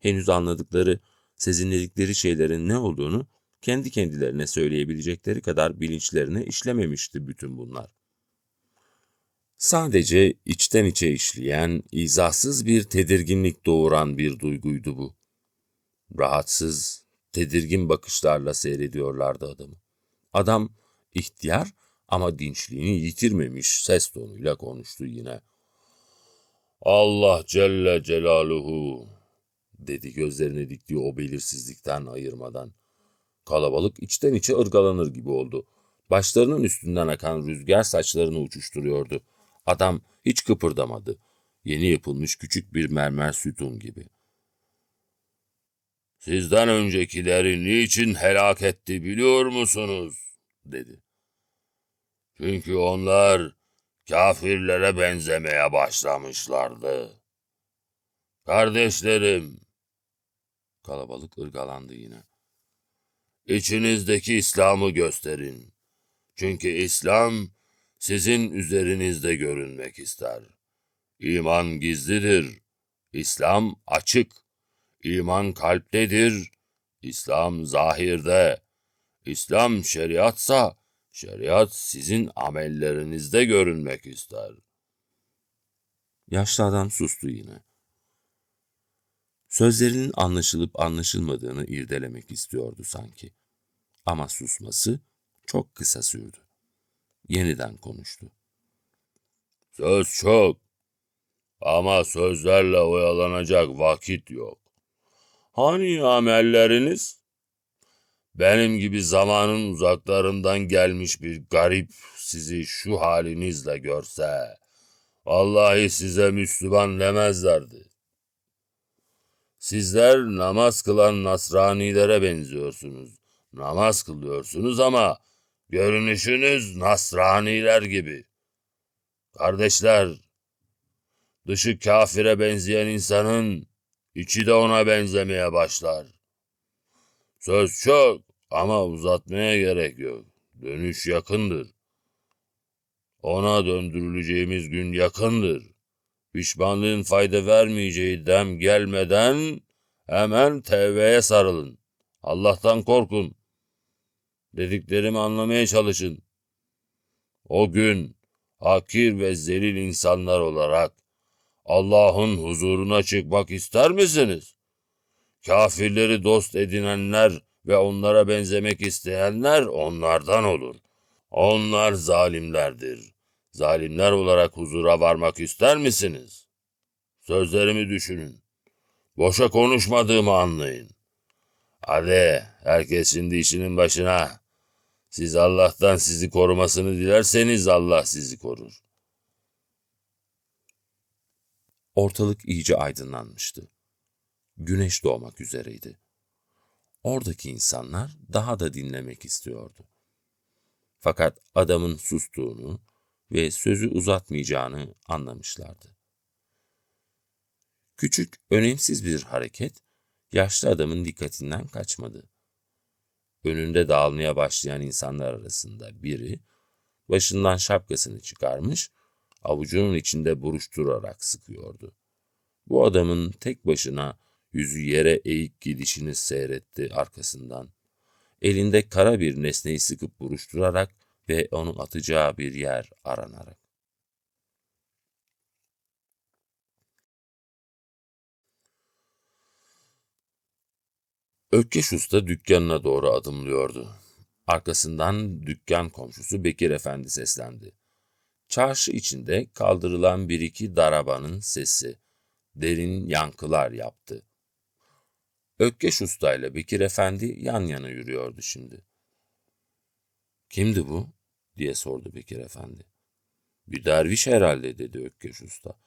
henüz anladıkları, sezinledikleri şeylerin ne olduğunu kendi kendilerine söyleyebilecekleri kadar bilinçlerine işlememişti bütün bunlar. Sadece içten içe işleyen, izahsız bir tedirginlik doğuran bir duyguydu bu. Rahatsız, tedirgin bakışlarla seyrediyorlardı adamı. Adam ihtiyar ama dinçliğini yitirmemiş ses tonuyla konuştu yine. "Allah Celle Celaluhu," dedi gözlerini diktiği o belirsizlikten ayırmadan. Kalabalık içten içe ırgalanır gibi oldu. Başlarının üstünden akan rüzgar saçlarını uçuşturuyordu. Adam hiç kıpırdamadı. Yeni yapılmış küçük bir mermer sütun gibi. "Sizden öncekileri niçin helak etti biliyor musunuz?" dedi. "Çünkü onlar kâfirlere benzemeye başlamışlardı. Kardeşlerim," kalabalık ırgalandı yine, "İçinizdeki İslam'ı gösterin. Çünkü İslam sizin üzerinizde görünmek ister. İman gizlidir, İslam açık. İman kalptedir, İslam zahirde. İslam şeriatsa, şeriat sizin amellerinizde görünmek ister." Yaşlı adam sustu yine. Sözlerinin anlaşılıp anlaşılmadığını irdelemek istiyordu sanki. Ama susması çok kısa sürdü. Yeniden konuştu. "Söz çok ama sözlerle oyalanacak vakit yok. Hani amelleriniz? Benim gibi zamanın uzaklarından gelmiş bir garip sizi şu halinizle görse, vallahi size Müslüman demezlerdi. Sizler namaz kılan Nasranilere benziyorsunuz. Namaz kılıyorsunuz ama görünüşünüz Nasraniler gibi. Kardeşler, dışı kafire benzeyen insanın içi de ona benzemeye başlar. Söz çok ama uzatmaya gerek yok. Dönüş yakındır. Ona döndürüleceğimiz gün yakındır. Pişmanlığın fayda vermeyeceği dem gelmeden hemen tevbeye sarılın. Allah'tan korkun. Dediklerimi anlamaya çalışın. O gün hakir ve zelil insanlar olarak Allah'ın huzuruna çıkmak ister misiniz? Kafirleri dost edinenler ve onlara benzemek isteyenler onlardan olur. Onlar zalimlerdir. Zalimler olarak huzura varmak ister misiniz? Sözlerimi düşünün. Boşa konuşmadığımı anlayın. Hadi herkes şimdi işinin başına. Siz Allah'tan sizi korumasını dilerseniz Allah sizi korur. Ortalık iyice aydınlanmıştı. Güneş doğmak üzereydi. Oradaki insanlar daha da dinlemek istiyordu. Fakat adamın sustuğunu ve sözü uzatmayacağını anlamışlardı. Küçük, önemsiz bir hareket yaşlı adamın dikkatinden kaçmadı. Önünde dağılmaya başlayan insanlar arasında biri başından şapkasını çıkarmış, avucunun içinde buruşturarak sıkıyordu. Bu adamın tek başına yüzü yere eğik gidişini seyretti arkasından. Elinde kara bir nesneyi sıkıp buruşturarak ve onu atacağı bir yer aranarak. Ökkeş Usta dükkanına doğru adımlıyordu. Arkasından dükkan komşusu Bekir Efendi seslendi. Çarşı içinde kaldırılan bir iki darabanın sesi derin yankılar yaptı. Ökkeş Usta ile Bekir Efendi yan yana yürüyordu şimdi. "Kimdi bu?" diye sordu Bekir Efendi. "Bir derviş herhalde," dedi Ökkeş Usta.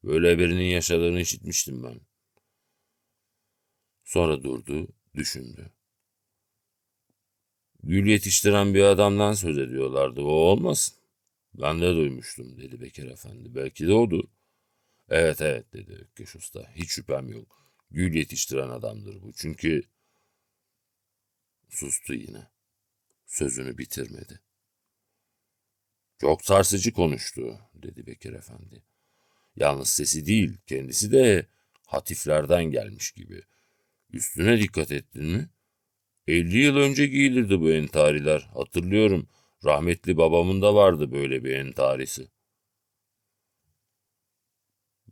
"Böyle birinin yaşadığını işitmiştim ben." Sonra durdu, düşündü. "Gül yetiştiren bir adamdan söz ediyorlardı, o olmasın?" "Ben de duymuştum," dedi Bekir Efendi. "Belki de odur." Evet evet," dedi Ökkeş Usta. "Hiç şüphem yok. Gül yetiştiren adamdır bu. Çünkü..." Sustu yine. Sözünü bitirmedi. "Çok sarsıcı konuştu," dedi Bekir Efendi. "Yalnız sesi değil, kendisi de hatiflerden gelmiş gibi. Üstüne dikkat ettin mi? 50 yıl önce giyilirdi bu entariler. Hatırlıyorum, rahmetli babamın da vardı böyle bir entarisi."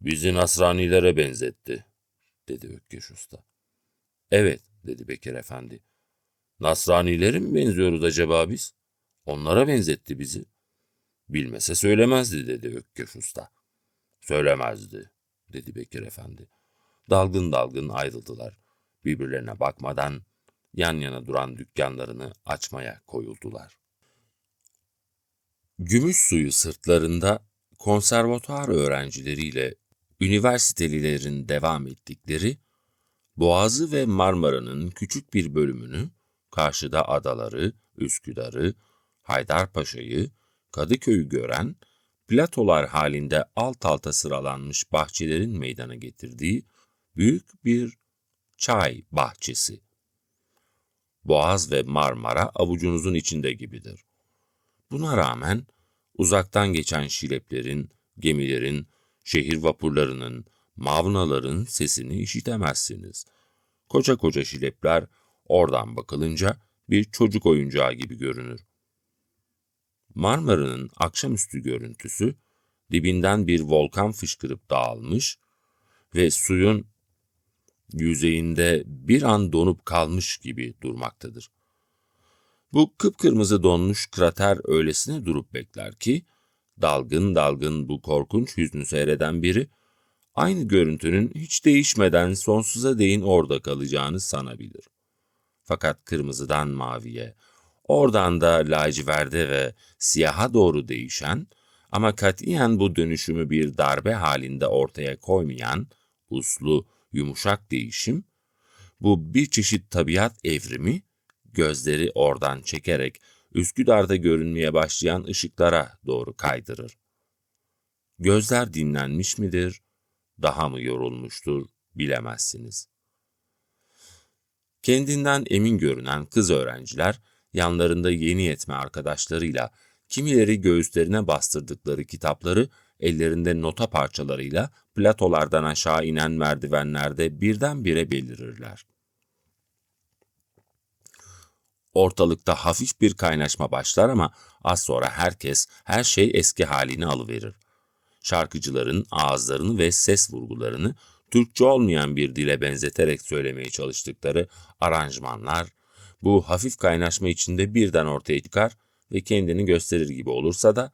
"Bizi Nasranilere benzetti," dedi Ökkeş Usta. "Evet," dedi Bekir Efendi. "Nasranilere mi benziyoruz acaba biz? Onlara benzetti bizi." "Bilmese söylemezdi," dedi Ökkeş Usta. "Söylemezdi," dedi Bekir Efendi. Dalgın dalgın ayrıldılar. Birbirlerine bakmadan yan yana duran dükkanlarını açmaya koyuldular. Gümüş suyu sırtlarında konservatuar öğrencileriyle üniversitelilerin devam ettikleri Boğazı ve Marmara'nın küçük bir bölümünü, karşıda adaları, Üsküdar'ı, Haydarpaşa'yı, Kadıköy'ü gören, platolar halinde alt alta sıralanmış bahçelerin meydana getirdiği büyük bir çay bahçesi. Boğaz ve Marmara avucunuzun içinde gibidir. Buna rağmen uzaktan geçen şileplerin, gemilerin, şehir vapurlarının, mavnaların sesini işitemezsiniz. Koca koca şilepler oradan bakılınca bir çocuk oyuncağı gibi görünür. Marmara'nın akşamüstü görüntüsü, dibinden bir volkan fışkırıp dağılmış ve suyun yüzeyinde bir an donup kalmış gibi durmaktadır. Bu kıpkırmızı donmuş krater öylesine durup bekler ki, dalgın dalgın bu korkunç hüznü seyreden biri, aynı görüntünün hiç değişmeden sonsuza değin orada kalacağını sanabilir. Fakat kırmızıdan maviye, oradan da laciverde ve siyaha doğru değişen ama katiyen bu dönüşümü bir darbe halinde ortaya koymayan, uslu, yumuşak değişim, bu bir çeşit tabiat evrimi, gözleri oradan çekerek Üsküdar'da görünmeye başlayan ışıklara doğru kaydırır. Gözler dinlenmiş midir, daha mı yorulmuştur bilemezsiniz. Kendinden emin görünen kız öğrenciler, yanlarında yeni yetme arkadaşlarıyla, kimileri göğüslerine bastırdıkları kitapları ellerinde nota parçalarıyla platolardan aşağı inen merdivenlerde birdenbire belirirler. Ortalıkta hafif bir kaynaşma başlar ama az sonra herkes, her şey eski halini alıverir. Şarkıcıların ağızlarını ve ses vurgularını Türkçe olmayan bir dile benzeterek söylemeye çalıştıkları aranjmanlar, bu hafif kaynaşma içinde birden ortaya çıkar ve kendini gösterir gibi olursa da,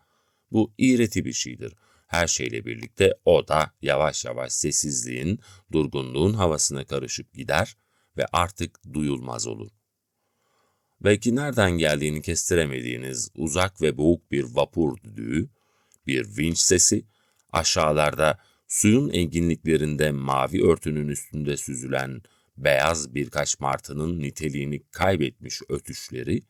bu iğreti bir şeydir. Her şeyle birlikte o da yavaş yavaş sessizliğin, durgunluğun havasına karışıp gider ve artık duyulmaz olur. Belki nereden geldiğini kestiremediğiniz uzak ve boğuk bir vapur düdüğü, bir vinç sesi, aşağılarda suyun enginliklerinde mavi örtünün üstünde süzülen beyaz birkaç martının niteliğini kaybetmiş ötüşleri,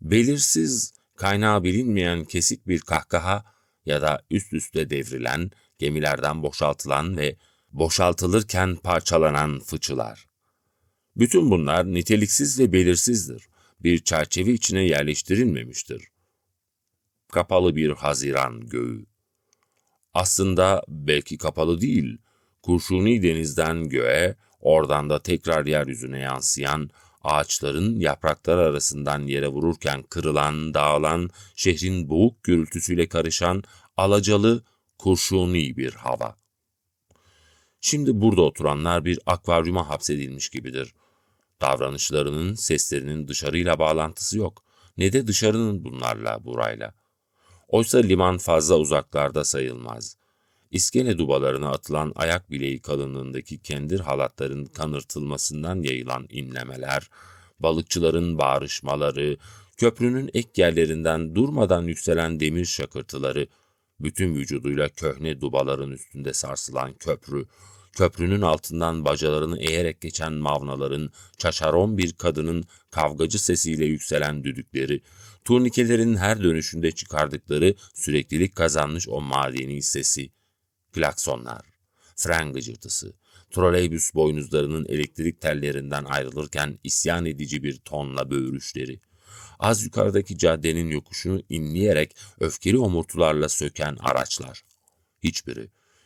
belirsiz, kaynağı bilinmeyen kesik bir kahkaha ya da üst üste devrilen, gemilerden boşaltılan ve boşaltılırken parçalanan fıçılar. Bütün bunlar niteliksiz ve belirsizdir. bir çerçeve içine yerleştirilmemiştir. Kapalı bir Haziran göğü. Aslında belki kapalı değil, kurşuni denizden göğe, oradan da tekrar yeryüzüne yansıyan, ağaçların yaprakları arasından yere vururken kırılan, dağılan, şehrin boğuk gürültüsüyle karışan, alacalı, kurşuni bir hava. Şimdi burada oturanlar bir akvaryuma hapsedilmiş gibidir. Davranışlarının, seslerinin dışarıyla bağlantısı yok. Ne de dışarının bunlarla, burayla. Oysa liman fazla uzaklarda sayılmaz. İskele dubalarına atılan ayak bileği kalınlığındaki kendir halatların kanırtılmasından yayılan inlemeler, balıkçıların bağrışmaları, köprünün ek yerlerinden durmadan yükselen demir şakırtıları, bütün vücuduyla köhne dubaların üstünde sarsılan köprü, köprünün altından bacalarını eğerek geçen mavnaların, çaşaron bir kadının kavgacı sesiyle yükselen düdükleri, turnikelerin her dönüşünde çıkardıkları süreklilik kazanmış o madeni sesi, klaksonlar, fren gıcırtısı, troleybüs boynuzlarının elektrik tellerinden ayrılırken isyan edici bir tonla böğürüşleri, az yukarıdaki caddenin yokuşunu inleyerek öfkeli omurtularla söken araçlar.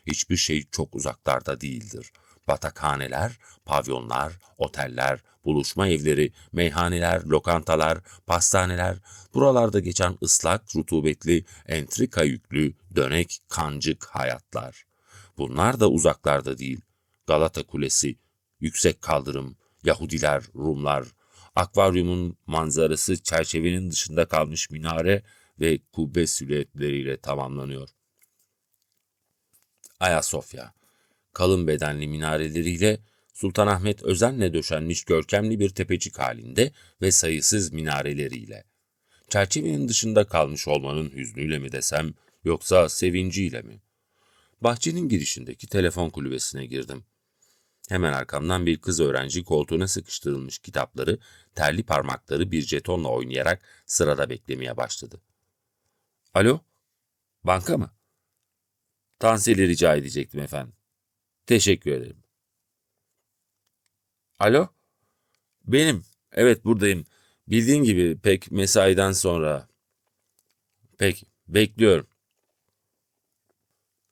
Hiçbir şey çok uzaklarda değildir. Batakhaneler, pavyonlar, oteller, buluşma evleri, meyhaneler, lokantalar, pastaneler, buralarda geçen ıslak, rutubetli, entrika yüklü, dönek, kancık hayatlar. Bunlar da uzaklarda değil. Galata Kulesi, yüksek kaldırım, Yahudiler, Rumlar, akvaryumun manzarası çerçevenin dışında kalmış minare ve kubbe silüetleriyle tamamlanıyor. Ayasofya, kalın bedenli minareleriyle Sultanahmet özenle döşenmiş görkemli bir tepecik halinde ve sayısız minareleriyle. Çerçevenin dışında kalmış olmanın hüznüyle mi desem, yoksa sevinciyle mi? Bahçenin girişindeki telefon kulübesine girdim. Hemen arkamdan bir kız öğrenci koltuğuna sıkıştırılmış kitapları, terli parmakları bir jetonla oynayarak sırada beklemeye başladı. Alo, banka mı? Tansiyeli rica edecektim efendim. Teşekkür ederim. Alo? Benim. Evet buradayım. Bildiğin gibi pek mesaiden sonra. Peki, bekliyorum.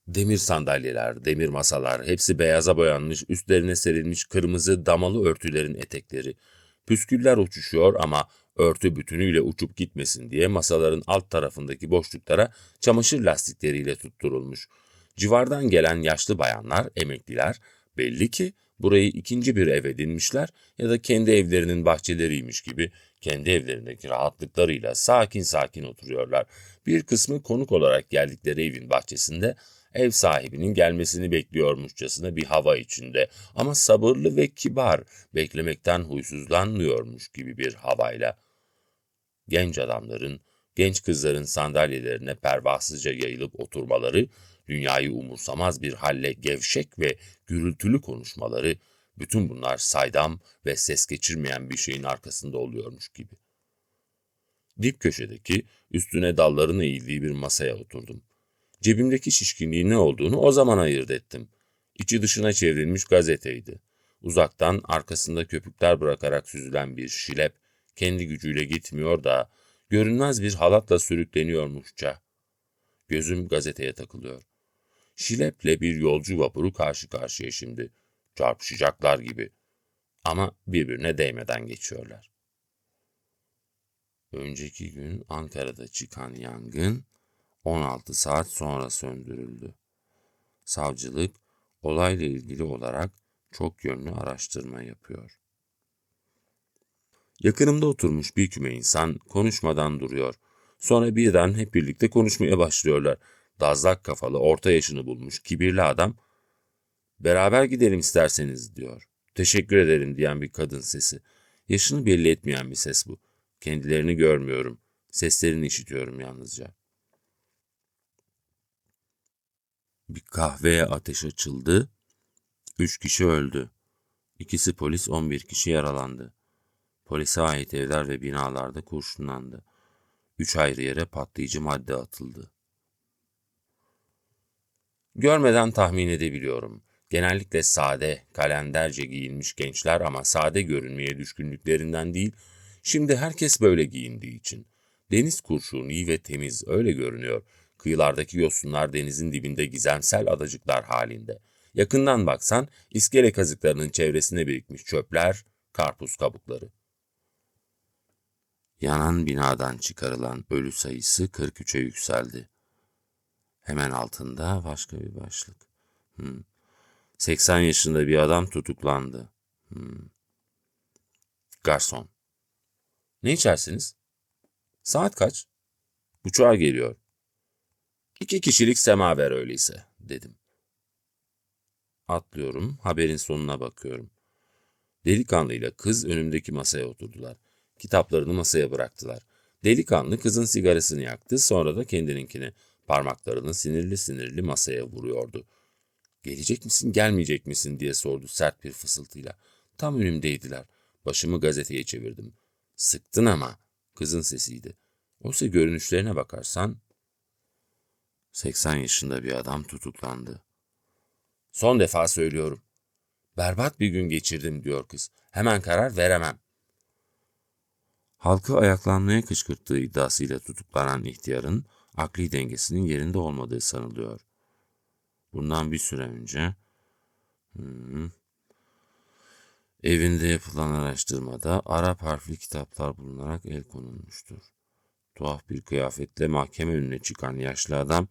Demir sandalyeler, demir masalar, hepsi beyaza boyanmış, üstlerine serilmiş kırmızı damalı örtülerin etekleri. Püsküller uçuşuyor ama örtü bütünüyle uçup gitmesin diye masaların alt tarafındaki boşluklara çamaşır lastikleriyle tutturulmuş. Civardan gelen yaşlı bayanlar, emekliler, belli ki burayı ikinci bir ev edinmişler ya da kendi evlerinin bahçeleriymiş gibi kendi evlerindeki rahatlıklarıyla sakin sakin oturuyorlar. Bir kısmı konuk olarak geldikleri evin bahçesinde ev sahibinin gelmesini bekliyormuşçasına bir hava içinde ama sabırlı ve kibar, beklemekten huysuzlanmıyormuş gibi bir havayla. Genç adamların, genç kızların sandalyelerine pervasızca yayılıp oturmaları, dünyayı umursamaz bir halle gevşek ve gürültülü konuşmaları, bütün bunlar saydam ve ses geçirmeyen bir şeyin arkasında oluyormuş gibi. Dip köşedeki, üstüne dalların eğildiği bir masaya oturdum. Cebimdeki şişkinliğin ne olduğunu o zaman ayırt ettim. İçi dışına çevrilmiş gazeteydi. Uzaktan arkasında köpükler bırakarak süzülen bir şilep kendi gücüyle gitmiyor da görünmez bir halatla sürükleniyormuşça. Gözüm gazeteye takılıyor. Şileple bir yolcu vapuru karşı karşıya şimdi. Çarpışacaklar gibi. Ama birbirine değmeden geçiyorlar. Önceki gün Ankara'da çıkan yangın 16 saat sonra söndürüldü. Savcılık olayla ilgili olarak çok yönlü araştırma yapıyor. Yakınımda oturmuş bir küme insan konuşmadan duruyor. Sonra birden hep birlikte konuşmaya başlıyorlar. Dazlak kafalı, orta yaşını bulmuş kibirli adam, "Beraber gidelim isterseniz," diyor. "Teşekkür ederim," diyen bir kadın sesi. Yaşını belli etmeyen bir ses bu. Kendilerini görmüyorum. Seslerini işitiyorum yalnızca. Bir kahveye ateş açıldı. 3 kişi öldü. 2'si polis, 11 kişi yaralandı. Polise ait evler ve binalarda kurşunlandı. 3 ayrı yere patlayıcı madde atıldı. Görmeden tahmin edebiliyorum. Genellikle sade, kalenderce giyinmiş gençler ama sade görünmeye düşkünlüklerinden değil, Şimdi herkes böyle giyindiği için. Deniz kurşuni ve temiz, öyle görünüyor. Kıyılardaki yosunlar denizin dibinde gizemsel adacıklar halinde. Yakından baksan iskele kazıklarının çevresine birikmiş çöpler, karpuz kabukları. Yanan binadan çıkarılan ölü sayısı 43'e yükseldi. Hemen altında başka bir başlık. 80 yaşında bir adam tutuklandı. Garson. Ne içersiniz? Saat kaç? Buçuğa geliyor. 2 kişilik semaver öyleyse, dedim. Atlıyorum, haberin sonuna bakıyorum. Delikanlıyla kız önümdeki masaya oturdular. Kitaplarını masaya bıraktılar. Delikanlı kızın sigarasını yaktı, sonra da kendininkini. Parmaklarını sinirli sinirli masaya vuruyordu. Gelecek misin, gelmeyecek misin diye sordu sert bir fısıltıyla. Tam önümdeydiler. Başımı gazeteye çevirdim. Sıktın ama, kızın sesiydi. Oysa görünüşlerine bakarsan 80 yaşında bir adam tutuklandı. Son defa söylüyorum. Berbat bir gün geçirdim diyor kız. Hemen karar veremem. Halkı ayaklanmaya kışkırttığı iddiasıyla tutuklanan ihtiyarın akli dengesinin yerinde olmadığı sanılıyor. Bundan bir süre önce evinde yapılan araştırmada Arap harfli kitaplar bulunarak el konulmuştur. Tuhaf bir kıyafetle mahkeme önüne çıkan yaşlı adam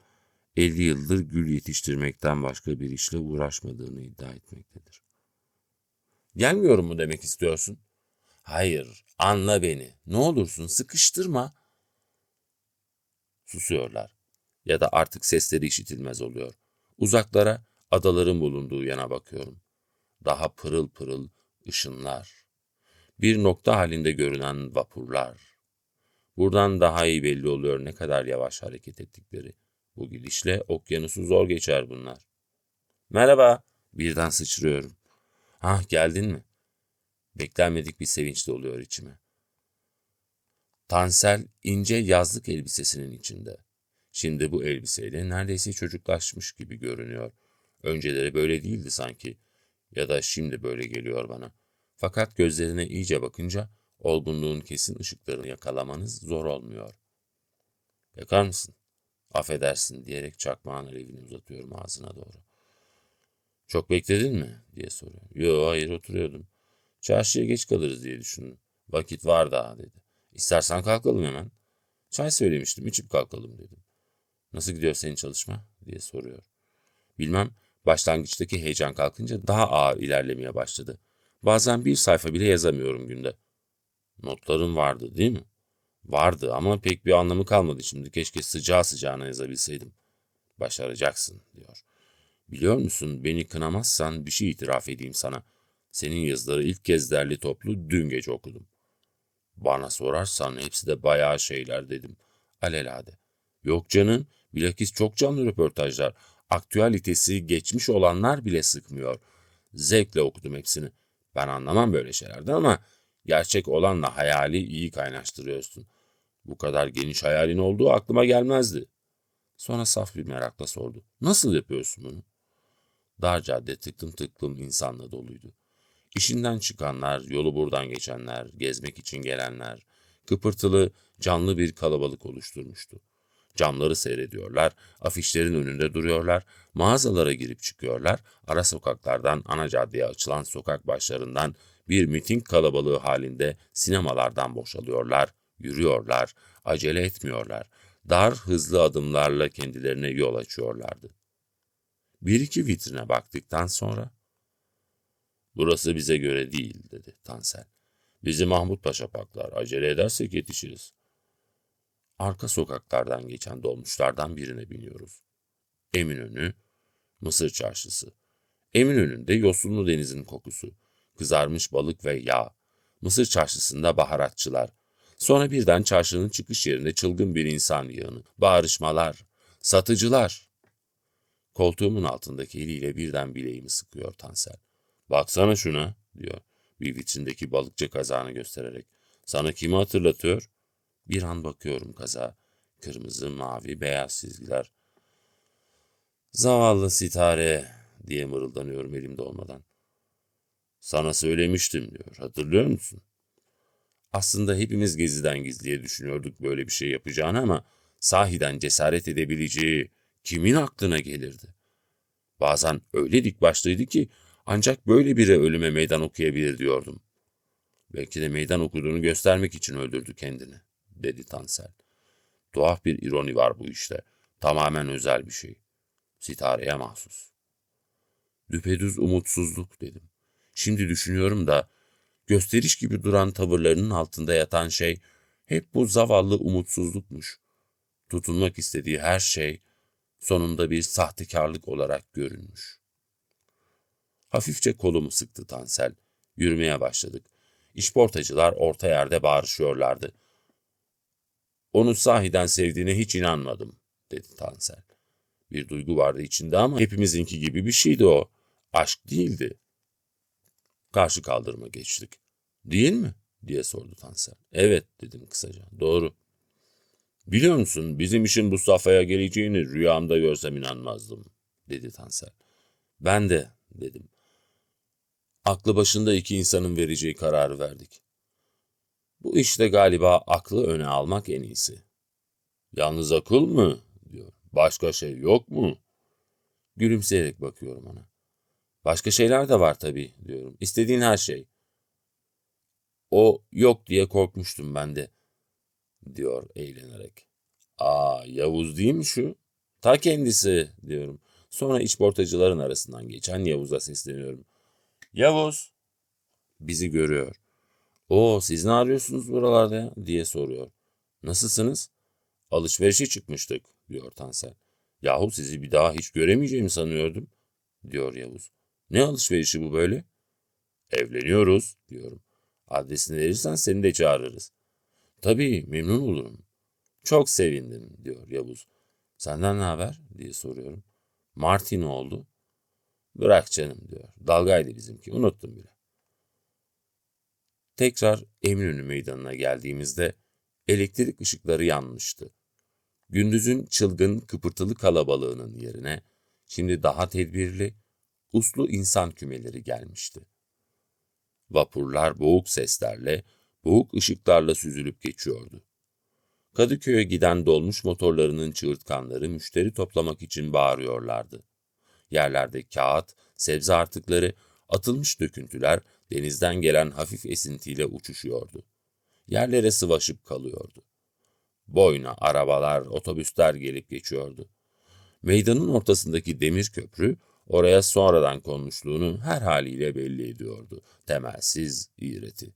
50 yıldır gül yetiştirmekten başka bir işle uğraşmadığını iddia etmektedir. Gelmiyorum mu demek istiyorsun? Hayır, anla beni. Ne olursun sıkıştırma. Susuyorlar. Ya da artık sesleri işitilmez oluyor. Uzaklara, adaların bulunduğu yana bakıyorum. Daha pırıl pırıl ışınlar. Bir nokta halinde görünen vapurlar. Buradan daha iyi belli oluyor ne kadar yavaş hareket ettikleri. Bu gidişle okyanusu zor geçer bunlar. Merhaba, birden sıçrıyorum. Geldin mi? Beklenmedik bir sevinç doluyor içime. Tansel ince yazlık elbisesinin içinde. Şimdi bu elbiseyle neredeyse çocuklaşmış gibi görünüyor. Önceleri böyle değildi sanki. Ya da şimdi böyle geliyor bana. Fakat gözlerine iyice bakınca olgunluğun kesin ışıklarını yakalamanız zor olmuyor. Yakar mısın? Affedersin diyerek çakmağın alevini uzatıyorum ağzına doğru. Çok bekledin mi? Diye soruyor. Yo, hayır, oturuyordum. Çarşıya geç kalırız diye düşündüm. Vakit var daha dedi. İstersen kalkalım hemen. Çay söylemiştim, içip kalkalım dedim. Nasıl gidiyor senin çalışma? Diye soruyor. Bilmem, başlangıçtaki heyecan kalkınca daha ağır ilerlemeye başladı. Bazen bir sayfa bile yazamıyorum günde. Notların vardı değil mi? Vardı ama pek bir anlamı kalmadı şimdi. Keşke sıcağı sıcağına yazabilseydim. Başaracaksın diyor. Biliyor musun, beni kınamazsan bir şey itiraf edeyim sana. Senin yazıları ilk kez derli toplu dün gece okudum. Bana sorarsan hepsi de bayağı şeyler dedim. Alelade. Yok canım, bilakis çok canlı röportajlar. Aktüalitesi geçmiş olanlar bile sıkmıyor. Zevkle okudum hepsini. Ben anlamam böyle şeylerden ama gerçek olanla hayali iyi kaynaştırıyorsun. Bu kadar geniş hayalin olduğu aklıma gelmezdi. Sonra saf bir merakla sordu. Nasıl yapıyorsun bunu? Dar cadde tıklım tıklım insanla doluydu. İşinden çıkanlar, yolu buradan geçenler, gezmek için gelenler, kıpırtılı, canlı bir kalabalık oluşturmuştu. Camları seyrediyorlar, afişlerin önünde duruyorlar, mağazalara girip çıkıyorlar, ara sokaklardan ana caddeye açılan sokak başlarından bir miting kalabalığı halinde sinemalardan boşalıyorlar, yürüyorlar, acele etmiyorlar, dar hızlı adımlarla kendilerine yol açıyorlardı. Bir iki vitrine baktıktan sonra, "Burası bize göre değil," dedi Tansel. "Bizi Mahmut Paşa paklar, acele edersek yetişiriz." Arka sokaklardan geçen dolmuşlardan birine biniyoruz. Eminönü, Mısır Çarşısı. Eminönü'nde yosunlu denizin kokusu, kızarmış balık ve yağ. Mısır Çarşısı'nda baharatçılar. Sonra birden çarşının çıkış yerinde çılgın bir insan yığını, bağırışmalar, satıcılar. Koltuğumun altındaki eliyle birden bileğimi sıkıyor Tansel. "Baksana şuna," diyor, bir vitrindeki balıkçı kazağını göstererek. "Sana kimi hatırlatıyor?" Bir an bakıyorum kazağa. Kırmızı, mavi, beyaz çizgiler. "Zavallı Sitare," diye mırıldanıyorum elimde olmadan. "Sana söylemiştim," diyor. "Hatırlıyor musun?" Aslında hepimiz Gezi'den gizliye düşünüyorduk böyle bir şey yapacağını ama sahiden cesaret edebileceği kimin aklına gelirdi? Bazen öyle dik başlıydı ki ancak böyle biri ölüme meydan okuyabilir diyordum. Belki de meydan okuduğunu göstermek için öldürdü kendini, dedi Tansel. Tuhaf bir ironi var bu işte. Tamamen özel bir şey. Sitareye mahsus. Düpedüz umutsuzluk dedim. Şimdi düşünüyorum da gösteriş gibi duran tavırlarının altında yatan şey hep bu zavallı umutsuzlukmuş. Tutunmak istediği her şey sonunda bir sahtekarlık olarak görünmüş. Hafifçe kolumu sıktı Tansel. Yürümeye başladık. İşportacılar orta yerde bağırışıyorlardı. Onu sahiden sevdiğine hiç inanmadım, dedi Tansel. Bir duygu vardı içinde ama hepimizinki gibi bir şeydi o. Aşk değildi. Karşı kaldırıma geçtik. Değil mi? Diye sordu Tansel. Evet, dedim kısaca. Doğru. Biliyor musun, bizim işin bu safhaya geleceğini rüyamda görsem inanmazdım, dedi Tansel. Ben de, dedim. Aklı başında iki insanın vereceği kararı verdik. Bu işte galiba aklı öne almak en iyisi. Yalnız akıl mı? Diyor. Başka şey yok mu? Gülümseyerek bakıyorum ona. Başka şeyler de var tabii, diyorum. İstediğin her şey. O yok diye korkmuştum ben de, diyor eğlenerek. Aa, Yavuz değil mi şu? Ta kendisi, diyorum. Sonra işportacıların arasından geçen Yavuz'a sesleniyorum. Yavuz! Bizi görüyor. Oo, siz ne arıyorsunuz buralarda ya? Diye soruyor. Nasılsınız? Alışverişe çıkmıştık, diyor Tansel. Yahu sizi bir daha hiç göremeyeceğimi sanıyordum, diyor Yavuz. Ne alışverişi bu böyle? Evleniyoruz, diyorum. Adresini verirsen seni de çağırırız. Tabii, memnun olurum. Çok sevindim, diyor Yavuz. Senden ne haber, diye soruyorum. Martin oldu. Bırak canım, diyor. Dalgaydı bizimki, unuttum bile. Tekrar Eminönü Meydanı'na geldiğimizde elektrik ışıkları yanmıştı. Gündüzün çılgın, kıpırtılı kalabalığının yerine şimdi daha tedbirli, uslu insan kümeleri gelmişti. Vapurlar boğuk seslerle, boğuk ışıklarla süzülüp geçiyordu. Kadıköy'e giden dolmuş motorlarının çığırtkanları müşteri toplamak için bağırıyorlardı. Yerlerde kağıt, sebze artıkları, atılmış döküntüler denizden gelen hafif esintiyle uçuşuyordu. Yerlere sıvaşıp kalıyordu. Boyuna arabalar, otobüsler gelip geçiyordu. Meydanın ortasındaki demir köprü oraya sonradan konmuşluğunu her haliyle belli ediyordu. Temelsiz iğreti.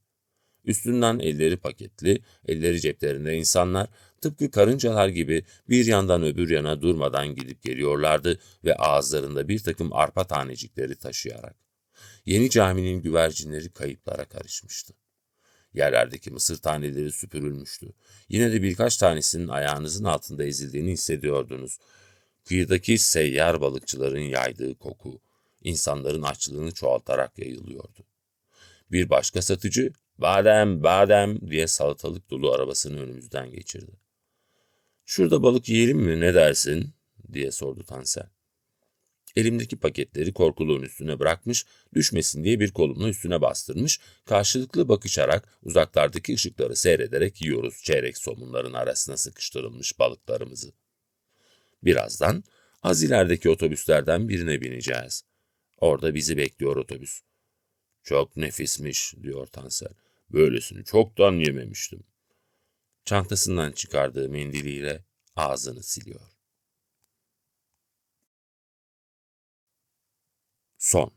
Üstünden elleri paketli, elleri ceplerinde insanlar tıpkı karıncalar gibi bir yandan öbür yana durmadan gidip geliyorlardı ve ağızlarında bir takım arpa tanecikleri taşıyarak. Yeni caminin güvercinleri kayıplara karışmıştı. Yerlerdeki mısır taneleri süpürülmüştü. Yine de birkaç tanesinin ayağınızın altında ezildiğini hissediyordunuz. Kıyıdaki seyyar balıkçıların yaydığı koku, insanların açlığını çoğaltarak yayılıyordu. Bir başka satıcı, badem, badem diye salatalık dolu arabasını önümüzden geçirdi. Şurada balık yiyelim mi, ne dersin, diye sordu Tansel. Elimdeki paketleri korkuluğun üstüne bırakmış, düşmesin diye bir kolumla üstüne bastırmış, karşılıklı bakışarak uzaklardaki ışıkları seyrederek yiyoruz çeyrek somunların arasına sıkıştırılmış balıklarımızı. Birazdan az ilerideki otobüslerden birine bineceğiz. Orada bizi bekliyor otobüs. Çok nefismiş, diyor Tansel. Böylesini çoktan yememiştim. Çantasından çıkardığı mendiliyle ağzını siliyor. Son.